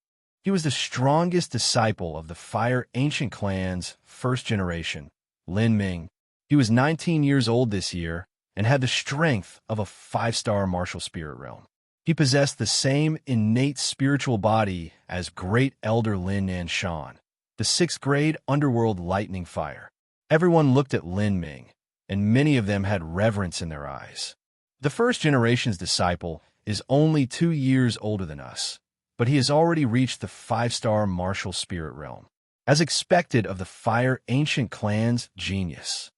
He was the strongest disciple of the Fire Ancient Clan's first generation, Lin Ming. He was 19 years old this year and had the strength of a 5-star martial spirit realm. He possessed the same innate spiritual body as Great Elder Lin Nanshan, the 6th grade underworld lightning fire. Everyone looked at Lin Ming, and many of them had reverence in their eyes. The first generation's disciple is only 2 years older than us, but he has already reached the 5-star martial spirit realm, as expected of the Fire Ancient Clan's genius.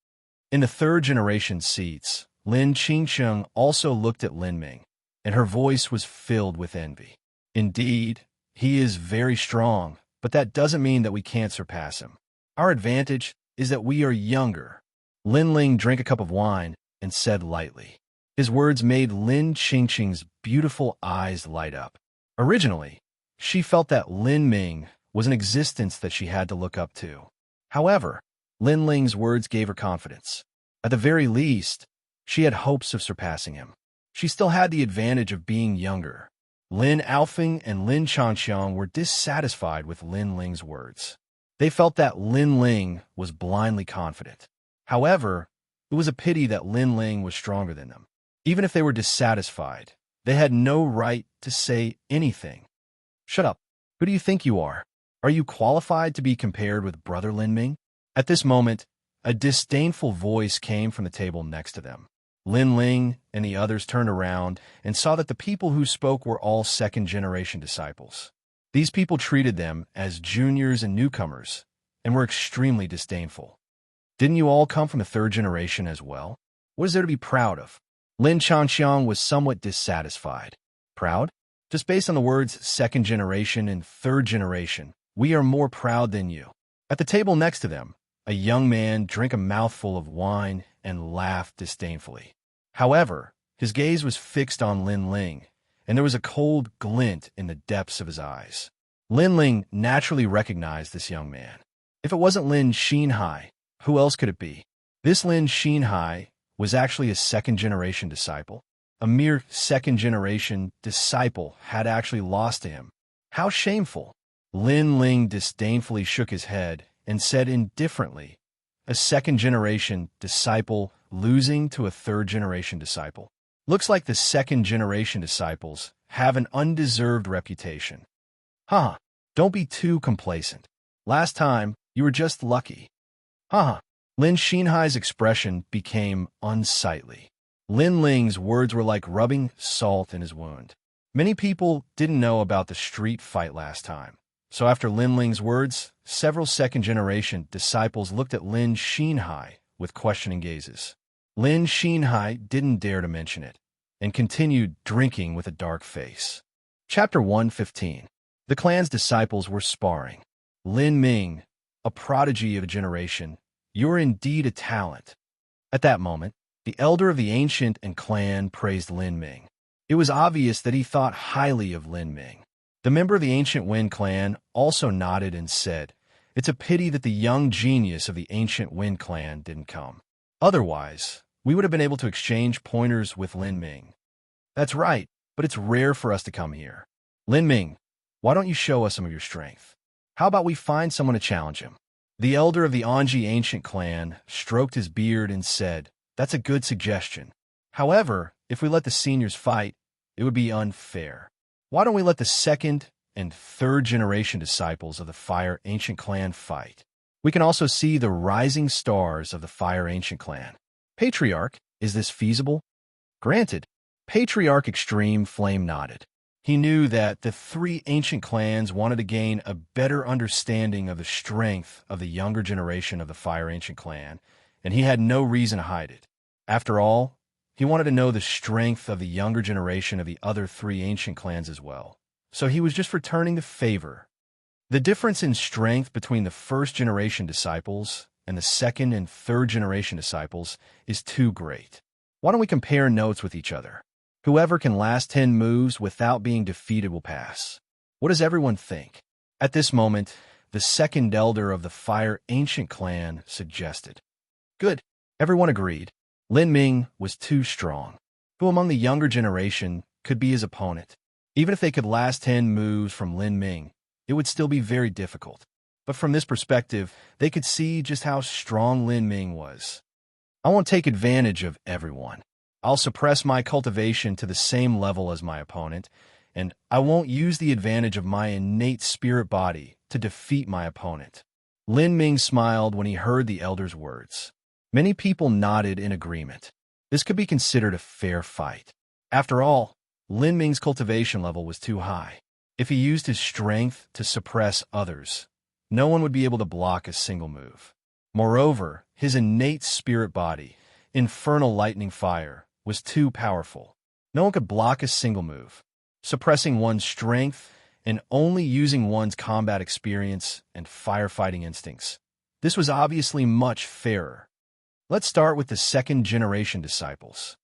In the 3rd generation seats, Lin Qingsheng also looked at Lin Ming, and her voice was filled with envy. Indeed, he is very strong, but that doesn't mean that we can't surpass him. Our advantage is that we are younger. Lin Ling drank a cup of wine and said lightly. His words made Lin Qingsheng's beautiful eyes light up. Originally, she felt that Lin Ming was an existence that she had to look up to. However, Lin Ling's words gave her confidence. At the very least, she had hopes of surpassing him. She still had the advantage of being younger. Lin Aofing and Lin Xianxia were dissatisfied with Lin Ling's words. They felt that Lin Ling was blindly confident. However, it was a pity that Lin Ling was stronger than them. Even if they were dissatisfied, they had no right to say anything. Shut up. Who do you think you are? Are you qualified to be compared with Brother Lin Ming? At this moment, a disdainful voice came from the table next to them. Lin Ling and the others turned around and saw that the people who spoke were all second-generation disciples. These people treated them as juniors and newcomers and were extremely disdainful. Didn't you all come from the third generation as well? What is there to be proud of? Lin Xianxia was somewhat dissatisfied. Proud? Just based on the words second generation and third generation, we are more proud than you. At the table next to them, a young man drank a mouthful of wine and laughed disdainfully. However, his gaze was fixed on Lin Ling, and there was a cold glint in the depths of his eyes. Lin Ling naturally recognized this young man. If it wasn't Lin Xinhai, who else could it be? This Lin Xinhai was actually a second-generation disciple. A mere second-generation disciple had actually lost to him. How shameful! Lin Ling disdainfully shook his head and said indifferently, a second-generation disciple losing to a third-generation disciple. Looks like the second-generation disciples have an undeserved reputation. Haha, don't be too complacent. Last time, you were just lucky. Haha. Lin Xinhai's expression became unsightly. Lin Ling's words were like rubbing salt in his wound. Many people didn't know about the street fight last time. So after Lin Ling's words, several second-generation disciples looked at Lin Xinhai with questioning gazes. Lin Xinhai didn't dare to mention it, and continued drinking with a dark face. Chapter 115. The clan's disciples were sparring. Lin Ming, a prodigy of a generation, you're indeed a talent. At that moment, the elder of the ancient and clan praised Lin Ming. It was obvious that he thought highly of Lin Ming. The member of the ancient Wind clan also nodded and said, it's a pity that the young genius of the ancient Wind clan didn't come. Otherwise, we would have been able to exchange pointers with Lin Ming. That's right, but it's rare for us to come here. Lin Ming, why don't you show us some of your strength? How about we find someone to challenge him? The elder of the Anji ancient clan stroked his beard and said, that's a good suggestion. However, if we let the seniors fight, it would be unfair. Why don't we let the second and third generation disciples of the Fire Ancient Clan fight? We can also see the rising stars of the Fire Ancient Clan. Patriarch, is this feasible? Granted. Patriarch Extreme Flame nodded. He knew that the three ancient clans wanted to gain a better understanding of the strength of the younger generation of the Fire Ancient Clan, and he had no reason to hide it. After all, he wanted to know the strength of the younger generation of the other three ancient clans as well. So he was just returning the favor. The difference in strength between the first-generation disciples and the second and third-generation disciples is too great. Why don't we compare notes with each other? Whoever can last 10 moves without being defeated will pass. What does everyone think? At this moment, the second elder of the Fire Ancient Clan suggested. Good. Everyone agreed. Lin Ming was too strong. Who among the younger generation could be his opponent? Even if they could last 10 moves from Lin Ming, it would still be very difficult. But from this perspective, they could see just how strong Lin Ming was. I won't take advantage of everyone. I'll suppress my cultivation to the same level as my opponent, and I won't use the advantage of my innate spirit body to defeat my opponent. Lin Ming smiled when he heard the elder's words. Many people nodded in agreement. This could be considered a fair fight. After all, Lin Ming's cultivation level was too high. If he used his strength to suppress others, no one would be able to block a single move. Moreover, his innate spirit body, infernal lightning fire, was too powerful. No one could block a single move. Suppressing one's strength and only using one's combat experience and firefighting instincts. This was obviously much fairer. Let's start with the second-generation disciples.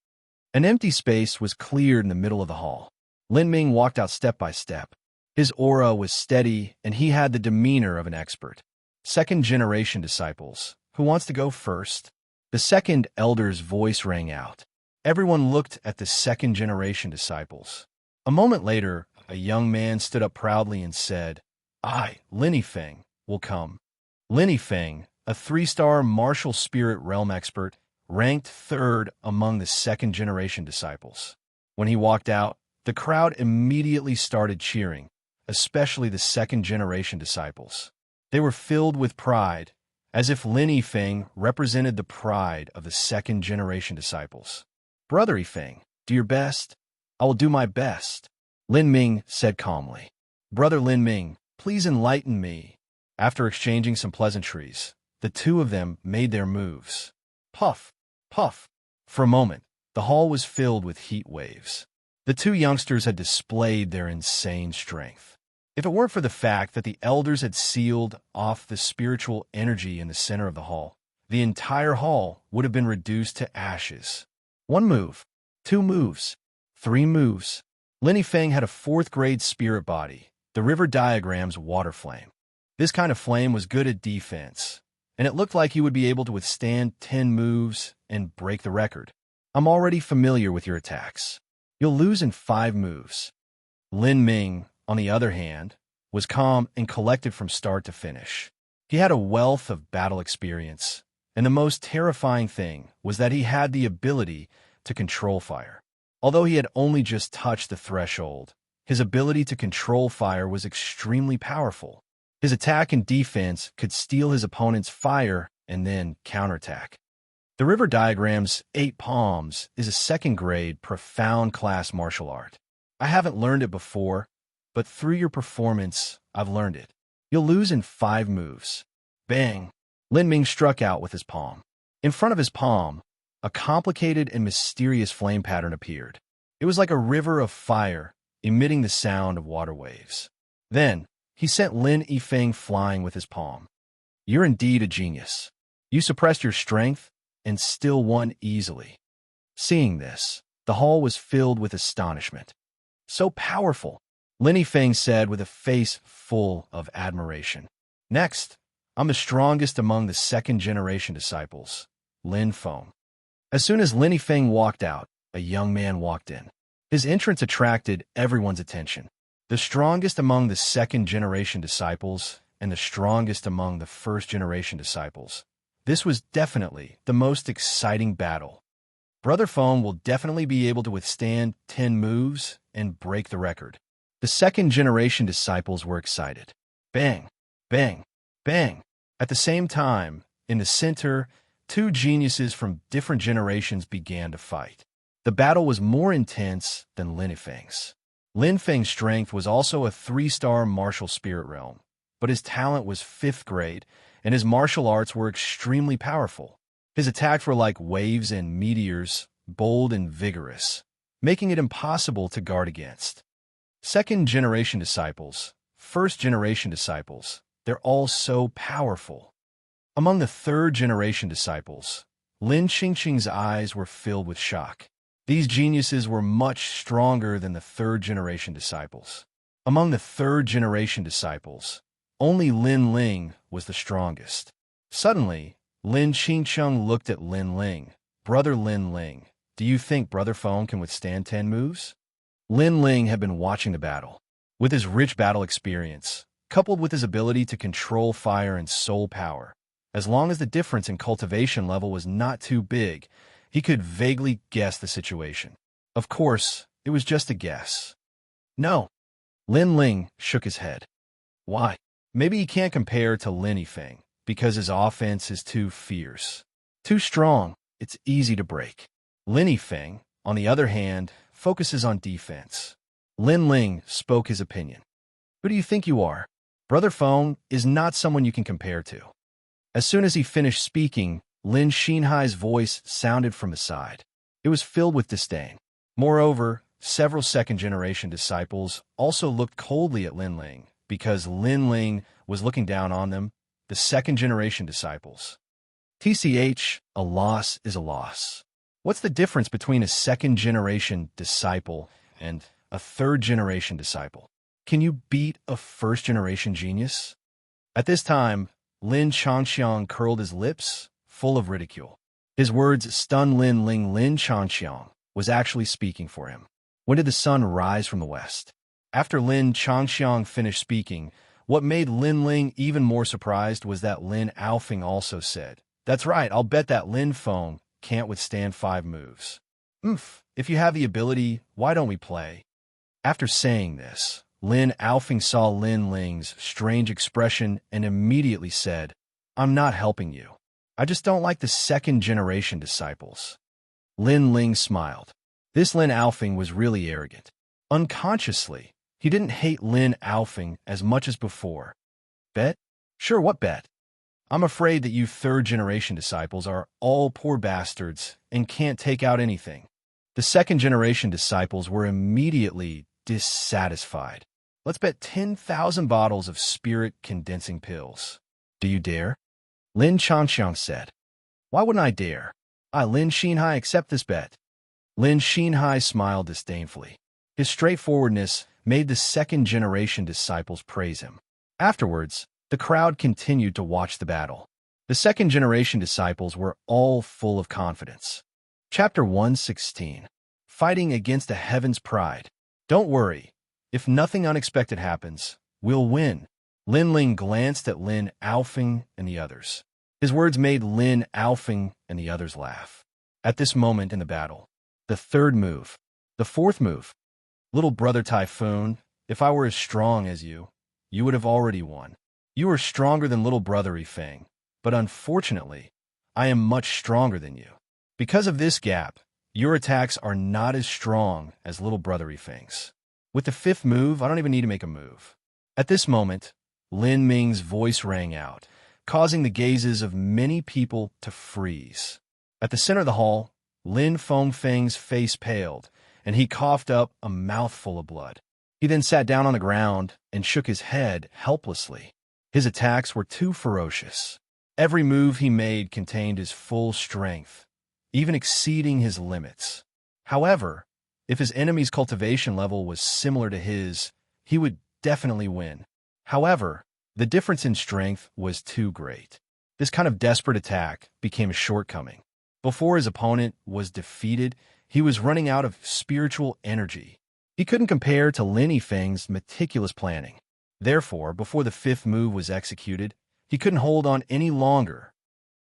An empty space was cleared in the middle of the hall. Lin Ming walked out step by step. His aura was steady, and he had the demeanor of an expert. Second-generation disciples. Who wants to go first? The second elder's voice rang out. Everyone looked at the second-generation disciples. A moment later, a young man stood up proudly and said, I, Lin Feng, will come. Lin Feng, a 3-star martial spirit realm expert, ranked third among the second-generation disciples. When he walked out, the crowd immediately started cheering, especially the second-generation disciples. They were filled with pride, as if Lin Feng represented the pride of the second-generation disciples. Brother Yifeng, do your best. I will do my best. Lin Ming said calmly. Brother Lin Ming, please enlighten me. After exchanging some pleasantries, the two of them made their moves. Puff, puff. For a moment, the hall was filled with heat waves. The two youngsters had displayed their insane strength. If it weren't for the fact that the elders had sealed off the spiritual energy in the center of the hall, the entire hall would have been reduced to ashes. 1 move, 2 moves, 3 moves. Lin Yifeng had a 4th-grade spirit body, the river diagram's water flame. This kind of flame was good at defense, and it looked like he would be able to withstand 10 moves and break the record. I'm already familiar with your attacks. You'll lose in 5 moves. Lin Ming, on the other hand, was calm and collected from start to finish. He had a wealth of battle experience, and the most terrifying thing was that he had the ability to control fire. Although he had only just touched the threshold, his ability to control fire was extremely powerful. His attack and defense could steal his opponent's fire and then counterattack. The river diagram's 8 palms is a 2nd-grade profound class martial art. I haven't learned it before, but through your performance, I've learned it. You'll lose in 5 moves. Bang! Lin Ming struck out with his palm. In front of his palm, a complicated and mysterious flame pattern appeared. It was like a river of fire, emitting the sound of water waves. Then, he sent Lin Yifeng flying with his palm. You're indeed a genius. You suppressed your strength and still won easily. Seeing this, the hall was filled with astonishment. So powerful, Lin Yifeng said with a face full of admiration. Next, I'm the strongest among the 2nd-generation disciples, Lin Feng. As soon as Lin Yifeng walked out, a young man walked in. His entrance attracted everyone's attention. The strongest among the 2nd-generation disciples and the strongest among the 1st-generation disciples. This was definitely the most exciting battle. Brother Feng will definitely be able to withstand 10 moves and break the record. The 2nd-generation disciples were excited. Bang, bang, bang. At the same time, in the center, 2 geniuses from different generations began to fight. The battle was more intense than Lin Yifeng's. Lin Feng's strength was also a 3-star martial spirit realm, but his talent was 5th grade, and his martial arts were extremely powerful. His attacks were like waves and meteors, bold and vigorous, making it impossible to guard against. 2nd-generation disciples, 1st-generation disciples, they're all so powerful. Among the 3rd-generation disciples, Lin Qingqing's eyes were filled with shock. These geniuses were much stronger than the 3rd-generation disciples. Among the 3rd-generation disciples, only Lin Ling was the strongest. Suddenly, Lin Qingqing looked at Lin Ling. Brother Lin Ling, do you think Brother Feng can withstand 10 moves? Lin Ling had been watching the battle. With his rich battle experience, coupled with his ability to control fire and soul power, as long as the difference in cultivation level was not too big, he could vaguely guess the situation. Of course, it was just a guess. No. Lin Ling shook his head. Why? Maybe he can't compare to Lin Yifeng, because his offense is too fierce. Too strong, it's easy to break. Lin Yifeng, on the other hand, focuses on defense. Lin Ling spoke his opinion. Who do you think you are? Brother Feng is not someone you can compare to. As soon as he finished speaking, Lin Xinhai's voice sounded from his side. It was filled with disdain. Moreover, several 2nd-generation disciples also looked coldly at Lin Ling, because Lin Ling was looking down on them, the 2nd-generation disciples. TCH, a loss is a loss. What's the difference between a 2nd-generation disciple and a 3rd-generation disciple? Can you beat a 1st-generation genius? At this time, Lin Xianxia curled his lips, full of ridicule. His words stunned Lin Ling. Lin Xianxia was actually speaking for him. When did the sun rise from the west? After Lin Xianxia finished speaking, what made Lin Ling even more surprised was that Lin Aofeng also said, That's right, I'll bet that Lin Feng can't withstand 5 moves. If you have the ability, why don't we play? After saying this, Lin Aofeng saw Lin Ling's strange expression and immediately said, I'm not helping you. I just don't like the 2nd-generation disciples. Lin Ling smiled. This Lin Alfing was really arrogant. Unconsciously, he didn't hate Lin Alfing as much as before. Bet? Sure, what bet? I'm afraid that you third-generation disciples are all poor bastards and can't take out anything. The second-generation disciples were immediately dissatisfied. Let's bet 10,000 bottles of spirit-condensing pills. Do you dare? Lin Xianxia said. Why wouldn't I dare? I, Lin Xinhai, accept this bet. Lin Xinhai smiled disdainfully. His straightforwardness made the second-generation disciples praise him. Afterwards, the crowd continued to watch the battle. The second-generation disciples were all full of confidence. Chapter 116. Fighting against a heaven's pride. Don't worry. If nothing unexpected happens, we'll win. Lin Ling glanced at Lin Alfing and the others. His words made Lin Alfing and the others laugh. At this moment in the battle, the third move, the fourth move. Little brother Typhoon, if I were as strong as you would have already won. You are stronger than little brother Yifeng, but unfortunately, I am much stronger than you. Because of this gap, your attacks are not as strong as little brother Yifeng's. With the fifth move, I don't even need to make a move. At this moment, Lin Ming's voice rang out, causing the gazes of many people to freeze. At the center of the hall, Lin Feng's face paled, and he coughed up a mouthful of blood. He then sat down on the ground and shook his head helplessly. His attacks were too ferocious. Every move he made contained his full strength, even exceeding his limits. However, if his enemy's cultivation level was similar to his, he would definitely win. However, the difference in strength was too great. This kind of desperate attack became a shortcoming. Before his opponent was defeated, he was running out of spiritual energy. He couldn't compare to Lin Yifeng's meticulous planning. Therefore, before the fifth move was executed, he couldn't hold on any longer.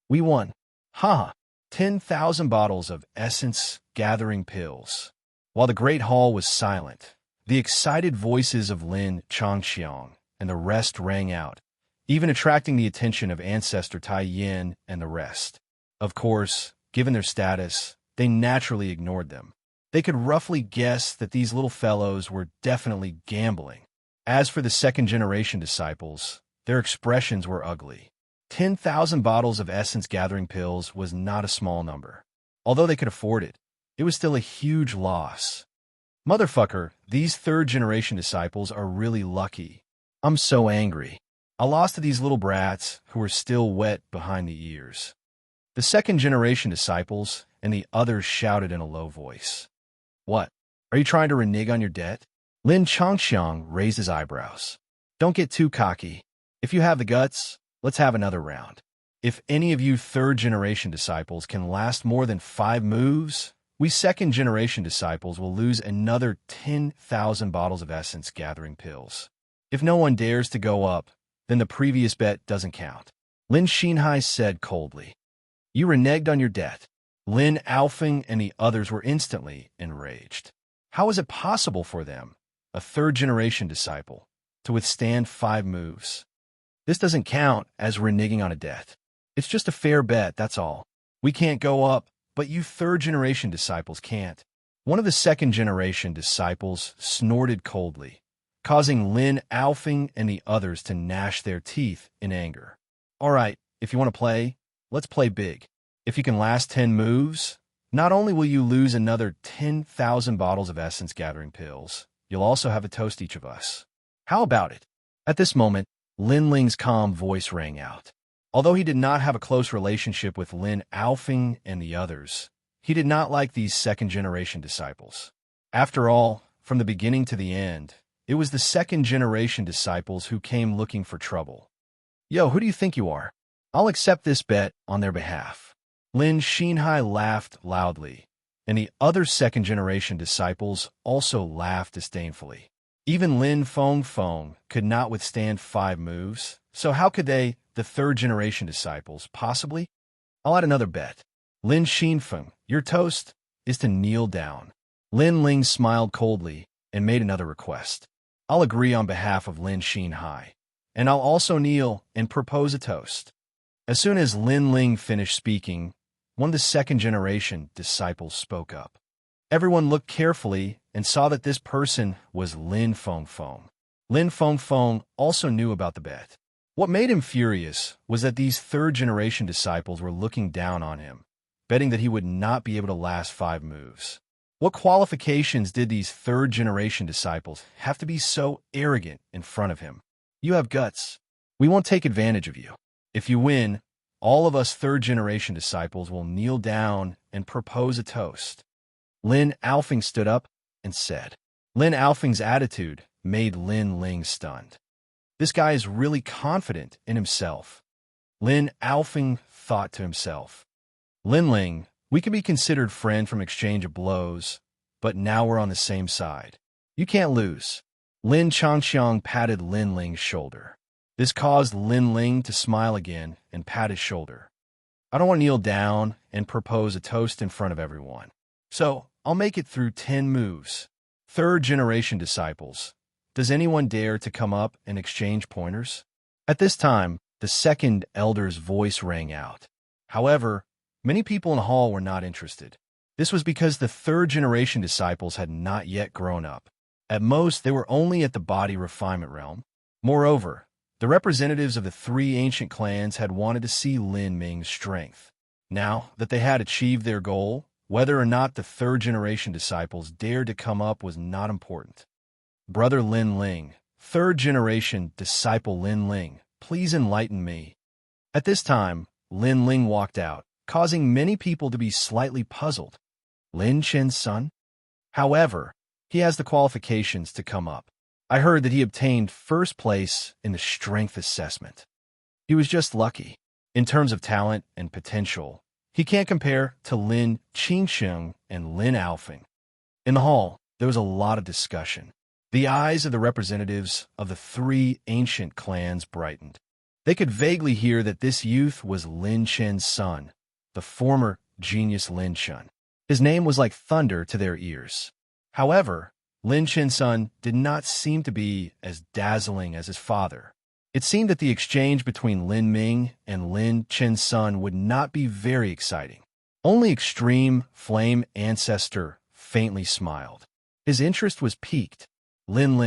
We won. Ha! 10,000 bottles of essence-gathering pills. While the great hall was silent, the excited voices of Lin Changxiang and the rest rang out, even attracting the attention of Ancestor Tai Yin and the rest. Of course, given their status, they naturally ignored them. They could roughly guess that these little fellows were definitely gambling. As for the second-generation disciples, their expressions were ugly. 10,000 bottles of essence-gathering pills was not a small number. Although they could afford it, it was still a huge loss. Motherfucker, these third-generation disciples are really lucky. I'm so angry. I lost to these little brats who are still wet behind the ears. The second-generation disciples and the others shouted in a low voice. What? Are you trying to renege on your debt? Lin Changxiang raised his eyebrows. Don't get too cocky. If you have the guts, let's have another round. If any of you third-generation disciples can last more than 5 moves, we second-generation disciples will lose another 10,000 bottles of essence-gathering pills. If no one dares to go up, then the previous bet doesn't count. Lin Xinhai said coldly. You reneged on your debt. Lin Alfing and the others were instantly enraged. How is it possible for them, a third-generation disciple, to withstand 5 moves? This doesn't count as reneging on a debt. It's just a fair bet, that's all. We can't go up, but you third-generation disciples can't. One of the second-generation disciples snorted coldly, causing Lin Alfing and the others to gnash their teeth in anger. All right, if you want to play, let's play big. If you can last 10 moves, not only will you lose another 10,000 bottles of essence-gathering pills, you'll also have a toast each of us. How about it? At this moment, Lin Ling's calm voice rang out. Although he did not have a close relationship with Lin Alfing and the others, he did not like these second-generation disciples. After all, from the beginning to the end, it was the second-generation disciples who came looking for trouble. Yo, who do you think you are? I'll accept this bet on their behalf. Lin Xinhai laughed loudly, and the other second-generation disciples also laughed disdainfully. Even Lin Feng could not withstand 5 moves, so how could they, the third-generation disciples, possibly? I'll add another bet. Lin Xinfeng, your toast is to kneel down. Lin Ling smiled coldly and made another request. I'll agree on behalf of Lin Xinhai, and I'll also kneel and propose a toast. As soon as Lin Ling finished speaking, one of the second-generation disciples spoke up. Everyone looked carefully and saw that this person was Lin Fengfeng. Lin Fengfeng also knew about the bet. What made him furious was that these third-generation disciples were looking down on him, betting that he would not be able to last 5 moves. What qualifications did these third-generation disciples have to be so arrogant in front of him? You have guts. We won't take advantage of you. If you win, all of us third-generation disciples will kneel down and propose a toast. Lin Alfing stood up and said. Lin Alfing's attitude made Lin Ling stunned. This guy is really confident in himself. Lin Alfing thought to himself. Lin Ling, we can be considered friend from exchange of blows, but now we're on the same side. You can't lose. Lin Xianxia patted Lin Ling's shoulder. This caused Lin Ling to smile again and pat his shoulder. I don't want to kneel down and propose a toast in front of everyone. So I'll make it through 10 moves. Third-generation disciples. Does anyone dare to come up and exchange pointers? At this time, the second elder's voice rang out. However, many people in the hall were not interested. This was because the third-generation disciples had not yet grown up. At most, they were only at the body refinement realm. Moreover, the representatives of the 3 ancient clans had wanted to see Lin Ming's strength. Now that they had achieved their goal, whether or not the third-generation disciples dared to come up was not important. Brother Lin Ling, third-generation disciple Lin Ling, please enlighten me. At this time, Lin Ling walked out, causing many people to be slightly puzzled. Lin Chen's son? However, he has the qualifications to come up. I heard that he obtained first place in the strength assessment. He was just lucky. In terms of talent and potential, he can't compare to Lin Qingsheng and Lin Alfing. In the hall, there was a lot of discussion. The eyes of the representatives of the 3 ancient clans brightened. They could vaguely hear that this youth was Lin Chen's son, the former genius Lin Chen. His name was like thunder to their ears. However, Lin Chen's son did not seem to be as dazzling as his father. It seemed that the exchange between Lin Ming and Lin Chen's son would not be very exciting. Only Extreme Flame Ancestor faintly smiled. His interest was piqued. Lin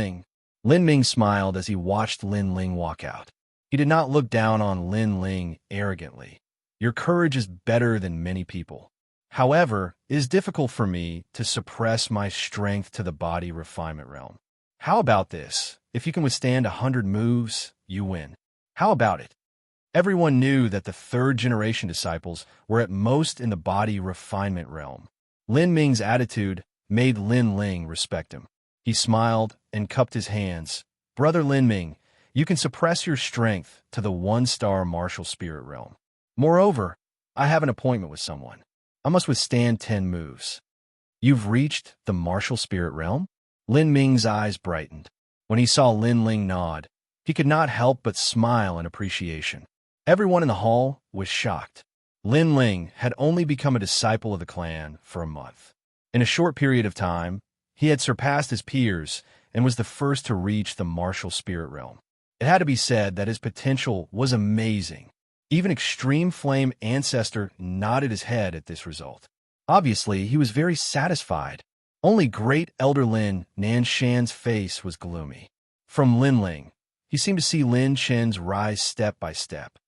Ming smiled as he watched Lin Ling walk out. He did not look down on Lin Ling arrogantly. Your courage is better than many people. However, it is difficult for me to suppress my strength to the body refinement realm. How about this? If you can withstand 100 moves, you win. How about it? Everyone knew that the third-generation disciples were at most in the body refinement realm. Lin Ming's attitude made Lin Ling respect him. He smiled and cupped his hands. Brother Lin Ming, you can suppress your strength to the 1-star martial spirit realm. Moreover, I have an appointment with someone. I must withstand 10 moves. You've reached the martial spirit realm? Lin Ming's eyes brightened. When he saw Lin Ling nod, he could not help but smile in appreciation. Everyone in the hall was shocked. Lin Ling had only become a disciple of the clan for a month. In a short period of time, he had surpassed his peers and was the first to reach the martial spirit realm. It had to be said that his potential was amazing. Even Extreme Flame Ancestor nodded his head at this result. Obviously, he was very satisfied. Only Great Elder Lin Nanshan's face was gloomy. From Lin Ling, he seemed to see Lin Chen's rise step by step.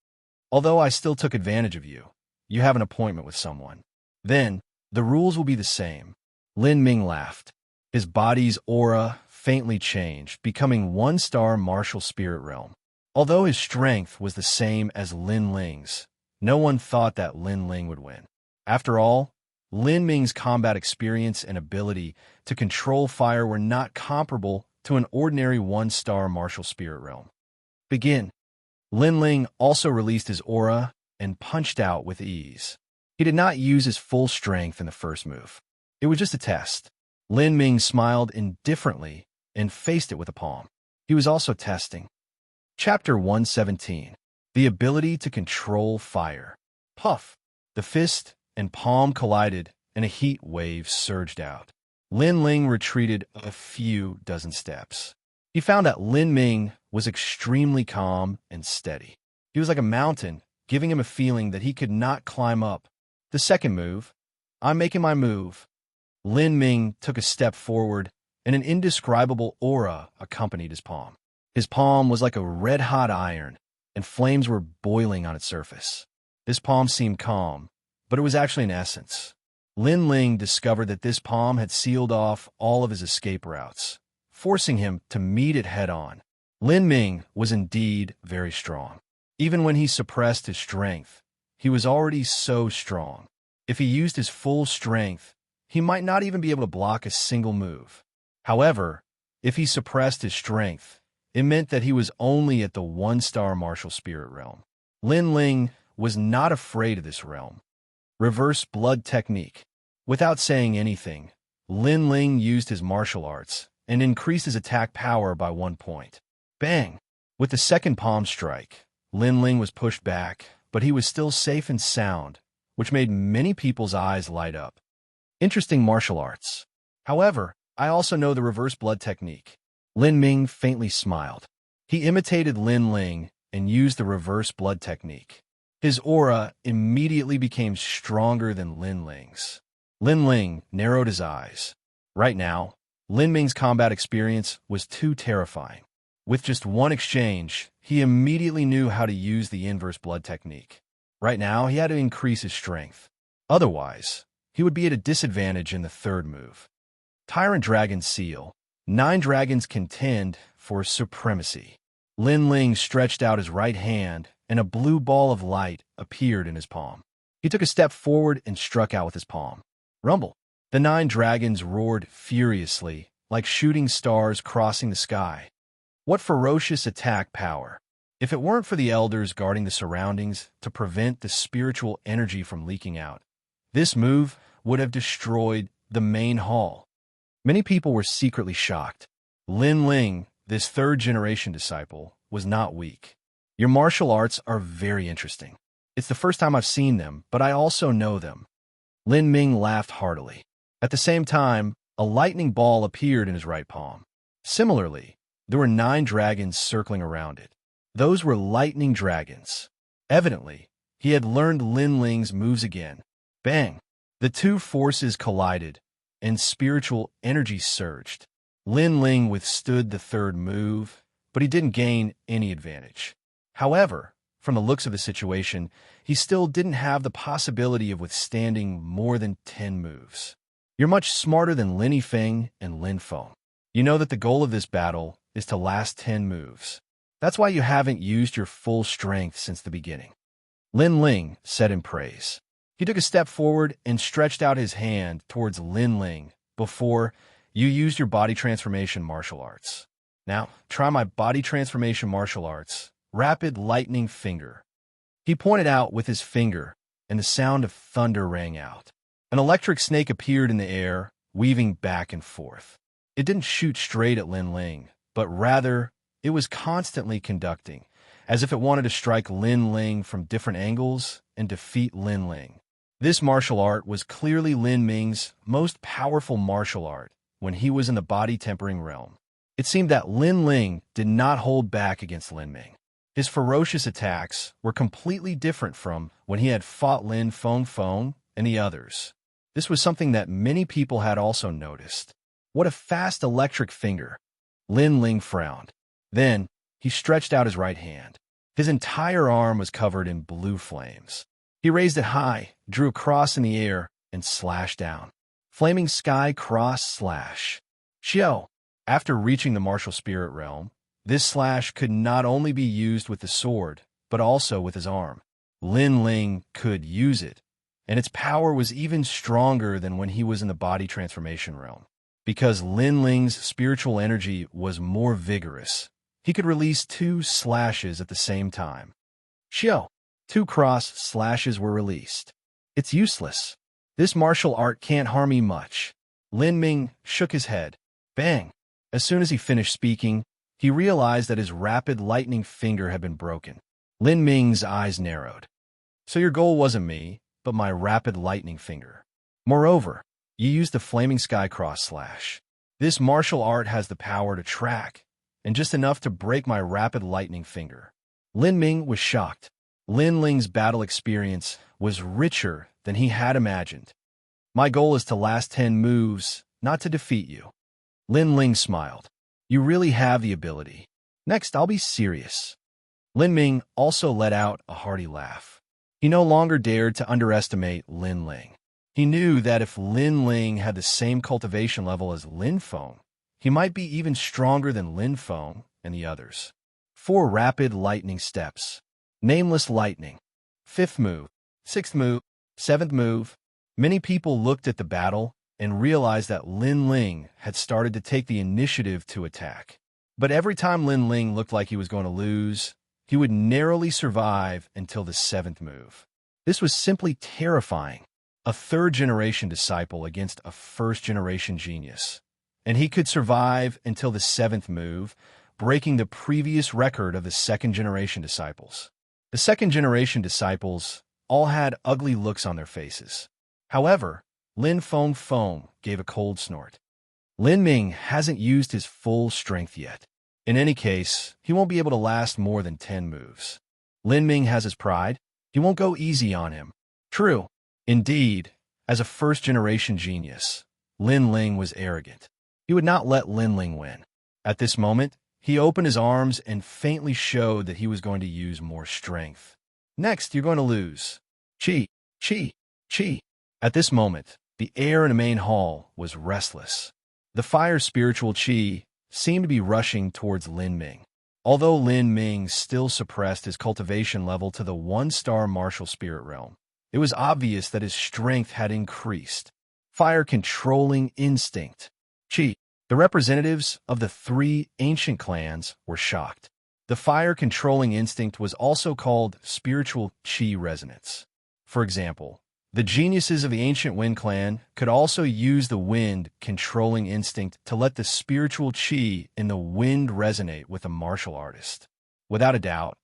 Although I still took advantage of you, you have an appointment with someone. Then, the rules will be the same. Lin Ming laughed. His body's aura faintly changed, becoming 1-star martial spirit realm. Although his strength was the same as Lin Ling's, no one thought that Lin Ling would win. After all, Lin Ming's combat experience and ability to control fire were not comparable to an ordinary 1-star martial spirit realm. Begin. Lin Ling also released his aura and punched out with ease. He did not use his full strength in the first move. It was just a test. Lin Ming smiled indifferently and faced it with a palm. He was also testing. Chapter 117. The ability to control fire. Puff. The fist and palm collided, and a heat wave surged out. Lin Ling retreated a few dozen steps. He found that Lin Ming was extremely calm and steady. He was like a mountain, giving him a feeling that he could not climb up. The second move. I'm making my move. Lin Ming took a step forward, and an indescribable aura accompanied his palm. His palm was like a red-hot iron, and flames were boiling on its surface. This palm seemed calm, but it was actually an essence. Lin Ling discovered that this palm had sealed off all of his escape routes, forcing him to meet it head-on. Lin Ming was indeed very strong. Even when he suppressed his strength, he was already so strong. If he used his full strength, he might not even be able to block a single move. However, if he suppressed his strength, it meant that he was only at the one-star martial spirit realm. Lin Ling was not afraid of this realm. Reverse blood technique. Without saying anything, Lin Ling used his martial arts and increased his attack power by 1 point. Bang! With the second palm strike, Lin Ling was pushed back, but he was still safe and sound, which made many people's eyes light up. Interesting martial arts. However, I also know the reverse blood technique. Lin Ming faintly smiled. He imitated Lin Ling and used the reverse blood technique. His aura immediately became stronger than Lin Ling's. Lin Ling narrowed his eyes. Right now, Lin Ming's combat experience was too terrifying. With just one exchange, he immediately knew how to use the inverse blood technique. Right now, he had to increase his strength. Otherwise, he would be at a disadvantage in the third move. Tyrant Dragon Seal. 9 dragons contend for supremacy. Lin Ling stretched out his right hand, and a blue ball of light appeared in his palm. He took a step forward and struck out with his palm. Rumble. The 9 dragons roared furiously, like shooting stars crossing the sky. What ferocious attack power! If it weren't for the elders guarding the surroundings to prevent the spiritual energy from leaking out, this move would have destroyed the main hall. Many people were secretly shocked. Lin Ling, this third-generation disciple, was not weak. Your martial arts are very interesting. It's the first time I've seen them, but I also know them. Lin Ming laughed heartily. At the same time, a lightning ball appeared in his right palm. Similarly, there were 9 dragons circling around it. Those were lightning dragons. Evidently, he had learned Lin Ling's moves again. Bang! The two forces collided, and spiritual energy surged. Lin Ling withstood the third move, but he didn't gain any advantage. However, from the looks of the situation, he still didn't have the possibility of withstanding more than 10 moves. You're much smarter than Lin Yifeng and Lin Feng. You know that the goal of this battle is to last 10 moves. That's why you haven't used your full strength since the beginning. Lin Ling said in praise. He took a step forward and stretched out his hand towards Lin Ling before you used your body transformation martial arts. Now, try my body transformation martial arts. Rapid lightning finger. He pointed out with his finger, and the sound of thunder rang out. An electric snake appeared in the air, weaving back and forth. It didn't shoot straight at Lin Ling, but rather, it was constantly conducting, as if it wanted to strike Lin Ling from different angles and defeat Lin Ling. This martial art was clearly Lin Ming's most powerful martial art when he was in the body-tempering realm. It seemed that Lin Ling did not hold back against Lin Ming. His ferocious attacks were completely different from when he had fought Lin Feng and the others. This was something that many people had also noticed. What a fast electric finger! Lin Ling frowned. Then, he stretched out his right hand. His entire arm was covered in blue flames. He raised it high, drew a cross in the air, and slashed down. Flaming sky cross slash. Xiao. After reaching the martial spirit realm, this slash could not only be used with the sword, but also with his arm. Lin Ling could use it, and its power was even stronger than when he was in the body transformation realm. Because Lin Ling's spiritual energy was more vigorous, he could release 2 slashes at the same time. Xiao. 2 cross slashes were released. It's useless. This martial art can't harm me much. Lin Ming shook his head. Bang! As soon as he finished speaking, he realized that his rapid lightning finger had been broken. Lin Ming's eyes narrowed. So your goal wasn't me, but my rapid lightning finger. Moreover, you used the flaming sky cross slash. This martial art has the power to track, and just enough to break my rapid lightning finger. Lin Ming was shocked. Lin Ling's battle experience was richer than he had imagined. My goal is to last 10 moves, not to defeat you. Lin Ling smiled. You really have the ability. Next, I'll be serious. Lin Ming also let out a hearty laugh. He no longer dared to underestimate Lin Ling. He knew that if Lin Ling had the same cultivation level as Lin Feng, he might be even stronger than Lin Feng and the others. 4 rapid lightning steps. Nameless lightning. 5th move. 6th move. 7th move. Many people looked at the battle and realized that Lin Ling had started to take the initiative to attack. But every time Lin Ling looked like he was going to lose, he would narrowly survive until the 7th move. This was simply terrifying. A 3rd-generation disciple against a 1st-generation genius. And he could survive until the 7th move, breaking the previous record of the 2nd-generation disciples. The 2nd-generation disciples all had ugly looks on their faces. However, Lin Feng gave a cold snort. Lin Ming hasn't used his full strength yet. In any case, he won't be able to last more than 10 moves. Lin Ming has his pride. He won't go easy on him. True. Indeed, as a 1st-generation genius, Lin Ling was arrogant. He would not let Lin Ling win. At this moment, he opened his arms and faintly showed that he was going to use more strength. Next, you're going to lose. Chi, chi, chi. At this moment, the air in the main hall was restless. The fire spiritual chi seemed to be rushing towards Lin Ming. Although Lin Ming still suppressed his cultivation level to the 1-star martial spirit realm, it was obvious that his strength had increased. Fire-controlling instinct. Chi. The representatives of the 3 ancient clans were shocked. The fire-controlling instinct was also called spiritual chi resonance. For example, the geniuses of the ancient wind clan could also use the wind-controlling instinct to let the spiritual chi in the wind resonate with a martial artist. Without a doubt,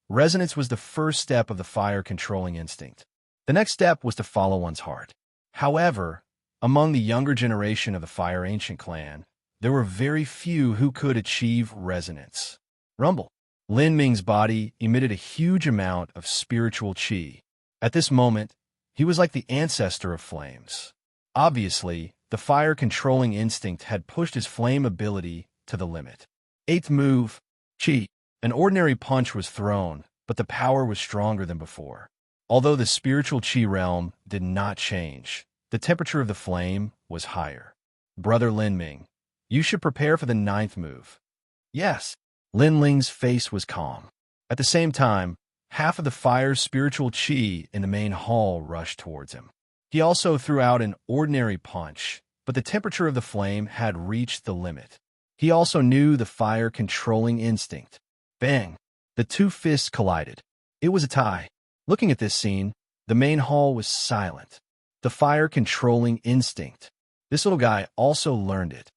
resonance was the first step of the fire-controlling instinct. The next step was to follow one's heart. However, among the younger generation of the Fire Ancient clan, there were very few who could achieve resonance. Rumble. Lin Ming's body emitted a huge amount of spiritual chi. At this moment, he was like the ancestor of flames. Obviously, the fire-controlling instinct had pushed his flame ability to the limit. 8th move, chi. An ordinary punch was thrown, but the power was stronger than before. Although the spiritual chi realm did not change, the temperature of the flame was higher. Brother Lin Ming, you should prepare for the 9th move. Yes. Lin Ling's face was calm. At the same time, half of the fire's spiritual chi in the main hall rushed towards him. He also threw out an ordinary punch, but the temperature of the flame had reached the limit. He also knew the fire-controlling instinct. Bang! The 2 fists collided. It was a tie. Looking at this scene, the main hall was silent. The fire-controlling instinct. This little guy also learned it.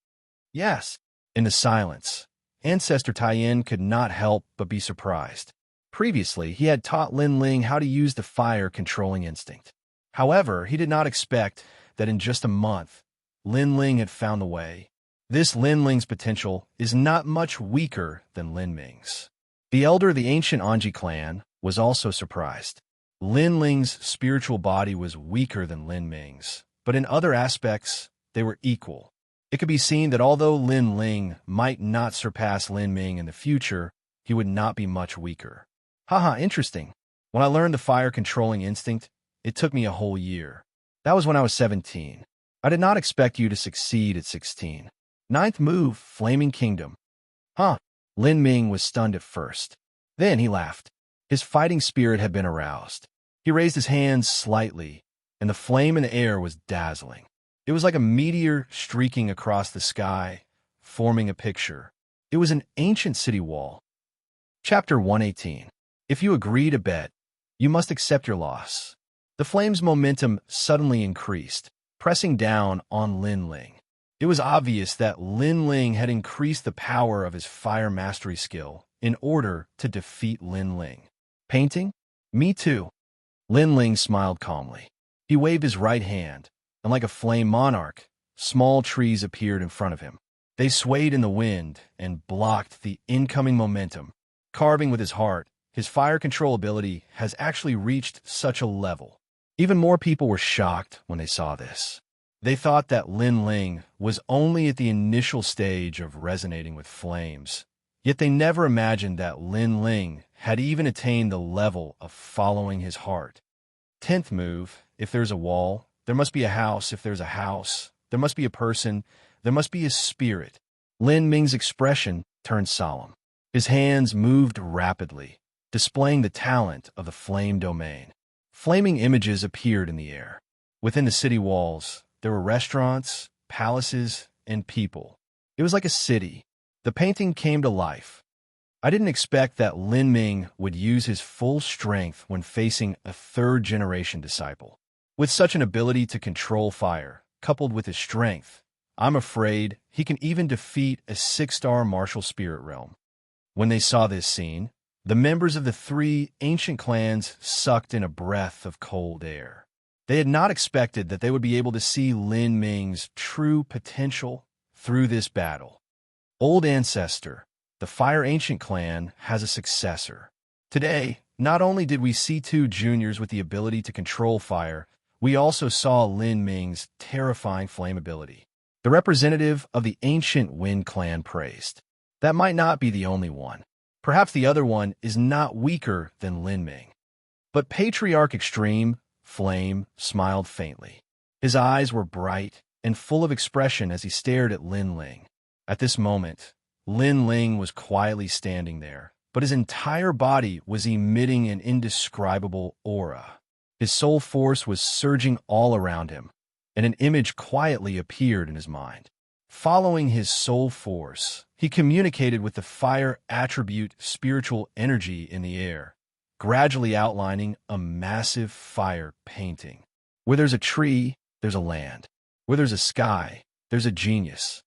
Yes. In the silence, Ancestor Taiyin could not help but be surprised. Previously, he had taught Lin Ling how to use the fire-controlling instinct. However, he did not expect that in just a month, Lin Ling had found the way. This Lin Ling's potential is not much weaker than Lin Ming's. The elder of the ancient Anji clan was also surprised. Lin Ling's spiritual body was weaker than Lin Ming's, but in other aspects, they were equal. It could be seen that although Lin Ling might not surpass Lin Ming in the future, he would not be much weaker. Haha, interesting. When I learned the fire-controlling instinct, it took me a whole year. That was when I was 17. I did not expect you to succeed at 16. 9th move, Flaming Kingdom. Huh. Lin Ming was stunned at first. Then he laughed. His fighting spirit had been aroused. He raised his hands slightly, and the flame in the air was dazzling. It was like a meteor streaking across the sky, forming a picture. It was an ancient city wall. Chapter 118. If you agree to bet, you must accept your loss. The flame's momentum suddenly increased, pressing down on Lin Ling. It was obvious that Lin Ling had increased the power of his fire mastery skill in order to defeat Lin Ling. Painting? Me too. Lin Ling smiled calmly. He waved his right hand, and like a flame monarch, small trees appeared in front of him. They swayed in the wind and blocked the incoming momentum. Carving with his heart, his fire control ability has actually reached such a level. Even more people were shocked when they saw this. They thought that Lin Ling was only at the initial stage of resonating with flames, yet they never imagined that Lin Ling had even attained the level of following his heart. 10th move, if there's a wall, there must be a house. If there's a house, there must be a person, there must be a spirit. Lin Ming's expression turned solemn. His hands moved rapidly, displaying the talent of the flame domain. Flaming images appeared in the air. Within the city walls, there were restaurants, palaces, and people. It was like a city. The painting came to life. I didn't expect that Lin Ming would use his full strength when facing a third-generation disciple. With such an ability to control fire, coupled with his strength, I'm afraid he can even defeat a 6-star martial spirit realm. When they saw this scene, the members of the 3 ancient clans sucked in a breath of cold air. They had not expected that they would be able to see Lin Ming's true potential through this battle. Old Ancestor, the Fire Ancient clan, has a successor. Today, not only did we see 2 juniors with the ability to control fire, we also saw Lin Ming's terrifying flame ability. The representative of the Ancient Wind clan praised. That might not be the only one. Perhaps the other one is not weaker than Lin Ming. But Patriarch Extreme, Flame, smiled faintly. His eyes were bright and full of expression as he stared at Lin Ling. At this moment, Lin Ling was quietly standing there, but his entire body was emitting an indescribable aura. His soul force was surging all around him, and an image quietly appeared in his mind. Following his soul force, he communicated with the fire attribute spiritual energy in the air, gradually outlining a massive fire painting. Where there's a tree, there's a land. Where there's a sky, there's a genius.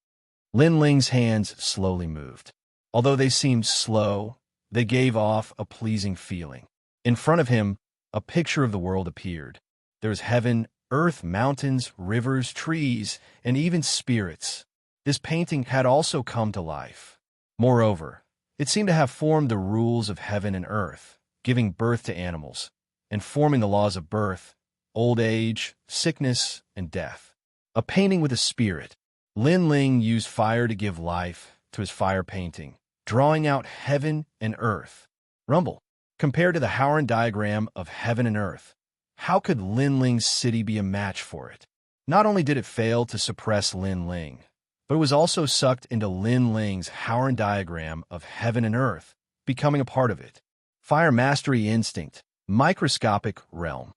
Lin Ling's hands slowly moved. Although they seemed slow, they gave off a pleasing feeling. In front of him, a picture of the world appeared. There was heaven, earth, mountains, rivers, trees, and even spirits. This painting had also come to life. Moreover, it seemed to have formed the rules of heaven and earth, giving birth to animals, and forming the laws of birth, old age, sickness, and death. A painting with a spirit. Lin Ling used fire to give life to his fire painting, drawing out heaven and earth. Rumble. Compared to the Howren diagram of heaven and earth, how could Lin Ling's city be a match for it? Not only did it fail to suppress Lin Ling, but it was also sucked into Lin Ling's Howren diagram of heaven and earth, becoming a part of it. Fire Mastery Instinct, Microscopic Realm.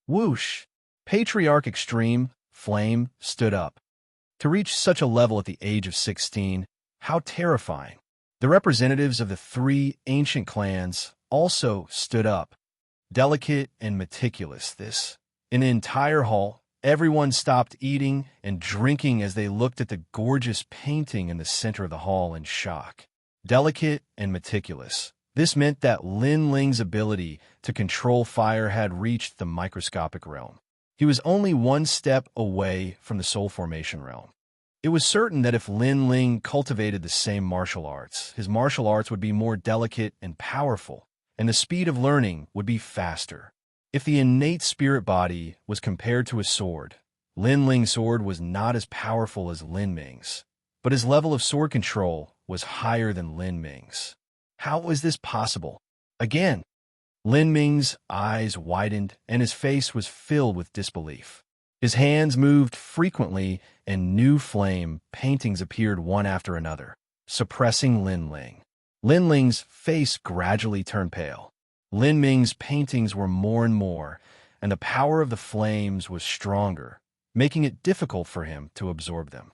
Whoosh! Patriarch Extreme, Flame, stood up. To reach such a level at the age of 16, how terrifying. The representatives of the 3 ancient clans also stood up. Delicate and meticulous, this. In the entire hall, everyone stopped eating and drinking as they looked at the gorgeous painting in the center of the hall in shock. Delicate and meticulous. This meant that Lin Ling's ability to control fire had reached the microscopic realm. He was only one step away from the soul formation realm. It was certain that if Lin Ling cultivated the same martial arts, his martial arts would be more delicate and powerful, and the speed of learning would be faster. If the innate spirit body was compared to a sword, Lin Ling's sword was not as powerful as Lin Ming's, but his level of sword control was higher than Lin Ming's. How was this possible? Again, Lin Ming's eyes widened and his face was filled with disbelief. His hands moved frequently and new flame paintings appeared one after another, suppressing Lin Ling. Lin Ling's face gradually turned pale. Lin Ming's paintings were more and more, and the power of the flames was stronger, making it difficult for him to absorb them.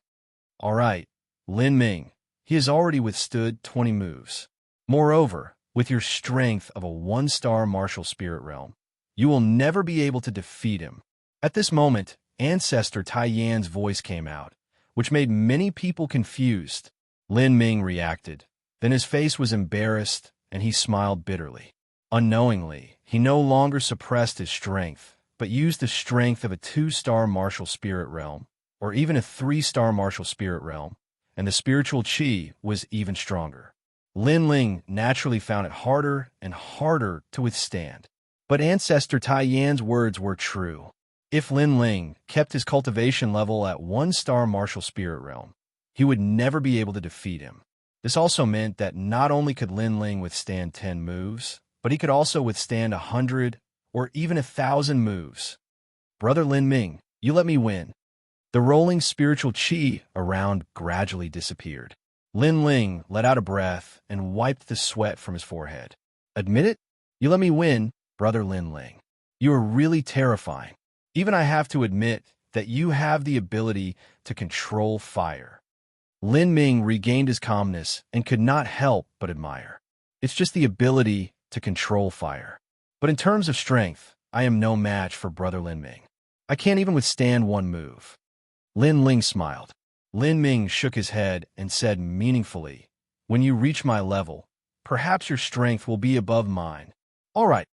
All right, Lin Ming, he has already withstood 20 moves. Moreover, with your strength of a 1-star martial spirit realm, you will never be able to defeat him. At this moment, Ancestor Tai Yan's voice came out, which made many people confused. Lin Ming reacted. Then his face was embarrassed, and he smiled bitterly. Unknowingly, he no longer suppressed his strength, but used the strength of a 2-star martial spirit realm, or even a 3-star martial spirit realm, and the spiritual chi was even stronger. Lin Ling naturally found it harder and harder to withstand. But Ancestor Tai Yan's words were true. If Lin Ling kept his cultivation level at 1-star martial spirit realm, he would never be able to defeat him. This also meant that not only could Lin Ling withstand 10 moves, but he could also withstand 100 or even 1,000 moves. Brother Lin Ming, you let me win. The rolling spiritual qi around gradually disappeared. Lin Ling let out a breath and wiped the sweat from his forehead. Admit it? You let me win, Brother Lin Ling. You are really terrifying. Even I have to admit that you have the ability to control fire. Lin Ming regained his calmness and could not help but admire. It's just the ability to control fire. But in terms of strength, I am no match for Brother Lin Ming. I can't even withstand one move. Lin Ling smiled. Lin Ming shook his head and said meaningfully, when you reach my level, perhaps your strength will be above mine. All right.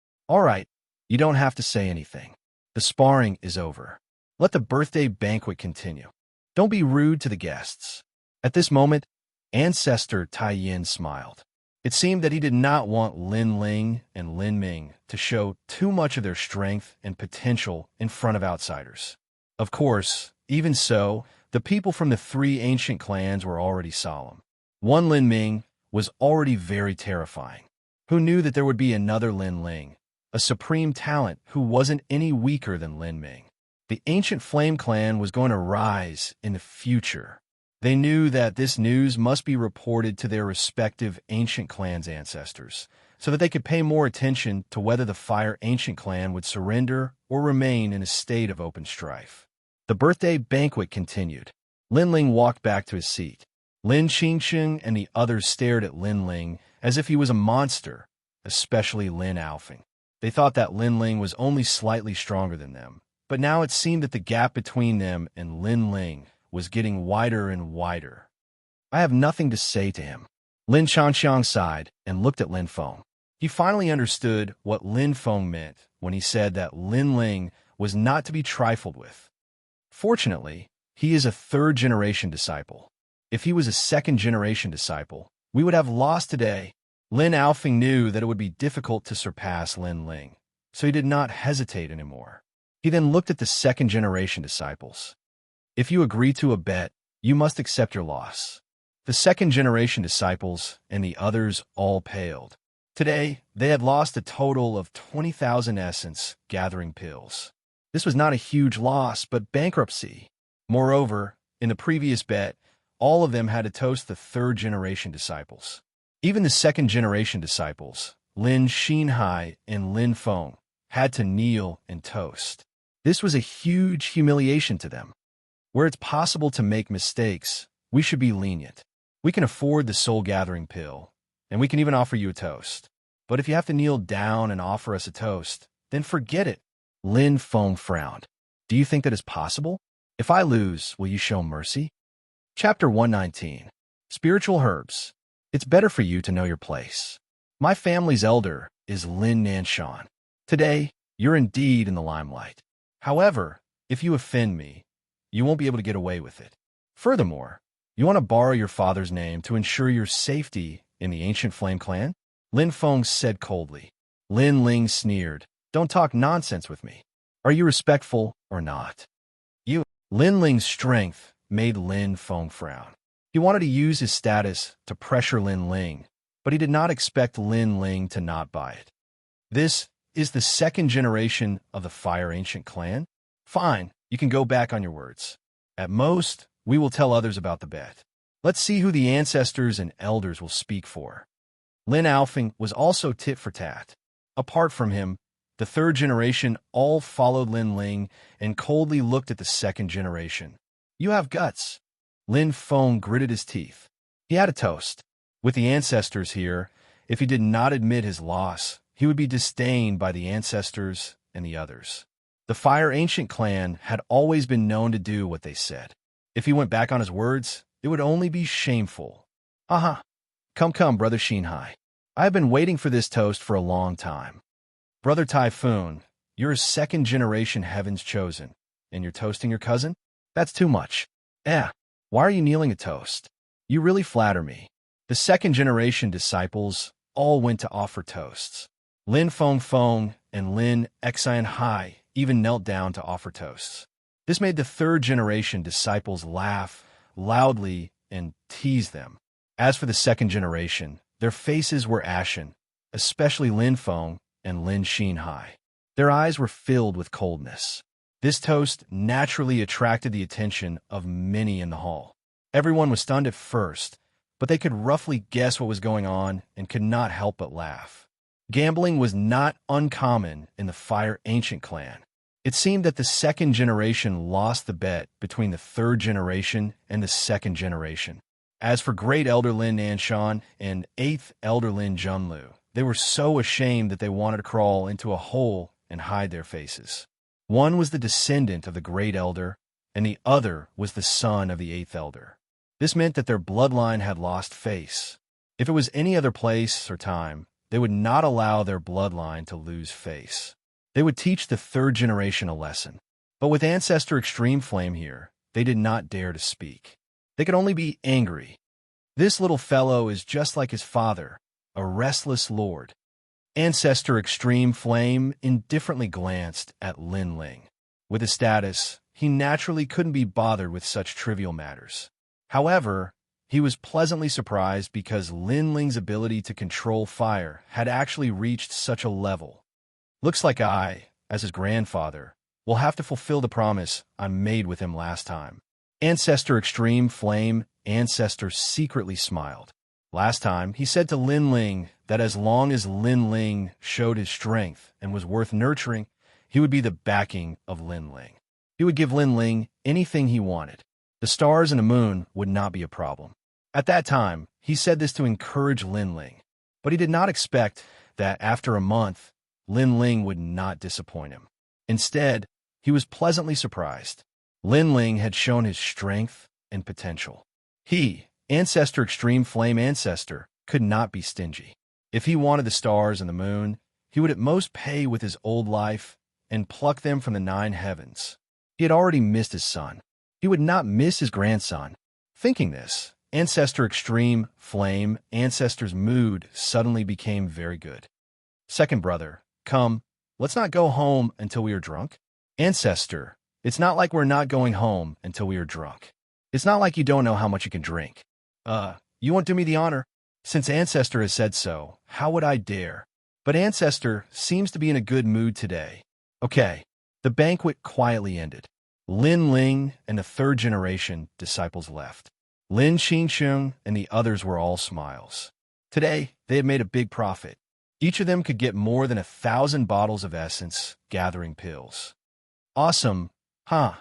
You don't have to say anything. The sparring is over. Let the birthday banquet continue. Don't be rude to the guests. At this moment, Ancestor Tai Yin smiled. It seemed that he did not want Lin Ling and Lin Ming to show too much of their strength and potential in front of outsiders. Of course, even so, the people from the 3 ancient clans were already solemn. One Lin Ming was already very terrifying. Who knew that there would be another Lin Ling, a supreme talent who wasn't any weaker than Lin Ming? The ancient Flame Clan was going to rise in the future. They knew that this news must be reported to their respective ancient clans' ancestors, so that they could pay more attention to whether the Fire Ancient Clan would surrender or remain in a state of open strife. The birthday banquet continued. Lin Ling walked back to his seat. Lin Xianxia and the others stared at Lin Ling as if he was a monster, especially Lin Alfing. They thought that Lin Ling was only slightly stronger than them, but now it seemed that the gap between them and Lin Ling was getting wider and wider. I have nothing to say to him. Lin Xianxia sighed and looked at Lin Feng. He finally understood what Lin Feng meant when he said that Lin Ling was not to be trifled with. Fortunately, he is a 3rd-generation disciple. If he was a 2nd-generation disciple, we would have lost today. Lin Alfing knew that it would be difficult to surpass Lin Ling, so he did not hesitate anymore. He then looked at the 2nd-generation disciples. If you agree to a bet, you must accept your loss. The 2nd-generation disciples and the others all paled. Today, they had lost a total of 20,000 essence gathering pills. This was not a huge loss, but bankruptcy. Moreover, in the previous bet, all of them had to toast the 3rd-generation disciples. Even the 2nd-generation disciples, Lin Xinhai and Lin Feng, had to kneel and toast. This was a huge humiliation to them. Where it's possible to make mistakes, we should be lenient. We can afford the soul-gathering pill, and we can even offer you a toast. But if you have to kneel down and offer us a toast, then forget it. Lin Feng frowned. Do you think that is possible? If I lose, will you show mercy? Chapter 119. Spiritual Herbs. It's better for you to know your place. My family's elder is Lin Nanshan. Today, you're indeed in the limelight. However, if you offend me, you won't be able to get away with it. Furthermore, you want to borrow your father's name to ensure your safety in the ancient Flame Clan? Lin Feng said coldly. Lin Ling sneered. Don't talk nonsense with me. Are you respectful or not? Lin Ling's strength made Lin Feng frown. He wanted to use his status to pressure Lin Ling, but he did not expect Lin Ling to not buy it. This is the 2nd-generation of the Fire Ancient Clan? Fine, you can go back on your words. At most, we will tell others about the bet. Let's see who the ancestors and elders will speak for. Lin Alfing was also tit for tat. Apart from him, the 3rd-generation all followed Lin Ling and coldly looked at the 2nd-generation. You have guts. Lin Feng gritted his teeth. He had a toast. With the ancestors here, if he did not admit his loss, he would be disdained by the ancestors and the others. The Fire Ancient Clan had always been known to do what they said. If he went back on his words, it would only be shameful. Aha! Come, Brother Xinhai. I have been waiting for this toast for a long time. Brother Typhoon, you're a 2nd-generation Heaven's Chosen, and you're toasting your cousin? That's too much. Why are you kneeling a toast? You really flatter me. The 2nd-generation disciples all went to offer toasts. Lin Feng Feng and Lin Xianxia even knelt down to offer toasts. This made the third-generation disciples laugh loudly and tease them. As for the second generation, their faces were ashen, especially Lin Feng and Lin Xinhai. Their eyes were filled with coldness. This toast naturally attracted the attention of many in the hall. Everyone was stunned at first, but they could roughly guess what was going on and could not help but laugh. Gambling was not uncommon in the Fire Ancient clan. It seemed that the second generation lost the bet between the third generation and the second generation. As for Great Elder Lin Nanshan and 8th Elder Lin Junlu, they were so ashamed that they wanted to crawl into a hole and hide their faces. One was the descendant of the Great Elder, and the other was the son of the 8th Elder. This meant that their bloodline had lost face. If it was any other place or time, they would not allow their bloodline to lose face. They would teach the third generation a lesson. But with Ancestor Extreme Flame here, they did not dare to speak. They could only be angry. This little fellow is just like his father, a restless lord. Ancestor Extreme Flame indifferently glanced at Lin Ling. With his status, he naturally couldn't be bothered with such trivial matters. However, he was pleasantly surprised because Lin Ling's ability to control fire had actually reached such a level. Looks like I, as his grandfather, will have to fulfill the promise I made with him last time. Ancestor Extreme Flame Ancestor secretly smiled. Last time, he said to Lin Ling that as long as Lin Ling showed his strength and was worth nurturing, he would be the backing of Lin Ling. He would give Lin Ling anything he wanted. The stars and the moon would not be a problem. At that time, he said this to encourage Lin Ling, but he did not expect that after a month, Lin Ling would not disappoint him. Instead, he was pleasantly surprised. Lin Ling had shown his strength and potential. He, Ancestor Extreme Flame Ancestor, could not be stingy. If he wanted the stars and the moon, he would at most pay with his old life and pluck them from the 9 heavens. He had already missed his son. He would not miss his grandson. Thinking this, Ancestor Extreme Flame Ancestor's mood suddenly became very good. Second brother, come, let's not go home until we are drunk. Ancestor, it's not like we're not going home until we are drunk. It's not like you don't know how much you can drink. You won't do me the honor? Since Ancestor has said so, how would I dare? But Ancestor seems to be in a good mood today. Okay. The banquet quietly ended. Lin Ling and the third generation disciples left. Lin Xinxiang and the others were all smiles. Today, they had made a big profit. Each of them could get more than 1,000 bottles of essence, gathering pills. Awesome, huh?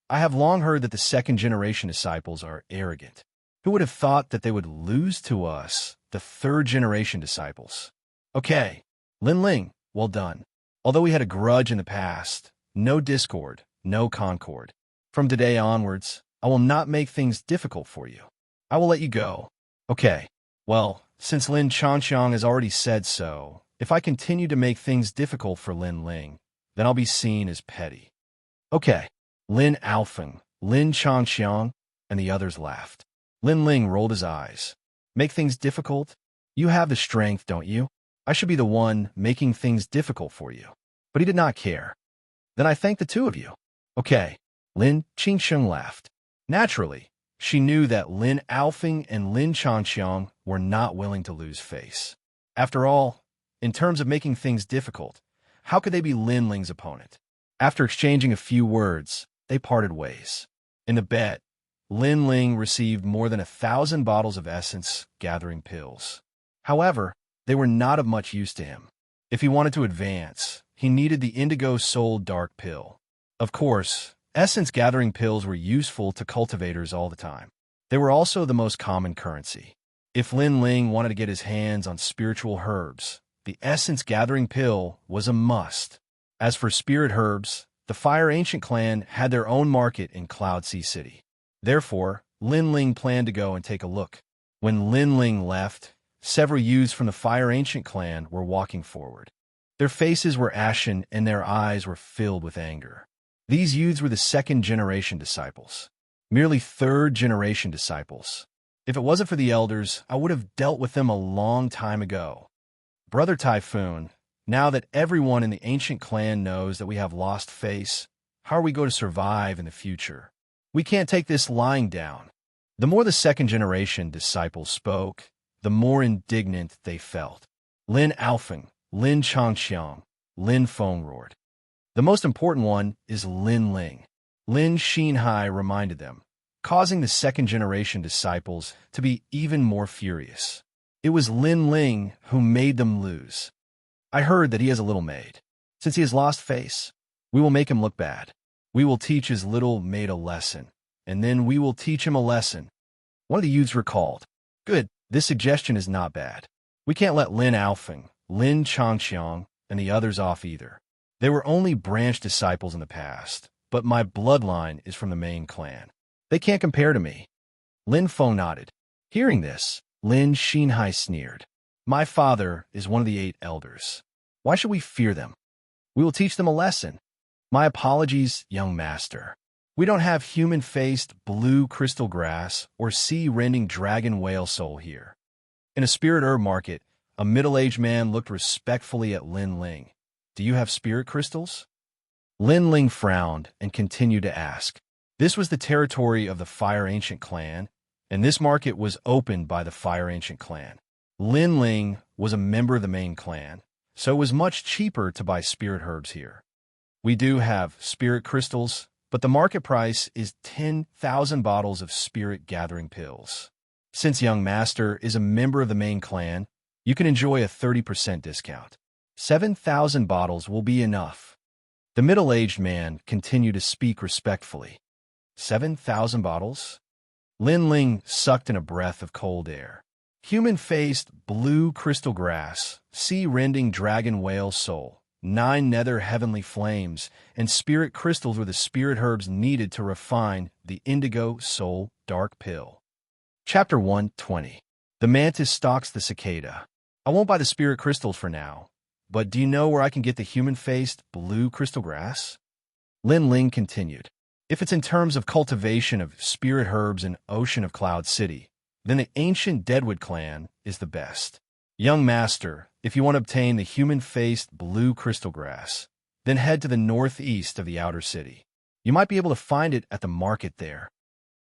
I have long heard that the second generation disciples are arrogant. Who would have thought that they would lose to us, the third generation disciples? Okay, Lin Ling, well done. Although we had a grudge in the past, no discord, no concord. From today onwards, I will not make things difficult for you. I will let you go. Okay, well, since Lin Changxiang has already said so, if I continue to make things difficult for Lin Ling, then I'll be seen as petty. Okay, Lin Alfeng, Lin Changxiang, and the others laughed. Lin Ling rolled his eyes. Make things difficult? You have the strength, don't you? I should be the one making things difficult for you. But he did not care. Then I thank the two of you. Okay, Lin Qingsheng laughed. Naturally, she knew that Lin Alfeng and Lin Changxiang were not willing to lose face. After all, in terms of making things difficult, how could they be Lin Ling's opponent? After exchanging a few words, they parted ways. In the bet, Lin Ling received more than 1,000 bottles of essence, gathering pills. However, they were not of much use to him. If he wanted to advance, he needed the Indigo Soul Dark Pill. Of course, essence-gathering pills were useful to cultivators all the time. They were also the most common currency. If Lin Ling wanted to get his hands on spiritual herbs, the essence-gathering pill was a must. As for spirit herbs, the Fire Ancient clan had their own market in Cloud Sea City. Therefore, Lin Ling planned to go and take a look. When Lin Ling left, several youths from the Fire Ancient clan were walking forward. Their faces were ashen and their eyes were filled with anger. These youths were the second-generation disciples, merely third-generation disciples. If it wasn't for the elders, I would have dealt with them a long time ago. Brother Typhoon, Now that everyone in the ancient clan knows that we have lost face, how are we going to survive in the future? We can't take this lying down. The more the second-generation disciples spoke, the more indignant they felt. Lin Alfeng, Lin Changxiang, Lin Feng roared. The most important one is Lin Ling. Lin Xinhai reminded them, causing the second-generation disciples to be even more furious. It was Lin Ling who made them lose. I heard that he has a little maid. Since he has lost face, we will make him look bad. We will teach his little maid a lesson, and then we will teach him a lesson. One of the youths recalled, Good, this suggestion is not bad. We can't let Lin Alfeng, Lin Changxiang, and the others off either. They were only branch disciples in the past, but my bloodline is from the main clan. They can't compare to me. Lin Feng nodded. Hearing this, Lin Xinhai sneered. My father is one of the 8 elders. Why should we fear them? We will teach them a lesson. My apologies, young master. We don't have human-faced blue crystal grass or sea-rending dragon whale soul here. In a spirit herb market, a middle-aged man looked respectfully at Lin Ling. Do you have spirit crystals? Lin Ling frowned and continued to ask. This was the territory of the Fire Ancient clan, and this market was opened by the Fire Ancient clan. Lin Ling was a member of the main clan, so it was much cheaper to buy spirit herbs here. We do have spirit crystals, but the market price is 10,000 bottles of spirit gathering pills. Since young master is a member of the main clan, you can enjoy a 30% discount. 7,000 bottles will be enough. The middle-aged man continued to speak respectfully. 7,000 bottles? Lin Ling sucked in a breath of cold air. Human-faced blue crystal grass, sea-rending dragon whale soul, 9 nether heavenly flames, and spirit crystals were the spirit herbs needed to refine the indigo soul dark pill. Chapter 120. The mantis stalks the cicada. I won't buy the spirit crystals for now, but do you know where I can get the human-faced blue crystal grass? Lin Ling continued. If it's in terms of cultivation of spirit herbs in Ocean of Cloud City, then the ancient Deadwood clan is the best. Young master, if you want to obtain the human-faced blue crystal grass, then head to the northeast of the outer city. You might be able to find it at the market there.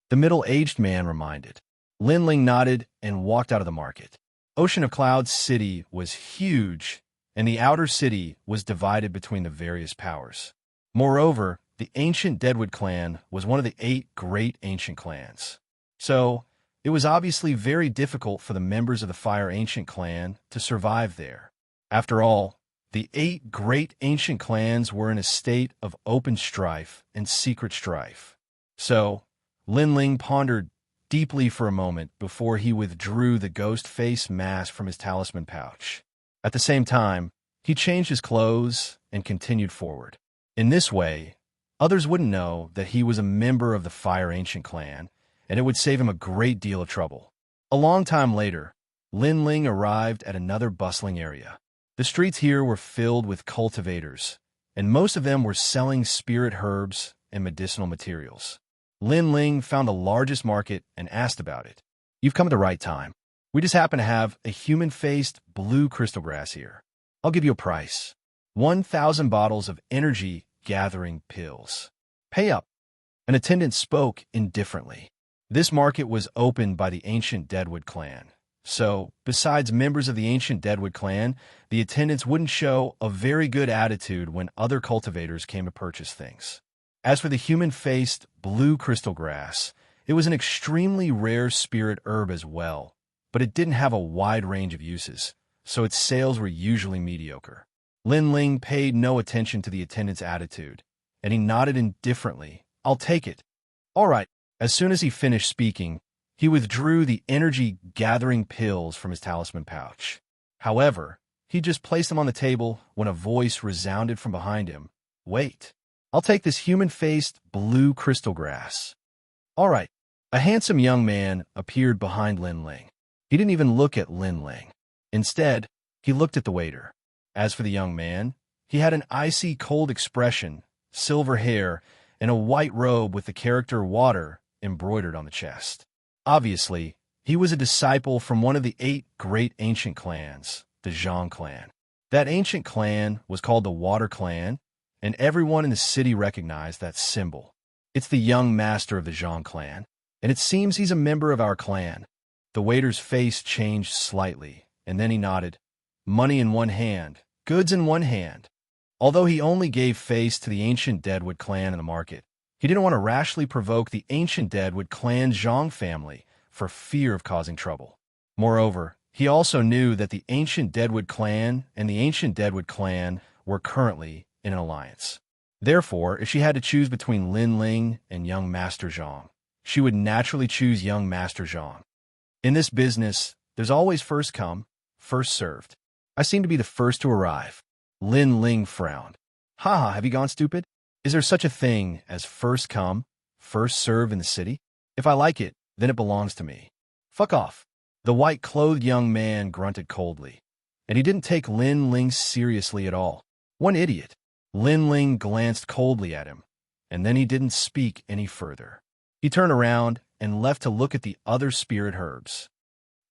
The middle-aged man reminded. Lin Ling nodded and walked out of the market. Ocean of Cloud City was huge, and the outer city was divided between the various powers. Moreover, the ancient Deadwood clan was one of the 8 great ancient clans. So, it was obviously very difficult for the members of the Fire Ancient clan to survive there. After all, the 8 great ancient clans were in a state of open strife and secret strife. So, Lin Ling pondered deeply for a moment before he withdrew the ghost face mask from his talisman pouch. At the same time, he changed his clothes and continued forward. In this way, others wouldn't know that he was a member of the Fire Ancient clan, and it would save him a great deal of trouble. A long time later, Lin Ling arrived at another bustling area. The streets here were filled with cultivators, and most of them were selling spirit herbs and medicinal materials. Lin Ling found the largest market and asked about it. You've come at the right time. We just happen to have a human-faced blue crystal grass here. I'll give you a price. 1,000 bottles of energy-gathering pills. Pay up. An attendant spoke indifferently. This market was opened by the ancient Deadwood clan. So, besides members of the ancient Deadwood clan, the attendants wouldn't show a very good attitude when other cultivators came to purchase things. As for the human-faced blue crystal grass, it was an extremely rare spirit herb as well, but it didn't have a wide range of uses, so its sales were usually mediocre. Lin Ling paid no attention to the attendant's attitude, and he nodded indifferently. I'll take it. All right. As soon as he finished speaking, he withdrew the energy-gathering pills from his talisman pouch. However, he just placed them on the table when a voice resounded from behind him. Wait. I'll take this human-faced blue crystal grass. All right. A handsome young man appeared behind Lin Ling. He didn't even look at Lin Ling. Instead, he looked at the waiter. As for the young man, he had an icy cold expression, silver hair, and a white robe with the character water embroidered on the chest. Obviously, he was a disciple from one of the 8 great ancient clans, the Zhang clan. That ancient clan was called the Water Clan, and everyone in the city recognized that symbol. It's the young master of the Zhang clan, and it seems he's a member of our clan. The waiter's face changed slightly, and then he nodded. Money in one hand, goods in one hand. Although he only gave face to the ancient Deadwood clan in the market, he didn't want to rashly provoke the ancient Deadwood clan Zhang family for fear of causing trouble. Moreover, he also knew that the ancient Deadwood clan and the ancient Deadwood clan were currently in an alliance. Therefore, if she had to choose between Lin Ling and young Master Zhang, she would naturally choose young Master Zhang. In this business, there's always first come, first served. I seem to be the first to arrive. Lin Ling frowned. Haha, have you gone stupid? Is there such a thing as first come, first serve in the city? If I like it, then it belongs to me. Fuck off. The white-clothed young man grunted coldly, and he didn't take Lin Ling seriously at all. One idiot. Lin Ling glanced coldly at him, and then he didn't speak any further. He turned around and left to look at the other spirit herbs.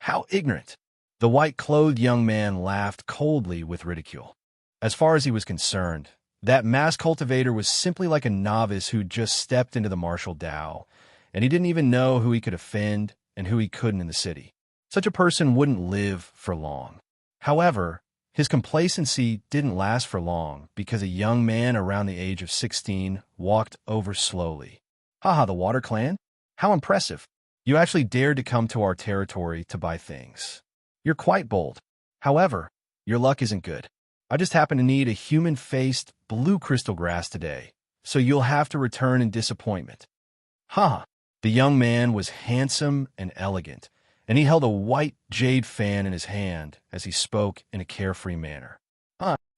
How ignorant! The white-clothed young man laughed coldly with ridicule. As far as he was concerned, that mass cultivator was simply like a novice who'd just stepped into the martial Tao, and he didn't even know who he could offend and who he couldn't in the city. Such a person wouldn't live for long. However, his complacency didn't last for long because a young man around the age of 16 walked over slowly. Haha, the Water Clan? How impressive. You actually dared to come to our territory to buy things. You're quite bold. However, your luck isn't good. I just happen to need a human-faced blue crystal grass today, so you'll have to return in disappointment. Haha. The young man was handsome and elegant, and he held a white jade fan in his hand as he spoke in a carefree manner.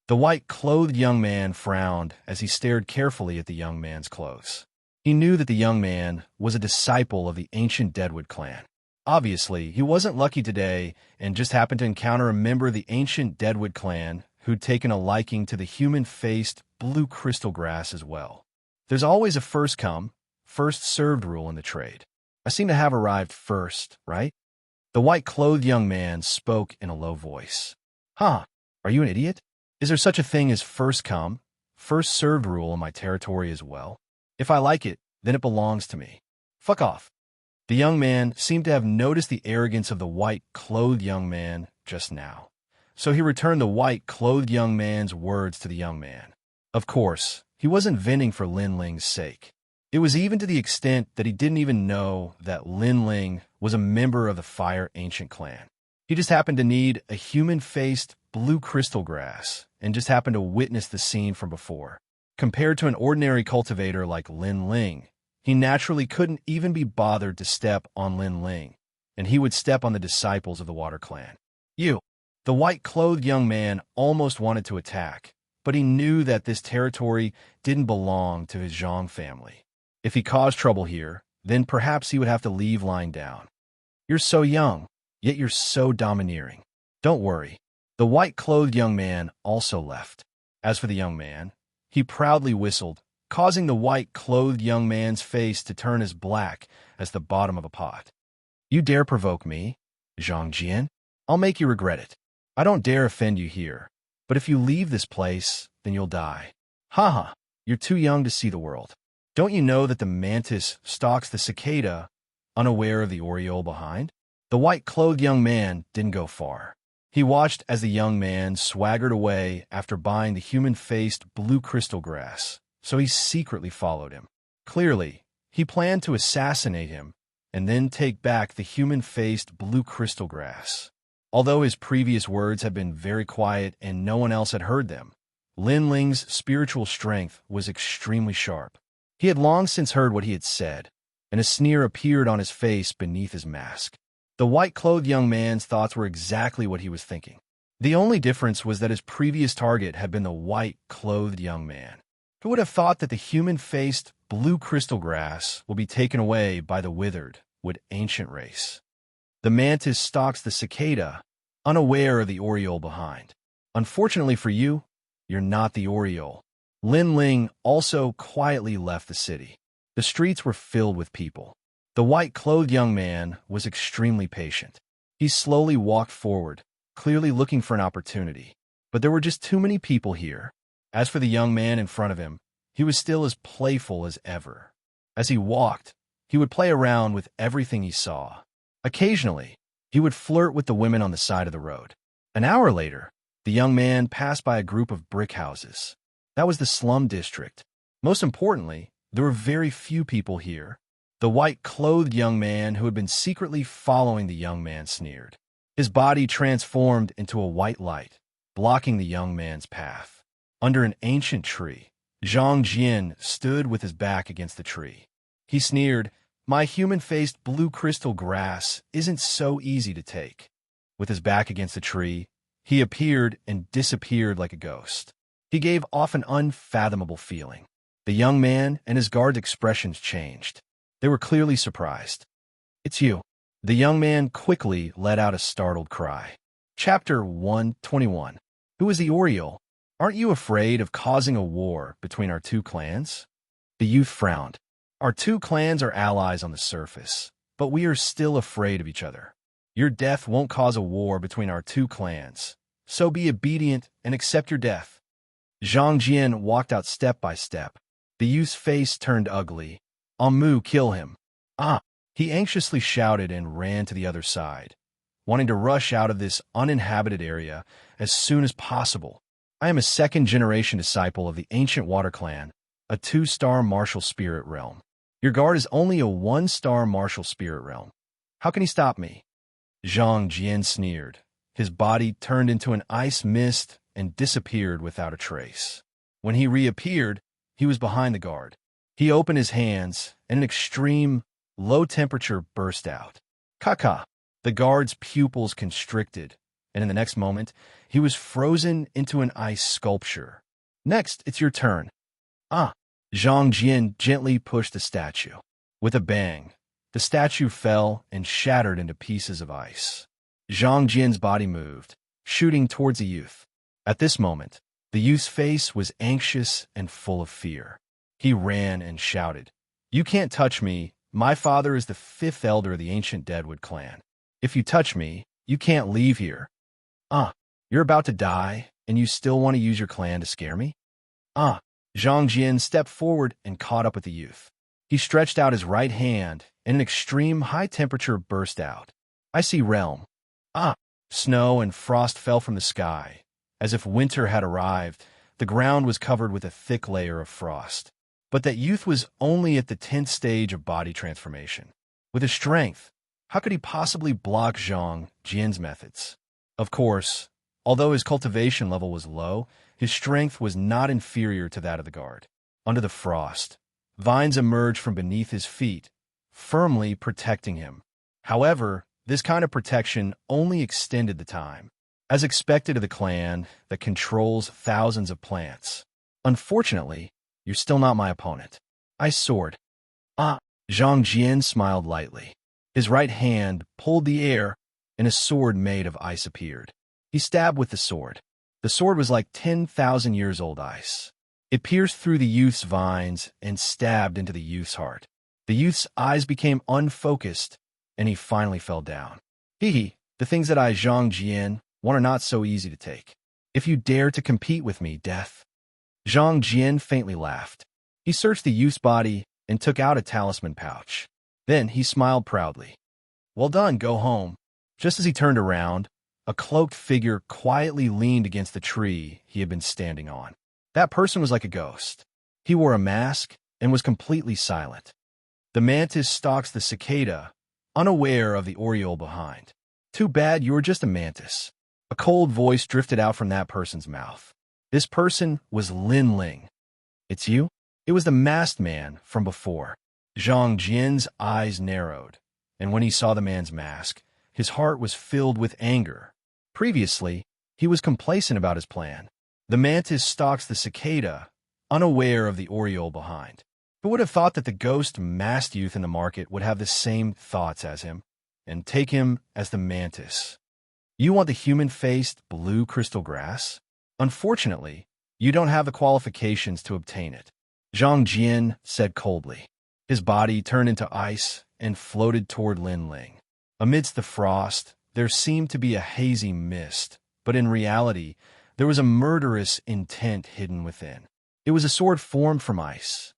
The white-clothed young man frowned as he stared carefully at the young man's clothes. He knew that the young man was a disciple of the ancient Deadwood clan. Obviously, he wasn't lucky today and just happened to encounter a member of the ancient Deadwood clan who'd taken a liking to the human-faced blue crystal grass as well. There's always a first-come, first-served rule in the trade. I seem to have arrived first, right? The white-clothed young man spoke in a low voice. Are you an idiot? Is there such a thing as first-come, first-served rule in my territory as well? If I like it, then it belongs to me. Fuck off. The young man seemed to have noticed the arrogance of the white-clothed young man just now. So he returned the white-clothed young man's words to the young man. Of course, he wasn't venting for Lin Ling's sake. It was even to the extent that he didn't even know that Lin Ling was a member of the Fire Ancient clan. He just happened to need a human-faced blue crystal grass and just happened to witness the scene from before. Compared to an ordinary cultivator like Lin Ling, he naturally couldn't even be bothered to step on Lin Ling, and he would step on the disciples of the Water Clan. You! The white-clothed young man almost wanted to attack, but he knew that this territory didn't belong to his Zhang family. If he caused trouble here, then perhaps he would have to leave lying down. You're so young, yet you're so domineering. Don't worry. The white-clothed young man also left. As for the young man, he proudly whistled, causing the white-clothed young man's face to turn as black as the bottom of a pot. You dare provoke me, Xianxia? I'll make you regret it. I don't dare offend you here, but if you leave this place, then you'll die. Haha, you're too young to see the world. Don't you know that the mantis stalks the cicada, unaware of the oriole behind? The white-clothed young man didn't go far. He watched as the young man swaggered away after buying the human-faced blue crystal grass, so he secretly followed him. Clearly, he planned to assassinate him and then take back the human-faced blue crystal grass. Although his previous words had been very quiet and no one else had heard them, Lin Ling's spiritual strength was extremely sharp. He had long since heard what he had said, and a sneer appeared on his face beneath his mask. The white-clothed young man's thoughts were exactly what he was thinking. The only difference was that his previous target had been the white-clothed young man. Who would have thought that the human-faced blue crystal grass will be taken away by the withered, ancient race? The mantis stalks the cicada, unaware of the oriole behind. Unfortunately for you, you're not the oriole. Lin Ling also quietly left the city. The streets were filled with people. The white-clothed young man was extremely patient. He slowly walked forward, clearly looking for an opportunity. but there were just too many people here. As for the young man in front of him, he was still as playful as ever. As he walked, he would play around with everything he saw. Occasionally, he would flirt with the women on the side of the road. An hour later, the young man passed by a group of brick houses. That was the slum district. Most importantly, there were very few people here. The white-clothed young man who had been secretly following the young man sneered. His body transformed into a white light, blocking the young man's path. Under an ancient tree, Xianxia stood with his back against the tree. He sneered, "My human-faced blue crystal grass isn't so easy to take." With his back against the tree, he appeared and disappeared like a ghost. He gave off an unfathomable feeling. The young man and his guard's expressions changed. They were clearly surprised. "It's you." The young man quickly let out a startled cry. Chapter 121. Who is the Oriole? Aren't you afraid of causing a war between our two clans? The youth frowned. Our two clans are allies on the surface, but we are still afraid of each other. Your death won't cause a war between our two clans, so be obedient and accept your death. Xianxia walked out step by step. The youth's face turned ugly. "Amu, kill him." "Ah!" He anxiously shouted and ran to the other side, wanting to rush out of this uninhabited area as soon as possible. I am a second-generation disciple of the ancient Water Clan, a 2-star martial spirit realm. Your guard is only a 1-star martial spirit realm. How can he stop me? Xianxia sneered. His body turned into an ice mist and disappeared without a trace. When he reappeared, he was behind the guard. He opened his hands, and an extreme, low temperature burst out. Kaka! The guard's pupils constricted, and in the next moment, he was frozen into an ice sculpture. "Next, it's your turn." "Ah!" Xianxia gently pushed the statue. With a bang, the statue fell and shattered into pieces of ice. Xiangjian's body moved, shooting towards the youth. At this moment, the youth's face was anxious and full of fear. He ran and shouted, "You can't touch me. My father is the 5th elder of the ancient Deadwood clan. If you touch me, you can't leave here." "Ah, you're about to die, and you still want to use your clan to scare me?" "Ah." Xianxia stepped forward and caught up with the youth. He stretched out his right hand, and an extreme high temperature burst out. "I see realm." "Ah!" Snow and frost fell from the sky. As if winter had arrived, the ground was covered with a thick layer of frost. But that youth was only at the 10th stage of body transformation. With his strength, how could he possibly block Xianxia's methods? Of course, although his cultivation level was low, his strength was not inferior to that of the guard. Under the frost, vines emerged from beneath his feet, firmly protecting him. However, this kind of protection only extended the time, as expected of the clan that controls thousands of plants. "Unfortunately, you're still not my opponent." I soared. "Ah!" Xianxia smiled lightly. His right hand pulled the air, and a sword made of ice appeared. He stabbed with the sword. The sword was like 10,000 years old ice. It pierced through the youth's vines and stabbed into the youth's heart. The youth's eyes became unfocused, and he finally fell down. "Hee, the things that I, Xianxia, want are not so easy to take. If you dare to compete with me, death." Xianxia faintly laughed. He searched the youth's body and took out a talisman pouch. Then he smiled proudly. "Well done, go home." Just as he turned around, a cloaked figure quietly leaned against the tree he had been standing on. That person was like a ghost. He wore a mask and was completely silent. The mantis stalks the cicada, unaware of the oriole behind. "Too bad you were just a mantis." A cold voice drifted out from that person's mouth. This person was Lin Ling. "It's you?" It was the masked man from before. Xianxia's eyes narrowed, and when he saw the man's mask, his heart was filled with anger. Previously, he was complacent about his plan. The mantis stalks the cicada, unaware of the oriole behind. Who would have thought that the ghost masked youth in the market would have the same thoughts as him, and take him as the mantis? "You want the human-faced blue crystal grass? Unfortunately, you don't have the qualifications to obtain it," Xianxia said coldly. His body turned into ice and floated toward Lin Ling. Amidst the frost, there seemed to be a hazy mist, but in reality, There was a murderous intent hidden within. It was a sword formed from ice.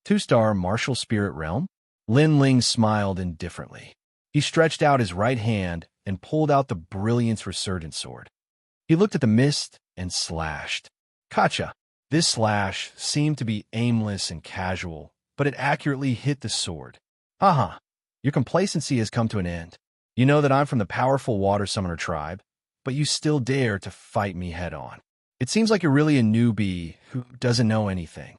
Two-star martial spirit realm? Lin Ling smiled indifferently. He stretched out his right hand and pulled out the Brilliance Resurgent sword. He looked at the mist and slashed. Gotcha! This slash seemed to be aimless and casual, but it accurately hit the sword. Haha, your complacency has come to an end. You know that I'm from the powerful water summoner tribe, but you still dare to fight me head-on. It seems like you're really a newbie who doesn't know anything.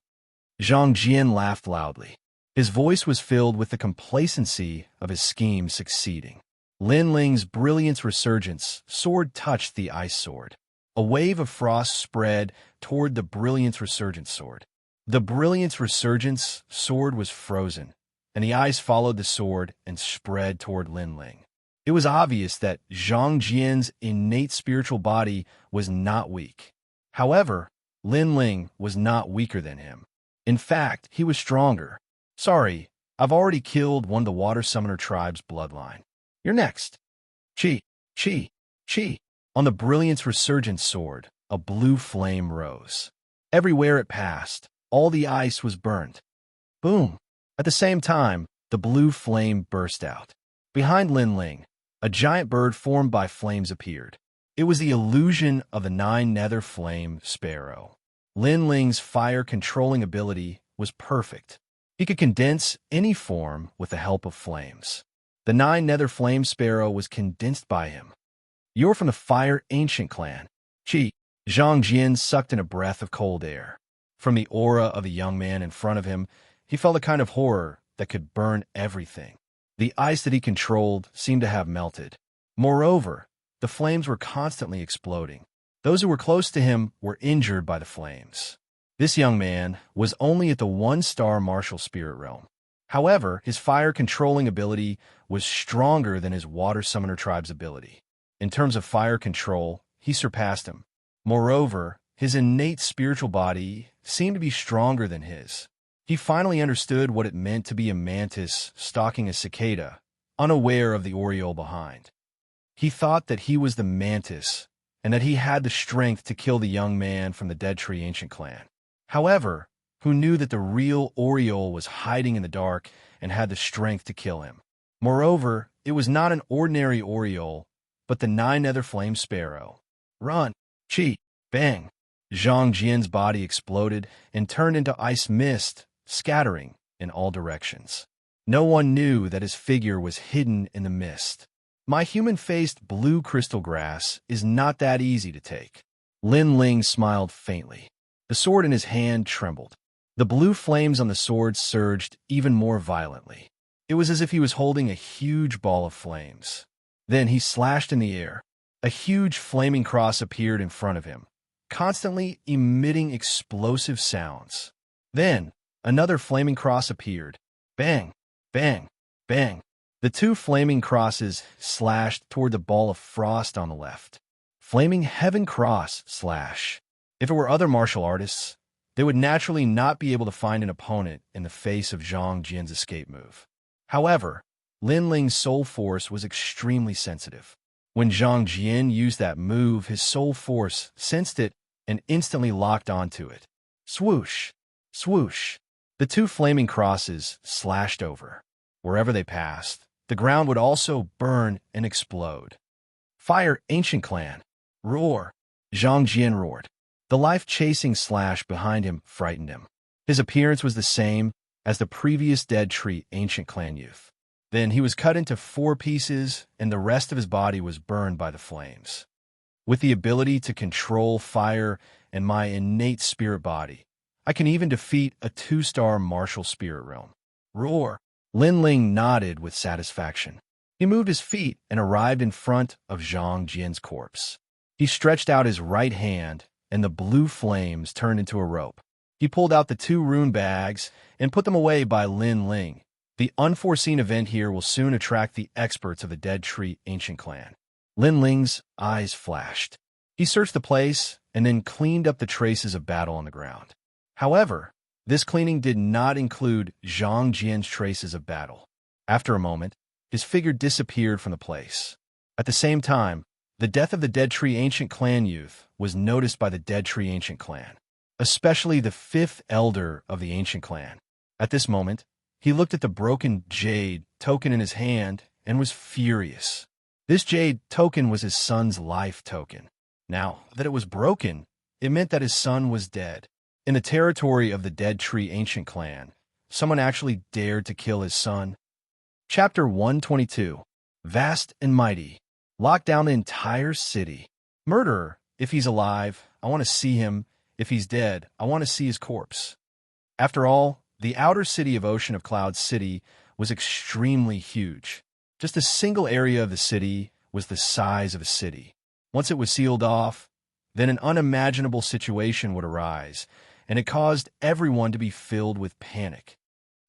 Zhang Jian laughed loudly. His voice was filled with the complacency of his scheme succeeding. Lin Ling's Brilliance Resurgence sword touched the ice sword. A wave of frost spread toward the Brilliance Resurgence sword. The Brilliance Resurgence sword was frozen, and the ice followed the sword and spread toward Lin Ling. It was obvious that Zhang Jian's innate spiritual body was not weak. However, Lin Ling was not weaker than him. In fact, he was stronger. Sorry, I've already killed one of the Water Summoner tribe's bloodline. You're next. Chi, chi, chi. On the Brilliance Resurgent sword, a blue flame rose. Everywhere it passed, all the ice was burnt. Boom! At the same time, the blue flame burst out. Behind Lin Ling, a giant bird formed by flames appeared. It was the illusion of the nine-nether flame sparrow. Lin Ling's fire-controlling ability was perfect. He could condense any form with the help of flames. The nine-nether flame sparrow was condensed by him. You're from the Fire Ancient clan. Chi. Zhang Jian sucked in a breath of cold air. From the aura of the young man in front of him, he felt a kind of horror that could burn everything. The ice that he controlled seemed to have melted. Moreover, the flames were constantly exploding. Those who were close to him were injured by the flames. This young man was only at the one-star martial spirit realm. However, his fire-controlling ability was stronger than his Water Summoner tribe's ability. In terms of fire control, he surpassed him. Moreover, his innate spiritual body seemed to be stronger than his. He finally understood what it meant to be a mantis stalking a cicada, unaware of the oriole behind. He thought that he was the mantis, and that he had the strength to kill the young man from the Dead Tree Ancient clan. However, who knew that the real oriole was hiding in the dark and had the strength to kill him. Moreover, it was not an ordinary oriole, but the nine-nether flame sparrow. Run! Chi! Bang! Zhang Jian's body exploded and turned into ice mist, scattering in all directions. No one knew that his figure was hidden in the mist. My human-faced blue crystal grass is not that easy to take. Lin Ling smiled faintly. The sword in his hand trembled. The blue flames on the sword surged even more violently. It was as if he was holding a huge ball of flames. Then he slashed in the air. A huge flaming cross appeared in front of him, constantly emitting explosive sounds. Then, another flaming cross appeared. Bang! Bang! Bang! The two flaming crosses slashed toward the ball of frost on the left. Flaming Heaven Cross slash. If it were other martial artists, they would naturally not be able to find an opponent in the face of Zhang Jian's escape move. However, Lin Ling's soul force was extremely sensitive. When Zhang Jian used that move, his soul force sensed it and instantly locked onto it. Swoosh! Swoosh! The two flaming crosses slashed over. Wherever they passed, the ground would also burn and explode. Fire Ancient Clan! Roar! Zhang Jian roared. The life-chasing slash behind him frightened him. His appearance was the same as the previous Dead Tree Ancient Clan youth. Then he was cut into 4 pieces, and the rest of his body was burned by the flames. With the ability to control fire and my innate spirit body, I can even defeat a 2-star martial spirit realm. Roar! Lin Ling nodded with satisfaction. He moved his feet and arrived in front of Zhang Jian's corpse. He stretched out his right hand, and the blue flames turned into a rope. He pulled out the 2 rune bags and put them away by Lin Ling. The unforeseen event here will soon attract the experts of the Dead Tree Ancient Clan. Lin Ling's eyes flashed. He searched the place and then cleaned up the traces of battle on the ground. However, this cleaning did not include Zhang Jian's traces of battle. After a moment, his figure disappeared from the place. At the same time, The death of the Dead Tree Ancient Clan youth was noticed by the Dead Tree Ancient Clan, especially the fifth elder of the Ancient Clan. At this moment, he looked at the broken jade token in his hand and was furious. This jade token was his son's life token. Now that it was broken, it meant that his son was dead. In the territory of the Dead Tree Ancient Clan, someone actually dared to kill his son. Chapter 122. Vast and Mighty. Lock down the entire city. Murderer, if he's alive, I want to see him. If he's dead, I want to see his corpse. After all, the outer city of Ocean of Clouds City was extremely huge. Just a single area of the city was the size of a city. Once it was sealed off, then an unimaginable situation would arise, and it caused everyone to be filled with panic.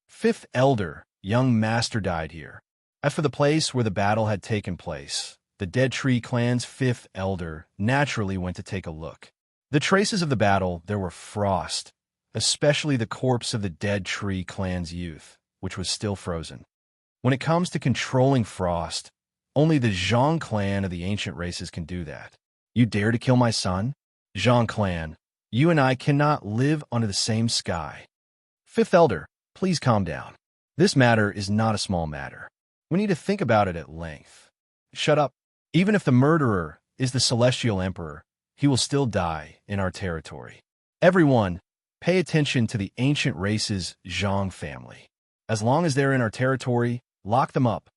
Fifth Elder, young Master, died here. As for the place where the battle had taken place, the Dead Tree Clan's fifth elder naturally went to take a look. The traces of the battle, there were frost, especially the corpse of the Dead Tree Clan's youth, which was still frozen. When it comes to controlling frost, only the Zhang clan of the ancient races can do that. You dare to kill my son? Zhang clan, you and I cannot live under the same sky. Fifth elder, please calm down. This matter is not a small matter. We need to think about it at length. Shut up. Even if the murderer is the Celestial Emperor, he will still die in our territory. Everyone, pay attention to the ancient race's Zhang family. As long as they're in our territory, lock them up.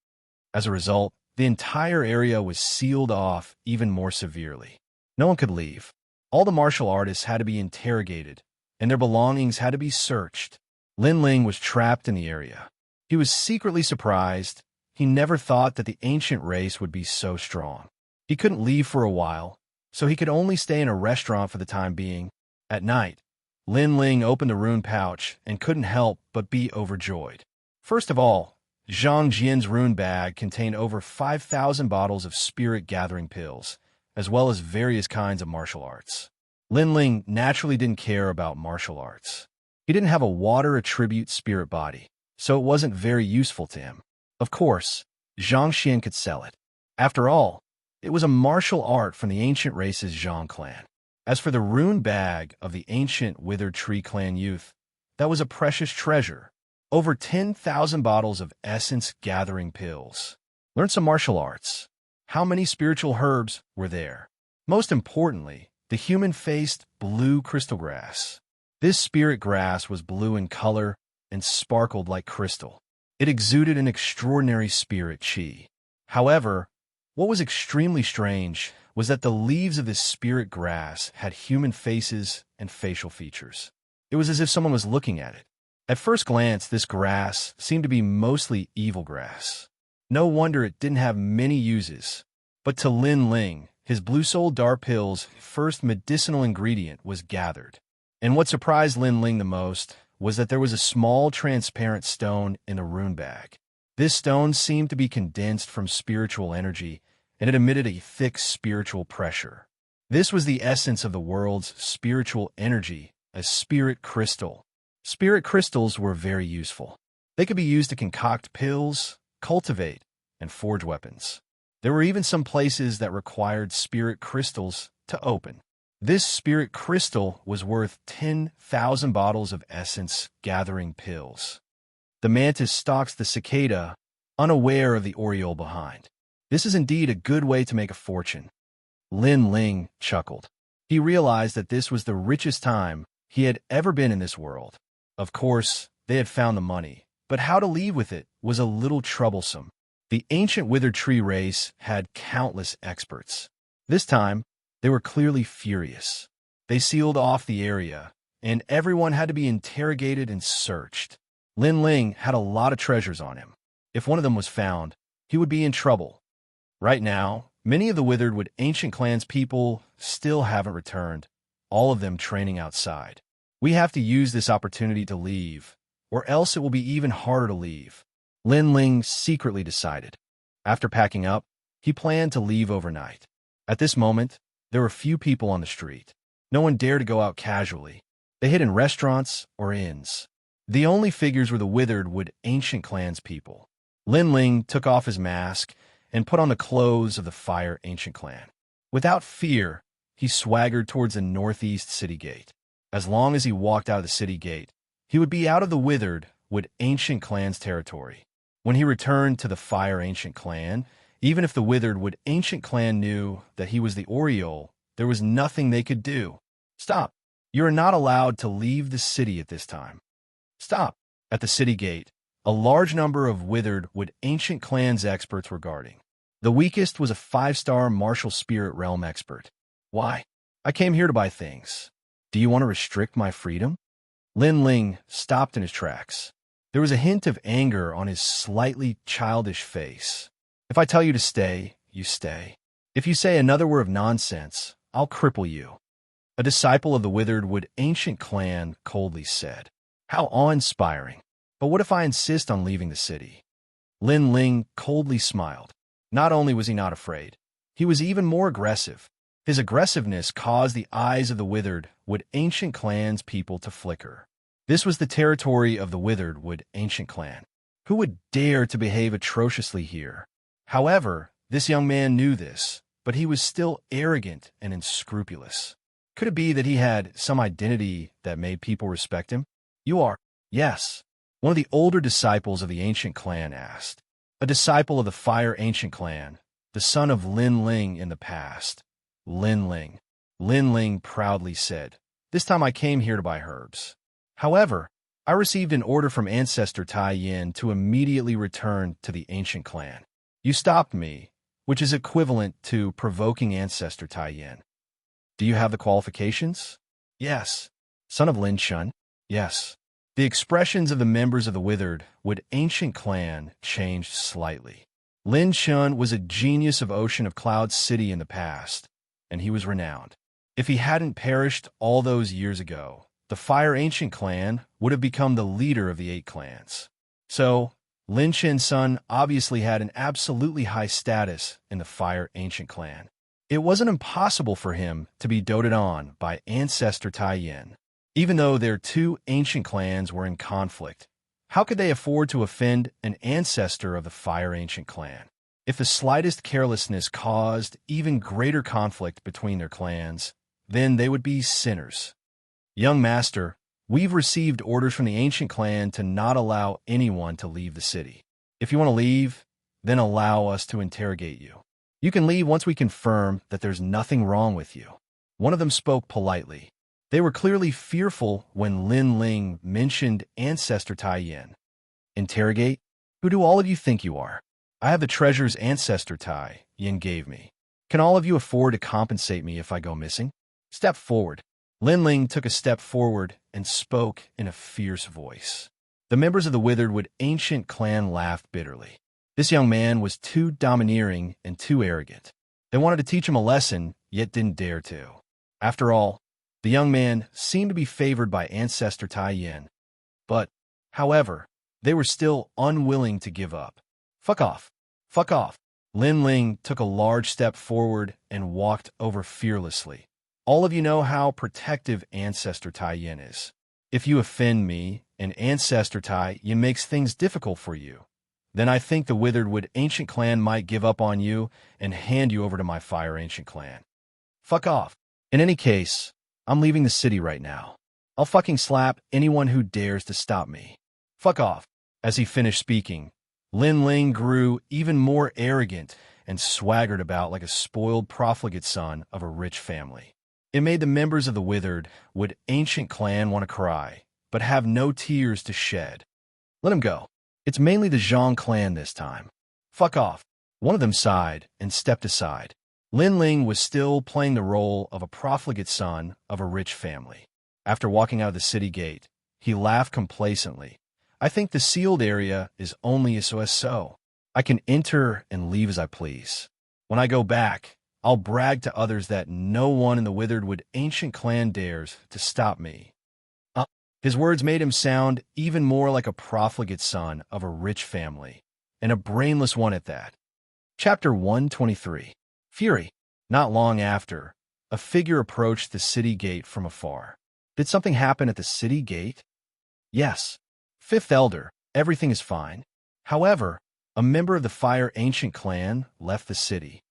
As a result, the entire area was sealed off even more severely. No one could leave. All the martial artists had to be interrogated, and their belongings had to be searched. Lin Ling was trapped in the area. He was secretly surprised. He never thought that the ancient race would be so strong. He couldn't leave for a while, so he could only stay in a restaurant for the time being. At night, Lin Ling opened the rune pouch and couldn't help but be overjoyed. First of all, Zhang Jian's rune bag contained over 5,000 bottles of spirit-gathering pills, as well as various kinds of martial arts. Lin Ling naturally didn't care about martial arts. He didn't have a water attribute spirit body, so it wasn't very useful to him. Of course, Xianxia could sell it. After all, it was a martial art from the ancient race's Zhang clan. As for the rune bag of the ancient Withered Tree clan youth, that was a precious treasure. Over 10,000 bottles of essence-gathering pills. Learn some martial arts. How many spiritual herbs were there? Most importantly, the human-faced blue crystal grass. This spirit grass was blue in color and sparkled like crystal. It exuded an extraordinary spirit chi. However, what was extremely strange was that the leaves of this spirit grass had human faces and facial features. It was as if someone was looking at it. At first glance, this grass seemed to be mostly evil grass. No wonder it didn't have many uses. But to Lin Ling, his Blue Soul Dar Pill's first medicinal ingredient was gathered. And what surprised Lin Ling the most was that there was a small transparent stone in a rune bag. This stone seemed to be condensed from spiritual energy, and it emitted a thick spiritual pressure. This was the essence of the world's spiritual energy, a spirit crystal. Spirit crystals were very useful. They could be used to concoct pills, cultivate, and forge weapons. There were even some places that required spirit crystals to open. This spirit crystal was worth 10,000 bottles of essence-gathering pills. The mantis stalks the cicada, unaware of the oriole behind. This is indeed a good way to make a fortune. Lin Ling chuckled. He realized that this was the richest time he had ever been in this world. Of course, they had found the money, but how to leave with it was a little troublesome. The ancient Withered Tree race had countless experts. This time, they were clearly furious. They sealed off the area, and everyone had to be interrogated and searched. Lin Ling had a lot of treasures on him. If one of them was found, he would be in trouble. Right now, many of the Withered Ancient Clan's people still haven't returned, all of them training outside. We have to use this opportunity to leave, or else it will be even harder to leave. Lin Ling secretly decided. After packing up, he planned to leave overnight. At this moment, there were few people on the street. No one dared to go out casually. They hid in restaurants or inns. The only figures were the Withered Ancient Clan's people. Lin Ling took off his mask and put on the clothes of the Fire Ancient Clan. Without fear, he swaggered towards the northeast city gate. As long as he walked out of the city gate, he would be out of the withered, ancient clan's territory. When he returned to the fire ancient clan, even if the withered ancient clan knew that he was the Oriole, there was nothing they could do. Stop. You are not allowed to leave the city at this time. Stop. At the city gate, a large number of withered ancient clans experts were guarding. The weakest was a 5-star martial spirit realm expert. Why? I came here to buy things. Do you want to restrict my freedom? Lin Ling stopped in his tracks. There was a hint of anger on his slightly childish face. If I tell you to stay, you stay. If you say another word of nonsense, I'll cripple you. A disciple of the withered ancient clan coldly said. How awe-inspiring. But what if I insist on leaving the city? Lin Ling coldly smiled. Not only was he not afraid, he was even more aggressive. His aggressiveness caused the eyes of the withered ancient clan's people to flicker. This was the territory of the withered ancient clan. Who would dare to behave atrociously here? However, this young man knew this, but he was still arrogant and unscrupulous. Could it be that he had some identity that made people respect him? You are? Yes. One of the older disciples of the ancient clan asked. A disciple of the fire ancient clan, the son of Lin Ling in the past. Lin Ling. Lin Ling proudly said, This time I came here to buy herbs. However, I received an order from Ancestor Tai Yin to immediately return to the ancient clan. You stopped me, which is equivalent to provoking Ancestor Tai Yin. Do you have the qualifications? Yes. Son of Lin Shun? Yes. The expressions of the members of the withered ancient clan changed slightly. Lin Shun was a genius of Ocean of Cloud City in the past, and he was renowned. If he hadn't perished all those years ago, the Fire Ancient Clan would have become the leader of the 8 clans. So, Lin Shen's son obviously had an absolutely high status in the Fire Ancient Clan. It wasn't impossible for him to be doted on by Ancestor Tai Yin. Even though their 2 ancient clans were in conflict, how could they afford to offend an ancestor of the Fire Ancient Clan? If the slightest carelessness caused even greater conflict between their clans, then they would be sinners. Young master, we've received orders from the ancient clan to not allow anyone to leave the city. If you want to leave, then allow us to interrogate you. You can leave once we confirm that there's nothing wrong with you. One of them spoke politely. They were clearly fearful when Lin Ling mentioned Ancestor Tai Yin. Interrogate? Who do all of you think you are? I have the treasures Ancestor Tai Yin gave me. Can all of you afford to compensate me if I go missing? Step forward. Lin Ling took a step forward and spoke in a fierce voice. The members of the withered ancient clan laughed bitterly. This young man was too domineering and too arrogant. They wanted to teach him a lesson, yet didn't dare to. After all, the young man seemed to be favored by Ancestor Tai Yin. But, however, they were still unwilling to give up. Fuck off. Fuck off. Lin Ling took a large step forward and walked over fearlessly. All of you know how protective Ancestor Tai Yin is. If you offend me, and Ancestor Tai Yin makes things difficult for you, then I think the withered ancient clan might give up on you and hand you over to my Fire Ancient Clan. Fuck off. In any case, I'm leaving the city right now. I'll fucking slap anyone who dares to stop me. Fuck off. As he finished speaking, Lin Ling grew even more arrogant and swaggered about like a spoiled profligate son of a rich family. It made the members of the withered ancient clan want to cry, but have no tears to shed. Let him go. It's mainly the Zhang clan this time. Fuck off. One of them sighed and stepped aside. Lin Ling was still playing the role of a profligate son of a rich family. After walking out of the city gate, he laughed complacently. I think the sealed area is only so. I can enter and leave as I please. When I go back, I'll brag to others that no one in the withered ancient clan dares to stop me. His words made him sound even more like a profligate son of a rich family, and a brainless one at that. Chapter 123. Fury. Not long after, a figure approached the city gate from afar. Did something happen at the city gate? Yes. Fifth Elder, everything is fine. However, a member of the Fire Ancient Clan left the city.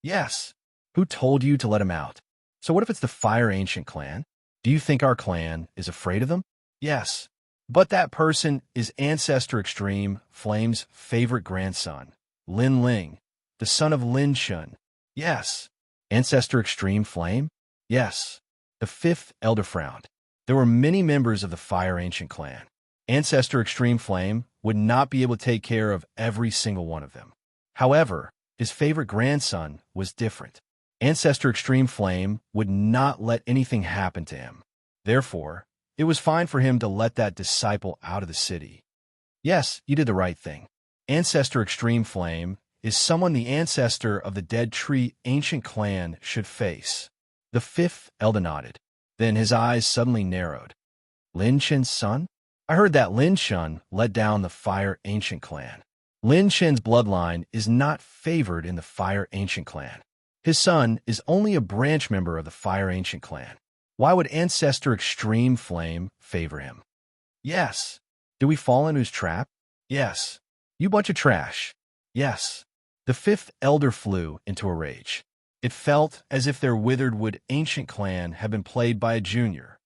Yes. Who told you to let him out? So what if it's the Fire Ancient clan? Do you think our clan is afraid of them? Yes. But that person is Ancestor Extreme Flame's favorite grandson, Lin Ling, the son of Lin Shun. Yes. Ancestor Extreme Flame? Yes. The fifth elder frowned. There were many members of the Fire Ancient clan. Ancestor Extreme Flame would not be able to take care of every single one of them. However, his favorite grandson was different. Ancestor Extreme Flame would not let anything happen to him. Therefore, it was fine for him to let that disciple out of the city. Yes, you did the right thing. Ancestor Extreme Flame is someone the ancestor of the Dead Tree Ancient clan should face. The fifth elder nodded. Then his eyes suddenly narrowed. Lin Chen's son? I heard that Lin Shun led down the Fire Ancient clan. Lin Chen's bloodline is not favored in the Fire Ancient clan. His son is only a branch member of the Fire Ancient clan. Why would Ancestor Extreme Flame favor him? Yes. Did we fall into his trap? Yes. You bunch of trash. Yes. The fifth elder flew into a rage. It felt as if their withered wood ancient clan had been played by a junior.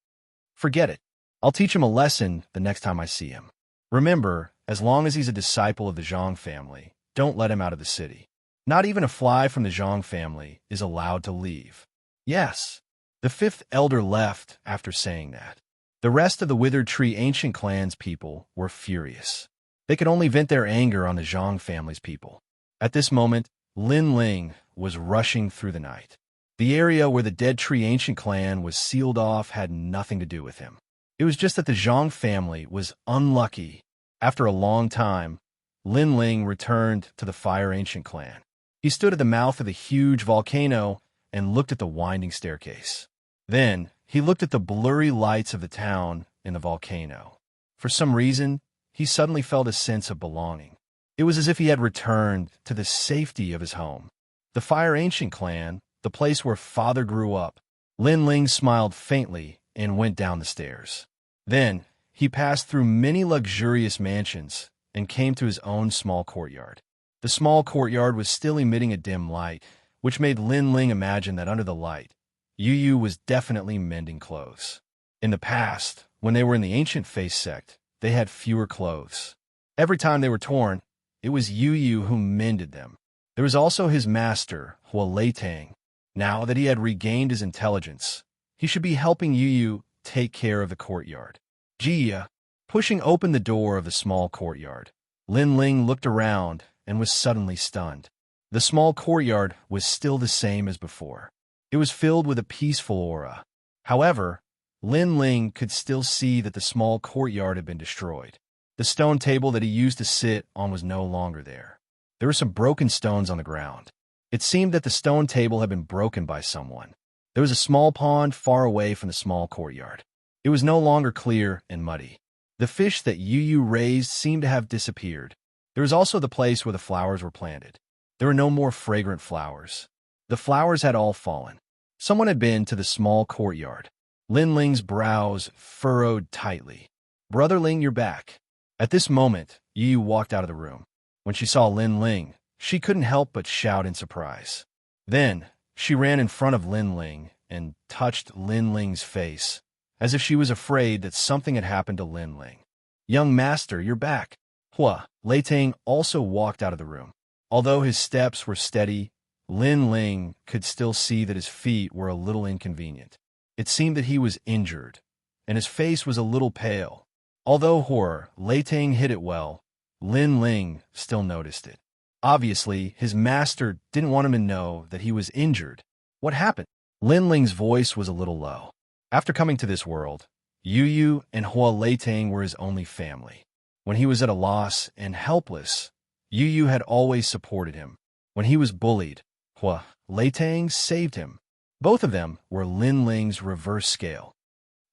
Forget it. I'll teach him a lesson the next time I see him. Remember, as long as he's a disciple of the Zhang family, don't let him out of the city. Not even a fly from the Zhang family is allowed to leave. Yes. The fifth elder left after saying that. The rest of the Withered Tree Ancient Clan's people were furious. They could only vent their anger on the Zhang family's people. At this moment, Lin Ling was rushing through the night. The area where the Dead Tree Ancient Clan was sealed off had nothing to do with him. It was just that the Zhang family was unlucky. After a long time, Lin Ling returned to the Fire Ancient Clan. He stood at the mouth of the huge volcano and looked at the winding staircase. Then, he looked at the blurry lights of the town in the volcano. For some reason, he suddenly felt a sense of belonging. It was as if he had returned to the safety of his home. The Fire Ancient Clan, the place where father grew up. Lin Ling smiled faintly and went down the stairs. Then, he passed through many luxurious mansions and came to his own small courtyard. The small courtyard was still emitting a dim light, which made Lin Ling imagine that under the light, Yu Yu was definitely mending clothes. In the past, when they were in the Ancient Face sect, they had fewer clothes. Every time they were torn, it was Yu Yu who mended them. There was also his master, Hua Leitang. Now that he had regained his intelligence, he should be helping Yu Yu take care of the courtyard. Jia, pushing open the door of the small courtyard, Lin Ling looked around and was suddenly stunned. The small courtyard was still the same as before. It was filled with a peaceful aura. However, Lin Ling could still see that the small courtyard had been destroyed. The stone table that he used to sit on was no longer there. There were some broken stones on the ground. It seemed that the stone table had been broken by someone. There was a small pond far away from the small courtyard. It was no longer clear and muddy. The fish that Yu Yu raised seemed to have disappeared. There was also the place where the flowers were planted. There were no more fragrant flowers. The flowers had all fallen. Someone had been to the small courtyard. Lin Ling's brows furrowed tightly. Brother Ling, you're back. At this moment, Yu Yu walked out of the room. When she saw Lin Ling, she couldn't help but shout in surprise. Then, she ran in front of Lin Ling and touched Lin Ling's face, as if she was afraid that something had happened to Lin Ling. Young master, you're back. Hua Leitang also walked out of the room. Although his steps were steady, Lin Ling could still see that his feet were a little inconvenient. It seemed that he was injured, and his face was a little pale. Although Hua Leitang hid it well, Lin Ling still noticed it. Obviously, his master didn't want him to know that he was injured. What happened? Lin Ling's voice was a little low. After coming to this world, Yu Yu and Hua Leitang were his only family. When he was at a loss and helpless, Yu Yu had always supported him. When he was bullied, Hua Leitang saved him. Both of them were Lin Ling's reverse scale.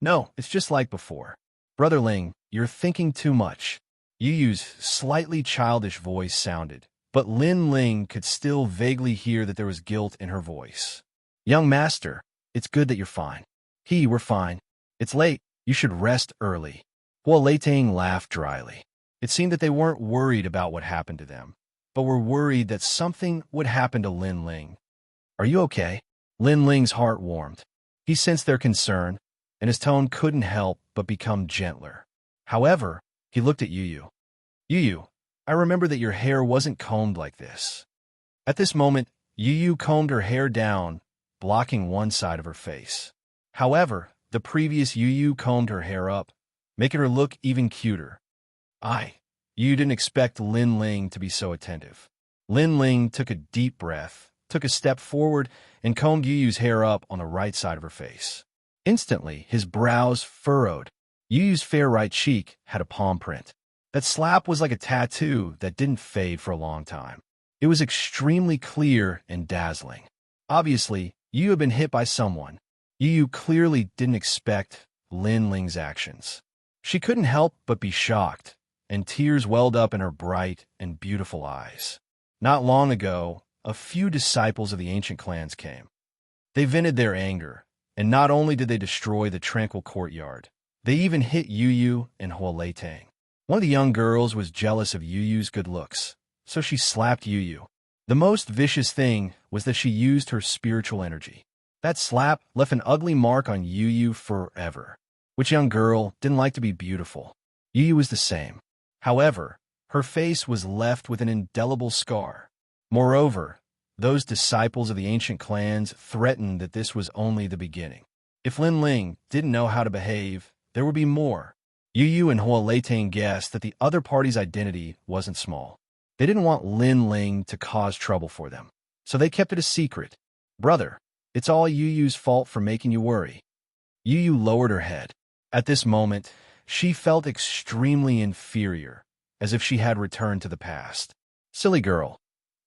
No, it's just like before. Brother Ling, you're thinking too much. Yu Yu's slightly childish voice sounded, but Lin Ling could still vaguely hear that there was guilt in her voice. Young master, it's good that you're fine. We're fine. It's late. You should rest early. Hua Leitang laughed dryly. It seemed that they weren't worried about what happened to them, but were worried that something would happen to Lin Ling. Are you okay? Lin Ling's heart warmed. He sensed their concern, and his tone couldn't help but become gentler. However, he looked at Yu Yu. Yu Yu, I remember that your hair wasn't combed like this. At this moment, Yu Yu combed her hair down, blocking one side of her face. However, the previous Yu Yu combed her hair up, making her look even cuter. You didn't expect Lin Ling to be so attentive. Lin Ling took a deep breath, took a step forward, and combed Yu Yu's hair up on the right side of her face. Instantly, his brows furrowed. Yu Yu's fair right cheek had a palm print. That slap was like a tattoo that didn't fade for a long time. It was extremely clear and dazzling. Obviously, Yu Yu had been hit by someone. Yu Yu clearly didn't expect Lin Ling's actions. She couldn't help but be shocked, and tears welled up in her bright and beautiful eyes. Not long ago, a few disciples of the ancient clans came. They vented their anger, and not only did they destroy the tranquil courtyard, they even hit Yu Yu and Huoleitang. One of the young girls was jealous of Yu Yu's good looks, so she slapped Yu Yu. The most vicious thing was that she used her spiritual energy. That slap left an ugly mark on Yu Yu forever. Which young girl didn't like to be beautiful? Yu Yu was the same. However, her face was left with an indelible scar. Moreover, those disciples of the ancient clans threatened that this was only the beginning. If Lin Ling didn't know how to behave, there would be more. Yu Yu and Huoleitang guessed that the other party's identity wasn't small. They didn't want Lin Ling to cause trouble for them, so they kept it a secret. Brother, it's all Yu Yu's fault for making you worry. Yu Yu lowered her head. At this moment, she felt extremely inferior, as if she had returned to the past. Silly girl,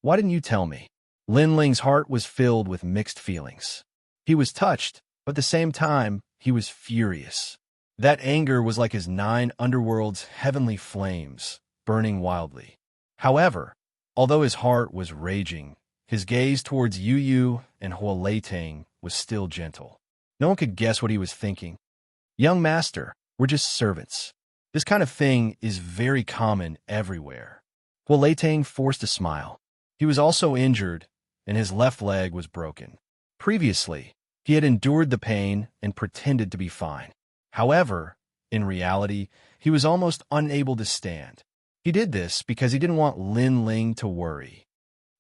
why didn't you tell me? Lin Ling's heart was filled with mixed feelings. He was touched, but at the same time, he was furious. That anger was like his 9 underworld's heavenly flames, burning wildly. However, although his heart was raging, his gaze towards Yu Yu and Huoleitang was still gentle. No one could guess what he was thinking. Young master, we're just servants. This kind of thing is very common everywhere. Huoleitang forced a smile. He was also injured, and his left leg was broken. Previously, he had endured the pain and pretended to be fine. However, in reality, he was almost unable to stand. He did this because he didn't want Lin Ling to worry.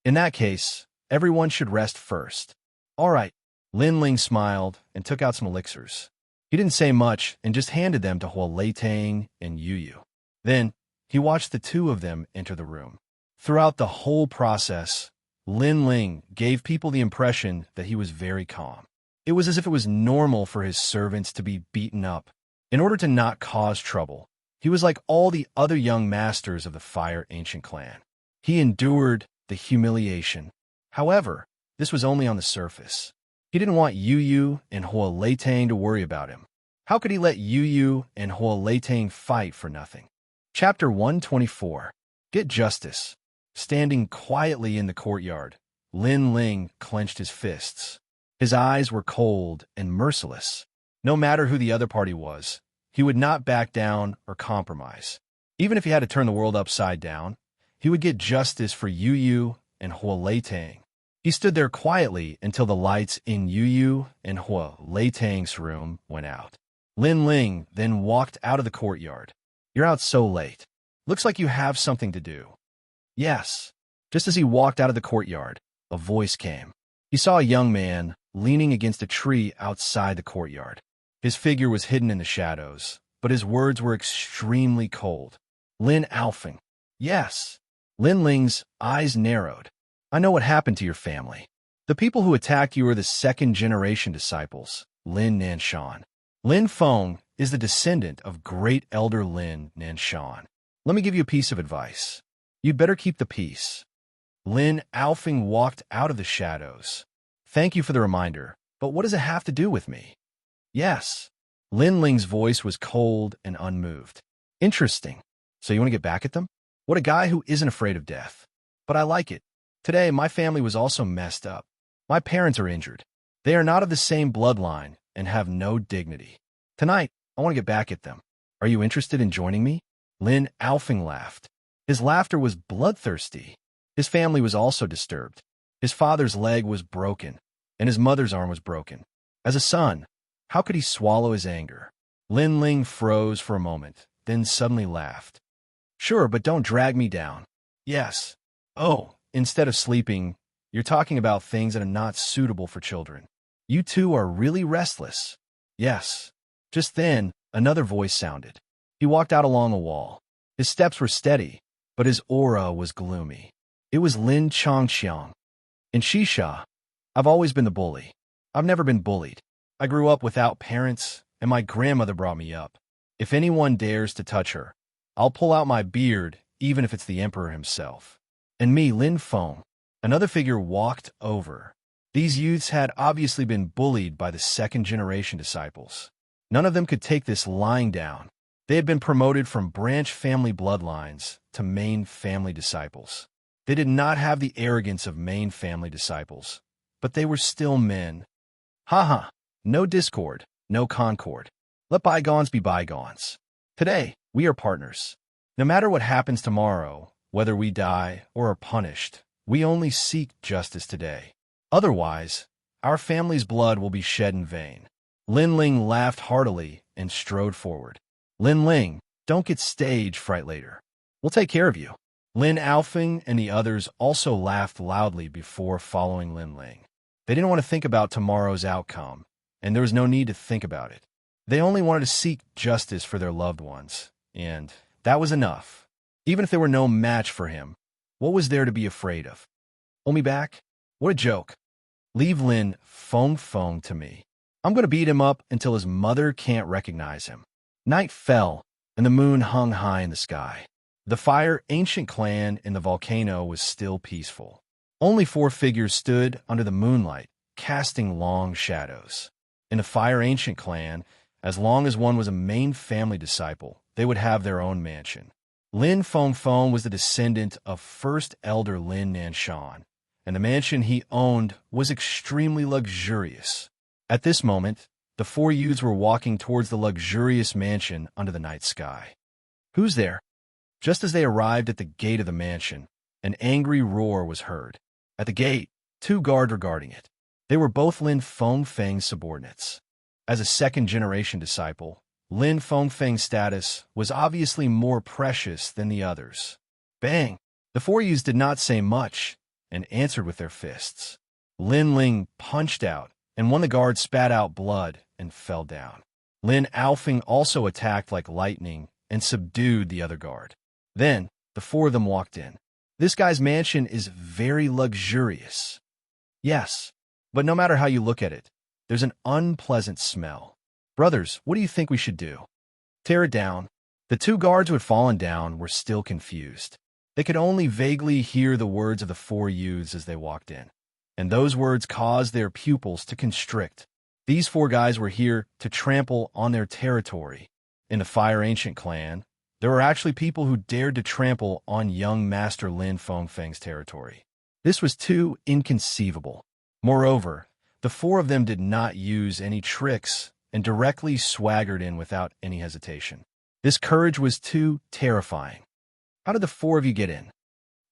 In that case, everyone should rest first. All right, Lin Ling smiled and took out some elixirs. He didn't say much and just handed them to Huoleitang and Yu Yu. Then, he watched the two of them enter the room. Throughout the whole process, Lin Ling gave people the impression that he was very calm. It was as if it was normal for his servants to be beaten up. In order to not cause trouble, he was like all the other young masters of the Fire Ancient Clan. He endured the humiliation. However, this was only on the surface. He didn't want Yu Yu and Huoleitang to worry about him. How could he let Yu Yu and Huoleitang fight for nothing? Chapter 124. Get Justice. Standing quietly in the courtyard, Lin Ling clenched his fists. His eyes were cold and merciless. No matter who the other party was, he would not back down or compromise. Even if he had to turn the world upside down, he would get justice for Yu Yu and Huoleitang. He stood there quietly until the lights in Yu Yu and Huoleitang's room went out. Lin Ling then walked out of the courtyard. You're out so late. Looks like you have something to do. Yes. Just as he walked out of the courtyard, a voice came. He saw a young man leaning against a tree outside the courtyard. His figure was hidden in the shadows, but his words were extremely cold. Lin Alfing. Yes. Lin Ling's eyes narrowed. I know what happened to your family. The people who attacked you are the second-generation disciples, Lin Nanshan. Lin Feng is the descendant of great elder Lin Nanshan. Let me give you a piece of advice. You'd better keep the peace. Lin Alfing walked out of the shadows. Thank you for the reminder, but what does it have to do with me? Yes. Lin Ling's voice was cold and unmoved. Interesting. So you want to get back at them? What a guy who isn't afraid of death. But I like it. Today, my family was also messed up. My parents are injured. They are not of the same bloodline and have no dignity. Tonight, I want to get back at them. Are you interested in joining me? Lin Alfing laughed. His laughter was bloodthirsty. His family was also disturbed. His father's leg was broken, and his mother's arm was broken. As a son, how could he swallow his anger? Lin Ling froze for a moment, then suddenly laughed. Sure, but don't drag me down. Yes. Oh, instead of sleeping, you're talking about things that are not suitable for children. You two are really restless. Yes. Just then, another voice sounded. He walked out along a wall. His steps were steady, but his aura was gloomy. It was Lin Xianxia. In Xianxia, I've always been the bully. I've never been bullied. I grew up without parents, and my grandmother brought me up. If anyone dares to touch her, I'll pull out my beard, even if it's the emperor himself. And me, Lin Feng. Another figure walked over. These youths had obviously been bullied by the second-generation disciples. None of them could take this lying down. They had been promoted from branch family bloodlines to main family disciples. They did not have the arrogance of main family disciples, but they were still men. Ha. No discord, no concord. Let bygones be bygones. Today, we are partners. No matter what happens tomorrow, whether we die or are punished, we only seek justice today. Otherwise, our family's blood will be shed in vain. Lin Ling laughed heartily and strode forward. Lin Ling, don't get stage fright later. We'll take care of you. Lin Alfing and the others also laughed loudly before following Lin Ling. They didn't want to think about tomorrow's outcome, and there was no need to think about it. They only wanted to seek justice for their loved ones, and that was enough. Even if there were no match for him, what was there to be afraid of? Hold me back? What a joke. Leave Lin Feng to me. I'm going to beat him up until his mother can't recognize him. Night fell, and the moon hung high in the sky. The fire ancient clan in the volcano was still peaceful. Only 4 figures stood under the moonlight, casting long shadows. In the fire ancient clan, as long as one was a main family disciple, they would have their own mansion. Lin Feng was the descendant of first elder Lin Nanshan, and the mansion he owned was extremely luxurious. At this moment, the 4 youths were walking towards the luxurious mansion under the night sky. Who's there? Just as they arrived at the gate of the mansion, an angry roar was heard. At the gate, 2 guards were guarding it. They were both Lin Feng's subordinates. As a second-generation disciple, Lin Feng's status was obviously more precious than the others. Bang! The 4 youths did not say much and answered with their fists. Lin Ling punched out, and one of the guards spat out blood and fell down. Lin Alfing also attacked like lightning and subdued the other guard. Then, the 4 of them walked in. This guy's mansion is very luxurious. Yes, but no matter how you look at it, there's an unpleasant smell. Brothers, what do you think we should do? Tear it down. The 2 guards who had fallen down were still confused. They could only vaguely hear the words of the 4 youths as they walked in, and those words caused their pupils to constrict. These 4 guys were here to trample on their territory. In the Fire Ancient clan, there were actually people who dared to trample on young Master Lin Feng's territory. This was too inconceivable. Moreover, the 4 of them did not use any tricks and directly swaggered in without any hesitation. This courage was too terrifying. How did the 4 of you get in?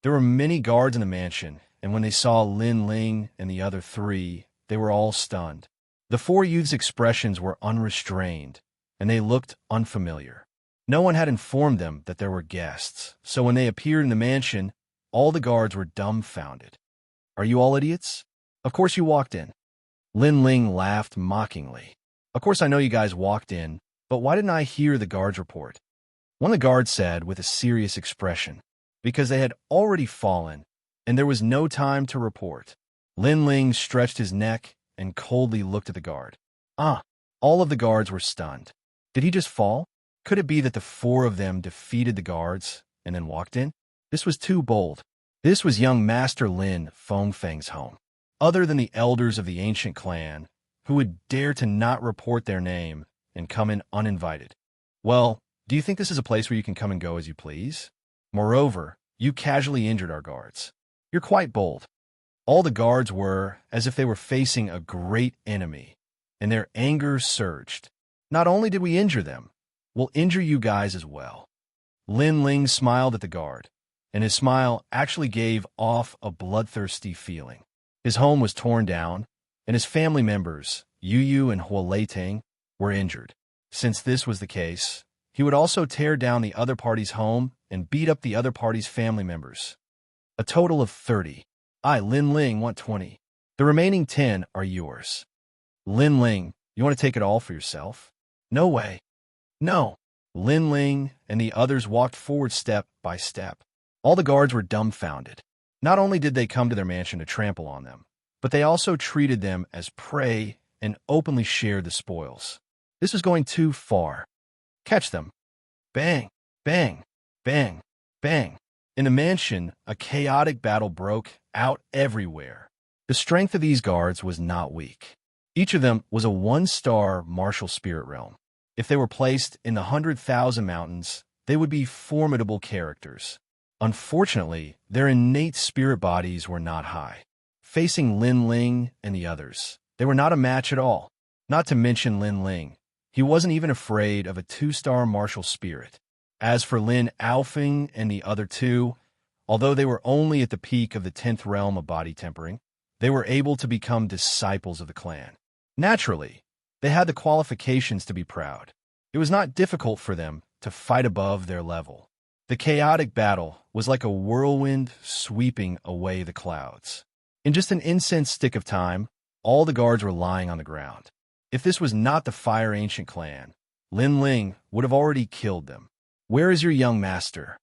There were many guards in the mansion, and when they saw Lin Ling and the other 3, they were all stunned. The 4 youths' expressions were unrestrained, and they looked unfamiliar. No one had informed them that there were guests, so when they appeared in the mansion, all the guards were dumbfounded. Are you all idiots? Of course you walked in. Lin Ling laughed mockingly. Of course I know you guys walked in, but why didn't I hear the guards report? One of the guards said with a serious expression, because they had already fallen, and there was no time to report. Lin Ling stretched his neck and coldly looked at the guard. All of the guards were stunned. Did he just fall? Could it be that the 4 of them defeated the guards and then walked in? This was too bold. This was young Master Lin Feng's home. Other than the elders of the ancient clan, who would dare to not report their name and come in uninvited. Well, do you think this is a place where you can come and go as you please? Moreover, you casually injured our guards. You're quite bold. All the guards were as if they were facing a great enemy, and their anger surged. Not only did we injure them, we'll injure you guys as well. Lin Ling smiled at the guard, and his smile actually gave off a bloodthirsty feeling. His home was torn down, and his family members, Yu and Huoleitang, were injured. Since this was the case, he would also tear down the other party's home and beat up the other party's family members. A total of 30. I, Lin Ling, want 20. The remaining 10 are yours. Lin Ling, you want to take it all for yourself? No way. No. Lin Ling and the others walked forward step by step. All the guards were dumbfounded. Not only did they come to their mansion to trample on them, but they also treated them as prey and openly shared the spoils. This was going too far. Catch them. Bang, bang, bang, bang. In the mansion, a chaotic battle broke out everywhere. The strength of these guards was not weak. Each of them was a one-star martial spirit realm. If they were placed in the 100,000 mountains, they would be formidable characters. Unfortunately, their innate spirit bodies were not high. Facing Lin Ling and the others, they were not a match at all. Not to mention Lin Ling. He wasn't even afraid of a 2-star martial spirit. As for Lin Aofing and the other two, although they were only at the peak of the 10th realm of body tempering, they were able to become disciples of the clan. Naturally, they had the qualifications to be proud. It was not difficult for them to fight above their level. The chaotic battle was like a whirlwind sweeping away the clouds. In just an incense stick of time, all the guards were lying on the ground. If this was not the Fire Ancient clan, Lin Ling would have already killed them. Where is your young master?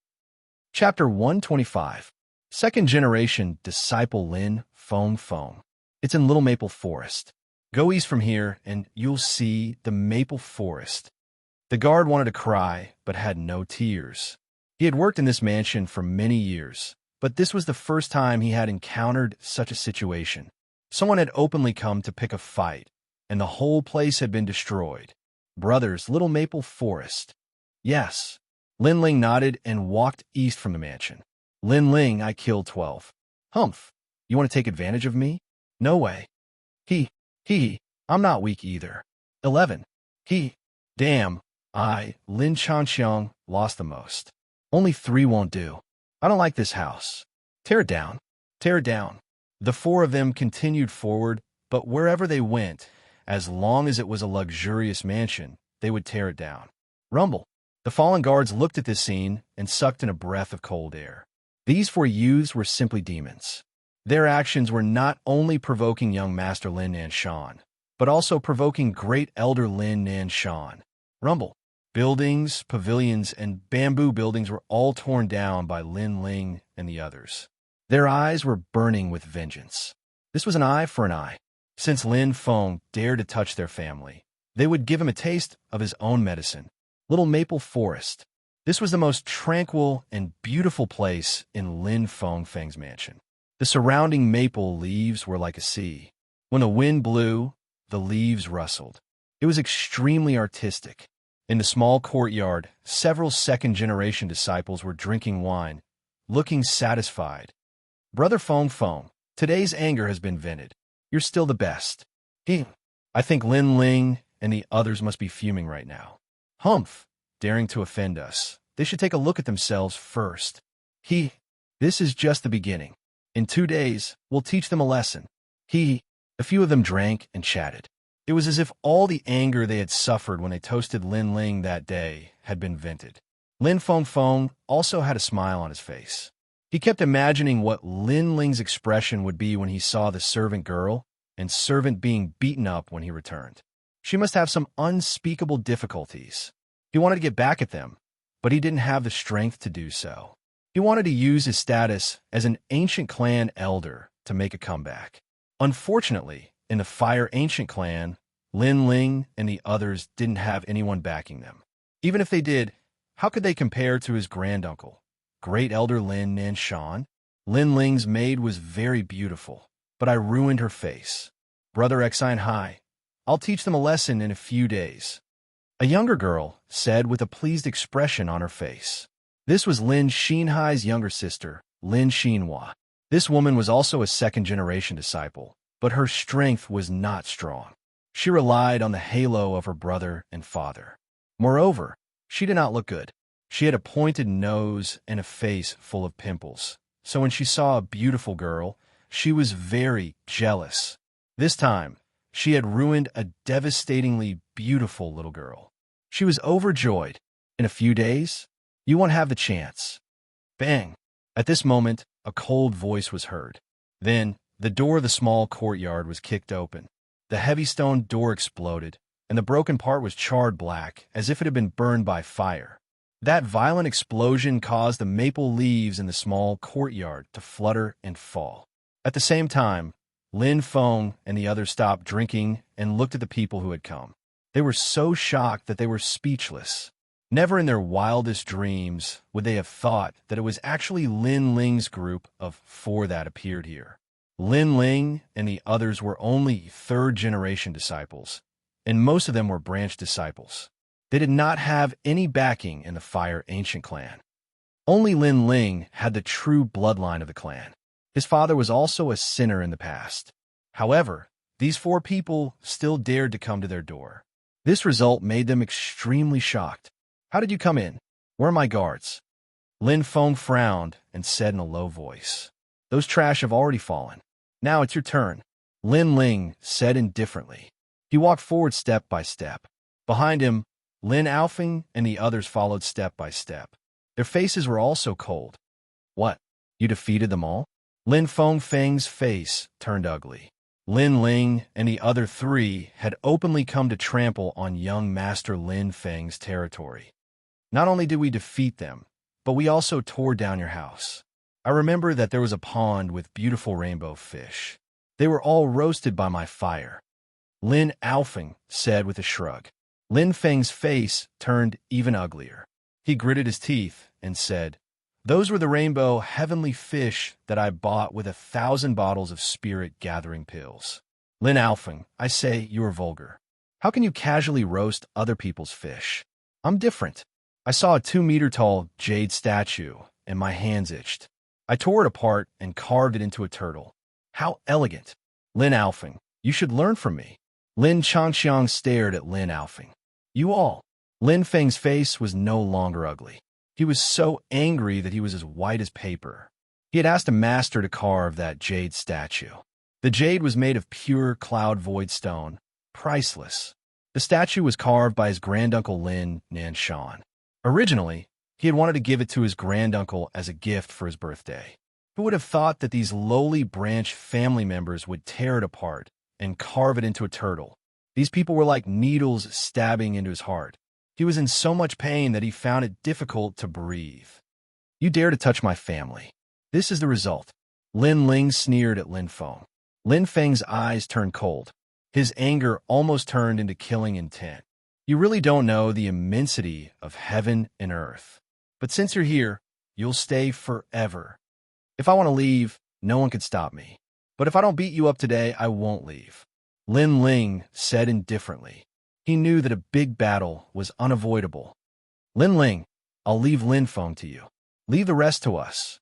Chapter 125. Second generation disciple Lin Feng. It's in Little Maple Forest. Go east from here and you'll see the Maple Forest. The guard wanted to cry, but had no tears. He had worked in this mansion for many years, but this was the first time he had encountered such a situation. Someone had openly come to pick a fight, and the whole place had been destroyed. Brothers, Little Maple Forest. Yes. Lin Ling nodded and walked east from the mansion. Lin Ling, I killed 12. Humph. You want to take advantage of me? No way. I'm not weak either. 11. Damn. I, Lin Xianxia, lost the most. Only 3 won't do. I don't like this house. Tear it down. Tear it down. The 4 of them continued forward, but wherever they went, as long as it was a luxurious mansion, they would tear it down. Rumble. The fallen guards looked at this scene and sucked in a breath of cold air. These 4 youths were simply demons. Their actions were not only provoking young Master Lin Nanshan, but also provoking Great Elder Lin Nanshan. Rumble. Buildings, pavilions, and bamboo buildings were all torn down by Lin Ling and the others. Their eyes were burning with vengeance. This was an eye for an eye. Since Lin Feng dared to touch their family, they would give him a taste of his own medicine. Little Maple Forest. This was the most tranquil and beautiful place in Lin Feng's mansion. The surrounding maple leaves were like a sea. When the wind blew, the leaves rustled. It was extremely artistic. In the small courtyard, several second-generation disciples were drinking wine, looking satisfied. Brother Feng, today's anger has been vented. You're still the best. I think Lin Ling and the others must be fuming right now. Humph, daring to offend us. They should take a look at themselves first. This is just the beginning. In 2 days, we'll teach them a lesson. A few of them drank and chatted. It was as if all the anger they had suffered when they toasted Lin Ling that day had been vented. Lin Feng also had a smile on his face. He kept imagining what Lin Ling's expression would be when he saw the servant girl and servant being beaten up when he returned. She must have some unspeakable difficulties. He wanted to get back at them, but he didn't have the strength to do so. He wanted to use his status as an ancient clan elder to make a comeback. Unfortunately, in the Fire Ancient clan, Lin Ling and the others didn't have anyone backing them. Even if they did, how could they compare to his granduncle, Great Elder Lin Nanshan? Lin Ling's maid was very beautiful, but I ruined her face. Brother Exine Hai, I'll teach them a lesson in a few days. A younger girl said with a pleased expression on her face. This was Lin Xinhai's younger sister, Lin Xinhua. This woman was also a second-generation disciple, but her strength was not strong. She relied on the halo of her brother and father. Moreover, she did not look good. She had a pointed nose and a face full of pimples, so when she saw a beautiful girl, she was very jealous. This time, she had ruined a devastatingly beautiful little girl. She was overjoyed. In a few days, you won't have the chance. Bang! At this moment, a cold voice was heard. Then, the door of the small courtyard was kicked open. The heavy stone door exploded, and the broken part was charred black, as if it had been burned by fire. That violent explosion caused the maple leaves in the small courtyard to flutter and fall. At the same time, Lin Feng and the others stopped drinking and looked at the people who had come. They were so shocked that they were speechless. Never in their wildest dreams would they have thought that it was actually Lin Ling's group of 4 that appeared here. Lin Ling and the others were only third-generation disciples, and most of them were branch disciples. They did not have any backing in the Fire Ancient clan. Only Lin Ling had the true bloodline of the clan. His father was also a sinner in the past. However, these 4 people still dared to come to their door. This result made them extremely shocked. "How did you come in? Where are my guards?" Lin Feng frowned and said in a low voice, "Those trash have already fallen. Now it's your turn," Lin Ling said indifferently. He walked forward step by step. Behind him, Lin Alfing and the others followed step by step. Their faces were also cold. "What? You defeated them all?" Lin Feng's face turned ugly. Lin Ling and the other 3 had openly come to trample on young Master Lin Feng's territory. "Not only did we defeat them, but we also tore down your house. I remember that there was a pond with beautiful rainbow fish. They were all roasted by my fire," Lin Alfing said with a shrug. Lin Feng's face turned even uglier. He gritted his teeth and said, "Those were the rainbow heavenly fish that I bought with 1,000 bottles of spirit-gathering pills." Lin Alfing, I say you are vulgar. How can you casually roast other people's fish? I'm different. I saw a 2-meter-tall jade statue, and my hands itched. I tore it apart and carved it into a turtle. How elegant. Lin Alfing, you should learn from me. Lin Xianxia stared at Lin Alfing. You all. Lin Feng's face was no longer ugly. He was so angry that he was as white as paper. He had asked a master to carve that jade statue. The jade was made of pure cloud void stone, priceless. The statue was carved by his granduncle Lin Nanshan. Originally, he had wanted to give it to his granduncle as a gift for his birthday. Who would have thought that these lowly branch family members would tear it apart and carve it into a turtle? These people were like needles stabbing into his heart. He was in so much pain that he found it difficult to breathe. You dare to touch my family. This is the result. Lin Ling sneered at Lin Feng. Lin Feng's eyes turned cold. His anger almost turned into killing intent. You really don't know the immensity of heaven and earth. But since you're here, you'll stay forever. If I want to leave, no one can stop me. But if I don't beat you up today, I won't leave. Lin Ling said indifferently. He knew that a big battle was unavoidable. Lin Ling, I'll leave Lin Feng to you. Leave the rest to us.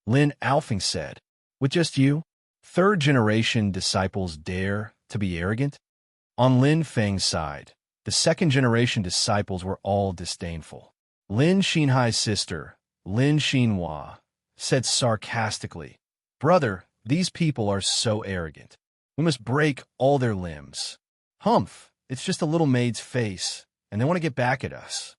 Lin Alfing said. With just you? Third-generation disciples dare to be arrogant? On Lin Feng's side, the second-generation disciples were all disdainful. Lin Xinhai's sister, Lin Xinhua, said sarcastically, Brother, these people are so arrogant. We must break all their limbs. Humph! It's just a little maid's face, and they want to get back at us.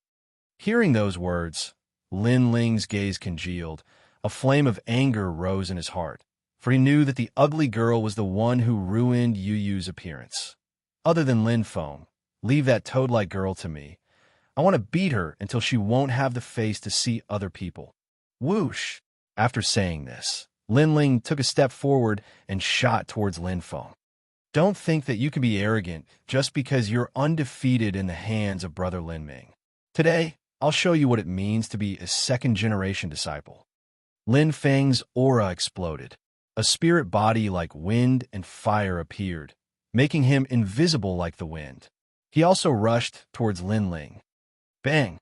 Hearing those words, Lin Ling's gaze congealed. A flame of anger rose in his heart, for he knew that the ugly girl was the one who ruined Yu Yu's appearance. Other than Lin Feng, leave that toad-like girl to me. I want to beat her until she won't have the face to see other people. Whoosh! After saying this, Lin Ling took a step forward and shot towards Lin Feng. Don't think that you can be arrogant just because you're undefeated in the hands of Brother Lin Ming. Today, I'll show you what it means to be a second-generation disciple. Lin Feng's aura exploded. A spirit body like wind and fire appeared, making him invisible like the wind. He also rushed towards Lin Ling. Bang!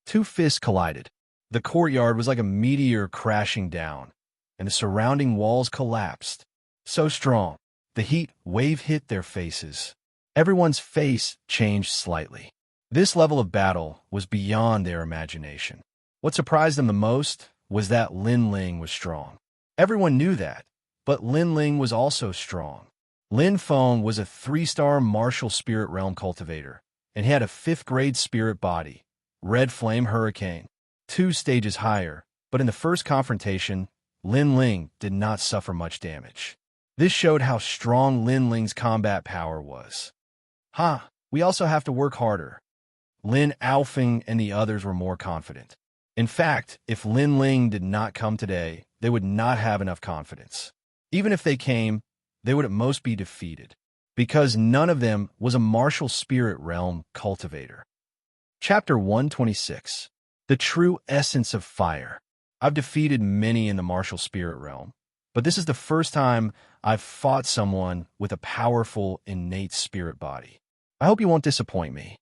2 fists collided. The courtyard was like a meteor crashing down, and the surrounding walls collapsed. So strong. The heat wave hit their faces. Everyone's face changed slightly. This level of battle was beyond their imagination. What surprised them the most was that Lin Ling was strong. Everyone knew that, But Lin Ling was also strong. Lin Feng was a 3-star martial spirit realm cultivator, and he had a 5th-grade spirit body, Red Flame Hurricane, 2 stages higher, but in the first confrontation, Lin Ling did not suffer much damage. This showed how strong Lin Ling's combat power was. We also have to work harder. Lin Aofeng and the others were more confident. In fact, if Lin Ling did not come today, they would not have enough confidence. Even if they came, they would at most be defeated, because none of them was a martial spirit realm cultivator. Chapter 126. The True Essence of Fire. I've defeated many in the martial spirit realm, but this is the first time I've fought someone with a powerful, innate spirit body. I hope you won't disappoint me.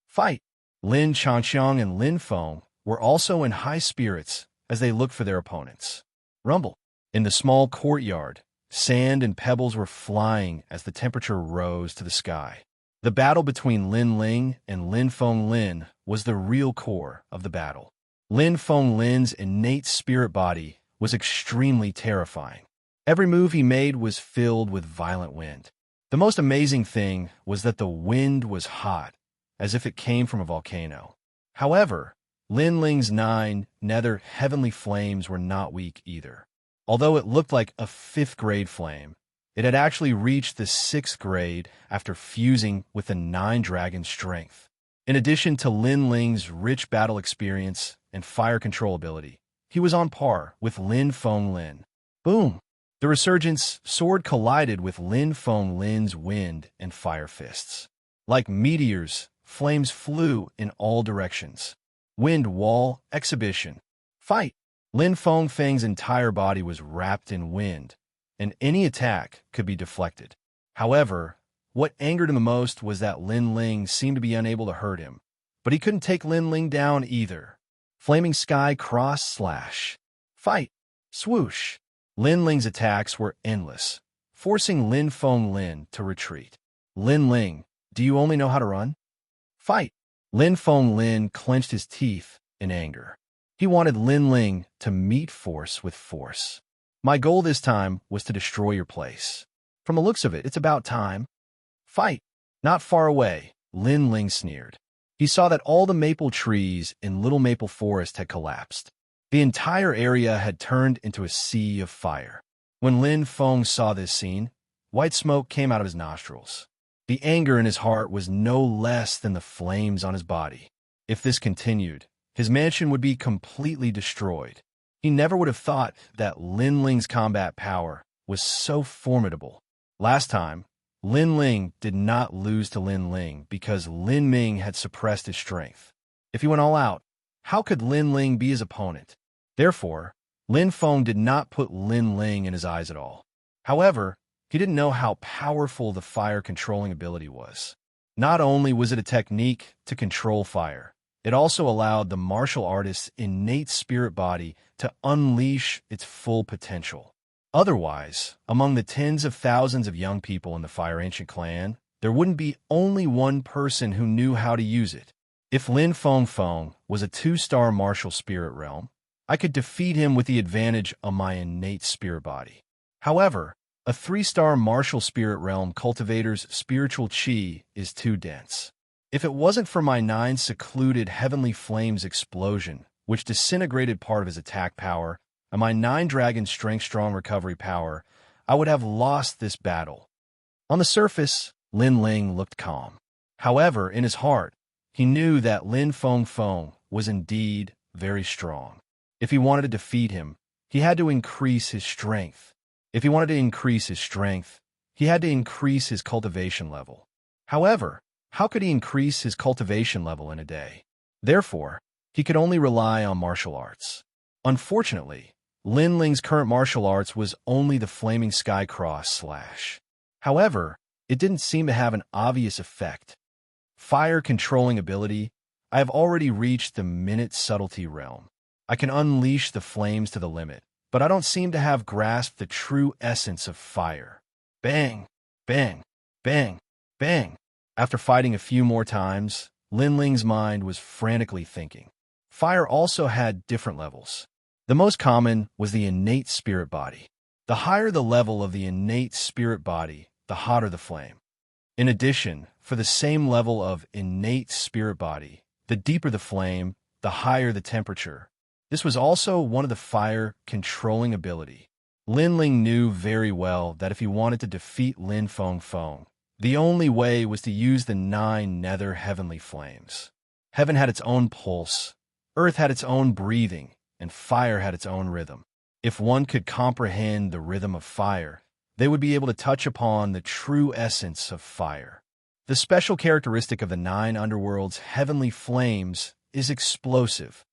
Fight! Lin Xianxia and Lin Feng were also in high spirits as they looked for their opponents. Rumble. In the small courtyard, sand and pebbles were flying as the temperature rose to the sky. The battle between Lin Ling and Lin Feng Lin was the real core of the battle. Lin Feng Lin's innate spirit body was extremely terrifying. Every move he made was filled with violent wind. The most amazing thing was that the wind was hot, as if it came from a volcano. However, Lin Ling's 9 nether heavenly flames were not weak either. Although it looked like a 5th-grade flame, it had actually reached the 6th grade after fusing with the 9 dragon strength. In addition to Lin Ling's rich battle experience and fire control ability, he was on par with Lin Feng Lin. Boom! The resurgence sword collided with Lin Feng Lin's wind and fire fists. Like meteors, flames flew in all directions. Wind wall exhibition. Fight! Lin Feng Feng's entire body was wrapped in wind, and any attack could be deflected. However, what angered him the most was that Lin Ling seemed to be unable to hurt him, but he couldn't take Lin Ling down either. Flaming Sky Cross Slash. Fight! Swoosh! Lin Ling's attacks were endless, forcing Lin Feng Lin to retreat. Lin Ling, do you only know how to run? Fight! Lin Feng Lin clenched his teeth in anger. He wanted Lin Ling to meet force with force. My goal this time was to destroy your place. From the looks of it, it's about time. Fight! Not far away, Lin Ling sneered. He saw that all the maple trees in Little Maple Forest had collapsed. The entire area had turned into a sea of fire. When Lin Feng saw this scene, white smoke came out of his nostrils. The anger in his heart was no less than the flames on his body. If this continued, his mansion would be completely destroyed. He never would have thought that Lin Ling's combat power was so formidable. Last time, Lin Ling did not lose to Lin Ling because Lin Ming had suppressed his strength. If he went all out, how could Lin Ling be his opponent? Therefore, Lin Feng did not put Lin Ling in his eyes at all. However, he didn't know how powerful the fire controlling ability was. Not only was it a technique to control fire, it also allowed the martial artist's innate spirit body to unleash its full potential. Otherwise, among the tens of thousands of young people in the Fire Ancient clan, there wouldn't be only one person who knew how to use it. If Lin Feng was a 2-star martial spirit realm, I could defeat him with the advantage of my innate spirit body. However, a 3-star martial spirit realm cultivator's spiritual chi is too dense. If it wasn't for my 9 secluded heavenly flames explosion, which disintegrated part of his attack power, and my 9 dragon strength strong recovery power, I would have lost this battle. On the surface, Lin Ling looked calm. However, in his heart, he knew that Lin Feng was indeed very strong. If he wanted to defeat him, he had to increase his strength. If he wanted to increase his strength, he had to increase his cultivation level. However, how could he increase his cultivation level in a day? Therefore, he could only rely on martial arts. Unfortunately, Lin Ling's current martial arts was only the Flaming Sky Cross Slash. However, it didn't seem to have an obvious effect. Fire controlling ability, I have already reached the minute subtlety realm. I can unleash the flames to the limit, but I don't seem to have grasped the true essence of fire. Bang! Bang! Bang! Bang! After fighting a few more times, Lin Ling's mind was frantically thinking. Fire also had different levels. The most common was the innate spirit body. The higher the level of the innate spirit body, the hotter the flame. In addition, for the same level of innate spirit body, the deeper the flame, the higher the temperature. This was also one of the fire controlling ability. Lin Ling knew very well that if he wanted to defeat Lin Feng Feng, the only way was to use the 9 nether heavenly flames. Heaven had its own pulse, earth had its own breathing, and fire had its own rhythm. If one could comprehend the rhythm of fire, they would be able to touch upon the true essence of fire. The special characteristic of the 9 underworld's heavenly flames is explosive.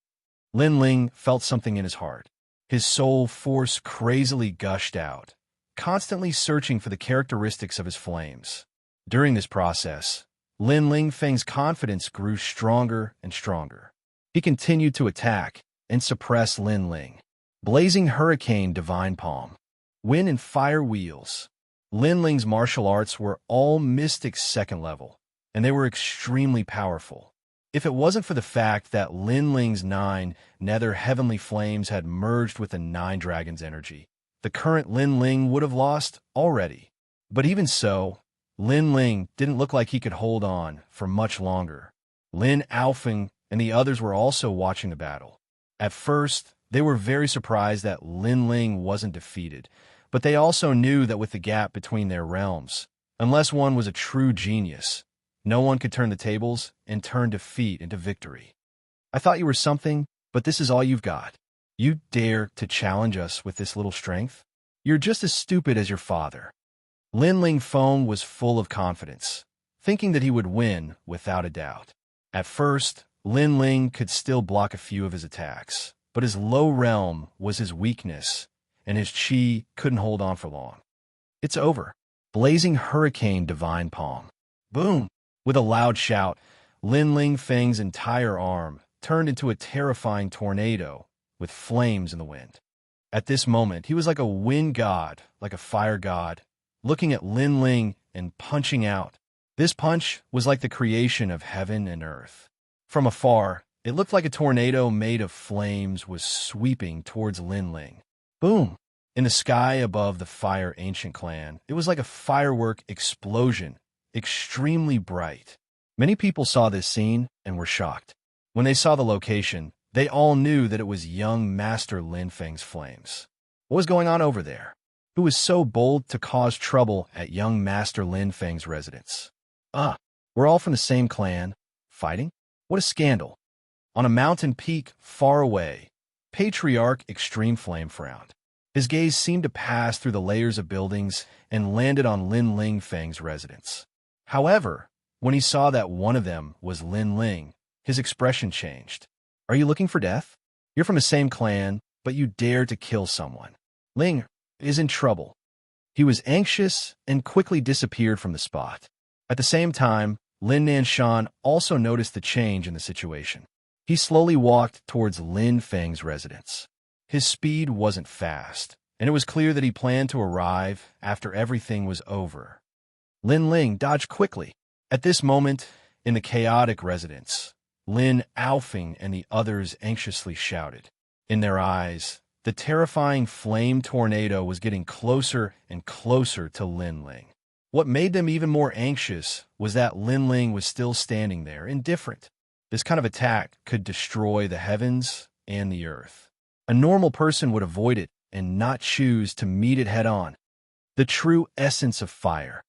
Lin Ling felt something in his heart. His soul force crazily gushed out, constantly searching for the characteristics of his flames. During this process, Lin Ling Feng's confidence grew stronger and stronger. He continued to attack and suppress Lin Ling. Blazing Hurricane Divine Palm. Wind and Fire Wheels. Lin Ling's martial arts were all mystic 2nd level, and they were extremely powerful. If it wasn't for the fact that Lin Ling's 9 nether heavenly flames had merged with the 9 dragons' energy, the current Lin Ling would have lost already. But even so, Lin Ling didn't look like he could hold on for much longer. Lin Aofeng and the others were also watching the battle. At first, they were very surprised that Lin Ling wasn't defeated, but they also knew that with the gap between their realms, unless one was a true genius, no one could turn the tables and turn defeat into victory. I thought you were something, but this is all you've got. You dare to challenge us with this little strength? You're just as stupid as your father. Lin Ling Feng was full of confidence, thinking that he would win without a doubt. At first, Lin Ling could still block a few of his attacks, but his low realm was his weakness, and his chi couldn't hold on for long. It's over. Blazing Hurricane Divine Palm. Boom! With a loud shout, Lin Ling Feng's entire arm turned into a terrifying tornado with flames in the wind. At this moment, he was like a wind god, like a fire god, looking at Lin Ling and punching out. This punch was like the creation of heaven and earth. From afar, it looked like a tornado made of flames was sweeping towards Lin Ling. Boom! In the sky above the Fire Ancient Clan, it was like a firework explosion, extremely bright. Many people saw this scene and were shocked. When they saw the location, they all knew that it was young Master Lin Feng's flames. What was going on over there? Who was so bold to cause trouble at young Master Lin Feng's residence? We're all from the same clan. Fighting? What a scandal. On a mountain peak far away, Patriarch Extreme Flame frowned. His gaze seemed to pass through the layers of buildings and landed on Lin Ling Feng's residence. However, when he saw that one of them was Lin Ling, his expression changed. Are you looking for death? You're from the same clan, but you dared to kill someone. Ling is in trouble. He was anxious and quickly disappeared from the spot. At the same time, Lin Nanshan also noticed the change in the situation. He slowly walked towards Lin Feng's residence. His speed wasn't fast, and it was clear that he planned to arrive after everything was over. Lin Ling dodged quickly. At this moment, in the chaotic residence, Lin Aofeng and the others anxiously shouted. In their eyes, the terrifying flame tornado was getting closer and closer to Lin Ling. What made them even more anxious was that Lin Ling was still standing there, indifferent. This kind of attack could destroy the heavens and the earth. A normal person would avoid it and not choose to meet it head-on. The true essence of fire.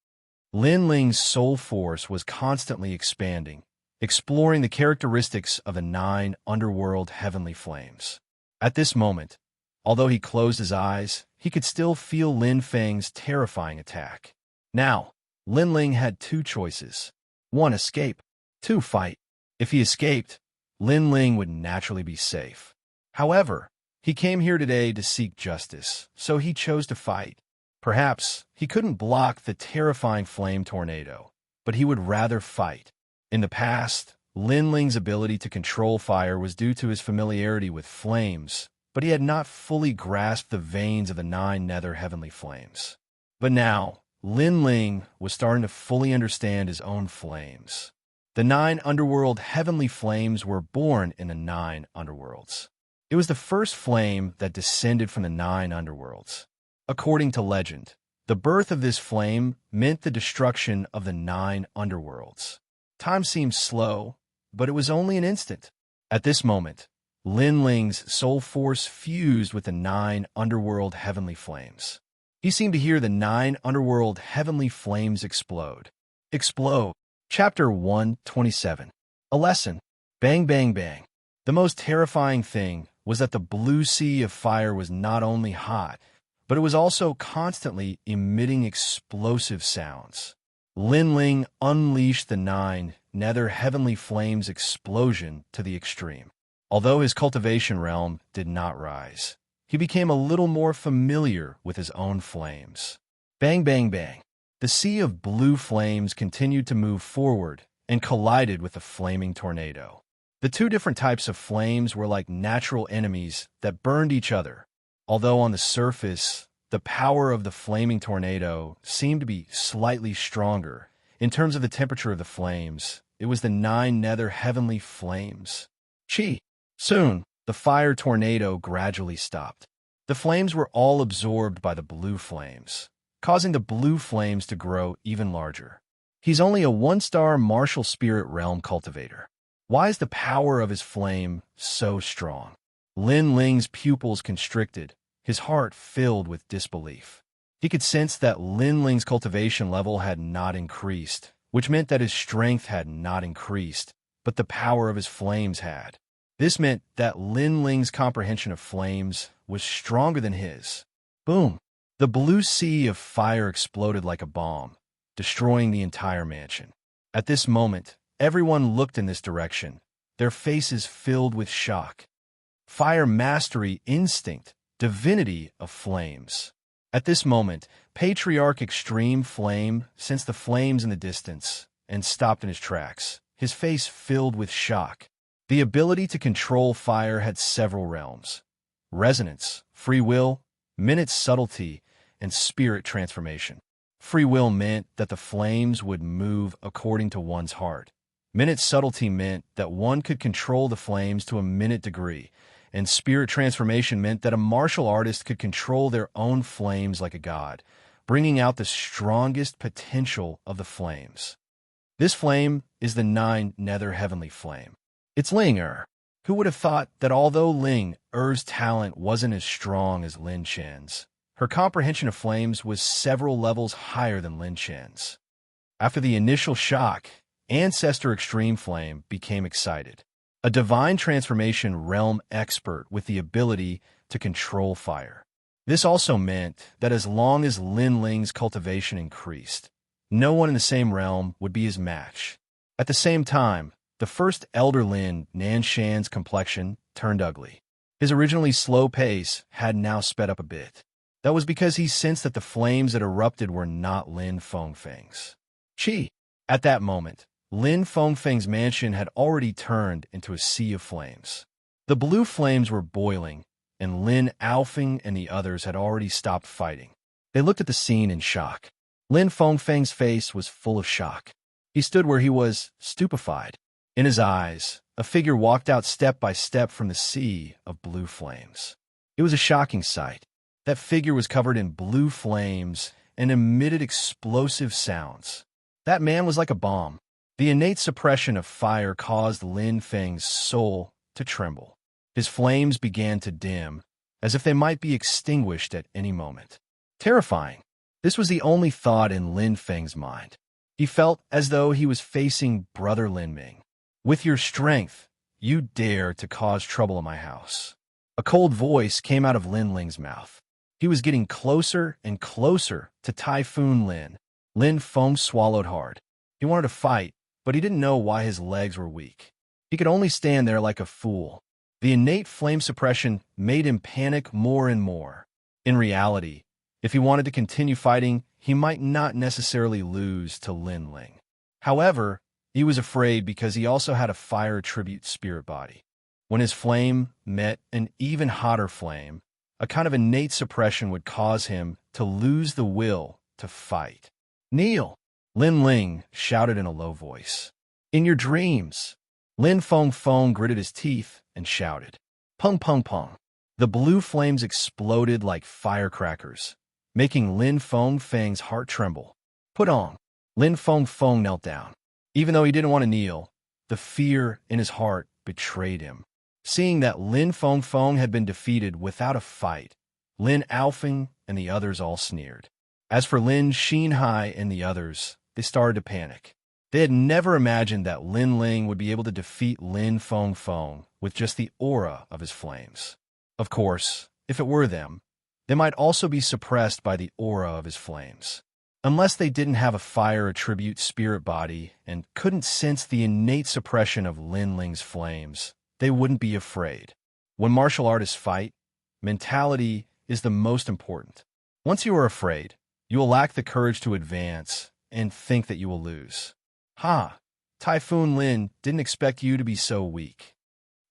Lin Ling's soul force was constantly expanding, exploring the characteristics of the 9 underworld heavenly flames. At this moment, although he closed his eyes, he could still feel Lin Feng's terrifying attack. Now, Lin Ling had 2 choices. 1, escape. 2, fight. If he escaped, Lin Ling would naturally be safe. However, he came here today to seek justice, so he chose to fight. Perhaps he couldn't block the terrifying flame tornado, but he would rather fight. In the past, Lin Ling's ability to control fire was due to his familiarity with flames, but he had not fully grasped the veins of the 9 nether heavenly flames. But now, Lin Ling was starting to fully understand his own flames. The 9 underworld heavenly flames were born in the 9 underworlds. It was the first flame that descended from the 9 underworlds. According to legend, the birth of this flame meant the destruction of the 9 underworlds. Time seemed slow, but it was only an instant. At this moment, Lin Ling's soul force fused with the 9 underworld heavenly flames. He seemed to hear the 9 underworld heavenly flames explode. Explode. Chapter 127. A lesson. Bang, bang, bang. The most terrifying thing was that the blue sea of fire was not only hot, but it was also constantly emitting explosive sounds. Lin Ling unleashed the 9 nether heavenly flames explosion to the extreme. Although his cultivation realm did not rise, he became a little more familiar with his own flames. Bang, bang, bang. The sea of blue flames continued to move forward and collided with the flaming tornado. The 2 different types of flames were like natural enemies that burned each other. Although on the surface, the power of the flaming tornado seemed to be slightly stronger, in terms of the temperature of the flames, it was the 9 nether heavenly flames. Chi. Soon, the fire tornado gradually stopped. The flames were all absorbed by the blue flames, causing the blue flames to grow even larger. He's only a 1-star martial spirit realm cultivator. Why is the power of his flame so strong? Lin Ling's pupils constricted, his heart filled with disbelief. He could sense that Lin Ling's cultivation level had not increased, which meant that his strength had not increased, but the power of his flames had. This meant that Lin Ling's comprehension of flames was stronger than his. Boom! The blue sea of fire exploded like a bomb, destroying the entire mansion. At this moment, everyone looked in this direction, their faces filled with shock. Fire mastery, instinct, divinity of flames. At this moment, Patriarch Extreme Flame sensed the flames in the distance and stopped in his tracks, his face filled with shock. The ability to control fire had several realms: resonance, free will, minute subtlety, and spirit transformation. Free will meant that the flames would move according to one's heart. Minute subtlety meant that one could control the flames to a minute degree, and spirit transformation meant that a martial artist could control their own flames like a god, bringing out the strongest potential of the flames. This flame is the 9 nether heavenly flame. It's Ling Er. Who would have thought that although Ling Er's talent wasn't as strong as Lin Chen's, her comprehension of flames was several levels higher than Lin Chen's. After the initial shock, Ancestor Extreme Flame became excited. A divine transformation realm expert with the ability to control fire. This also meant that as long as Lin Ling's cultivation increased, no one in the same realm would be his match. At the same time, the first Elder Lin Nanshan's complexion turned ugly. His originally slow pace had now sped up a bit. That was because he sensed that the flames that erupted were not Lin Fengfeng's. Chi. At that moment, Lin Fengfeng's mansion had already turned into a sea of flames. The blue flames were boiling, and Lin Aofeng and the others had already stopped fighting. They looked at the scene in shock. Lin Fengfeng's face was full of shock. He stood where he was, stupefied. In his eyes, a figure walked out step by step from the sea of blue flames. It was a shocking sight. That figure was covered in blue flames and emitted explosive sounds. That man was like a bomb. The innate suppression of fire caused Lin Feng's soul to tremble. His flames began to dim, as if they might be extinguished at any moment. Terrifying. This was the only thought in Lin Feng's mind. He felt as though he was facing Brother Lin Ming. With your strength, you dare to cause trouble in my house. A cold voice came out of Lin Ling's mouth. He was getting closer and closer to Typhoon Lin. Lin Feng swallowed hard. He wanted to fight, but he didn't know why his legs were weak. He could only stand there like a fool. The innate flame suppression made him panic more and more. In reality, if he wanted to continue fighting, he might not necessarily lose to Lin Ling. However, he was afraid because he also had a fire tribute spirit body. When his flame met an even hotter flame, a kind of innate suppression would cause him to lose the will to fight. Kneel! Lin Ling shouted in a low voice. In your dreams! Lin Feng gritted his teeth and shouted. Pung pung pung. The blue flames exploded like firecrackers, making Lin Feng's heart tremble. Put on. Lin Feng knelt down. Even though he didn't want to kneel, the fear in his heart betrayed him. Seeing that Lin Feng had been defeated without a fight, Lin Alfeng and the others all sneered. As for Lin Xinhai and the others, they started to panic. They had never imagined that Lin Ling would be able to defeat Lin Feng with just the aura of his flames. Of course, if it were them, they might also be suppressed by the aura of his flames. Unless they didn't have a fire attribute spirit body and couldn't sense the innate suppression of Lin Ling's flames, they wouldn't be afraid. When martial artists fight, mentality is the most important. Once you are afraid, you will lack the courage to advance and think that you will lose. Ha! Typhoon Lin didn't expect you to be so weak.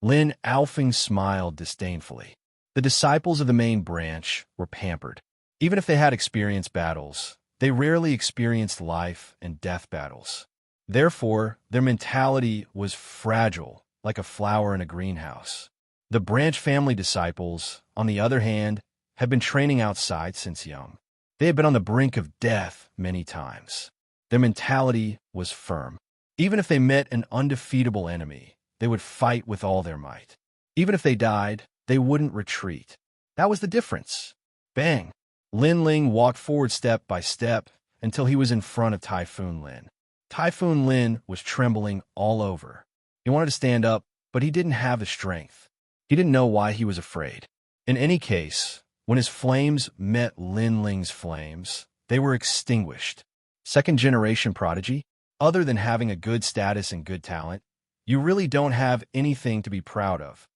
Lin Alfeng smiled disdainfully. The disciples of the main branch were pampered. Even if they had experienced battles, they rarely experienced life and death battles. Therefore, their mentality was fragile, like a flower in a greenhouse. The branch family disciples, on the other hand, had been training outside since young. They had been on the brink of death many times. Their mentality was firm. Even if they met an undefeatable enemy, they would fight with all their might. Even if they died, they wouldn't retreat. That was the difference. Bang! Lin Ling walked forward step by step until he was in front of Typhoon Lin. Typhoon Lin was trembling all over. He wanted to stand up, but he didn't have the strength. He didn't know why he was afraid. In any case, when his flames met Lin Ling's flames, they were extinguished. Second-generation prodigy? Other than having a good status and good talent, you really don't have anything to be proud of.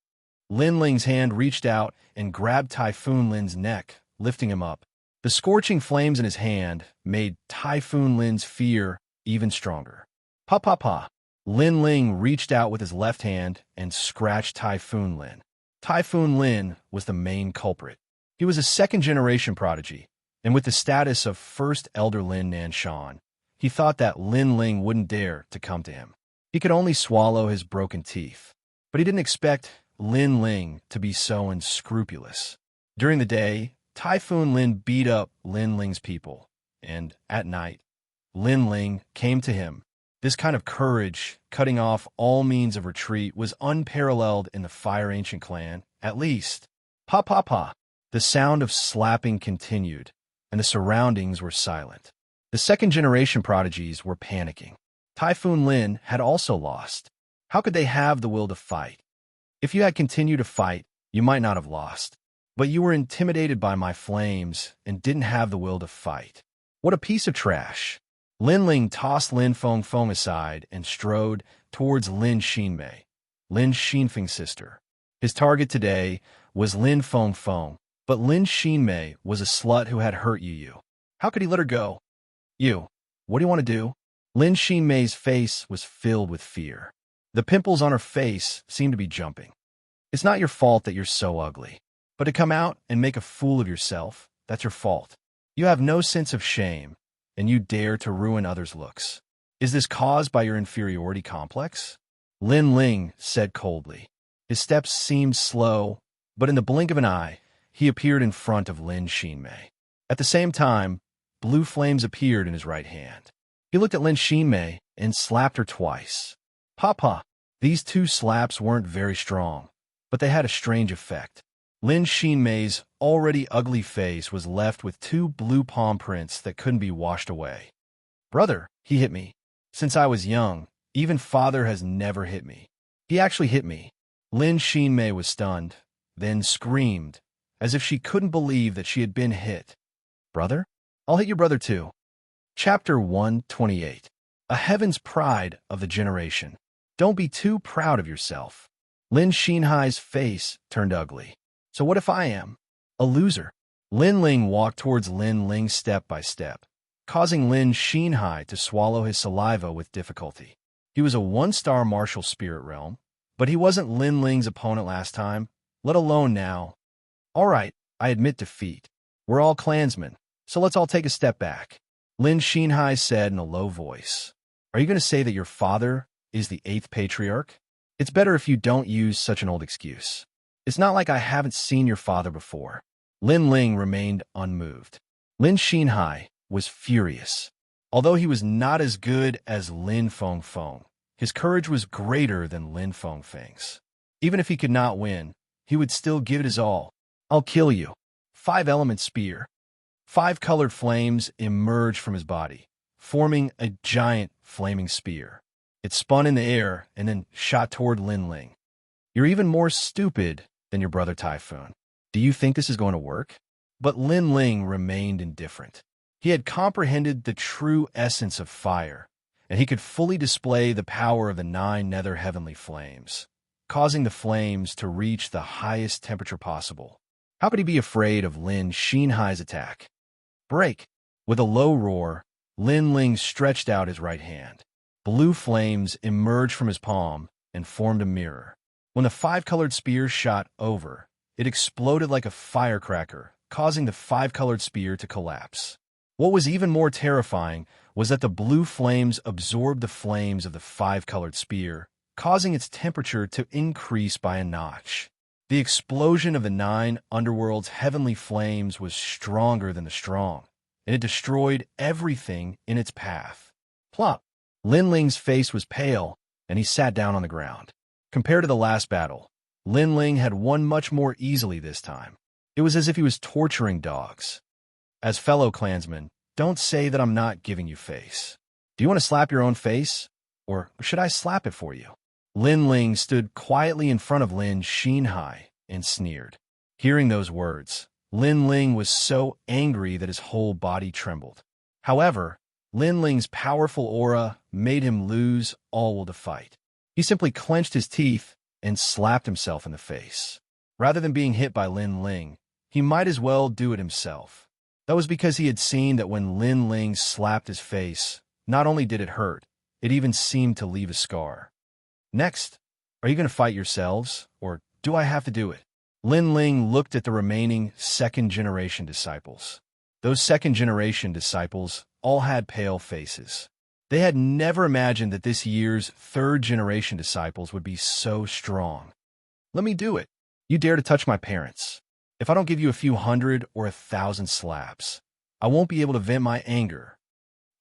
Lin Ling's hand reached out and grabbed Typhoon Lin's neck, lifting him up. The scorching flames in his hand made Typhoon Lin's fear even stronger. Pa pa pa! Lin Ling reached out with his left hand and scratched Typhoon Lin. Typhoon Lin was the main culprit. He was a second-generation prodigy, and with the status of First Elder Lin Nanshan, he thought that Lin Ling wouldn't dare to come to him. He could only swallow his broken teeth, but he didn't expect Lin Ling to be so unscrupulous. During the day, Typhoon Lin beat up Lin Ling's people, and at night, Lin Ling came to him. This kind of courage, cutting off all means of retreat, was unparalleled in the Fire Ancient clan, at least. Pa pa pa! The sound of slapping continued, and the surroundings were silent. The second-generation prodigies were panicking. Typhoon Lin had also lost. How could they have the will to fight? If you had continued to fight, you might not have lost. But you were intimidated by my flames and didn't have the will to fight. What a piece of trash. Lin Ling tossed Lin Feng aside and strode towards Lin Xinmei, Lin Xinfeng's sister. His target today was Lin Feng, but Lin Xinmei was a slut who had hurt you. How could he let her go? You, what do you want to do? Lin Xinmei's face was filled with fear. The pimples on her face seemed to be jumping. It's not your fault that you're so ugly. But to come out and make a fool of yourself, that's your fault. You have no sense of shame, and you dare to ruin others' looks. Is this caused by your inferiority complex? Lin Ling said coldly. His steps seemed slow, but in the blink of an eye, he appeared in front of Lin Xinmei. At the same time, blue flames appeared in his right hand. He looked at Lin Xinmei and slapped her twice. Papa! These two slaps weren't very strong, but they had a strange effect. Lin Xinmei's already ugly face was left with two blue palm prints that couldn't be washed away. Brother, he hit me. Since I was young, even father has never hit me. He actually hit me. Lin Xinmei was stunned, then screamed, as if she couldn't believe that she had been hit. Brother? I'll hit your brother too. Chapter 128. A heaven's pride of the generation. Don't be too proud of yourself. Lin Xinhai's face turned ugly. So what if I am a loser? Lin Ling walked towards Lin Ling step by step, causing Lin Xinhai to swallow his saliva with difficulty. He was a one-star martial spirit realm, but he wasn't Lin Ling's opponent last time, let alone now. All right, I admit defeat. We're all clansmen, so let's all take a step back. Lin Xinhai said in a low voice. Are you going to say that your father is the 8th patriarch? It's better if you don't use such an old excuse. It's not like I haven't seen your father before. Lin Ling remained unmoved. Lin Xinhai was furious. Although he was not as good as Lin Fengfeng, his courage was greater than Lin Fengfeng's. Even if he could not win, he would still give it his all. I'll kill you. 5-element spear. 5 colored flames emerged from his body, forming a giant flaming spear. It spun in the air and then shot toward Lin Ling. You're even more stupid than your brother Typhoon. Do you think this is going to work? But Lin Ling remained indifferent. He had comprehended the true essence of fire, and he could fully display the power of the 9 nether heavenly flames, causing the flames to reach the highest temperature possible. How could he be afraid of Lin Xinhai's attack? Break! With a low roar, Lin Ling stretched out his right hand. Blue flames emerged from his palm and formed a mirror. When the 5-colored spear shot over, it exploded like a firecracker, causing the 5-colored spear to collapse. What was even more terrifying was that the blue flames absorbed the flames of the 5-colored spear, causing its temperature to increase by a notch. The explosion of the 9 underworld's heavenly flames was stronger than the strong, and it destroyed everything in its path. Plop! Lin Ling's face was pale, and he sat down on the ground. Compared to the last battle, Lin Ling had won much more easily this time. It was as if he was torturing dogs. As fellow clansmen, don't say that I'm not giving you face. Do you want to slap your own face? Or should I slap it for you? Lin Ling stood quietly in front of Lin Xinhai and sneered. Hearing those words, Lin Ling was so angry that his whole body trembled. However, Lin Ling's powerful aura made him lose all will to fight. He simply clenched his teeth and slapped himself in the face. Rather than being hit by Lin Ling, he might as well do it himself. That was because he had seen that when Lin Ling slapped his face, not only did it hurt, it even seemed to leave a scar. Next, are you going to fight yourselves, or do I have to do it? Lin Ling looked at the remaining second-generation disciples. Those second-generation disciples all had pale faces. They had never imagined that this year's third-generation disciples would be so strong. Let me do it. You dare to touch my parents. If I don't give you a few hundred or 1,000 slaps, I won't be able to vent my anger.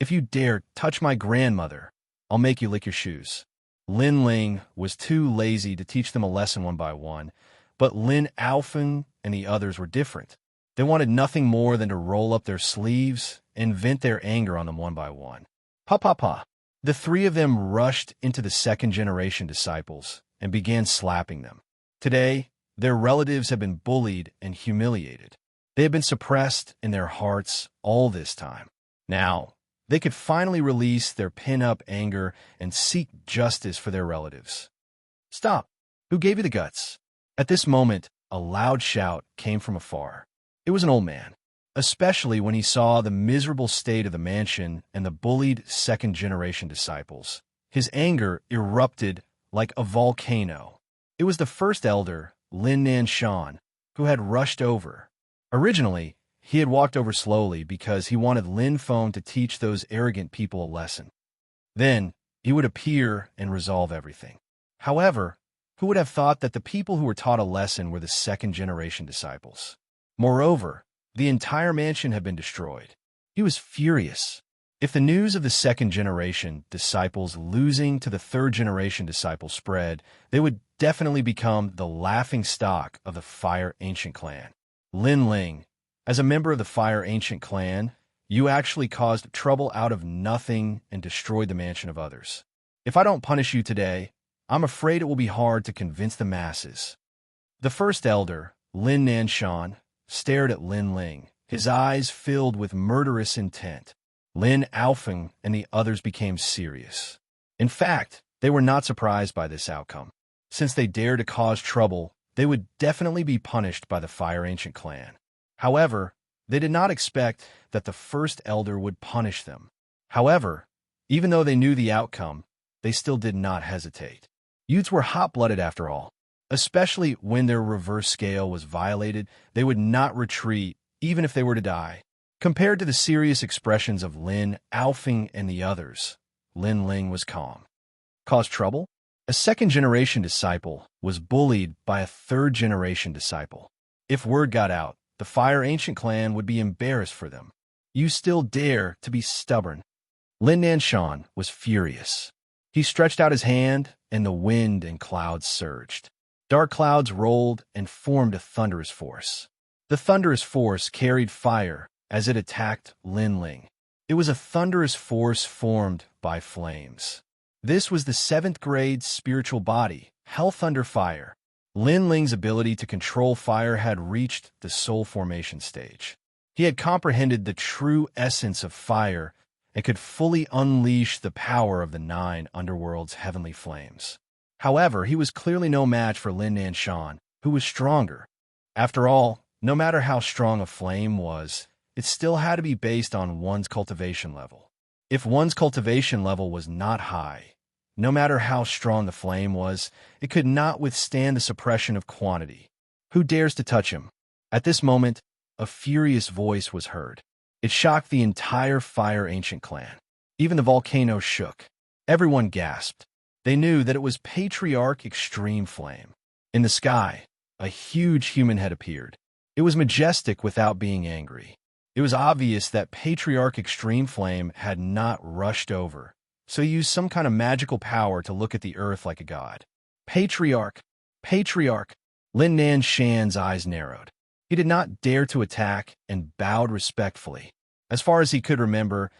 If you dare touch my grandmother, I'll make you lick your shoes. Lin Ling was too lazy to teach them a lesson one by one, but Lin Aofeng and the others were different. They wanted nothing more than to roll up their sleeves and vent their anger on them one by one. Pa. The 3 of them rushed into the second-generation disciples and began slapping them. Today, their relatives had been bullied and humiliated. They had been suppressed in their hearts all this time. Now, they could finally release their pin-up anger and seek justice for their relatives. Stop! Who gave you the guts? At this moment, a loud shout came from afar. It was an old man, especially when he saw the miserable state of the mansion and the bullied second-generation disciples. His anger erupted like a volcano. It was the first elder, Lin Nanshan, who had rushed over. Originally, he had walked over slowly because he wanted Lin Feng to teach those arrogant people a lesson. Then, he would appear and resolve everything. However, who would have thought that the people who were taught a lesson were the second-generation disciples? Moreover, the entire mansion had been destroyed. He was furious. If the news of the second-generation disciples losing to the third-generation disciples spread, they would definitely become the laughingstock of the Fire Ancient clan. Lin Ling, as a member of the Fire Ancient clan, you actually caused trouble out of nothing and destroyed the mansion of others. If I don't punish you today, I'm afraid it will be hard to convince the masses. The first elder, Lin Nanshan, stared at Lin Ling, his eyes filled with murderous intent. Lin Aofeng and the others became serious. In fact, they were not surprised by this outcome. Since they dared to cause trouble, they would definitely be punished by the Fire Ancient clan. However, they did not expect that the first elder would punish them. However, even though they knew the outcome, they still did not hesitate. Youths were hot-blooded after all. Especially when their reverse scale was violated, they would not retreat even if they were to die. Compared to the serious expressions of Lin Aofeng and the others, Lin Ling was calm. Caused trouble? A second-generation disciple was bullied by a third-generation disciple. If word got out, the Fire Ancient clan would be embarrassed for them. You still dare to be stubborn. Lin Nanshan was furious. He stretched out his hand, and the wind and clouds surged. Dark clouds rolled and formed a thunderous force. The thunderous force carried fire as it attacked Lin Ling. It was a thunderous force formed by flames. This was the 7th grade spiritual body, Hell Thunder Fire. Lin Ling's ability to control fire had reached the soul formation stage. He had comprehended the true essence of fire and could fully unleash the power of the 9 underworld's heavenly flames. However, he was clearly no match for Lin Nanshan, who was stronger. After all, no matter how strong a flame was, it still had to be based on one's cultivation level. If one's cultivation level was not high, no matter how strong the flame was, it could not withstand the suppression of quantity. Who dares to touch him? At this moment, a furious voice was heard. It shocked the entire Fire Ancient clan. Even the volcano shook. Everyone gasped. They knew that it was Patriarch Extreme Flame. In the sky, a huge human head appeared. It was majestic without being angry. It was obvious that Patriarch Extreme Flame had not rushed over, so he used some kind of magical power to look at the earth like a god. Patriarch! Patriarch! Lin Nanshan's eyes narrowed. He did not dare to attack and bowed respectfully. As far as he could remember,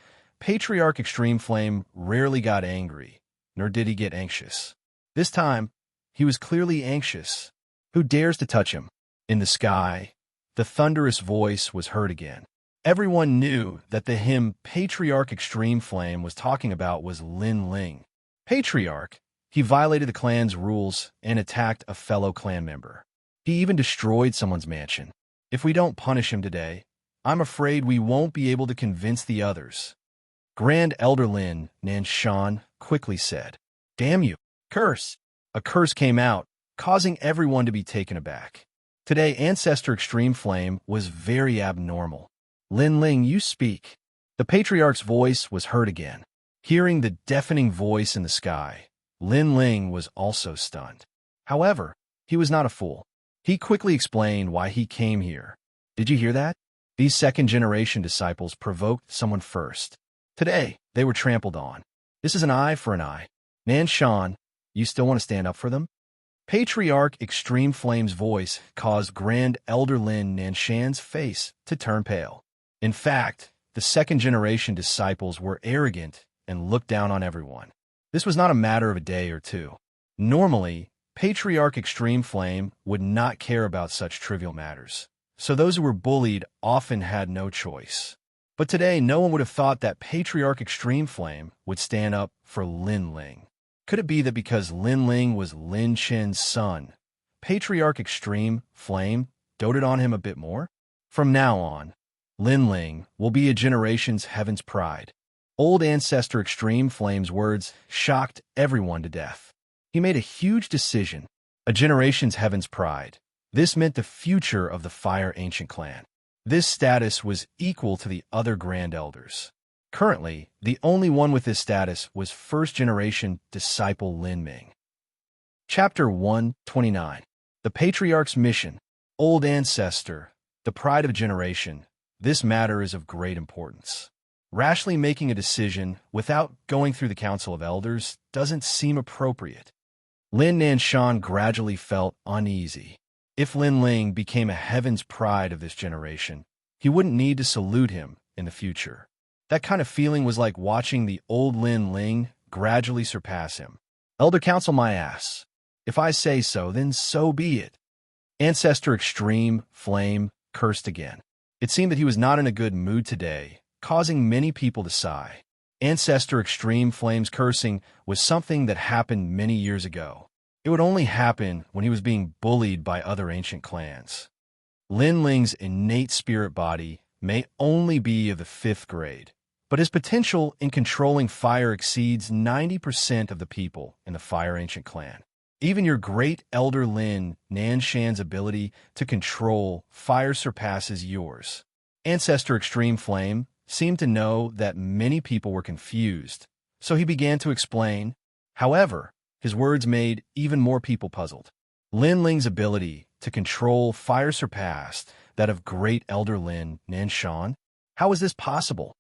Patriarch Extreme Flame rarely got angry, nor did he get anxious. This time, he was clearly anxious. Who dares to touch him? In the sky, the thunderous voice was heard again. Everyone knew that the him Patriarch Extreme Flame was talking about was Lin Ling. Patriarch, he violated the clan's rules and attacked a fellow clan member. He even destroyed someone's mansion. If we don't punish him today, I'm afraid we won't be able to convince the others. Grand Elder Lin Nanshan quickly said, "Damn you! Curse!" A curse came out, causing everyone to be taken aback. Today, Ancestor Extreme Flame was very abnormal. Lin Ling, you speak. The Patriarch's voice was heard again. Hearing the deafening voice in the sky, Lin Ling was also stunned. However, he was not a fool. He quickly explained why he came here. Did you hear that? These second-generation disciples provoked someone first. Today, they were trampled on. This is an eye for an eye. Nanshan, you still want to stand up for them? Patriarch Extreme Flame's voice caused Grand Elder Lin Nanshan's face to turn pale. In fact, the second-generation disciples were arrogant and looked down on everyone. This was not a matter of a day or two. Normally, Patriarch Extreme Flame would not care about such trivial matters, so those who were bullied often had no choice. But today, no one would have thought that Patriarch Extreme Flame would stand up for Lin Ling. Could it be that because Lin Ling was Lin Chen's son, Patriarch Extreme Flame doted on him a bit more? From now on, Lin Ling will be a generation's heaven's pride. Old Ancestor Extreme Flame's words shocked everyone to death. He made a huge decision, a generation's heaven's pride. This meant the future of the Fire Ancient clan. This status was equal to the other Grand Elders. Currently, the only one with this status was first-generation disciple Lin Ming. Chapter 129. The Patriarch's Mission. Old Ancestor, the pride of a generation. This matter is of great importance. Rashly making a decision without going through the Council of Elders doesn't seem appropriate. Lin Nanshan gradually felt uneasy. If Lin Ling became a heaven's pride of this generation, he wouldn't need to salute him in the future. That kind of feeling was like watching the old Lin Ling gradually surpass him. Elder Council my ass. If I say so, then so be it. Ancestor Extreme Flame cursed again. It seemed that he was not in a good mood today, causing many people to sigh. Ancestor Extreme Flame's cursing was something that happened many years ago. It would only happen when he was being bullied by other ancient clans. Lin Ling's innate spirit body may only be of the 5th grade, but his potential in controlling fire exceeds 90% of the people in the Fire Ancient clan. Even your great Elder Lin Nanshan's ability to control fire surpasses yours. Ancestor Extreme Flame seemed to know that many people were confused, so he began to explain. However, his words made even more people puzzled. Lin Ling's ability to control fire surpassed that of great Elder Lin Nanshan. How is this possible?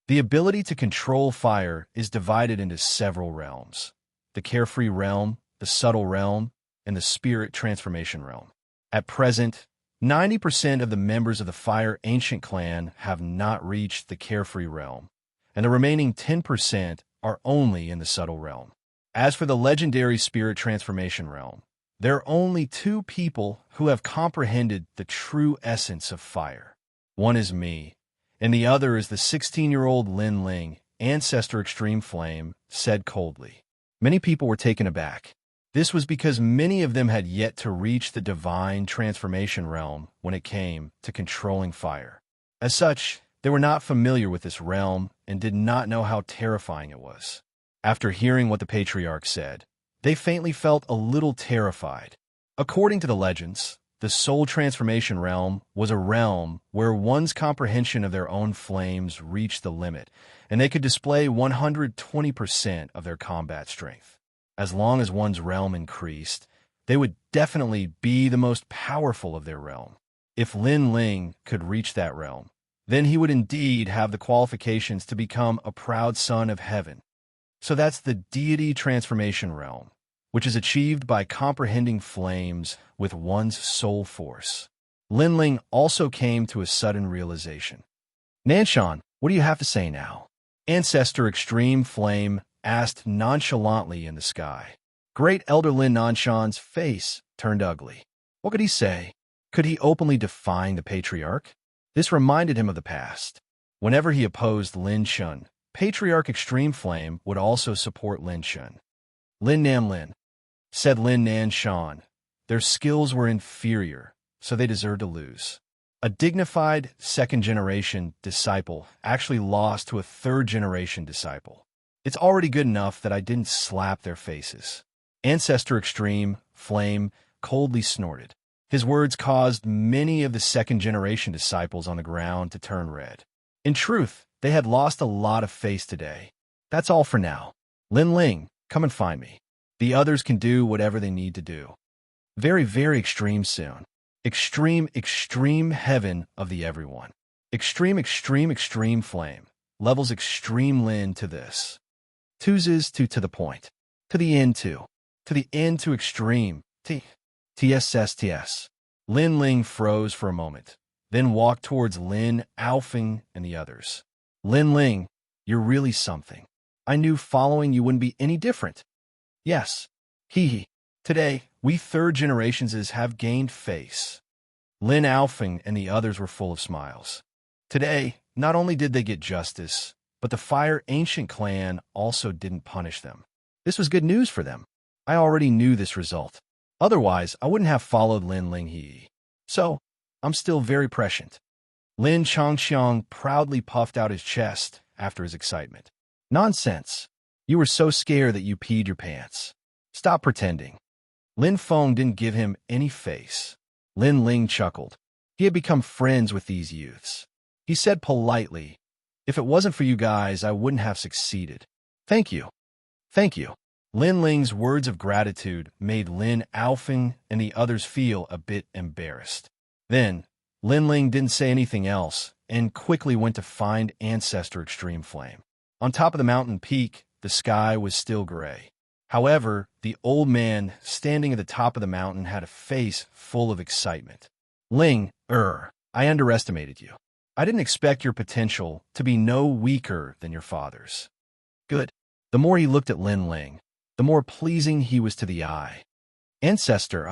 The ability to control fire is divided into several realms: the carefree realm, the subtle realm, and the spirit transformation realm. At present, 90% of the members of the Fire Ancient clan have not reached the carefree realm, and the remaining 10% are only in the subtle realm. As for the legendary spirit transformation realm, there are only two people who have comprehended the true essence of fire. One is me, and the other is the 16-year-old Lin Ling, Ancestor Extreme Flame, said coldly. Many people were taken aback. This was because many of them had yet to reach the divine transformation realm when it came to controlling fire. As such, they were not familiar with this realm and did not know how terrifying it was. After hearing what the patriarch said, they faintly felt a little terrified. According to the legends, the soul transformation realm was a realm where one's comprehension of their own flames reached the limit, and they could display 120% of their combat strength. As long as one's realm increased, they would definitely be the most powerful of their realm. If Lin Ling could reach that realm, then he would indeed have the qualifications to become a proud son of heaven. So that's the deity transformation realm, which is achieved by comprehending flames with one's soul force. Lin Ling also came to a sudden realization. Nanshan, what do you have to say now? Ancestor Extreme Flame asked nonchalantly in the sky. Great Elder Lin Nanshan's face turned ugly. What could he say? Could he openly define the patriarch? This reminded him of the past. Whenever he opposed Lin Shun, Patriarch Extreme Flame would also support Lin Shun. Lin Nam Lin, said Lin Nan Shan. Their skills were inferior, so they deserved to lose. A dignified second-generation disciple actually lost to a third-generation disciple. It's already good enough that I didn't slap their faces. Ancestor Extreme Flame coldly snorted. His words caused many of the second-generation disciples on the ground to turn red. In truth, they had lost a lot of face today. That's all for now. Lin Ling, come and find me. The others can do whatever they need to do. Very, very extreme soon. Extreme, extreme heaven of the everyone. Extreme, extreme, extreme flame. Levels extreme Lin to this. Twos to the point. To the end to. To the end to extreme. TSSTS. Lin Ling froze for a moment, then walked towards Lin Alfing and the others. Lin Ling, you're really something. I knew following you wouldn't be any different. Yes. Hee. Today, we third generations have gained face. Lin Alfing and the others were full of smiles. Today, not only did they get justice, but the Fire Ancient clan also didn't punish them. This was good news for them. I already knew this result. Otherwise, I wouldn't have followed Lin Ling He. So, I'm still very prescient. Lin Xianxia proudly puffed out his chest after his excitement. Nonsense. You were so scared that you peed your pants. Stop pretending. Lin Feng didn't give him any face. Lin Ling chuckled. He had become friends with these youths. He said politely, if it wasn't for you guys, I wouldn't have succeeded. Thank you. Thank you. Lin Ling's words of gratitude made Lin Alfing and the others feel a bit embarrassed. Then, Lin Ling didn't say anything else and quickly went to find Ancestor Extreme Flame. On top of the mountain peak, the sky was still gray. However, the old man standing at the top of the mountain had a face full of excitement. Ling, I underestimated you. I didn't expect your potential to be no weaker than your father's. Good. The more he looked at Lin Ling, the more pleasing he was to the eye. Ancestor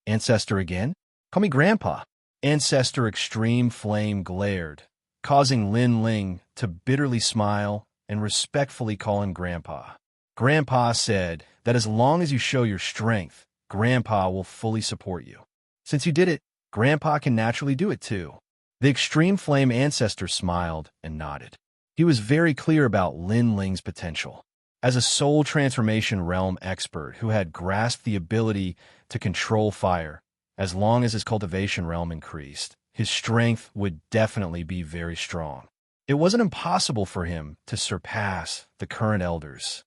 again? Call me Grandpa. Ancestor Extreme Flame glared, causing Lin Ling to bitterly smile and respectfully call him Grandpa. Grandpa said that as long as you show your strength, Grandpa will fully support you. Since you did it, Grandpa can naturally do it too. The Extreme Flame Ancestor smiled and nodded. He was very clear about Lin Ling's potential. As a soul transformation realm expert who had grasped the ability to control fire, as long as his cultivation realm increased, his strength would definitely be very strong. It wasn't impossible for him to surpass the current elders.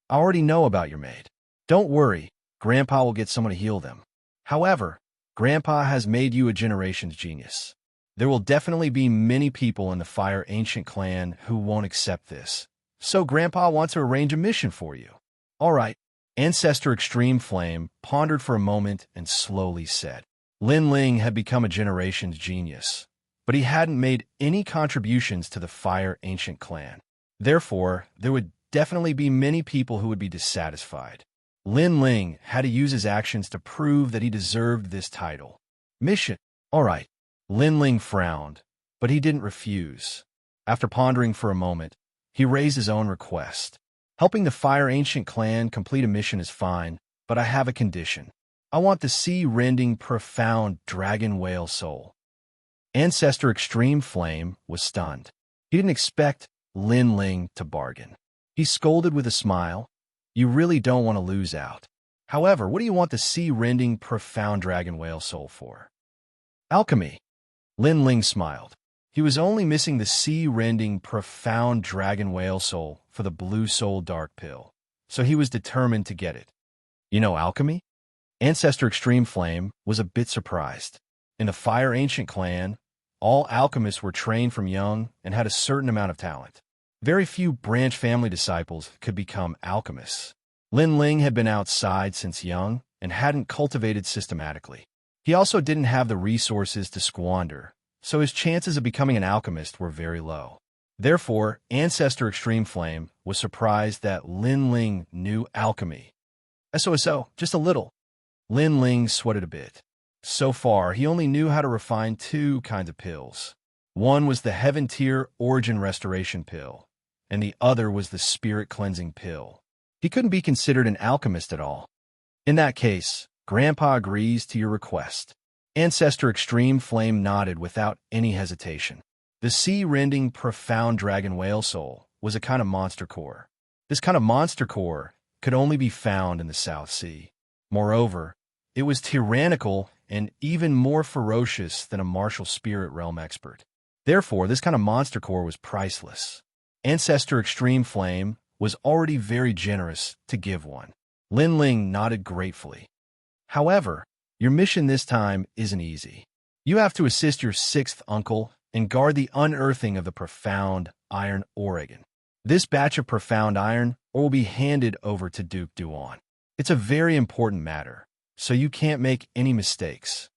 I already know about your maid. Don't worry, Grandpa will get someone to heal them. However, Grandpa has made you a generation's genius. There will definitely be many people in the Fire Ancient clan who won't accept this. So Grandpa wants to arrange a mission for you. All right. Ancestor Extreme Flame pondered for a moment and slowly said, Lin Ling had become a generation's genius, but he hadn't made any contributions to the Fire Ancient clan. Therefore, there would definitely be many people who would be dissatisfied. Lin Ling had to use his actions to prove that he deserved this title. Mission. All right. Lin Ling frowned, but he didn't refuse. After pondering for a moment, he raised his own request. Helping the Fire Ancient clan complete a mission is fine, but I have a condition. I want the sea-rending, profound dragon whale soul. Ancestor Extreme Flame was stunned. He didn't expect Lin Ling to bargain. He scolded with a smile. You really don't want to lose out. However, what do you want the sea-rending, profound dragon whale soul for? Alchemy. Lin Ling smiled. He was only missing the sea-rending, profound dragon whale soul for the blue soul dark pill, so he was determined to get it. You know alchemy? Ancestor Extreme Flame was a bit surprised. In the Fire Ancient clan, all alchemists were trained from young and had a certain amount of talent. Very few branch family disciples could become alchemists. Lin Ling had been outside since young and hadn't cultivated systematically. He also didn't have the resources to squander, so his chances of becoming an alchemist were very low. Therefore, Ancestor Extreme Flame was surprised that Lin Ling knew alchemy. So, just a little. Lin Ling sweated a bit. So far, he only knew how to refine two kinds of pills. One was the Heaven Tier Origin Restoration Pill, and the other was the Spirit Cleansing Pill. He couldn't be considered an alchemist at all. In that case, Grandpa agrees to your request. Ancestor Extreme Flame nodded without any hesitation. The sea-rending, profound dragon whale soul was a kind of monster core. This kind of monster core could only be found in the South Sea. Moreover, it was tyrannical and even more ferocious than a martial spirit realm expert. Therefore, this kind of monster core was priceless. Ancestor Extreme Flame was already very generous to give one. Lin Ling nodded gratefully. However, your mission this time isn't easy. You have to assist your sixth uncle and guard the unearthing of the profound iron Oregon. This batch of profound iron will be handed over to Duke Duan. It's a very important matter, so you can't make any mistakes.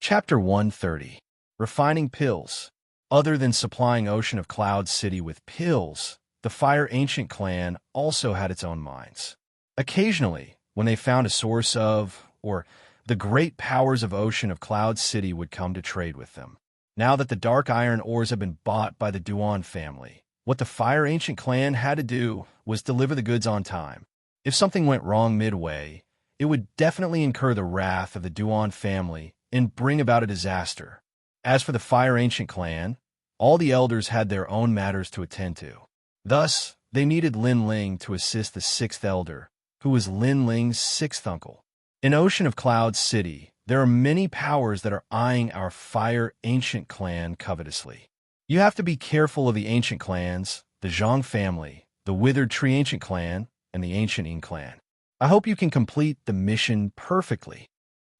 Chapter 130. Refining Pills. Other than supplying Ocean of Cloud City with pills, the Fire Ancient clan also had its own mines. Occasionally, when they found a source of, or the great powers of Ocean of Cloud City would come to trade with them. Now that the dark iron ores had been bought by the Duan family, what the Fire Ancient clan had to do was deliver the goods on time. If something went wrong midway, it would definitely incur the wrath of the Duan family and bring about a disaster. As for the Fire Ancient clan, all the elders had their own matters to attend to. Thus, they needed Lin Ling to assist the sixth elder, who was Lin Ling's sixth uncle. In Ocean of Cloud City, there are many powers that are eyeing our Fire Ancient clan covetously. You have to be careful of the ancient clans, the Zhang family, the Withered Tree Ancient clan, and the Ancient Yin clan. I hope you can complete the mission perfectly.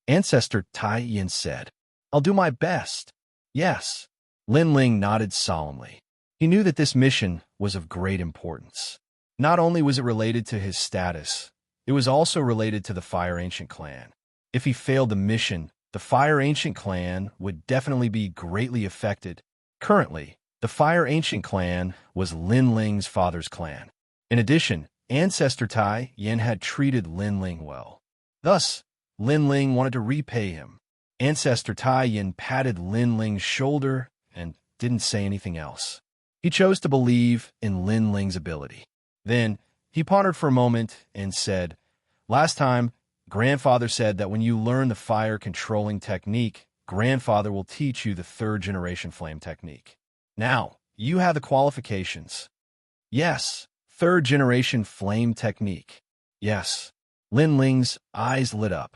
Ancestor Tai Yin said, I'll do my best. Yes. Lin Ling nodded solemnly. He knew that this mission was of great importance. Not only was it related to his status, it was also related to the Fire Ancient clan. If he failed the mission, the Fire Ancient clan would definitely be greatly affected. Currently, the Fire Ancient clan was Lin Ling's father's clan. In addition, Ancestor Tai Yin had treated Lin Ling well. Thus, Lin Ling wanted to repay him. Ancestor Tai Yin patted Lin Ling's shoulder and didn't say anything else. He chose to believe in Lin Ling's ability. Then, he pondered for a moment and said, Last time, Grandfather said that when you learn the fire controlling technique, Grandfather will teach you the third-generation flame technique. Now, you have the qualifications. Yes, third-generation flame technique. Yes. Lin Ling's eyes lit up.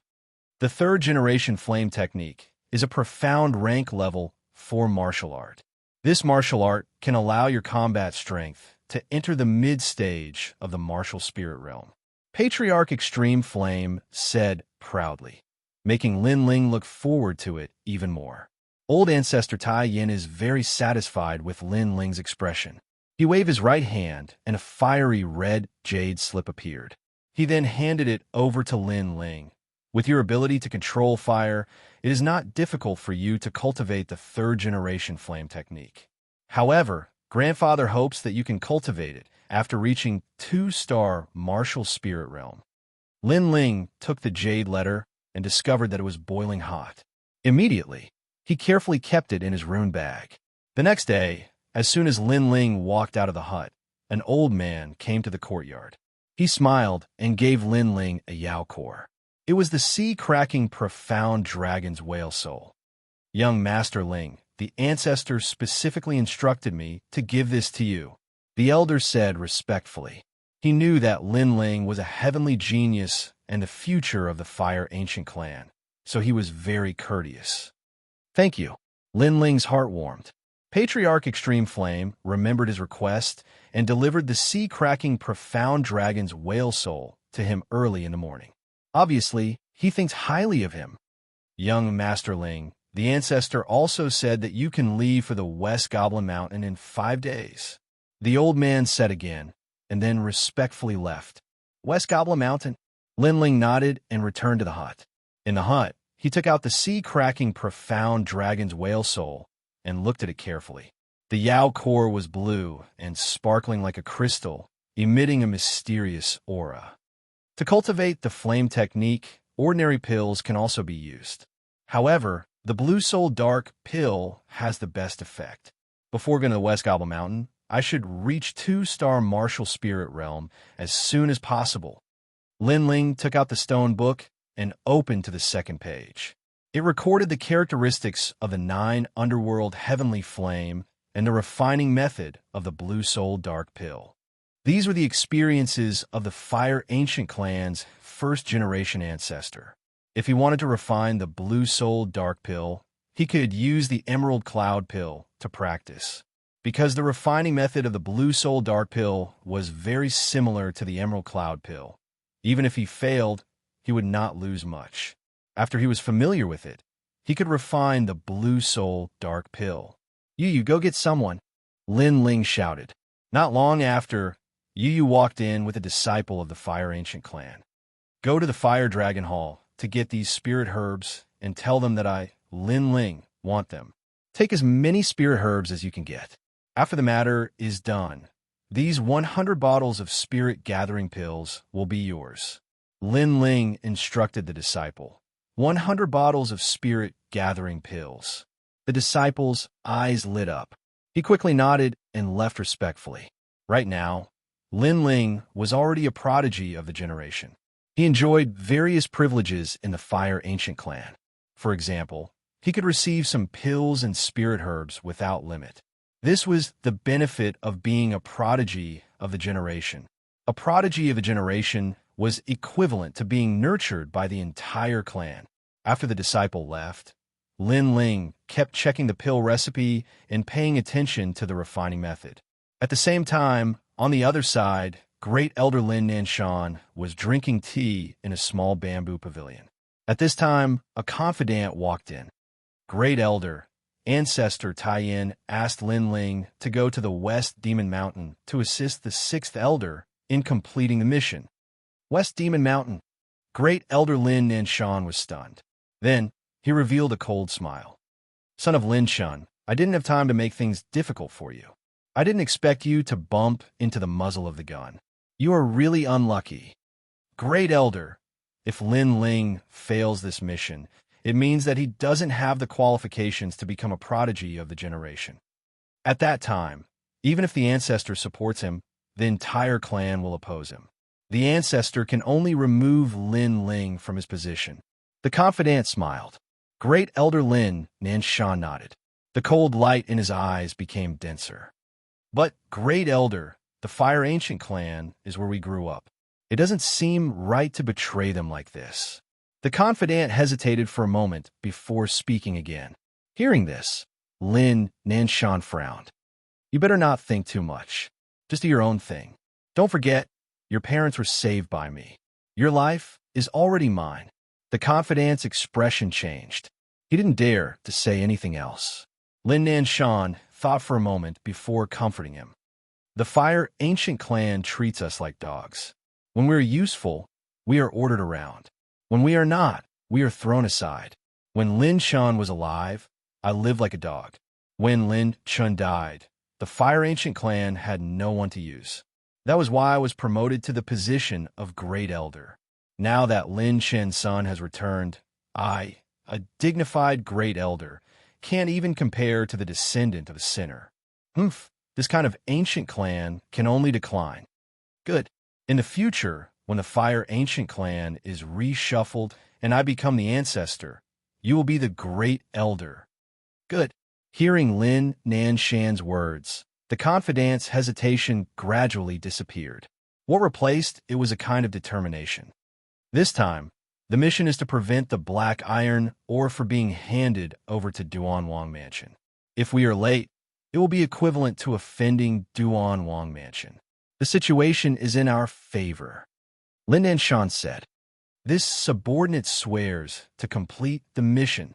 The third-generation flame technique is a profound rank level for martial art. This martial art can allow your combat strength to enter the mid-stage of the martial spirit realm. Patriarch Extreme Flame said proudly, making Lin Ling look forward to it even more. Old ancestor Tai Yin is very satisfied with Lin Ling's expression. He waved his right hand, and a fiery red jade slip appeared. He then handed it over to Lin Ling. With your ability to control fire, it is not difficult for you to cultivate the third-generation flame technique. However, Grandfather hopes that you can cultivate it after reaching 2-star martial spirit realm. Lin Ling took the jade letter and discovered that it was boiling hot. Immediately, he carefully kept it in his rune bag. The next day, as soon as Lin Ling walked out of the hut, an old man came to the courtyard. He smiled and gave Lin Ling a Yao core. It was the sea-cracking profound dragon's whale soul. Young Master Ling, the ancestor specifically instructed me to give this to you, the elder said respectfully. He knew that Lin Ling was a heavenly genius and the future of the Fire Ancient clan, so he was very courteous. Thank you. Lin Ling's heart warmed. Patriarch Extreme Flame remembered his request and delivered the sea-cracking profound dragon's whale soul to him early in the morning. Obviously, he thinks highly of him. Young Master Ling, the ancestor also said that you can leave for the West Goblin Mountain in 5 days. The old man said again, and then respectfully left. West Goblin Mountain? Lin Ling nodded and returned to the hut. In the hut, he took out the sea-cracking profound dragon's whale soul and looked at it carefully. The Yao core was blue and sparkling like a crystal, emitting a mysterious aura. To cultivate the flame technique, ordinary pills can also be used. However, the Blue Soul Dark pill has the best effect. Before going to the West Goblin Mountain, I should reach 2-star martial spirit realm as soon as possible. Lin Ling took out the stone book and opened to the second page. It recorded the characteristics of the 9 underworld heavenly flame and the refining method of the Blue Soul Dark pill. These were the experiences of the Fire Ancient clan's first-generation ancestor. If he wanted to refine the Blue Soul Dark pill, he could use the Emerald Cloud pill to practice. Because the refining method of the Blue Soul Dark pill was very similar to the Emerald Cloud pill, even if he failed, he would not lose much. After he was familiar with it, he could refine the Blue Soul Dark pill. You go get someone, Lin Ling shouted. Not long after, Yu walked in with a disciple of the Fire Ancient clan. Go to the Fire Dragon Hall to get these spirit herbs and tell them that I, Lin Ling, want them. Take as many spirit herbs as you can get. After the matter is done, these 100 bottles of spirit gathering pills will be yours. Lin Ling instructed the disciple. 100 bottles of spirit gathering pills. The disciple's eyes lit up. He quickly nodded and left respectfully. Right now, Lin Ling was already a prodigy of the generation. He enjoyed various privileges in the Fire Ancient clan. For example, he could receive some pills and spirit herbs without limit. This was the benefit of being a prodigy of the generation. A prodigy of a generation was equivalent to being nurtured by the entire clan. After the disciple left, Lin Ling kept checking the pill recipe and paying attention to the refining method. At the same time, on the other side, Great Elder Lin Nanshan was drinking tea in a small bamboo pavilion. At this time, a confidant walked in. Great Elder, Ancestor Tai Yin asked Lin Ling to go to the West Demon Mountain to assist the 6th Elder in completing the mission. West Demon Mountain. Great Elder Lin Nanshan was stunned. Then, he revealed a cold smile. Son of Lin Shun, I didn't have time to make things difficult for you. I didn't expect you to bump into the muzzle of the gun. You are really unlucky. Great Elder, if Lin Ling fails this mission, it means that he doesn't have the qualifications to become a prodigy of the generation. At that time, even if the ancestor supports him, the entire clan will oppose him. The ancestor can only remove Lin Ling from his position. The confidant smiled. Great Elder Lin Nanshan nodded. The cold light in his eyes became denser. But, Great Elder, the Fire Ancient clan is where we grew up. It doesn't seem right to betray them like this. The confidant hesitated for a moment before speaking again. Hearing this, Lin Nanshan frowned. You better not think too much. Just do your own thing. Don't forget, your parents were saved by me. Your life is already mine. The confidant's expression changed. He didn't dare to say anything else. Lin Nanshan thought for a moment before comforting him. The Fire Ancient Clan treats us like dogs. When we are useful, we are ordered around. When we are not, we are thrown aside. When Lin Shan was alive, I lived like a dog. When Lin Chun died, the Fire Ancient Clan had no one to use. That was why I was promoted to the position of Great Elder. Now that Lin Shen's son has returned, I, a dignified Great Elder, can't even compare to the descendant of a sinner. This kind of ancient clan can only decline. Good. In the future, when the Fire Ancient Clan is reshuffled and I become the ancestor, you will be the Great Elder. Good. Hearing Lin Nanshan's words, the confidant's hesitation gradually disappeared. What replaced it was a kind of determination. This time, the mission is to prevent the Black Iron ore from being handed over to Duan Wang Mansion. If we are late, it will be equivalent to offending Duan Wang Mansion. The situation is in our favor. Lin Nanshan said. This subordinate swears to complete the mission.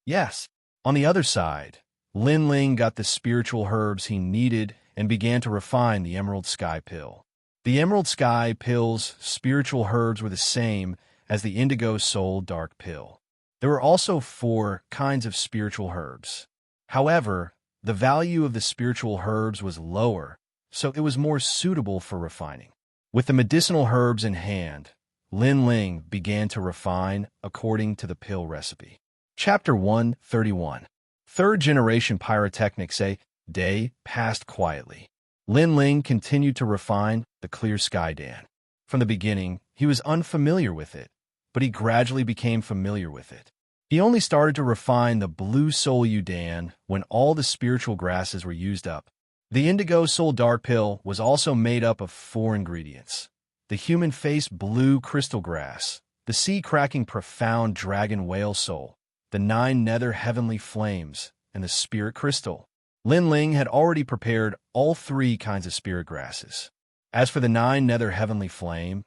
Yes. On the other side, Lin Ling got the spiritual herbs he needed and began to refine the Emerald Sky Pill. The Emerald Sky Pill's spiritual herbs were the same as the Indigo Soul Dark Pill. There were also 4 kinds of spiritual herbs. However, the value of the spiritual herbs was lower, so it was more suitable for refining. With the medicinal herbs in hand, Lin Ling began to refine according to the pill recipe. Chapter 131. Third-generation pyrotechnics. A day passed quietly. Lin Ling continued to refine the Clear Sky Dan. From the beginning, he was unfamiliar with it, but he gradually became familiar with it. He only started to refine the Blue Soul Yudan when all the spiritual grasses were used up. The Indigo Soul Dark Pill was also made up of 4 ingredients. The Human Face Blue Crystal Grass, the Sea-Cracking Profound Dragon Whale Soul, the 9 Nether Heavenly Flames, and the Spirit Crystal. Lin Ling had already prepared all 3 kinds of spirit grasses. As for the 9 Nether Heavenly Flame,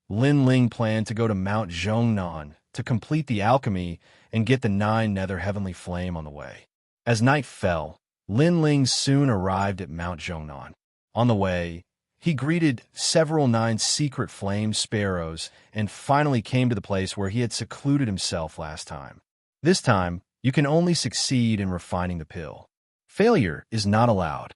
Lin Ling planned to go to Mount Zhongnan to complete the alchemy and get the 9 Nether Heavenly Flame on the way. As night fell, Lin Ling soon arrived at Mount Zhongnan. On the way, he greeted several 9 secret flame sparrows and finally came to the place where he had secluded himself last time. This time, you can only succeed in refining the pill. Failure is not allowed.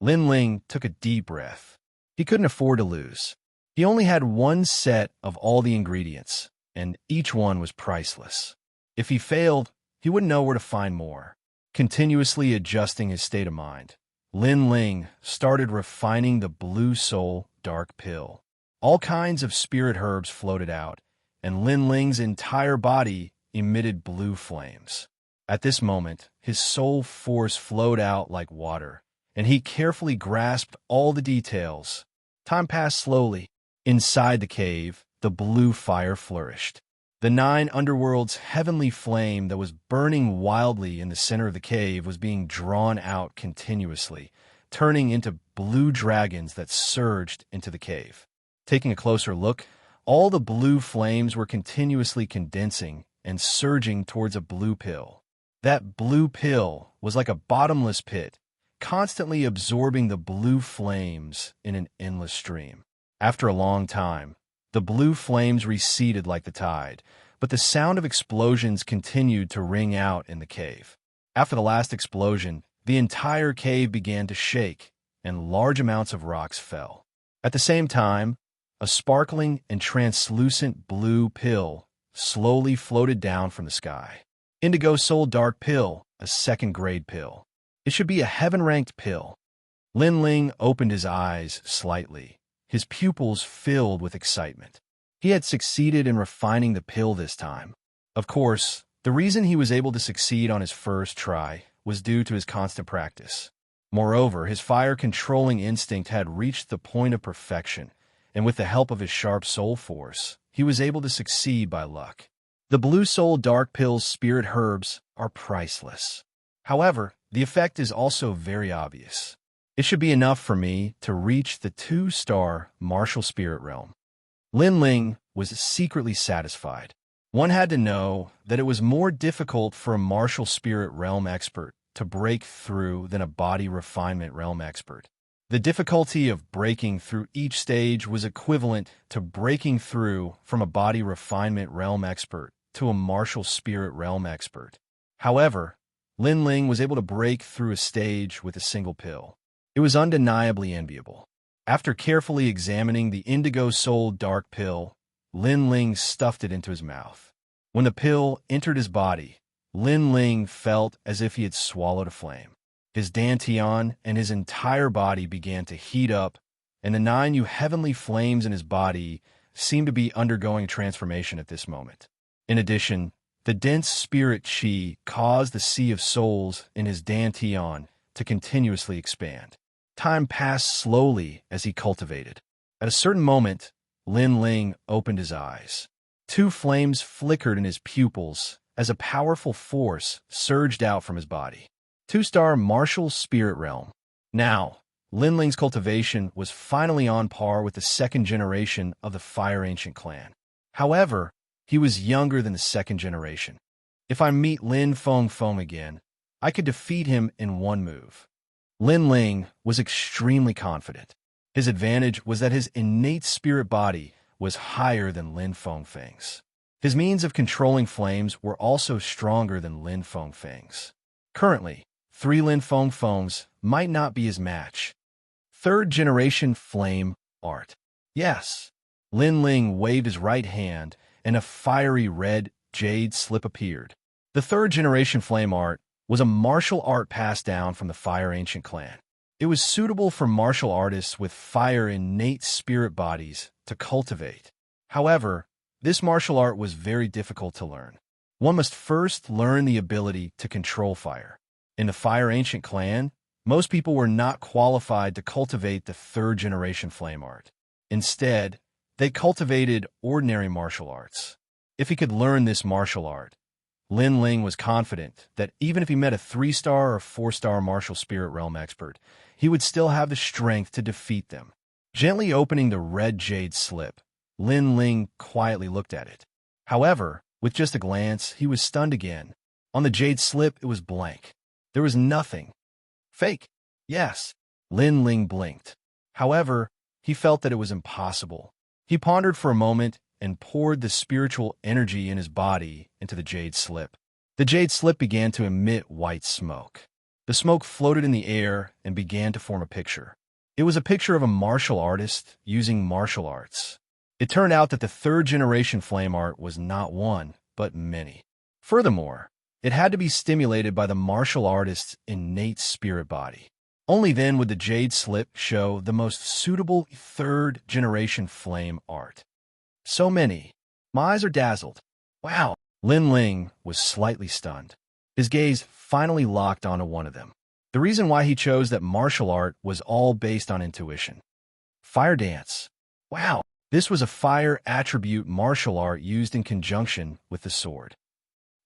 Lin Ling took a deep breath. He couldn't afford to lose. He only had 1 set of all the ingredients, and each one was priceless. If he failed, he wouldn't know where to find more. Continuously adjusting his state of mind, Lin Ling started refining the Blue Soul Dark Pill. All kinds of spirit herbs floated out, and Lin Ling's entire body emitted blue flames. At this moment, his soul force flowed out like water, and he carefully grasped all the details. Time passed slowly. Inside the cave, the blue fire flourished. The 9 underworld's heavenly flame that was burning wildly in the center of the cave was being drawn out continuously, turning into blue dragons that surged into the cave. Taking a closer look, all the blue flames were continuously condensing and surging towards a blue pill. That blue pill was like a bottomless pit, constantly absorbing the blue flames in an endless stream. After a long time, the blue flames receded like the tide, but the sound of explosions continued to ring out in the cave. After the last explosion, the entire cave began to shake, and large amounts of rocks fell. At the same time, a sparkling and translucent blue pill slowly floated down from the sky. Indigo Soul Dark Pill, a 2nd-grade pill. It should be a heaven-ranked pill. Lin Ling opened his eyes slightly, his pupils filled with excitement. He had succeeded in refining the pill this time. Of course, the reason he was able to succeed on his first try was due to his constant practice. Moreover, his fire-controlling instinct had reached the point of perfection, and with the help of his sharp soul force, he was able to succeed by luck. The Blue Soul Dark Pill's spirit herbs are priceless. However, the effect is also very obvious. It should be enough for me to reach the 2-star martial spirit realm. Lin Ling was secretly satisfied. One had to know that it was more difficult for a martial spirit realm expert to break through than a body refinement realm expert. The difficulty of breaking through each stage was equivalent to breaking through from a body refinement realm expert to a martial spirit realm expert. However, Lin Ling was able to break through a stage with a single pill. It was undeniably enviable. After carefully examining the indigo soul dark pill, Lin Ling stuffed it into his mouth. When the pill entered his body, Lin Ling felt as if he had swallowed a flame. His dantian and his entire body began to heat up, and the 9 heavenly flames in his body seemed to be undergoing transformation at this moment. In addition, the dense spirit qi caused the sea of souls in his dantian to continuously expand. Time passed slowly as he cultivated. At a certain moment, Lin Ling opened his eyes. 2 flames flickered in his pupils as a powerful force surged out from his body. 2-star martial spirit realm. Now, Lin Ling's cultivation was finally on par with the 2nd generation of the Fire Ancient clan. However, he was younger than the 2nd generation. If I meet Lin Feng again, I could defeat him in one move. Lin Ling was extremely confident. His advantage was that his innate spirit body was higher than Lin Feng's. His means of controlling flames were also stronger than Lin Feng's. Currently, 3 Lin Feng's might not be his match. 3rd generation flame art. Yes. Lin Ling waved his right hand, and a fiery red jade slip appeared. The 3rd generation flame art was a martial art passed down from the Fire Ancient clan. It was suitable for martial artists with fire innate spirit bodies to cultivate. However, this martial art was very difficult to learn. One must first learn the ability to control fire. In the Fire Ancient clan, most people were not qualified to cultivate the 3rd generation flame art. Instead, they cultivated ordinary martial arts. If he could learn this martial art, Lin Ling was confident that even if he met a 3-star or 4-star martial spirit realm expert, he would still have the strength to defeat them. Gently opening the red jade slip, Lin Ling quietly looked at it. However, with just a glance, he was stunned again. On the jade slip, it was blank. There was nothing. Fake. Yes. Lin Ling blinked. However, he felt that it was impossible. He pondered for a moment and poured the spiritual energy in his body into the jade slip. The jade slip began to emit white smoke. The smoke floated in the air and began to form a picture. It was a picture of a martial artist using martial arts. It turned out that the 3rd generation flame art was not one, but many. Furthermore, it had to be stimulated by the martial artist's innate spirit body. Only then would the jade slip show the most suitable 3rd generation flame art. So many. My eyes are dazzled. Wow. Lin Ling was slightly stunned. His gaze finally locked onto one of them. The reason why he chose that martial art was all based on intuition. Fire dance. Wow. This was a fire attribute martial art used in conjunction with the sword.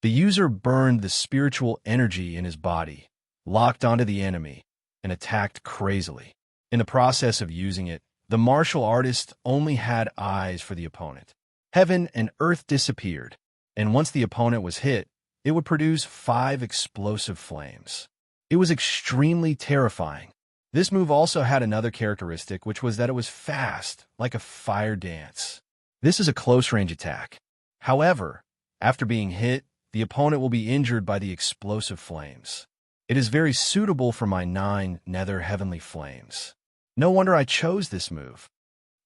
The user burned the spiritual energy in his body, locked onto the enemy, and attacked crazily. In the process of using it, the martial artist only had eyes for the opponent. Heaven and earth disappeared, and once the opponent was hit, it would produce 5 explosive flames. It was extremely terrifying. This move also had another characteristic, which was that it was fast, like a fire dance. This is a close-range attack. However, after being hit, the opponent will be injured by the explosive flames. It is very suitable for my 9 nether heavenly flames. No wonder I chose this move.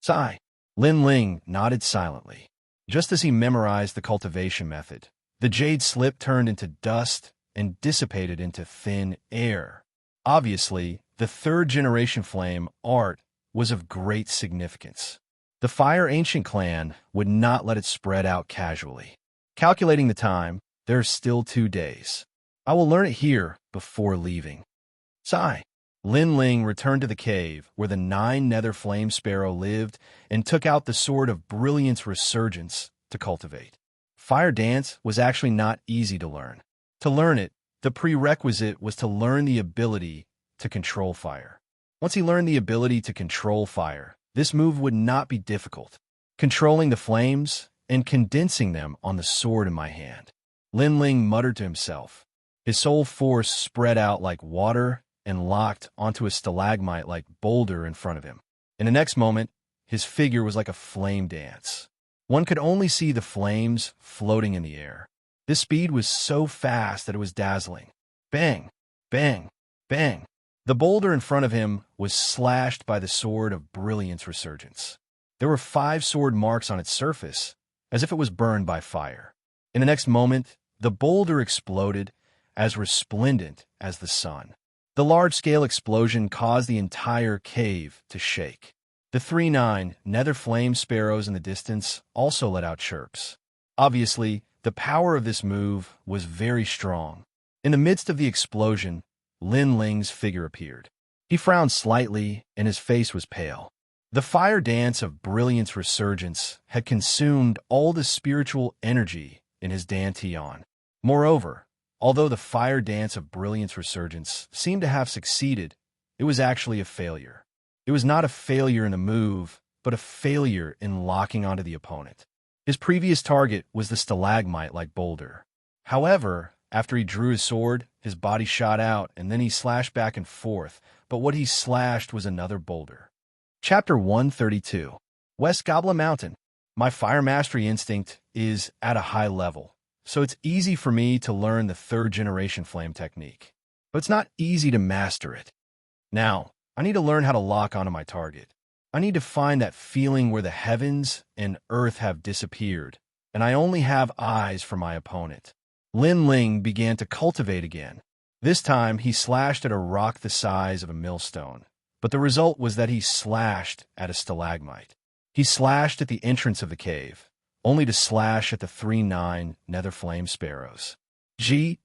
Sigh. Lin Ling nodded silently. Just as he memorized the cultivation method, the jade slip turned into dust and dissipated into thin air. Obviously, the 3rd generation flame art was of great significance. The Fire Ancient clan would not let it spread out casually. Calculating the time, there are still 2 days. I will learn it here before leaving. Sigh. Lin Ling returned to the cave where the 9 nether flame sparrow lived and took out the sword of brilliance resurgence to cultivate. Fire dance was actually not easy to learn. To learn it, the prerequisite was to learn the ability to control fire. Once he learned the ability to control fire, this move would not be difficult. Controlling the flames and condensing them on the sword in my hand. Lin Ling muttered to himself. His soul force spread out like water and locked onto a stalagmite-like boulder in front of him. In the next moment, his figure was like a flame dance. One could only see the flames floating in the air. This speed was so fast that it was dazzling. Bang! Bang! Bang! The boulder in front of him was slashed by the sword of Brilliance Resurgence. There were 5 sword marks on its surface, as if it was burned by fire. In the next moment, the boulder exploded, as resplendent as the sun. The large-scale explosion caused the entire cave to shake. The 3-9 nether flame sparrows in the distance also let out chirps. Obviously, the power of this move was very strong. In the midst of the explosion, Lin Ling's figure appeared. He frowned slightly, and his face was pale. The fire dance of Brilliance Resurgence had consumed all the spiritual energy in his dantian. Moreover, although the fire dance of Brilliance Resurgence seemed to have succeeded, it was actually a failure. It was not a failure in the move, but a failure in locking onto the opponent. His previous target was the stalagmite-like boulder. However, after he drew his sword, his body shot out, and then he slashed back and forth, but what he slashed was another boulder. Chapter 132. West Goblin Mountain. My fire mastery instinct is at a high level, so it's easy for me to learn the 3rd generation flame technique. But it's not easy to master it. Now, I need to learn how to lock onto my target. I need to find that feeling where the heavens and earth have disappeared, and I only have eyes for my opponent. Lin Ling began to cultivate again. This time, he slashed at a rock the size of a millstone, but the result was that he slashed at a stalagmite. He slashed at the entrance of the cave, only to slash at the 3-9 nether flame sparrows. The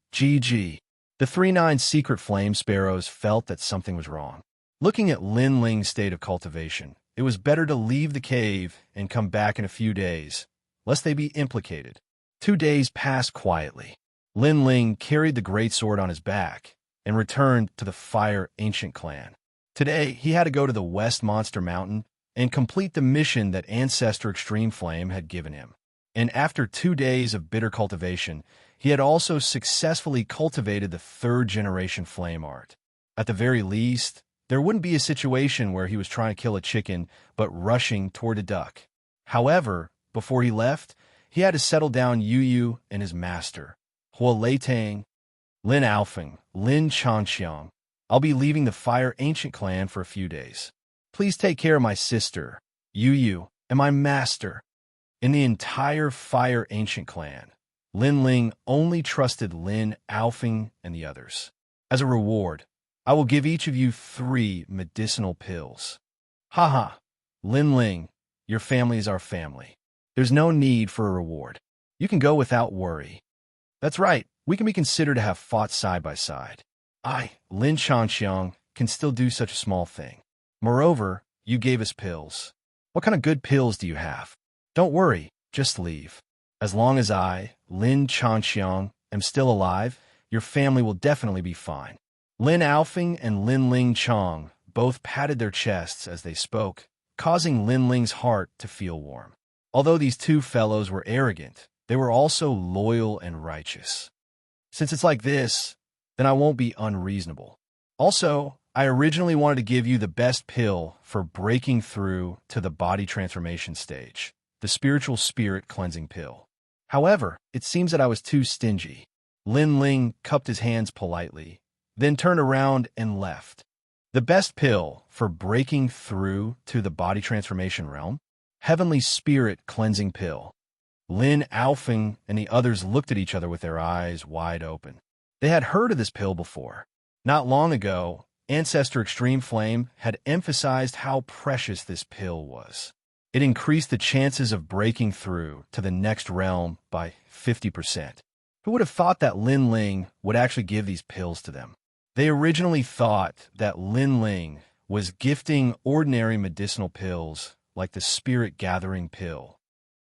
3-9 secret flame sparrows felt that something was wrong. Looking at Lin Ling's state of cultivation, it was better to leave the cave and come back in a few days, lest they be implicated. 2 days passed quietly. Lin Ling carried the greatsword on his back and returned to the Fire Ancient clan. Today, he had to go to the West Monster Mountain and complete the mission that Ancestor Extreme Flame had given him. And after 2 days of bitter cultivation, he had also successfully cultivated the 3rd generation flame art. At the very least, there wouldn't be a situation where he was trying to kill a chicken but rushing toward a duck. However, before he left, he had to settle down Yu and his master, Hua Leitang, Lin Alfeng, Lin Xianxia. I'll be leaving the Fire Ancient clan for a few days. Please take care of my sister, Yu, and my master. In the entire Fire Ancient clan, Lin Ling only trusted Lin Alfeng and the others. As a reward, I will give each of you 3 medicinal pills. Haha, Lin Ling, your family is our family. There's no need for a reward. You can go without worry. That's right, we can be considered to have fought side by side. I, Lin Xianxiang, can still do such a small thing. Moreover, you gave us pills. What kind of good pills do you have? Don't worry, just leave. As long as I, Lin Xianxiang, am still alive, your family will definitely be fine. Lin Alfeng and Lin Ling Chong both patted their chests as they spoke, causing Lin Ling's heart to feel warm. Although these 2 fellows were arrogant, they were also loyal and righteous. Since it's like this, then I won't be unreasonable. Also, I originally wanted to give you the best pill for breaking through to the body transformation stage, the spiritual spirit cleansing pill. However, it seems that I was too stingy. Lin Ling cupped his hands politely, then turned around and left. The best pill for breaking through to the body transformation realm? Heavenly Spirit Cleansing Pill. Lin Alfeng and the others looked at each other with their eyes wide open. They had heard of this pill before. Not long ago, Ancestor Extreme Flame had emphasized how precious this pill was. It increased the chances of breaking through to the next realm by 50%. Who would have thought that Lin Ling would actually give these pills to them? They originally thought that Lin Ling was gifting ordinary medicinal pills like the Spirit Gathering Pill.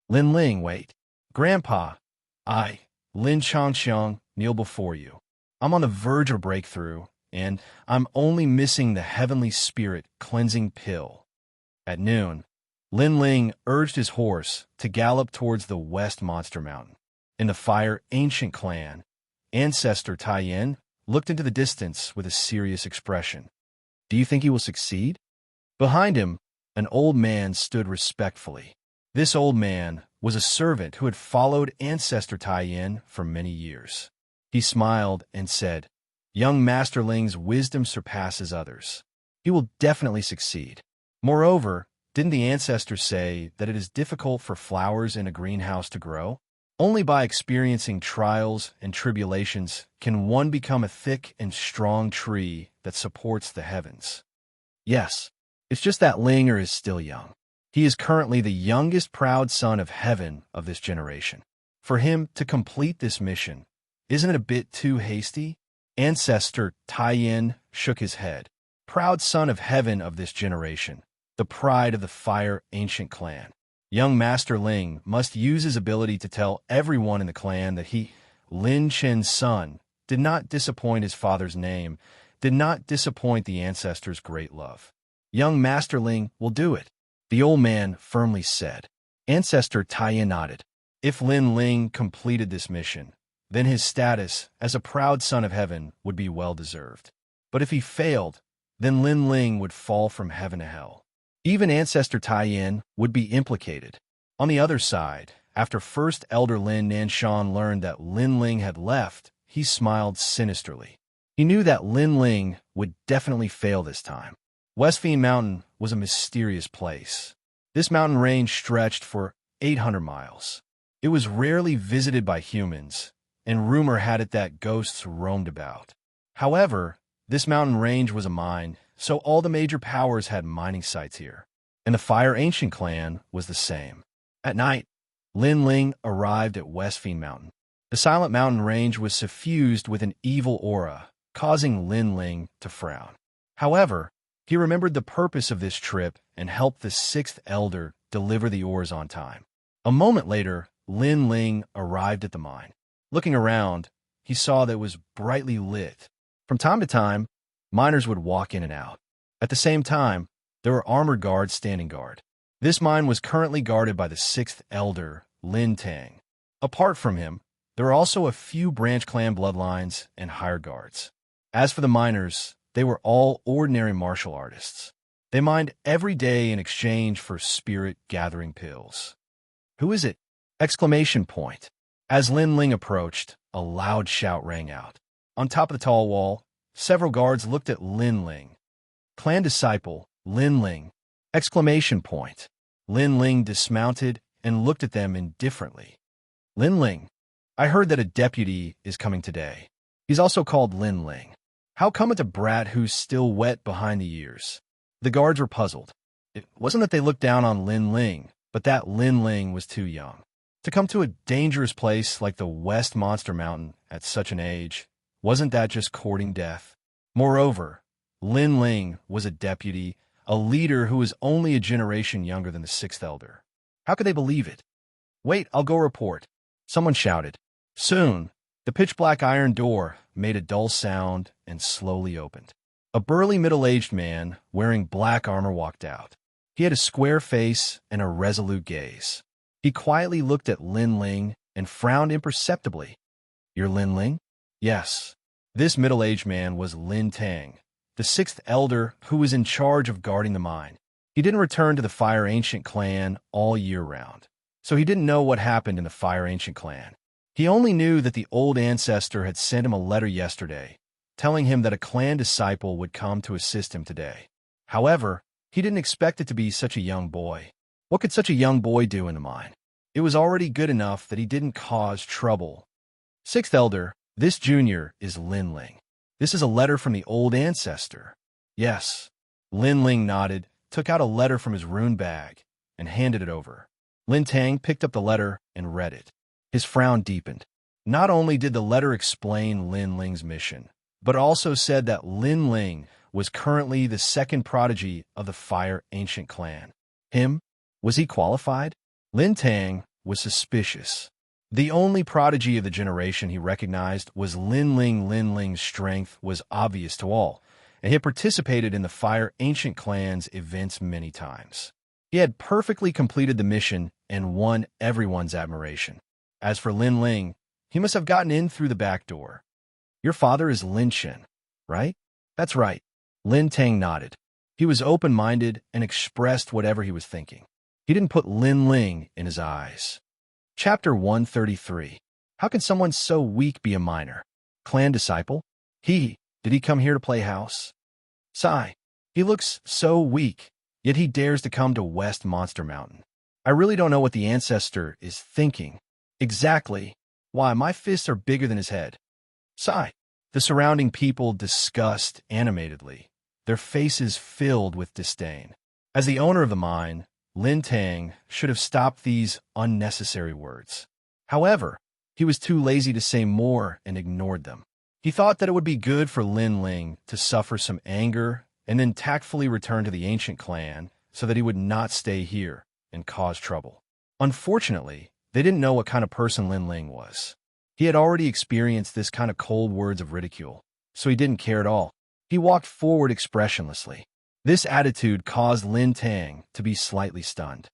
Lin Ling, wait. Grandpa, I, Lin Xianxiang, kneel before you. I'm on the verge of breakthrough, and I'm only missing the Heavenly Spirit Cleansing Pill. At noon, Lin Ling urged his horse to gallop towards the West Monster Mountain. In the Fire Ancient clan, ancestor Taiyin looked into the distance with a serious expression. Do you think he will succeed? Behind him, an old man stood respectfully. This old man was a servant who had followed ancestor Taiyin for many years. He smiled and said, "Young Master Ling's wisdom surpasses others. He will definitely succeed. Moreover, didn't the ancestors say that it is difficult for flowers in a greenhouse to grow? Only by experiencing trials and tribulations can one become a thick and strong tree that supports the heavens." Yes, it's just that Linger is still young. He is currently the youngest proud son of heaven of this generation. For him to complete this mission, isn't it a bit too hasty? Ancestor Taiyin shook his head. Proud son of heaven of this generation, the pride of the Fire Ancient clan. Young Master Ling must use his ability to tell everyone in the clan that he, Lin Chen's son, did not disappoint his father's name, did not disappoint the ancestors' great love. Young Master Ling will do it, the old man firmly said. Ancestor Taiyin nodded. If Lin Ling completed this mission, then his status as a proud son of heaven would be well-deserved. But if he failed, then Lin Ling would fall from heaven to hell. Even Ancestor Taiyin would be implicated. On the other side, after First Elder Lin Nanshan learned that Lin Ling had left, he smiled sinisterly. He knew that Lin Ling would definitely fail this time. Westfiend Mountain was a mysterious place. This mountain range stretched for 800 miles. It was rarely visited by humans, and rumor had it that ghosts roamed about. However, this mountain range was a mine, so all the major powers had mining sites here. And the Fire Ancient clan was the same. At night, Lin Ling arrived at Westfiend Mountain. The silent mountain range was suffused with an evil aura, causing Lin Ling to frown. However, he remembered the purpose of this trip and helped the sixth elder deliver the ores on time. A moment later, Lin Ling arrived at the mine. Looking around, he saw that it was brightly lit. From time to time, miners would walk in and out. At the same time, there were armored guards standing guard. This mine was currently guarded by the sixth elder, Lin Tang. Apart from him, there were also a few branch clan bloodlines and hired guards. As for the miners, they were all ordinary martial artists. They mined every day in exchange for spirit-gathering pills. "Who is it?" Exclamation point. As Lin Ling approached, a loud shout rang out. On top of the tall wall, several guards looked at Lin Ling. "Clan disciple, Lin Ling!" Exclamation point. Lin Ling dismounted and looked at them indifferently. "Lin Ling, I heard that a deputy is coming today. He's also called Lin Ling. How come it's a brat who's still wet behind the ears?" The guards were puzzled. It wasn't that they looked down on Lin Ling, but that Lin Ling was too young. To come to a dangerous place like the West Monster Mountain at such an age, wasn't that just courting death? Moreover, Lin Ling was a deputy, a leader who was only a generation younger than the sixth elder. How could they believe it? "Wait, I'll go report," someone shouted. Soon, the pitch-black iron door made a dull sound and slowly opened. A burly middle-aged man wearing black armor walked out. He had a square face and a resolute gaze. He quietly looked at Lin Ling and frowned imperceptibly. "You're Lin Ling?" "Yes." This middle-aged man was Lin Tang, the sixth elder who was in charge of guarding the mine. He didn't return to the Fire Ancient clan all year round, so he didn't know what happened in the Fire Ancient clan. He only knew that the old ancestor had sent him a letter yesterday, telling him that a clan disciple would come to assist him today. However, he didn't expect it to be such a young boy. What could such a young boy do in the mine? It was already good enough that he didn't cause trouble. "Sixth elder, this junior is Lin Ling. This is a letter from the old ancestor." "Yes." Lin Ling nodded, took out a letter from his rune bag, and handed it over. Lin Tang picked up the letter and read it. His frown deepened. Not only did the letter explain Lin Ling's mission, but also said that Lin Ling was currently the second prodigy of the Fire Ancient clan. Him? Was he qualified? Lin Tang was suspicious. The only prodigy of the generation he recognized was Lin Ling. Lin Ling's strength was obvious to all, and he had participated in the Fire Ancient clan's events many times. He had perfectly completed the mission and won everyone's admiration. As for Lin Ling, he must have gotten in through the back door. Your father is Lin Shen, right? That's right. Lin Tang nodded. He was open-minded and expressed whatever he was thinking. He didn't put Lin Ling in his eyes. Chapter 133. How can someone so weak be a minor? Clan disciple? Did he come here to play house? Sigh. He looks so weak, yet he dares to come to West Monster Mountain. I really don't know what the ancestor is thinking. Exactly. Why, my fists are bigger than his head. Sigh. The surrounding people discussed animatedly, their faces filled with disdain. As the owner of the mine, Lin Tang should have stopped these unnecessary words. However, he was too lazy to say more and ignored them. He thought that it would be good for Lin Ling to suffer some anger and then tactfully return to the ancient clan so that he would not stay here and cause trouble. Unfortunately, they didn't know what kind of person Lin Ling was. He had already experienced this kind of cold words of ridicule, so he didn't care at all. He walked forward expressionlessly. This attitude caused Lin Tang to be slightly stunned.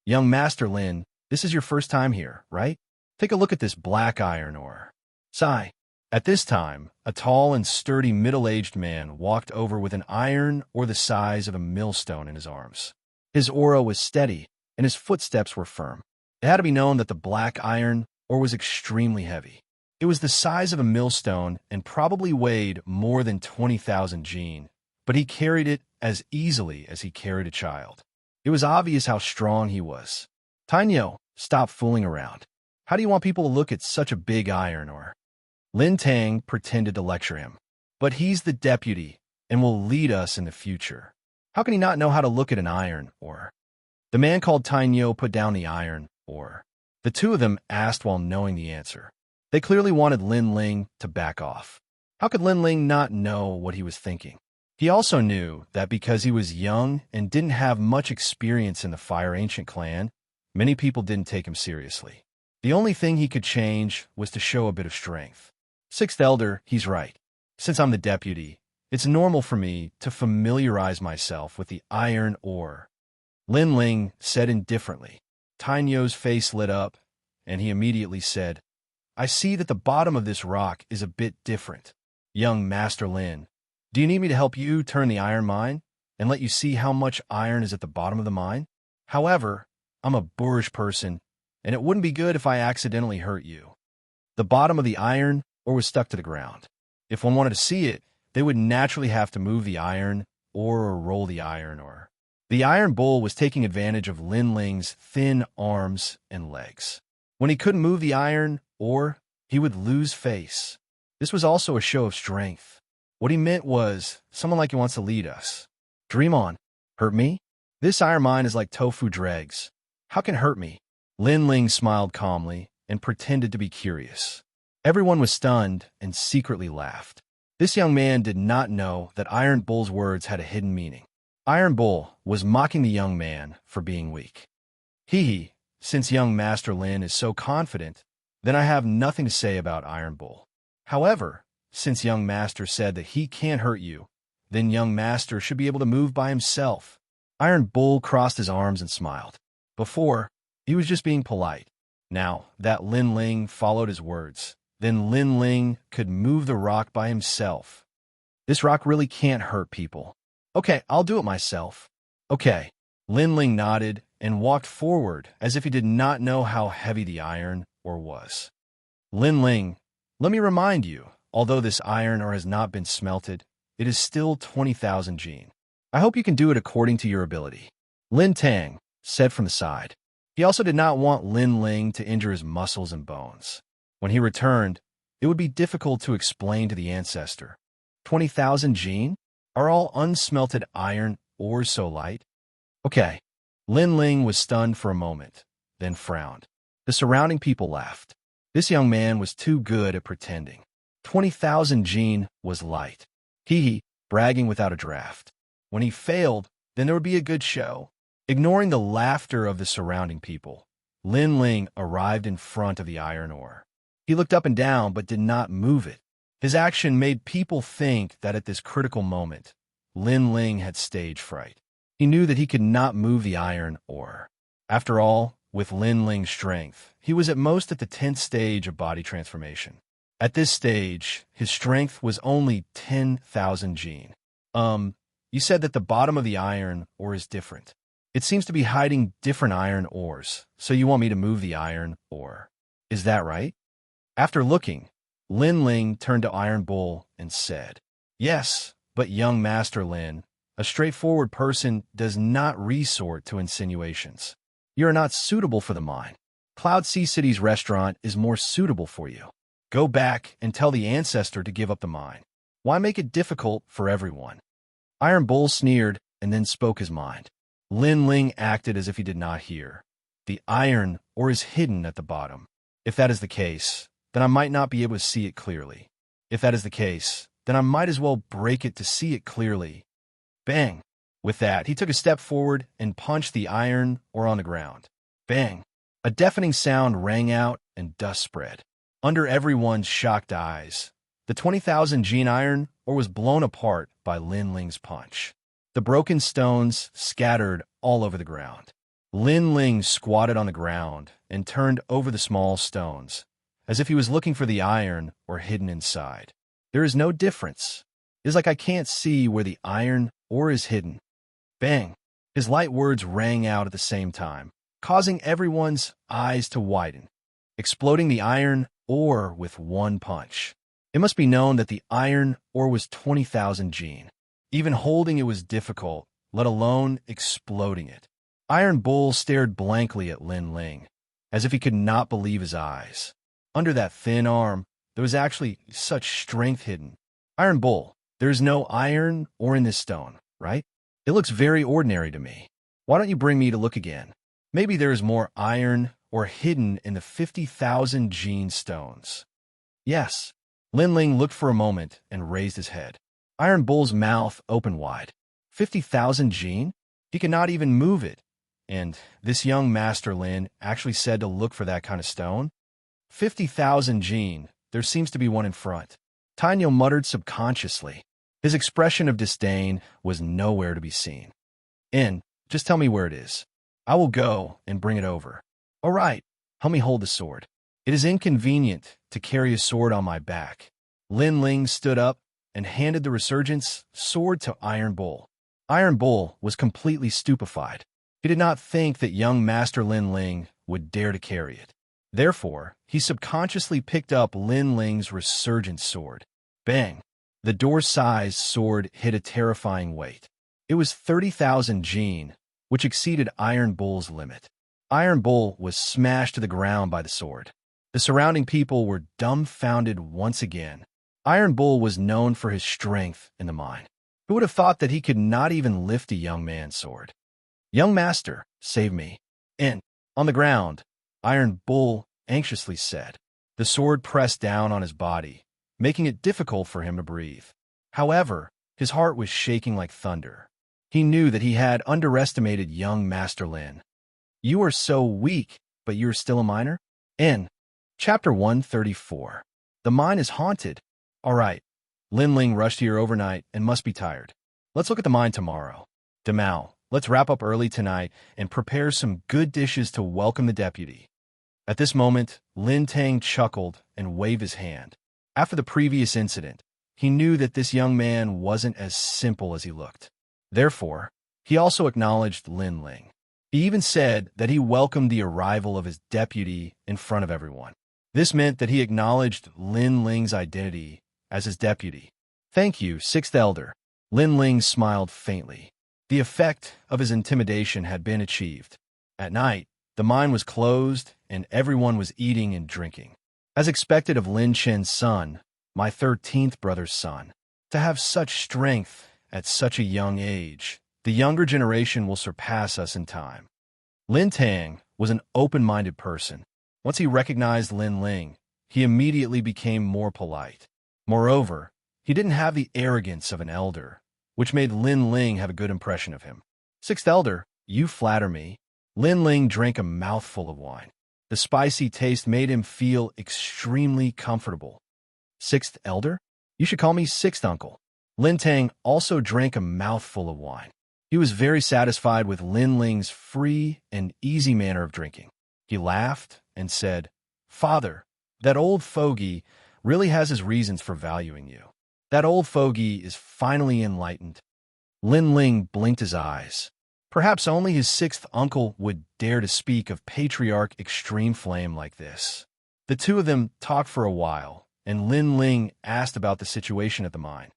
Young Master Lin, this is your first time here, right? Take a look at this black iron ore. Sigh. At this time, a tall and sturdy middle-aged man walked over with an iron ore the size of a millstone in his arms. His aura was steady, and his footsteps were firm. It had to be known that the black iron ore was extremely heavy. It was the size of a millstone and probably weighed more than 20,000 jin, but he carried it as easily as he carried a child. It was obvious how strong he was. Tainyo, stop fooling around. How do you want people to look at such a big iron ore? Lin Tang pretended to lecture him. But he's the deputy and will lead us in the future. How can he not know how to look at an iron ore? The man called Tainyo put down the iron ore. The two of them asked while knowing the answer. They clearly wanted Lin Ling to back off. How could Lin Ling not know what he was thinking? He also knew that because he was young and didn't have much experience in the Fire Ancient clan, many people didn't take him seriously. The only thing he could change was to show a bit of strength. Sixth Elder, he's right. Since I'm the deputy, it's normal for me to familiarize myself with the iron ore. Lin Ling said indifferently. Tainyo's face lit up, and he immediately said, I see that the bottom of this rock is a bit different. Young Master Lin, do you need me to help you turn the iron mine and let you see how much iron is at the bottom of the mine? However, I'm a boorish person, and it wouldn't be good if I accidentally hurt you. The bottom of the iron ore was stuck to the ground. If one wanted to see it, they would naturally have to move the iron ore or roll the iron ore. The Iron Bull was taking advantage of Lin Ling's thin arms and legs. When he couldn't move the iron ore, he would lose face. This was also a show of strength. What he meant was, someone like you wants to lead us. Dream on. Hurt me? This iron mine is like tofu dregs. How can it hurt me? Lin Ling smiled calmly and pretended to be curious. Everyone was stunned and secretly laughed. This young man did not know that Iron Bull's words had a hidden meaning. Iron Bull was mocking the young man for being weak. Since young Master Lin is so confident, then I have nothing to say about Iron Bull. However, since young Master said that he can't hurt you, then young Master should be able to move by himself. Iron Bull crossed his arms and smiled. Before, he was just being polite. Now that Lin Ling followed his words, then Lin Ling could move the rock by himself. This rock really can't hurt people. Okay, I'll do it myself. Okay. Lin Ling nodded and walked forward as if he did not know how heavy the iron ore was. Lin Ling, let me remind you, although this iron ore has not been smelted, it is still 20,000 jin. I hope you can do it according to your ability. Lin Tang said from the side. He also did not want Lin Ling to injure his muscles and bones. When he returned, it would be difficult to explain to the ancestor. 20,000 jin? Are all unsmelted iron ores so light? Okay. Lin Ling was stunned for a moment, then frowned. The surrounding people laughed. This young man was too good at pretending. 20,000 jin was light. Bragging without a draft. When he failed, then there would be a good show. Ignoring the laughter of the surrounding people, Lin Ling arrived in front of the iron ore. He looked up and down but did not move it. His action made people think that at this critical moment, Lin Ling had stage fright. He knew that he could not move the iron ore. After all, with Lin Ling's strength, he was at most at the 10th stage of body transformation. At this stage, his strength was only 10,000 gene. You said that the bottom of the iron ore is different. It seems to be hiding different iron ores, so you want me to move the iron ore. Is that right? After looking, Lin Ling turned to Iron Bull and said, Yes, but young Master Lin, a straightforward person does not resort to insinuations. You are not suitable for the mine. Cloud Sea City's restaurant is more suitable for you. Go back and tell the ancestor to give up the mine. Why make it difficult for everyone? Iron Bull sneered and then spoke his mind. Lin Ling acted as if he did not hear. The iron ore is hidden at the bottom. If that is the case, then I might not be able to see it clearly. If that is the case, then I might as well break it to see it clearly. Bang! With that, he took a step forward and punched the iron ore on the ground. Bang! A deafening sound rang out and dust spread. Under everyone's shocked eyes, the 20,000 gene iron ore was blown apart by Lin Ling's punch. The broken stones scattered all over the ground. Lin Ling squatted on the ground and turned over the small stones, as if he was looking for the iron ore hidden inside. There is no difference. It is like I can't see where the iron ore is hidden. Bang! His light words rang out at the same time, causing everyone's eyes to widen, exploding the iron ore with one punch. It must be known that the iron ore was 20,000 gene. Even holding it was difficult, let alone exploding it. Iron Bull stared blankly at Lin Ling, as if he could not believe his eyes. Under that thin arm, there was actually such strength hidden. Iron Bull, there is no iron ore in this stone, right? It looks very ordinary to me. Why don't you bring me to look again? Maybe there is more iron ore hidden in the 50,000 gene stones. Yes. Lin Ling looked for a moment and raised his head. Iron Bull's mouth opened wide. 50,000 gene? He could not even move it. And this young Master Lin actually said to look for that kind of stone? 50,000 gene. There seems to be one in front. Tainyo muttered subconsciously. His expression of disdain was nowhere to be seen. Just tell me where it is. I will go and bring it over. All right, help me hold the sword. It is inconvenient to carry a sword on my back. Lin Ling stood up and handed the Resurgence sword to Iron Bull. Iron Bull was completely stupefied. He did not think that young Master Lin Ling would dare to carry it. Therefore, he subconsciously picked up Lin Ling's Resurgence sword. Bang! The door-sized sword hit a terrifying weight. It was 30,000 gene, which exceeded Iron Bull's limit. Iron Bull was smashed to the ground by the sword. The surrounding people were dumbfounded once again. Iron Bull was known for his strength in the mine. Who would have thought that he could not even lift a young man's sword? Young master, save me. On the ground, Iron Bull anxiously said. The sword pressed down on his body, making it difficult for him to breathe. However, his heart was shaking like thunder. He knew that he had underestimated young Master Lin. You are so weak, but you are still a miner? Chapter 134. The mine is haunted. All right. Lin Ling rushed here overnight and must be tired. Let's look at the mine tomorrow. Demao, let's wrap up early tonight and prepare some good dishes to welcome the deputy. At this moment, Lin Tang chuckled and waved his hand. After the previous incident, he knew that this young man wasn't as simple as he looked. Therefore, he also acknowledged Lin Ling. He even said that he welcomed the arrival of his deputy in front of everyone. This meant that he acknowledged Lin Ling's identity as his deputy. Thank you, Sixth Elder. Lin Ling smiled faintly. The effect of his intimidation had been achieved. At night, the mine was closed and everyone was eating and drinking. As expected of Lin Chen's son, my 13th brother's son, to have such strength at such a young age, the younger generation will surpass us in time. Lin Tang was an open-minded person. Once he recognized Lin Ling, he immediately became more polite. Moreover, he didn't have the arrogance of an elder, which made Lin Ling have a good impression of him. Sixth Elder, you flatter me. Lin Ling drank a mouthful of wine. The spicy taste made him feel extremely comfortable. Sixth Elder? You should call me Sixth Uncle. Lin Tang also drank a mouthful of wine. He was very satisfied with Lin Ling's free and easy manner of drinking. He laughed and said, "Father, that old fogey really has his reasons for valuing you. That old fogey is finally enlightened." Lin Ling blinked his eyes. Perhaps only his sixth uncle would dare to speak of Patriarch Extreme Flame like this. The two of them talked for a while, and Lin Ling asked about the situation at the mine.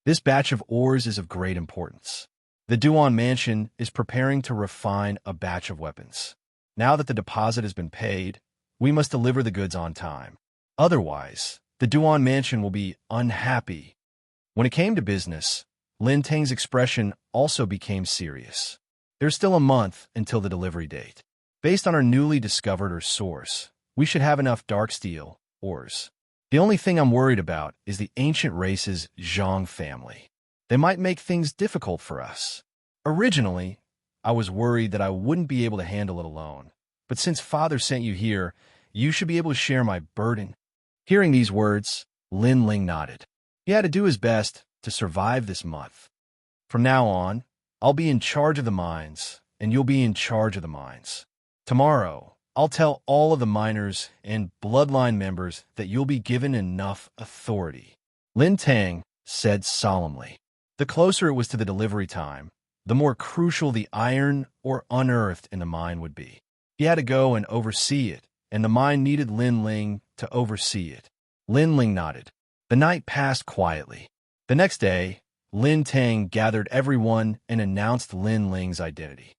"This batch of ores is of great importance. The Duan Mansion is preparing to refine a batch of weapons. Now that the deposit has been paid, we must deliver the goods on time. Otherwise, the Duan Mansion will be unhappy." When it came to business, Lin Tang's expression also became serious. "There's still a month until the delivery date. Based on our newly discovered source, we should have enough dark steel ores. The only thing I'm worried about is the ancient race's Zhang family. They might make things difficult for us. Originally, I was worried that I wouldn't be able to handle it alone, but since Father sent you here, you should be able to share my burden." Hearing these words, Lin Ling nodded. He had to do his best to survive this month. "From now on, I'll be in charge of the mines, and you'll be in charge of the mines. Tomorrow, I'll tell all of the miners and bloodline members that you'll be given enough authority," Lin Tang said solemnly. The closer it was to the delivery time, the more crucial the iron or unearthed in the mine would be. He had to go and oversee it, and the mine needed Lin Ling to oversee it. Lin Ling nodded. The night passed quietly. The next day, Lin Tang gathered everyone and announced Lin Ling's identity.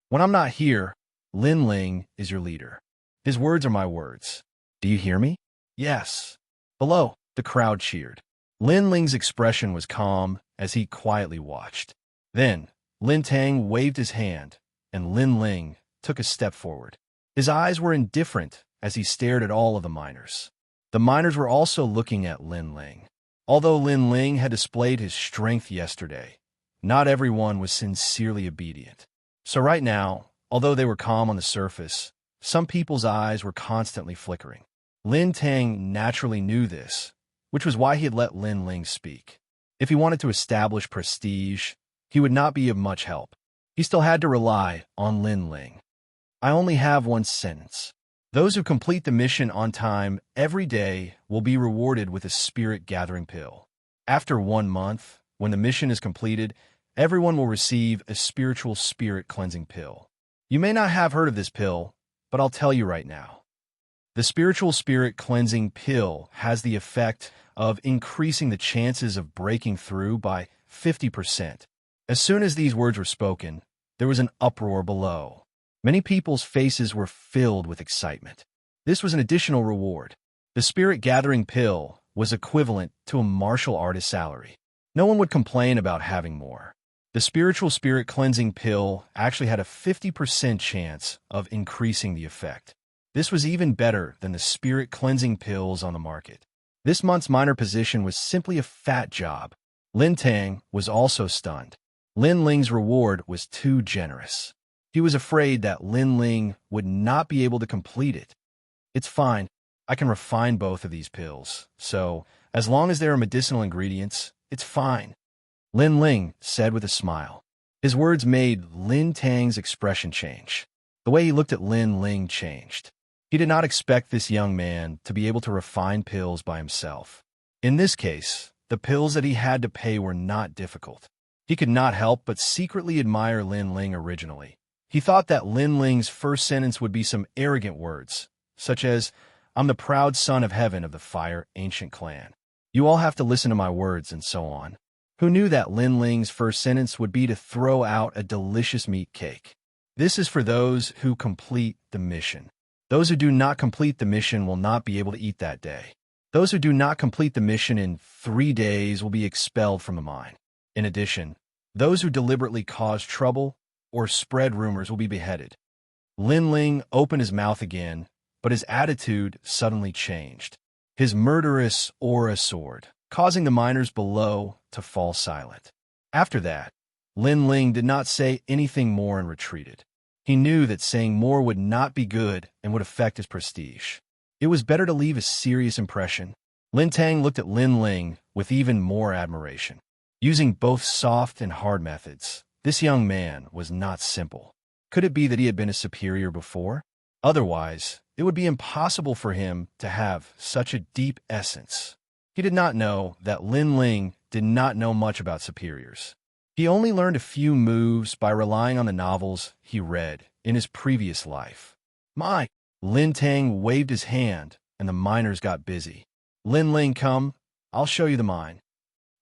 "When I'm not here, Lin Ling is your leader. His words are my words. Do you hear me?" "Yes." Below, the crowd cheered. Lin Ling's expression was calm as he quietly watched. Then, Lin Tang waved his hand, and Lin Ling took a step forward. His eyes were indifferent as he stared at all of the miners. The miners were also looking at Lin Ling. Although Lin Ling had displayed his strength yesterday, not everyone was sincerely obedient. So right now, although they were calm on the surface, some people's eyes were constantly flickering. Lin Tang naturally knew this, which was why he had let Lin Ling speak. If he wanted to establish prestige, he would not be of much help. He still had to rely on Lin Ling. "I only have one sentence. Those who complete the mission on time every day will be rewarded with a spirit-gathering pill. After 1 month, when the mission is completed, everyone will receive a spiritual spirit-cleansing pill. You may not have heard of this pill, but I'll tell you right now. The spiritual spirit-cleansing pill has the effect of increasing the chances of breaking through by 50%. As soon as these words were spoken, there was an uproar below. Many people's faces were filled with excitement. This was an additional reward. The spirit-gathering pill was equivalent to a martial artist's salary. No one would complain about having more. The spiritual spirit-cleansing pill actually had a 50% chance of increasing the effect. This was even better than the spirit-cleansing pills on the market. This month's minor position was simply a fat job. Lin Tang was also stunned. Lin Ling's reward was too generous. He was afraid that Lin Ling would not be able to complete it. "It's fine. I can refine both of these pills. So, as long as there are medicinal ingredients, it's fine," Lin Ling said with a smile. His words made Lin Tang's expression change. The way he looked at Lin Ling changed. He did not expect this young man to be able to refine pills by himself. In this case, the pills that he had to pay were not difficult. He could not help but secretly admire Lin Ling originally. He thought that Lin Ling's first sentence would be some arrogant words, such as, "I'm the proud son of heaven of the Fire Ancient Clan. You all have to listen to my words," and so on. Who knew that Lin Ling's first sentence would be to throw out a delicious meat cake? "This is for those who complete the mission. Those who do not complete the mission will not be able to eat that day. Those who do not complete the mission in 3 days will be expelled from the mine. In addition, those who deliberately cause trouble or spread rumors will be beheaded." Lin Ling opened his mouth again, but his attitude suddenly changed. His murderous aura soared, causing the miners below to fall silent. After that, Lin Ling did not say anything more and retreated. He knew that saying more would not be good and would affect his prestige. It was better to leave a serious impression. Lin Tang looked at Lin Ling with even more admiration. Using both soft and hard methods, This young man was not simple. Could it be that he had been a superior before? Otherwise, it would be impossible for him to have such a deep essence. He did not know that Lin Ling did not know much about superiors. He only learned a few moves by relying on the novels he read in his previous life. My! Lin Tang waved his hand, and the miners got busy. Lin Ling, come, I'll show you the mine.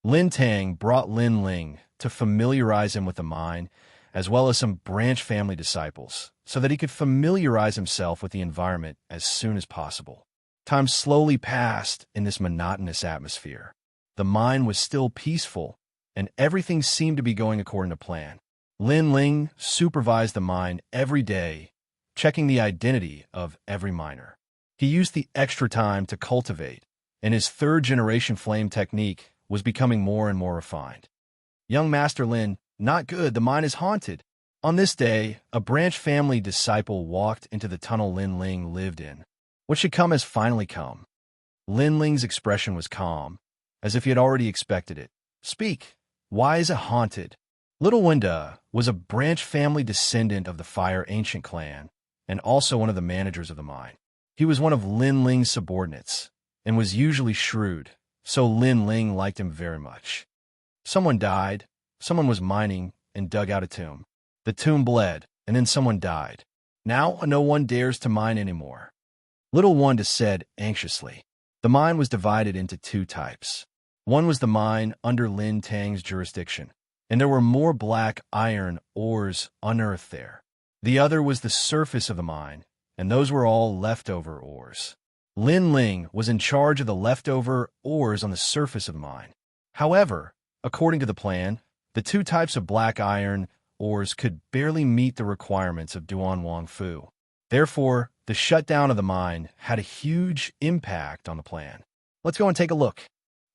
Lin Tang brought Lin Ling to familiarize him with the mine, as well as some branch family disciples, so that he could familiarize himself with the environment as soon as possible. Time slowly passed in this monotonous atmosphere. The mine was still peaceful, and everything seemed to be going according to plan. Lin Ling supervised the mine every day, checking the identity of every miner. He used the extra time to cultivate, and his third-generation flame technique was becoming more and more refined. Young Master Lin, not good, the mine is haunted. On this day, a branch family disciple walked into the tunnel Lin Ling lived in. What should come has finally come. Lin Ling's expression was calm, as if he had already expected it. Speak, why is it haunted? Little Wenda was a branch family descendant of the Fire Ancient clan, and also one of the managers of the mine. He was one of Lin Ling's subordinates, and was usually shrewd, so Lin Ling liked him very much. Someone died, someone was mining, and dug out a tomb. The tomb bled, and then someone died. Now no one dares to mine anymore. Little Wanda said anxiously. The mine was divided into two types. One was the mine under Lin Tang's jurisdiction, and there were more black iron ores unearthed there. The other was the surface of the mine, and those were all leftover ores. Lin Ling was in charge of the leftover ores on the surface of the mine. However, according to the plan, the two types of black iron ores could barely meet the requirements of Duan Wang Fu. Therefore, the shutdown of the mine had a huge impact on the plan. Let's go and take a look.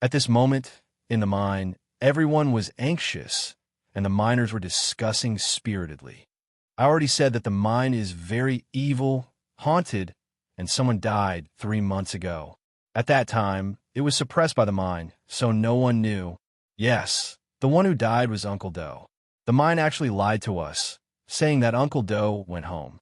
At this moment, in the mine, everyone was anxious, and the miners were discussing spiritedly. I already said that the mine is very evil, haunted, and someone died 3 months ago. At that time, it was suppressed by the mine, so no one knew. Yes, the one who died was Uncle Do. The mine actually lied to us, saying that Uncle Do went home.